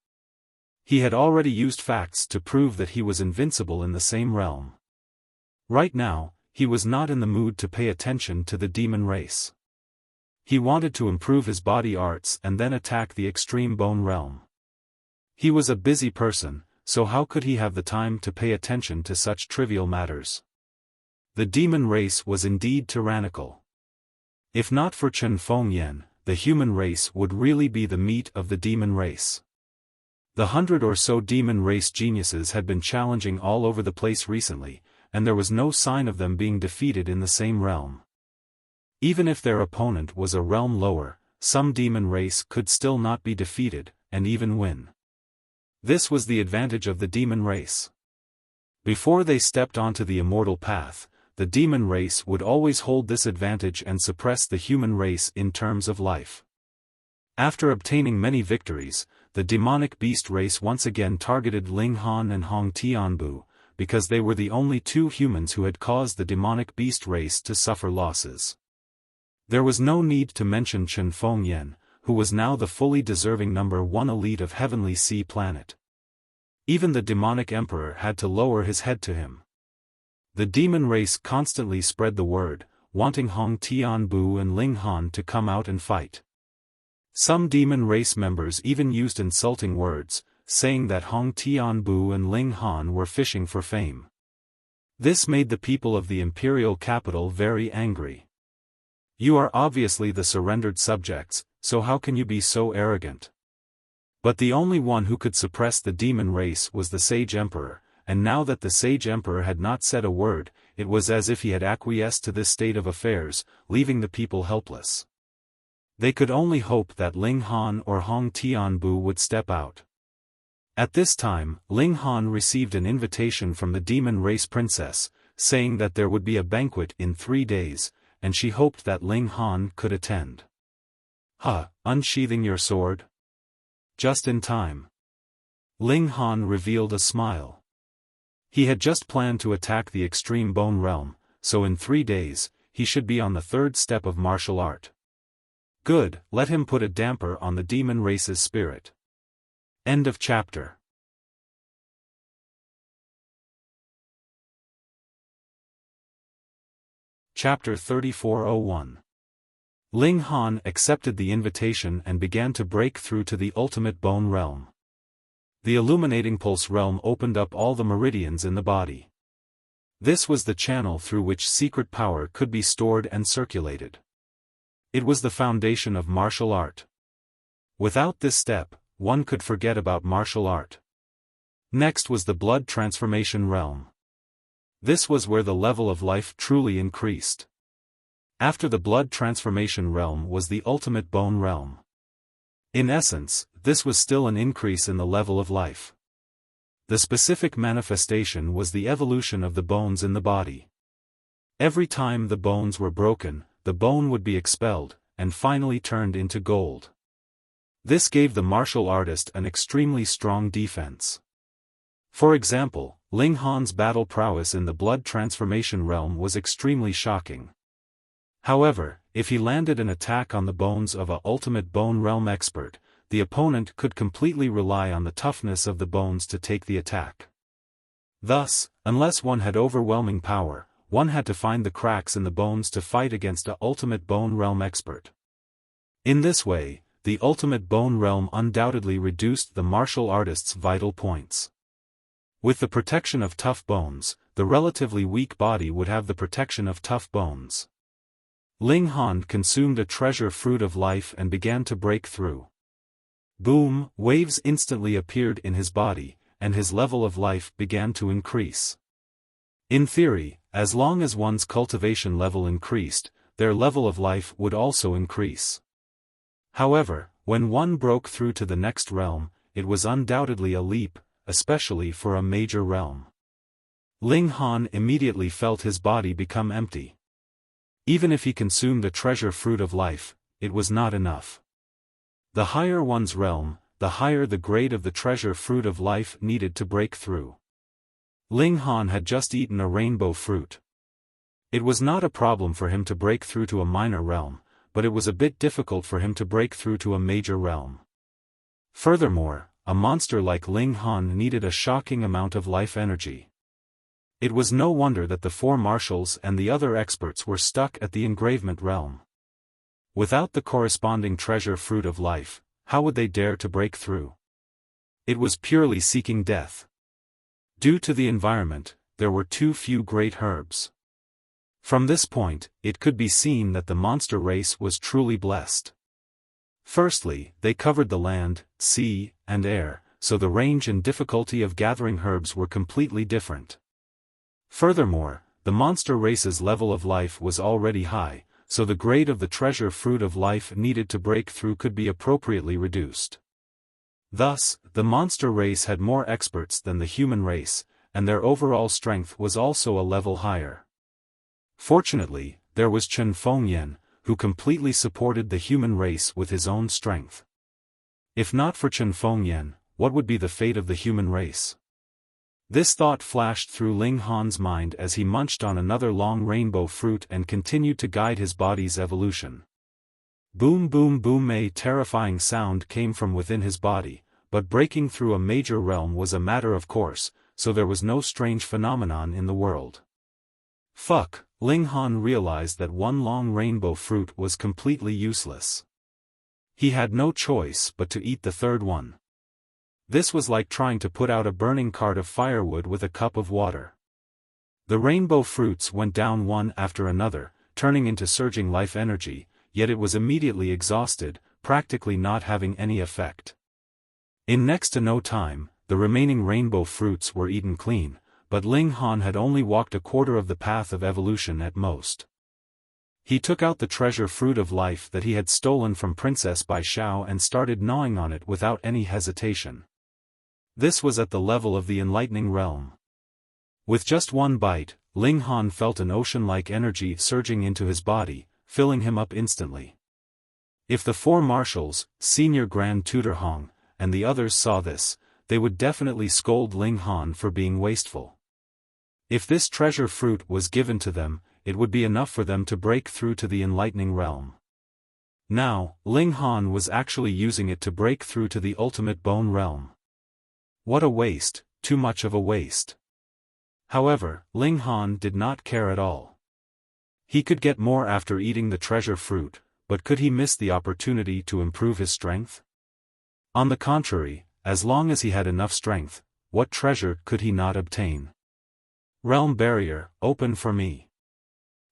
A: He had already used facts to prove that he was invincible in the same realm. Right now, he was not in the mood to pay attention to the demon race. He wanted to improve his body arts and then attack the extreme bone realm. He was a busy person, so how could he have the time to pay attention to such trivial matters? The demon race was indeed tyrannical. If not for Chen Fengyan, the human race would really be the meat of the demon race. The 100 or so demon race geniuses had been challenging all over the place recently, and there was no sign of them being defeated in the same realm. Even if their opponent was a realm lower, some demon race could still not be defeated, and even win. This was the advantage of the demon race. Before they stepped onto the immortal path, the demon race would always hold this advantage and suppress the human race in terms of life. After obtaining many victories, the demonic beast race once again targeted Ling Han and Hong Tianbu, because they were the only two humans who had caused the demonic beast race to suffer losses. There was no need to mention Chen Fengyan, who was now the fully deserving number 1 elite of Heavenly Sea Planet. Even the demonic emperor had to lower his head to him. The demon race constantly spread the word, wanting Hong Tianbu and Ling Han to come out and fight. Some demon race members even used insulting words, saying that Hong Tianbu and Ling Han were fishing for fame. This made the people of the imperial capital very angry. You are obviously the surrendered subjects, so how can you be so arrogant? But the only one who could suppress the demon race was the Sage Emperor, and now that the Sage Emperor had not said a word, it was as if he had acquiesced to this state of affairs, leaving the people helpless. They could only hope that Ling Han or Hong Tianbu would step out. At this time, Ling Han received an invitation from the demon race princess, saying that there would be a banquet in 3 days, and she hoped that Ling Han could attend. Unsheathing your sword? Just in time. Ling Han revealed a smile. He had just planned to attack the extreme bone realm, so in 3 days, he should be on the 3rd step of martial art. Good, let him put a damper on the demon race's spirit. End of chapter. Chapter 3401. Ling Han accepted the invitation and began to break through to the ultimate bone realm. The illuminating pulse realm opened up all the meridians in the body. This was the channel through which secret power could be stored and circulated. It was the foundation of martial art. Without this step, one could forget about martial art. Next was the blood transformation realm. This was where the level of life truly increased. After the blood transformation realm was the ultimate bone realm. In essence, this was still an increase in the level of life. The specific manifestation was the evolution of the bones in the body. Every time the bones were broken, the bone would be expelled, and finally turned into gold. This gave the martial artist an extremely strong defense. For example, Ling Han's battle prowess in the blood transformation realm was extremely shocking. However, if he landed an attack on the bones of a ultimate bone realm expert, the opponent could completely rely on the toughness of the bones to take the attack. Thus, unless one had overwhelming power, one had to find the cracks in the bones to fight against a ultimate bone realm expert. In this way, the ultimate bone realm undoubtedly reduced the martial artist's vital points. With the protection of tough bones, the relatively weak body would have the protection of tough bones. Ling Han consumed a treasure fruit of life and began to break through. Boom, waves instantly appeared in his body, and his level of life began to increase. In theory, as long as one's cultivation level increased, their level of life would also increase. However, when one broke through to the next realm, it was undoubtedly a leap, especially for a major realm. Ling Han immediately felt his body become empty. Even if he consumed a treasure fruit of life, it was not enough. The higher one's realm, the higher the grade of the treasure fruit of life needed to break through. Ling Han had just eaten a rainbow fruit. It was not a problem for him to break through to a minor realm, but it was a bit difficult for him to break through to a major realm. Furthermore, a monster like Ling Han needed a shocking amount of life energy. It was no wonder that the four marshals and the other experts were stuck at the engravement realm. Without the corresponding treasure fruit of life, how would they dare to break through? It was purely seeking death. Due to the environment, there were too few great herbs. From this point, it could be seen that the monster race was truly blessed. Firstly, they covered the land, sea, and air, so the range and difficulty of gathering herbs were completely different. Furthermore, the monster race's level of life was already high, so the grade of the treasure fruit of life needed to break through could be appropriately reduced. Thus, the monster race had more experts than the human race, and their overall strength was also a level higher. Fortunately, there was Chen Fengyan, who completely supported the human race with his own strength. If not for Chen Fengyan, what would be the fate of the human race? This thought flashed through Ling Han's mind as he munched on another long rainbow fruit and continued to guide his body's evolution. Boom boom boom, a terrifying sound came from within his body, but breaking through a major realm was a matter of course, so there was no strange phenomenon in the world. Fuck, Ling Han realized that one long rainbow fruit was completely useless. He had no choice but to eat the third one. This was like trying to put out a burning cart of firewood with a cup of water. The rainbow fruits went down one after another, turning into surging life energy, yet it was immediately exhausted, practically not having any effect. In next to no time, the remaining rainbow fruits were eaten clean, but Ling Han had only walked a quarter of the path of evolution at most. He took out the treasure fruit of life that he had stolen from Princess Bai Xiao and started gnawing on it without any hesitation. This was at the level of the enlightening realm. With just one bite, Ling Han felt an ocean-like energy surging into his body, filling him up instantly. If the four marshals, Senior Grand Tutor Hong, and the others saw this, they would definitely scold Ling Han for being wasteful. If this treasure fruit was given to them, it would be enough for them to break through to the enlightening realm. Now, Ling Han was actually using it to break through to the ultimate bone realm. What a waste, too much of a waste. However, Ling Han did not care at all. He could get more after eating the treasure fruit, but could he miss the opportunity to improve his strength? On the contrary, as long as he had enough strength, what treasure could he not obtain? Realm barrier, open for me.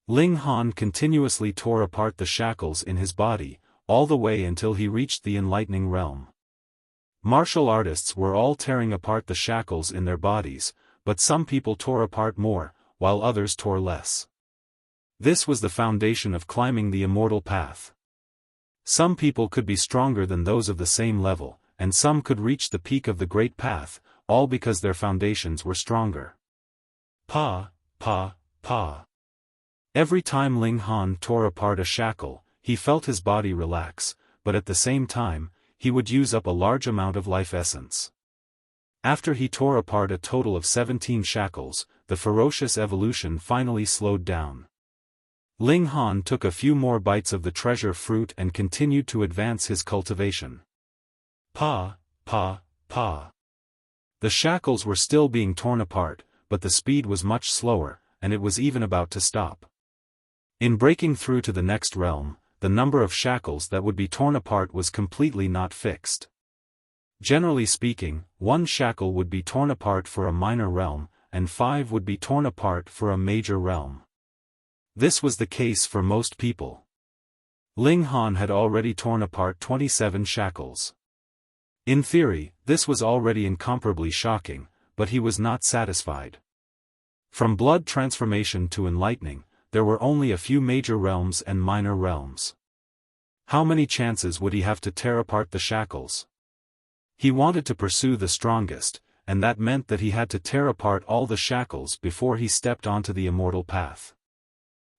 A: Ling Han continuously tore apart the shackles in his body, all the way until he reached the enlightening realm. Martial artists were all tearing apart the shackles in their bodies, but some people tore apart more, while others tore less. This was the foundation of climbing the immortal path. Some people could be stronger than those of the same level, and some could reach the peak of the great path, all because their foundations were stronger. Pa. Every time Ling Han tore apart a shackle, he felt his body relax, but at the same time, he would use up a large amount of life essence. After he tore apart a total of 17 shackles, the ferocious evolution finally slowed down. Ling Han took a few more bites of the treasure fruit and continued to advance his cultivation. Pa. The shackles were still being torn apart, but the speed was much slower, and it was even about to stop. In breaking through to the next realm, the number of shackles that would be torn apart was completely not fixed. Generally speaking, 1 shackle would be torn apart for a minor realm, and 5 would be torn apart for a major realm. This was the case for most people. Ling Han had already torn apart 27 shackles. In theory, this was already incomparably shocking, but he was not satisfied. From blood transformation to enlightening, there were only a few major realms and minor realms. How many chances would he have to tear apart the shackles? He wanted to pursue the strongest, and that meant that he had to tear apart all the shackles before he stepped onto the immortal path.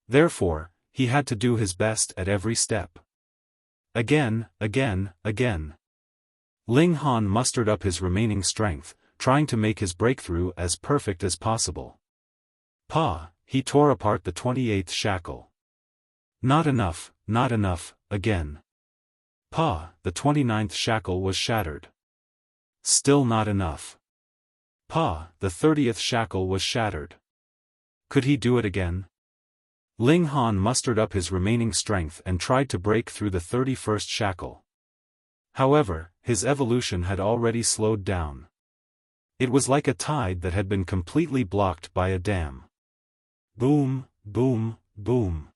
A: Therefore, he had to do his best at every step. Again. Ling Han mustered up his remaining strength, trying to make his breakthrough as perfect as possible. He tore apart the 28th shackle. Not enough, again. The 29th shackle was shattered. Still not enough. The 30th shackle was shattered. Could he do it again? Ling Han mustered up his remaining strength and tried to break through the 31st shackle. However, his evolution had already slowed down. It was like a tide that had been completely blocked by a dam. Boom, boom, boom.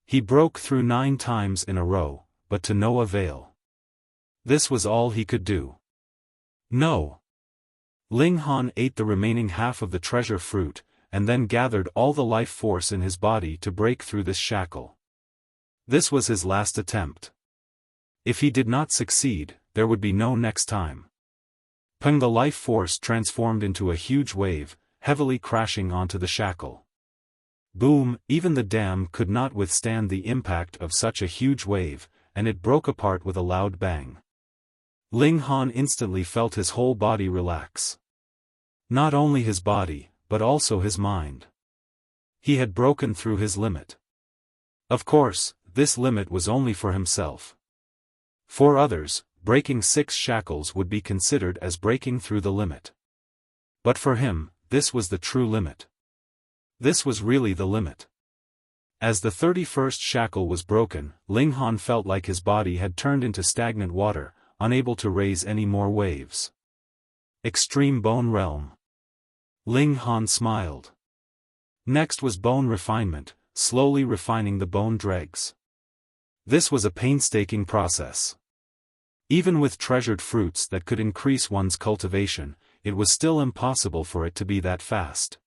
A: He broke through 9 times in a row, but to no avail. This was all he could do. No. Ling Han ate the remaining half of the treasure fruit, and then gathered all the life force in his body to break through this shackle. This was his last attempt. If he did not succeed, there would be no next time. The life force transformed into a huge wave, heavily crashing onto the shackle. Boom, even the dam could not withstand the impact of such a huge wave, and it broke apart with a loud bang. Ling Han instantly felt his whole body relax. Not only his body, but also his mind. He had broken through his limit. Of course, this limit was only for himself. For others, breaking 6 shackles would be considered as breaking through the limit. But for him, this was the true limit. This was really the limit. As the 31st shackle was broken, Ling Han felt like his body had turned into stagnant water, unable to raise any more waves. Extreme Bone Realm. Ling Han smiled. Next was bone refinement, slowly refining the bone dregs. This was a painstaking process. Even with treasured fruits that could increase one's cultivation, it was still impossible for it to be that fast.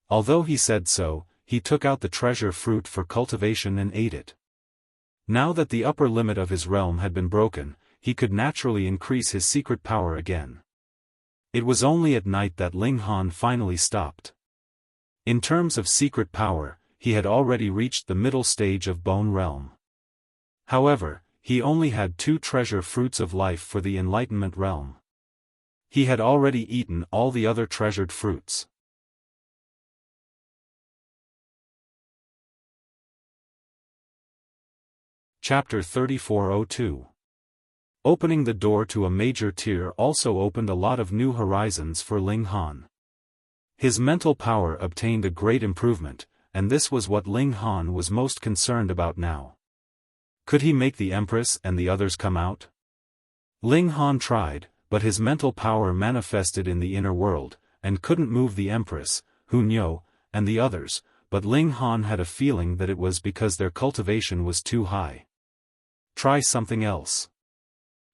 A: Although he said so, he took out the treasure fruit for cultivation and ate it. Now that the upper limit of his realm had been broken, he could naturally increase his secret power again. It was only at night that Ling Han finally stopped. In terms of secret power, he had already reached the middle stage of Bone Realm. However, he only had 2 treasure fruits of life for the Enlightenment Realm. He had already eaten all the other treasured fruits. Chapter 3402. Opening the door to a major tier also opened a lot of new horizons for Ling Han. His mental power obtained a great improvement, and this was what Ling Han was most concerned about now. Could he make the Empress and the others come out? Ling Han tried, but his mental power manifested in the inner world, and couldn't move the Empress, Hunyo, and the others, but Ling Han had a feeling that it was because their cultivation was too high. Try something else.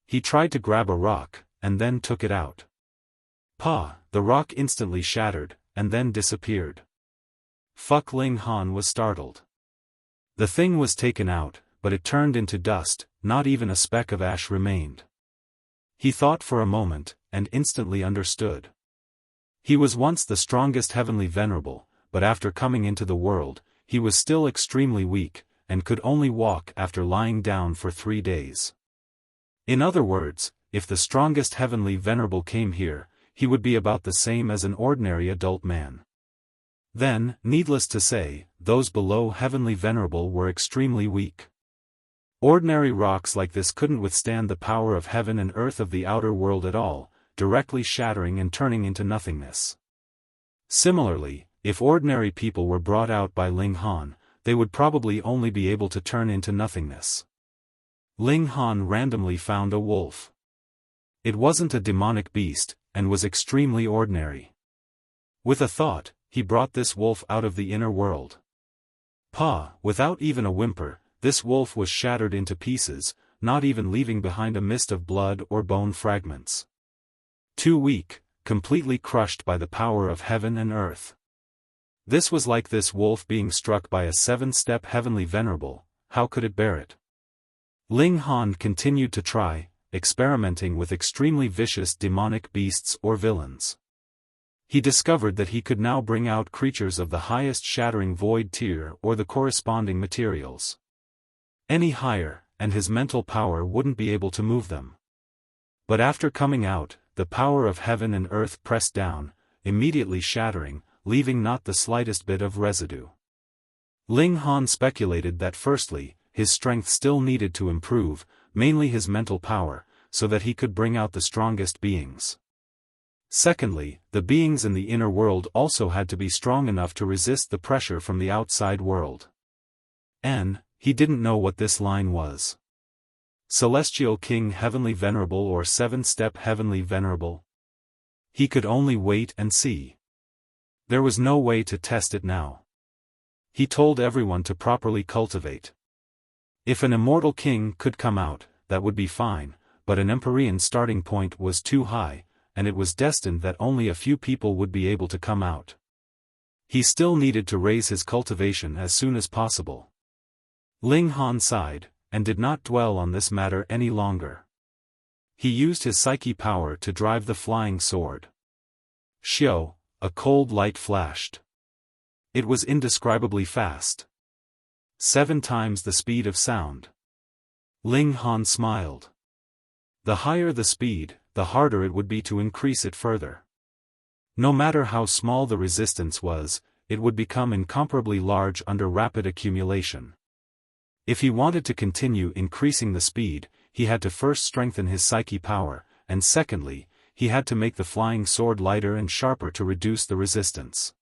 A: He tried to grab a rock, and then took it out. The rock instantly shattered, and then disappeared. Ling Han was startled. The thing was taken out, but it turned into dust, not even a speck of ash remained. He thought for a moment, and instantly understood. He was once the strongest heavenly venerable, but after coming into the world, he was still extremely weak, and could only walk after lying down for 3 days. In other words, if the strongest heavenly venerable came here, he would be about the same as an ordinary adult man. Then, needless to say, those below heavenly venerable were extremely weak. Ordinary rocks like this couldn't withstand the power of heaven and earth of the outer world at all, directly shattering and turning into nothingness. Similarly, if ordinary people were brought out by Ling Han, they would probably only be able to turn into nothingness. Ling Han randomly found a wolf. It wasn't a demonic beast, and was extremely ordinary. With a thought, he brought this wolf out of the inner world. Without even a whimper, this wolf was shattered into pieces, not even leaving behind a mist of blood or bone fragments. Too weak, completely crushed by the power of heaven and earth. This was like this wolf being struck by a 7-step heavenly venerable. How could it bear it? Ling Han continued to try, experimenting with extremely vicious demonic beasts or villains. He discovered that he could now bring out creatures of the highest shattering void tier or the corresponding materials. Any higher, and his mental power wouldn't be able to move them. But after coming out, the power of heaven and earth pressed down, immediately shattering, leaving not the slightest bit of residue. Ling Han speculated that firstly, his strength still needed to improve, mainly his mental power, so that he could bring out the strongest beings. Secondly, the beings in the inner world also had to be strong enough to resist the pressure from the outside world. He didn't know what this line was. Celestial King Heavenly Venerable or 7-step Heavenly Venerable? He could only wait and see. There was no way to test it now. He told everyone to properly cultivate. If an immortal king could come out, that would be fine, but an Empyrean starting point was too high, and it was destined that only a few people would be able to come out. He still needed to raise his cultivation as soon as possible. Ling Han sighed, and did not dwell on this matter any longer. He used his psyche power to drive the flying sword. Xiao, a cold light flashed. It was indescribably fast. 7 times the speed of sound. Ling Han smiled. The higher the speed, the harder it would be to increase it further. No matter how small the resistance was, it would become incomparably large under rapid accumulation. If he wanted to continue increasing the speed, he had to first strengthen his psyche power, and secondly, he had to make the flying sword lighter and sharper to reduce the resistance.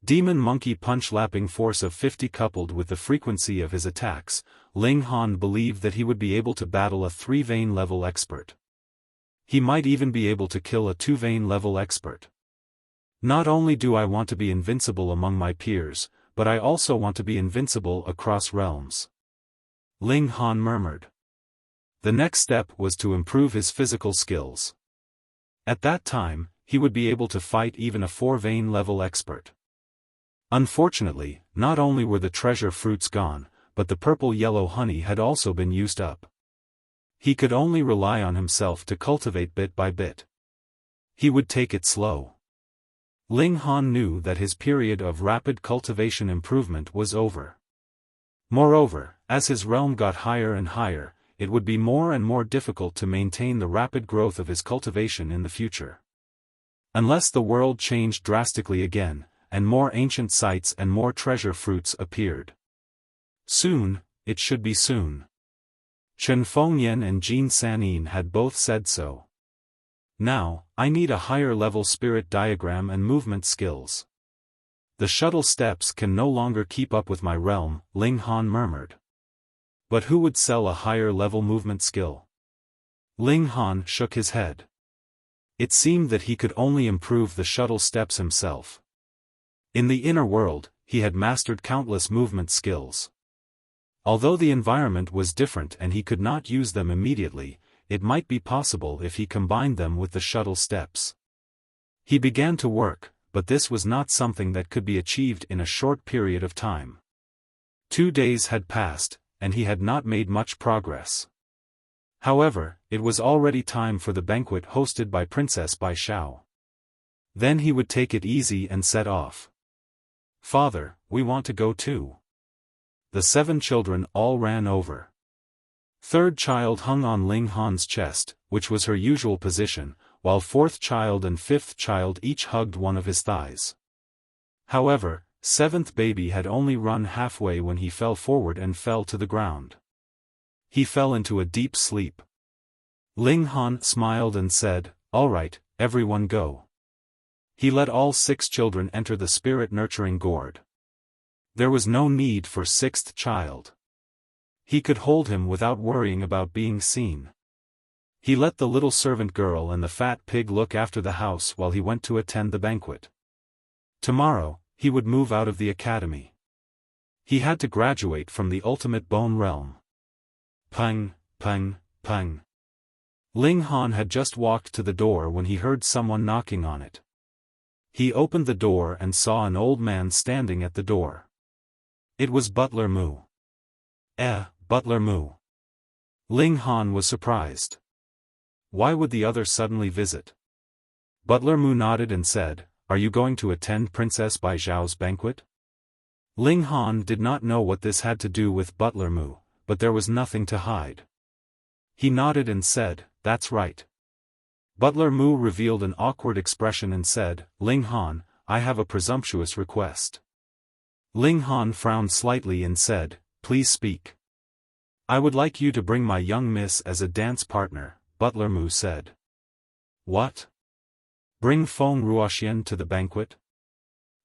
A: Demon Monkey Punch lapping force of 50 coupled with the frequency of his attacks, Ling Han believed that he would be able to battle a 3-vein level expert. He might even be able to kill a 2-vein level expert. Not only do I want to be invincible among my peers, but I also want to be invincible across realms. Ling Han murmured. The next step was to improve his physical skills. At that time, he would be able to fight even a 4-vein level expert. Unfortunately, not only were the treasure fruits gone, but the purple-yellow honey had also been used up. He could only rely on himself to cultivate bit by bit. He would take it slow. Ling Han knew that his period of rapid cultivation improvement was over. Moreover, as his realm got higher and higher, it would be more and more difficult to maintain the rapid growth of his cultivation in the future. Unless the world changed drastically again, and more ancient sites and more treasure fruits appeared. Soon, it should be soon. Chen Fengyan and Jin Sanin had both said so. Now, I need a higher level spirit diagram and movement skills. The shuttle steps can no longer keep up with my realm, Ling Han murmured. But who would sell a higher level movement skill? Ling Han shook his head. It seemed that he could only improve the shuttle steps himself. In the inner world, he had mastered countless movement skills. Although the environment was different and he could not use them immediately, it might be possible if he combined them with the shuttle steps. He began to work, but this was not something that could be achieved in a short period of time. 2 days had passed, and he had not made much progress. However, it was already time for the banquet hosted by Princess Bai Shao. Then he would take it easy and set off. Father, we want to go too. The 7 children all ran over. 3rd child hung on Ling Han's chest, which was her usual position, while 4th child and 5th child each hugged one of his thighs. However, 7th baby had only run halfway when he fell forward and fell to the ground. He fell into a deep sleep. Ling Han smiled and said, "All right, everyone go." He let all 6 children enter the spirit-nurturing gourd. There was no need for 6th child. He could hold him without worrying about being seen. He let the little servant girl and the fat pig look after the house while he went to attend the banquet. Tomorrow, he would move out of the academy. He had to graduate from the ultimate bone realm. Pang, pang, pang. Ling Han had just walked to the door when he heard someone knocking on it. He opened the door and saw an old man standing at the door. It was Butler Mu. Butler Mu. Ling Han was surprised. Why would the other suddenly visit? Butler Mu nodded and said, "Are you going to attend Princess Bai Zhao's banquet?" Ling Han did not know what this had to do with Butler Mu, but there was nothing to hide. He nodded and said, "That's right." Butler Mu revealed an awkward expression and said, "Ling Han, I have a presumptuous request." Ling Han frowned slightly and said, "Please speak." "I would like you to bring my young miss as a dance partner," Butler Mu said. "What? Bring Feng Ruoxian to the banquet?"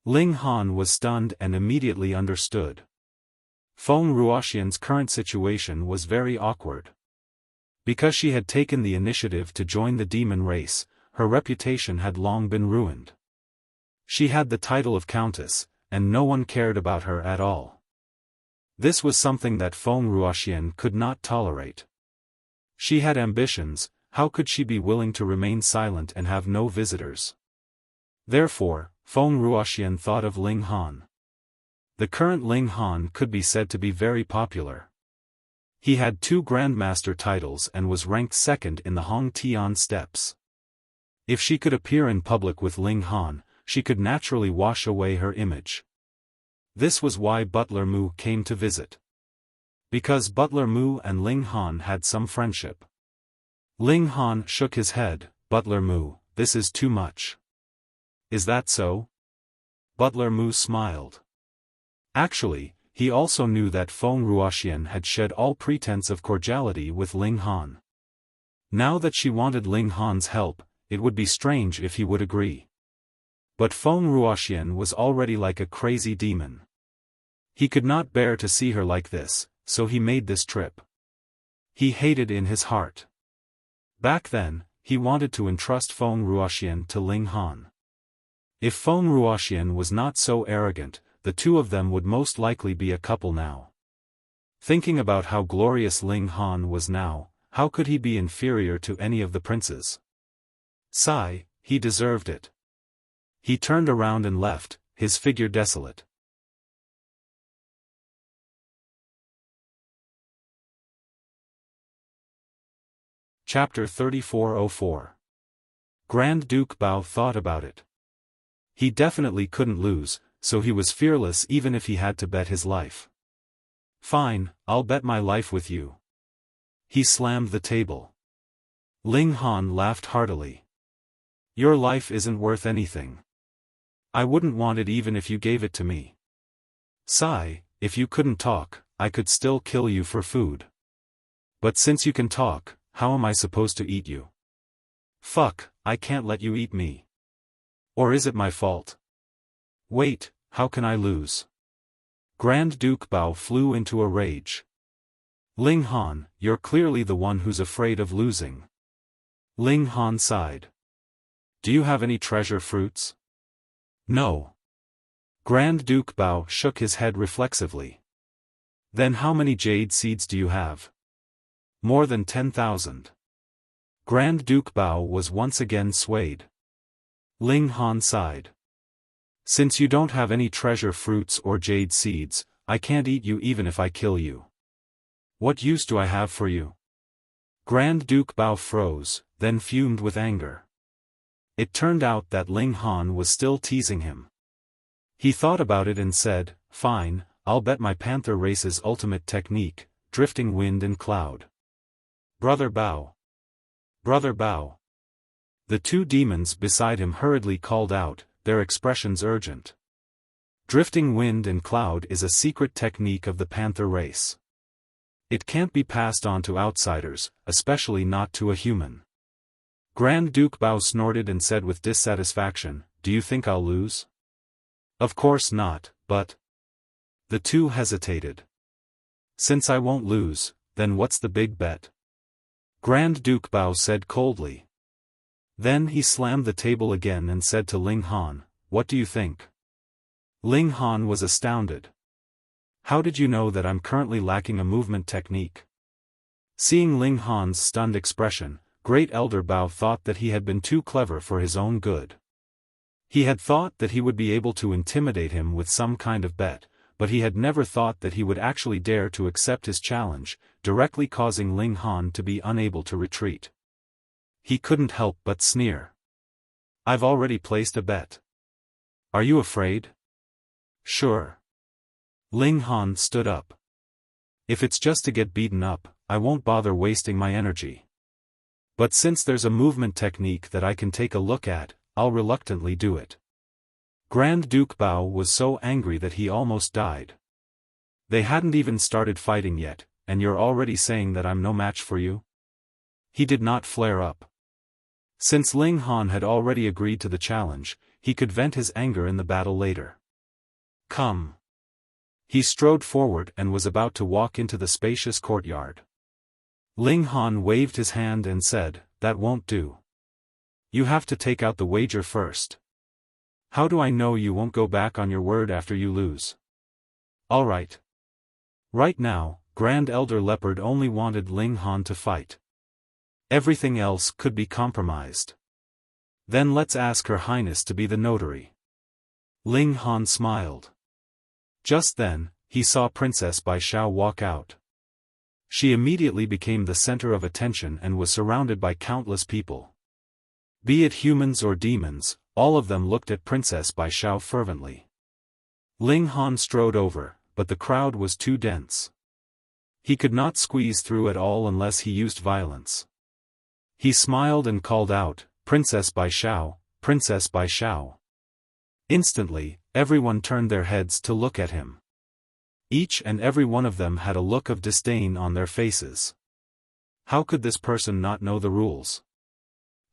A: Ling Han was stunned and immediately understood. Feng Ruoxian's current situation was very awkward. Because she had taken the initiative to join the demon race, her reputation had long been ruined. She had the title of countess, and no one cared about her at all. This was something that Feng Ruoxian could not tolerate. She had ambitions, how could she be willing to remain silent and have no visitors? Therefore, Feng Ruoxian thought of Ling Han. The current Ling Han could be said to be very popular. He had 2 Grandmaster titles and was ranked 2nd in the Hong Tian steps. If she could appear in public with Ling Han, she could naturally wash away her image. This was why Butler Mu came to visit. Because Butler Mu and Ling Han had some friendship. Ling Han shook his head. "Butler Mu, this is too much." "Is that so?" Butler Mu smiled. Actually, he also knew that Feng Ruoxian had shed all pretense of cordiality with Ling Han. Now that she wanted Ling Han's help, it would be strange if he would agree. But Feng Ruoxian was already like a crazy demon. He could not bear to see her like this, so he made this trip. He hated in his heart. Back then, he wanted to entrust Feng Ruoxian to Ling Han. If Feng Ruoxian was not so arrogant, the 2 of them would most likely be a couple now. Thinking about how glorious Ling Han was now, how could he be inferior to any of the princes? Sigh, he deserved it. He turned around and left, his figure desolate. Chapter 3404. Grand Duke Bao thought about it. He definitely couldn't lose, so he was fearless even if he had to bet his life. "Fine, I'll bet my life with you." He slammed the table. Ling Han laughed heartily. "Your life isn't worth anything. I wouldn't want it even if you gave it to me. Sigh, if you couldn't talk, I could still kill you for food. But since you can talk, how am I supposed to eat you? Fuck, I can't let you eat me. Or is it my fault? Wait, how can I lose?" Grand Duke Bao flew into a rage. "Ling Han, you're clearly the one who's afraid of losing." Ling Han sighed. "Do you have any treasure fruits?" "No." Grand Duke Bao shook his head reflexively. "Then how many jade seeds do you have?" "More than 10,000. Grand Duke Bao was once again swayed. Ling Han sighed. "Since you don't have any treasure fruits or jade seeds, I can't eat you even if I kill you. What use do I have for you?" Grand Duke Bao froze, then fumed with anger. It turned out that Ling Han was still teasing him. He thought about it and said, "Fine, I'll bet my panther race's ultimate technique, drifting wind and cloud." "Brother Bao! Brother Bao!" The 2 demons beside him hurriedly called out, their expressions urgent. Drifting wind and cloud is a secret technique of the panther race. It can't be passed on to outsiders, especially not to a human. Grand Duke Bao snorted and said with dissatisfaction, do you think I'll lose? Of course not, but... The two hesitated. Since I won't lose, then what's the big bet? Grand Duke Bao said coldly. Then he slammed the table again and said to Ling Han, what do you think? Ling Han was astounded. How did you know that I'm currently lacking a movement technique? Seeing Ling Han's stunned expression, Great Elder Bao thought that he had been too clever for his own good. He had thought that he would be able to intimidate him with some kind of bet, but he had never thought that he would actually dare to accept his challenge, directly causing Ling Han to be unable to retreat. He couldn't help but sneer. I've already placed a bet. Are you afraid? Sure. Ling Han stood up. If it's just to get beaten up, I won't bother wasting my energy. But since there's a movement technique that I can take a look at, I'll reluctantly do it. Grand Duke Bao was so angry that he almost died. They hadn't even started fighting yet, and you're already saying that I'm no match for you? He did not flare up. Since Ling Han had already agreed to the challenge, he could vent his anger in the battle later. Come. He strode forward and was about to walk into the spacious courtyard. Ling Han waved his hand and said, that won't do. You have to take out the wager first. How do I know you won't go back on your word after you lose? All right. Right now, Grand Elder Leopard only wanted Ling Han to fight. Everything else could be compromised. Then let's ask Her Highness to be the notary. Ling Han smiled. Just then, he saw Princess Bai Xiao walk out. She immediately became the center of attention and was surrounded by countless people. Be it humans or demons, all of them looked at Princess Bai Xiao fervently. Ling Han strode over, but the crowd was too dense. He could not squeeze through at all unless he used violence. He smiled and called out, Princess Bai Xiao, Princess Bai Xiao. Instantly, everyone turned their heads to look at him. Each and every one of them had a look of disdain on their faces. How could this person not know the rules?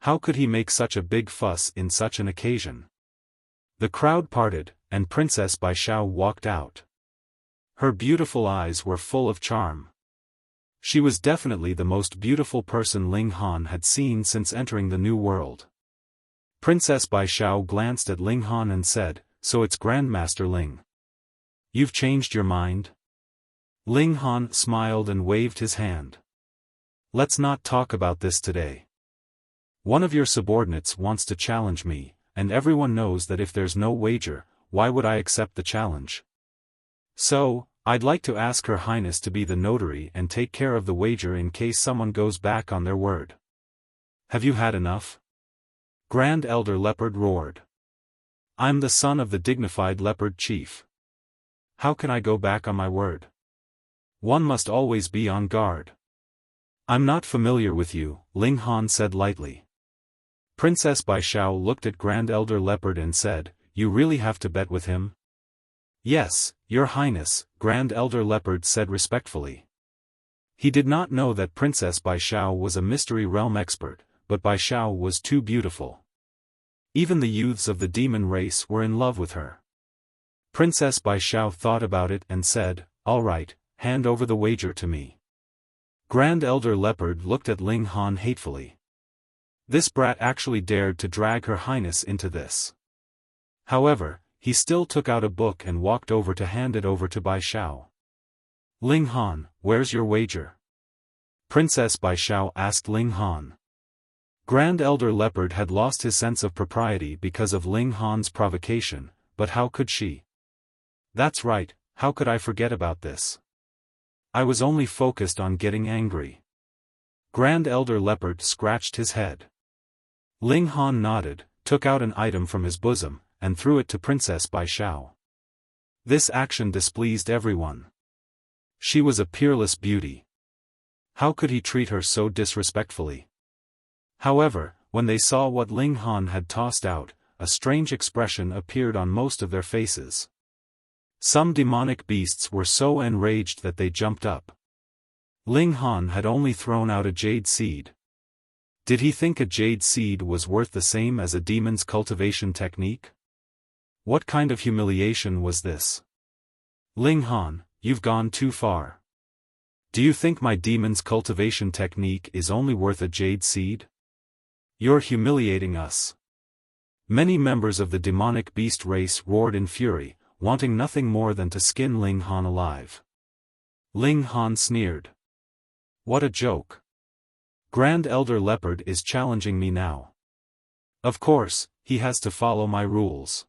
A: How could he make such a big fuss in such an occasion? The crowd parted, and Princess Bai Xiao walked out. Her beautiful eyes were full of charm. She was definitely the most beautiful person Ling Han had seen since entering the New World. Princess Bai Xiao glanced at Ling Han and said, so it's Grandmaster Ling. You've changed your mind? Ling Han smiled and waved his hand. Let's not talk about this today. One of your subordinates wants to challenge me, and everyone knows that if there's no wager, why would I accept the challenge? So, I'd like to ask Her Highness to be the notary and take care of the wager in case someone goes back on their word. Have you had enough? Grand Elder Leopard roared. I'm the son of the dignified Leopard Chief. How can I go back on my word? One must always be on guard. I'm not familiar with you, Ling Han said lightly. Princess Bai Xiao looked at Grand Elder Leopard and said, you really have to bet with him? Yes, Your Highness, Grand Elder Leopard said respectfully. He did not know that Princess Bai Xiao was a mystery realm expert, but Bai Xiao was too beautiful. Even the youths of the demon race were in love with her. Princess Bai Xiao thought about it and said, all right, hand over the wager to me. Grand Elder Leopard looked at Ling Han hatefully. This brat actually dared to drag Her Highness into this. However, he still took out a book and walked over to hand it over to Bai Xiao. Ling Han, where's your wager? Princess Bai Xiao asked Ling Han. Grand Elder Leopard had lost his sense of propriety because of Ling Han's provocation, but how could she? That's right, how could I forget about this? I was only focused on getting angry. Grand Elder Leopard scratched his head. Ling Han nodded, took out an item from his bosom, and threw it to Princess Bai Xiao. This action displeased everyone. She was a peerless beauty. How could he treat her so disrespectfully? However, when they saw what Ling Han had tossed out, a strange expression appeared on most of their faces. Some demonic beasts were so enraged that they jumped up. Ling Han had only thrown out a jade seed. Did he think a jade seed was worth the same as a demon's cultivation technique? What kind of humiliation was this? Ling Han, you've gone too far. Do you think my demon's cultivation technique is only worth a jade seed? You're humiliating us. Many members of the demonic beast race roared in fury, wanting nothing more than to skin Ling Han alive. Ling Han sneered. What a joke. Grand Elder Leopard is challenging me now. Of course, he has to follow my rules.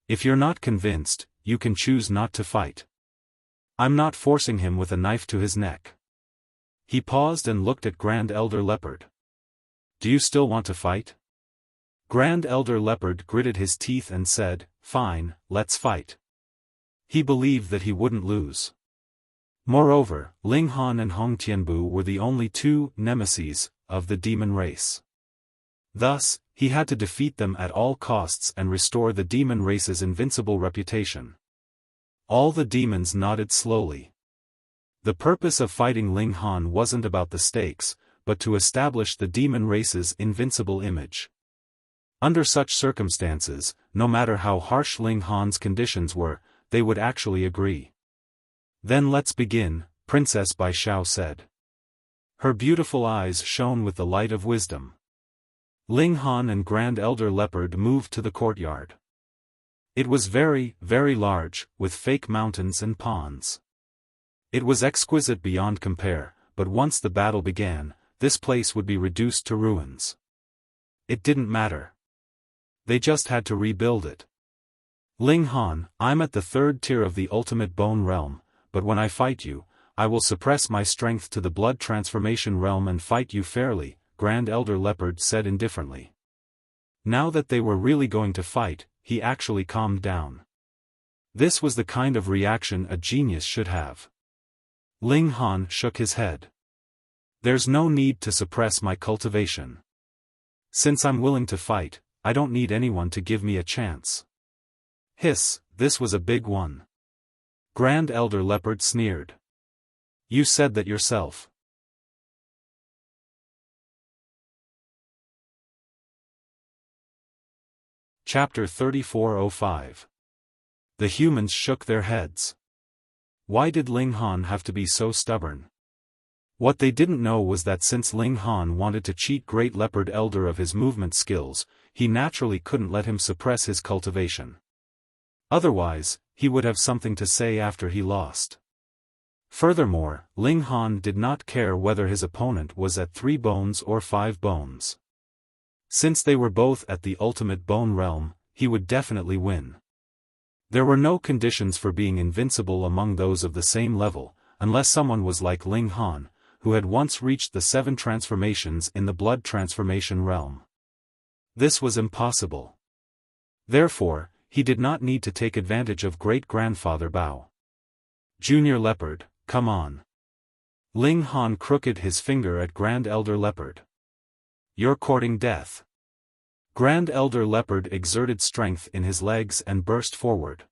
A: If you're not convinced, you can choose not to fight. I'm not forcing him with a knife to his neck. He paused and looked at Grand Elder Leopard. Do you still want to fight? Grand Elder Leopard gritted his teeth and said, Fine, let's fight. He believed that he wouldn't lose. Moreover, Ling Han and Hong Tianbu were the only two nemeses of the demon race. Thus, he had to defeat them at all costs and restore the demon race's invincible reputation. All the demons nodded slowly. The purpose of fighting Ling Han wasn't about the stakes, but to establish the demon race's invincible image. Under such circumstances, no matter how harsh Ling Han's conditions were, they would actually agree. Then let's begin, Princess Bai Xiao said. Her beautiful eyes shone with the light of wisdom. Ling Han and Grand Elder Leopard moved to the courtyard. It was very, very large, with fake mountains and ponds. It was exquisite beyond compare, but once the battle began, this place would be reduced to ruins. It didn't matter. They just had to rebuild it. Ling Han, I'm at the third tier of the ultimate bone realm, but when I fight you, I will suppress my strength to the blood transformation realm and fight you fairly, Grand Elder Leopard said indifferently. Now that they were really going to fight, he actually calmed down. This was the kind of reaction a genius should have. Ling Han shook his head. There's no need to suppress my cultivation. Since I'm willing to fight, I don't need anyone to give me a chance. Hiss, this was a big one. Grand Elder Leopard sneered. You said that yourself. Chapter 3405. The humans shook their heads. Why did Ling Han have to be so stubborn? What they didn't know was that since Ling Han wanted to cheat Great Leopard Elder of his movement skills, he naturally couldn't let him suppress his cultivation. Otherwise, he would have something to say after he lost. Furthermore, Ling Han did not care whether his opponent was at 3 bones or 5 bones. Since they were both at the ultimate bone realm, he would definitely win. There were no conditions for being invincible among those of the same level, unless someone was like Ling Han, who had once reached the 7 transformations in the blood transformation realm. This was impossible. Therefore, he did not need to take advantage of Great-Grandfather Bao. Junior Leopard, come on. Ling Han crooked his finger at Grand Elder Leopard. You're courting death. Grand Elder Leopard exerted strength in his legs and burst forward.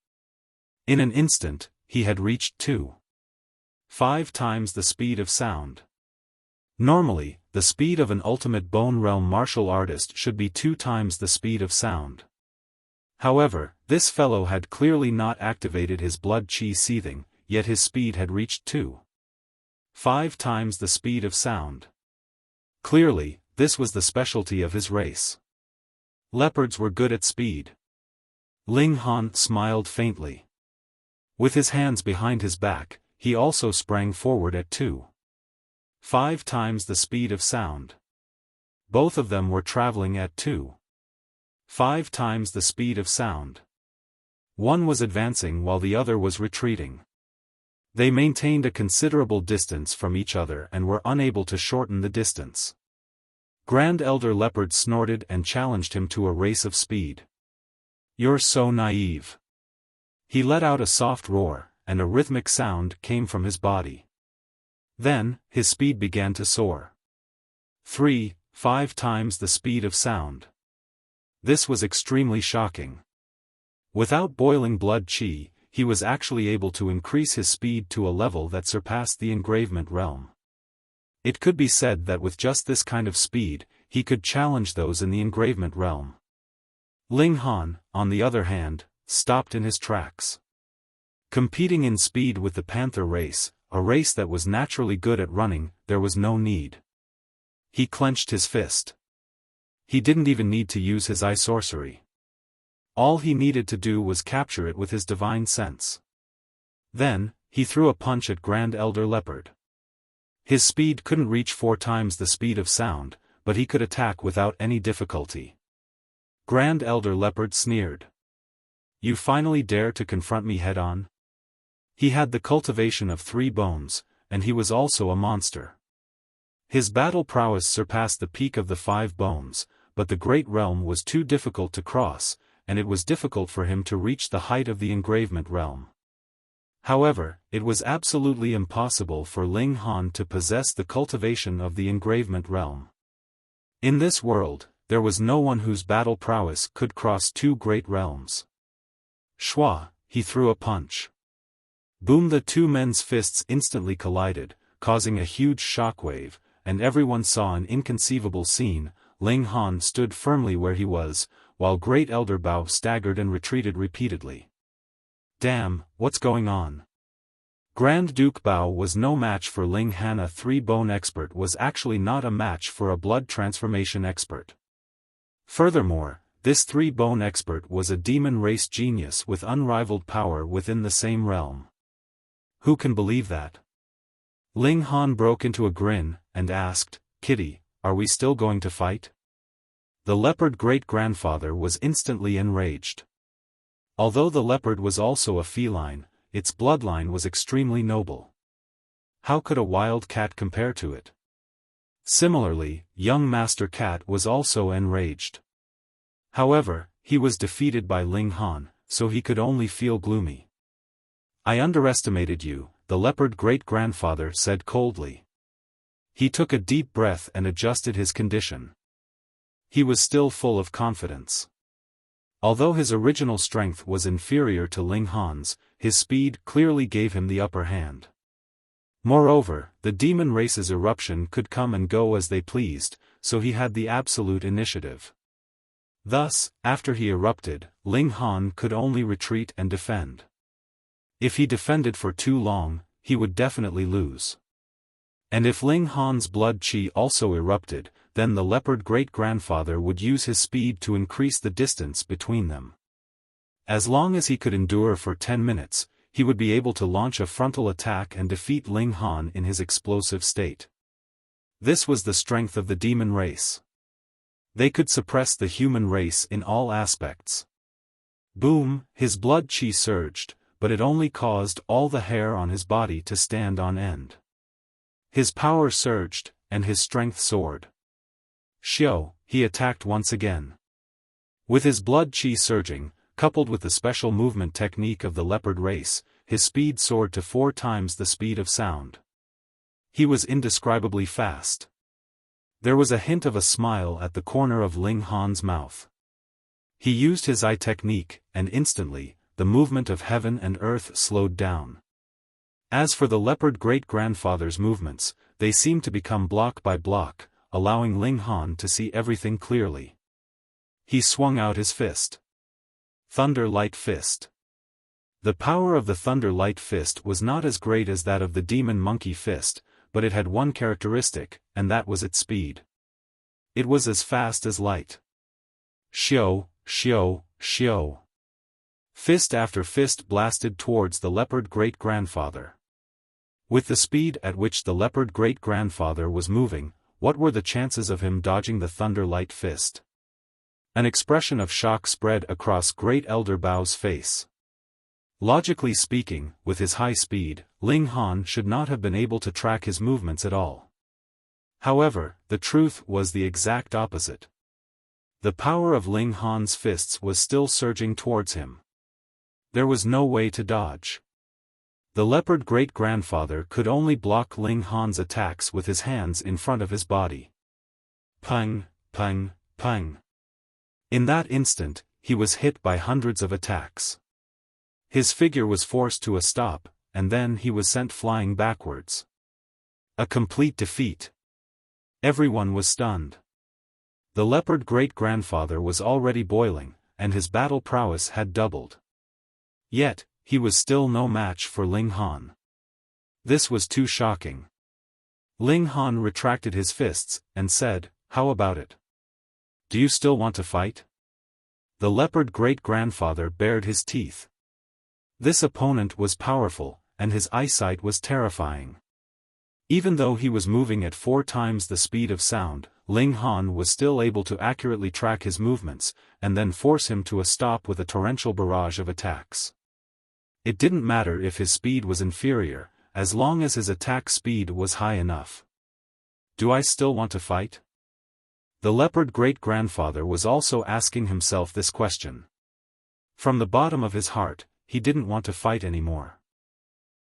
A: In an instant, he had reached 2.5 times the speed of sound. Normally, the speed of an ultimate bone realm martial artist should be 2 times the speed of sound. However, this fellow had clearly not activated his blood chi seething, yet his speed had reached 2.5 times the speed of sound. Clearly, this was the specialty of his race. Leopards were good at speed. Ling Han smiled faintly. With his hands behind his back, he also sprang forward at 2.5 times the speed of sound. Both of them were traveling at 2.5 times the speed of sound. One was advancing while the other was retreating. They maintained a considerable distance from each other and were unable to shorten the distance. Grand Elder Leopard snorted and challenged him to a race of speed. You're so naive. He let out a soft roar, and a rhythmic sound came from his body. Then, his speed began to soar. 3.5 times the speed of sound. This was extremely shocking. Without boiling blood chi, he was actually able to increase his speed to a level that surpassed the engravement realm. It could be said that with just this kind of speed, he could challenge those in the engravement realm. Ling Han, on the other hand, stopped in his tracks. Competing in speed with the panther race, a race that was naturally good at running, there was no need. He clenched his fist. He didn't even need to use his eye sorcery. All he needed to do was capture it with his divine sense. Then, he threw a punch at Grand Elder Leopard. His speed couldn't reach 4 times the speed of sound, but he could attack without any difficulty. Grand Elder Leopard sneered. "You finally dare to confront me head-on?" He had the cultivation of 3 bones, and he was also a monster. His battle prowess surpassed the peak of the 5 bones, but the Great Realm was too difficult to cross, and it was difficult for him to reach the height of the engravement realm. However, it was absolutely impossible for Ling Han to possess the cultivation of the engravement realm. In this world, there was no one whose battle prowess could cross 2 great realms. Shwa, he threw a punch. Boom! The 2 men's fists instantly collided, causing a huge shockwave, and everyone saw an inconceivable scene. Ling Han stood firmly where he was, while Great Elder Bao staggered and retreated repeatedly. Damn, what's going on? Grand Duke Bao was no match for Ling Han. A 3-bone expert was actually not a match for a blood transformation expert. Furthermore, this 3-bone expert was a demon race genius with unrivaled power within the same realm. Who can believe that? Ling Han broke into a grin, and asked, "Kitty, are we still going to fight?" The leopard great-grandfather was instantly enraged. Although the leopard was also a feline, its bloodline was extremely noble. How could a wild cat compare to it? Similarly, young Master Cat was also enraged. However, he was defeated by Ling Han, so he could only feel gloomy. "I underestimated you," the leopard great-grandfather said coldly. He took a deep breath and adjusted his condition. He was still full of confidence. Although his original strength was inferior to Ling Han's, his speed clearly gave him the upper hand. Moreover, the demon race's eruption could come and go as they pleased, so he had the absolute initiative. Thus, after he erupted, Ling Han could only retreat and defend. If he defended for too long, he would definitely lose. And if Ling Han's blood qi also erupted, then the leopard great-grandfather would use his speed to increase the distance between them. As long as he could endure for 10 minutes, he would be able to launch a frontal attack and defeat Ling Han in his explosive state. This was the strength of the demon race. They could suppress the human race in all aspects. Boom! His blood qi surged, but it only caused all the hair on his body to stand on end. His power surged, and his strength soared. Xiao, he attacked once again. With his blood qi surging, coupled with the special movement technique of the leopard race, his speed soared to 4 times the speed of sound. He was indescribably fast. There was a hint of a smile at the corner of Ling Han's mouth. He used his eye technique, and instantly, the movement of heaven and earth slowed down. As for the leopard great-grandfather's movements, they seemed to become block by block, allowing Ling Han to see everything clearly. He swung out his fist. Thunder Light Fist. The power of the Thunder Light Fist was not as great as that of the Demon Monkey Fist, but it had one characteristic, and that was its speed. It was as fast as light. Xiao, xiao, xiao. Fist after fist blasted towards the leopard great-grandfather. With the speed at which the leopard great-grandfather was moving, what were the chances of him dodging the Thunder Light Fist? An expression of shock spread across Great Elder Bao's face. Logically speaking, with his high speed, Ling Han should not have been able to track his movements at all. However, the truth was the exact opposite. The power of Ling Han's fists was still surging towards him. There was no way to dodge. The leopard great-grandfather could only block Ling Han's attacks with his hands in front of his body. Pang, pang, pang. In that instant, he was hit by hundreds of attacks. His figure was forced to a stop, and then he was sent flying backwards. A complete defeat. Everyone was stunned. The leopard great-grandfather was already boiling, and his battle prowess had doubled. Yet, he was still no match for Ling Han. This was too shocking. Ling Han retracted his fists, and said, "How about it? Do you still want to fight?" The leopard great-grandfather bared his teeth. This opponent was powerful, and his eyesight was terrifying. Even though he was moving at 4 times the speed of sound, Ling Han was still able to accurately track his movements, and then force him to a stop with a torrential barrage of attacks. It didn't matter if his speed was inferior, as long as his attack speed was high enough. "Do I still want to fight?" The leopard great-grandfather was also asking himself this question. From the bottom of his heart, he didn't want to fight anymore.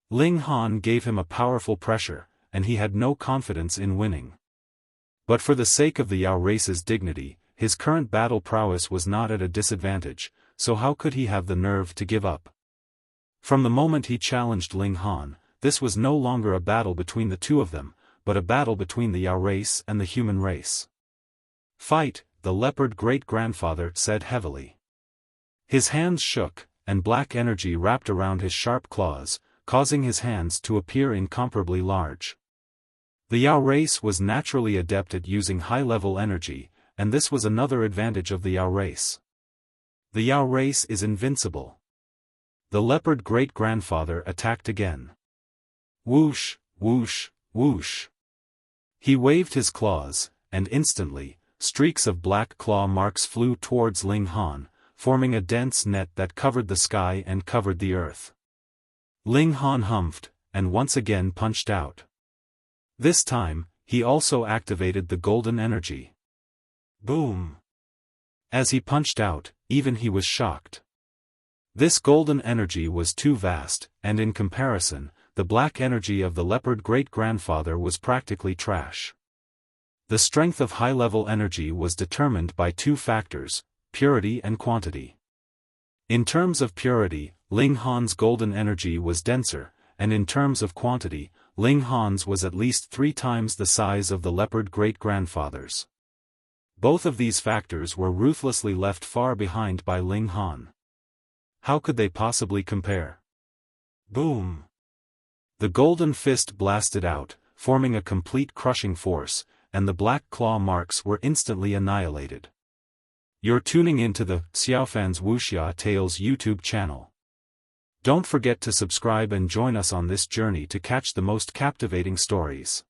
A: Ling Han gave him a powerful pressure, and he had no confidence in winning. But for the sake of the Yao race's dignity, his current battle prowess was not at a disadvantage, so how could he have the nerve to give up? From the moment he challenged Ling Han, this was no longer a battle between the two of them, but a battle between the Yao race and the human race. "Fight," the leopard great-grandfather said heavily. His hands shook, and black energy wrapped around his sharp claws, causing his hands to appear incomparably large. The Yao race was naturally adept at using high-level energy, and this was another advantage of the Yao race. The Yao race is invincible. The leopard great-grandfather attacked again. Whoosh, whoosh, whoosh. He waved his claws, and instantly, streaks of black claw marks flew towards Ling Han, forming a dense net that covered the sky and covered the earth. Ling Han humphed, and once again punched out. This time, he also activated the golden energy. Boom! As he punched out, even he was shocked. This golden energy was too vast, and in comparison, the black energy of the leopard great-grandfather was practically trash. The strength of high-level energy was determined by 2 factors, purity and quantity. In terms of purity, Ling Han's golden energy was denser, and in terms of quantity, Ling Han's was at least 3 times the size of the leopard great-grandfather's. Both of these factors were ruthlessly left far behind by Ling Han. How could they possibly compare? Boom! The golden fist blasted out, forming a complete crushing force, and the black claw marks were instantly annihilated. You're tuning into the Xiaofan's Wuxia Tales YouTube channel. Don't forget to subscribe and join us on this journey to catch the most captivating stories.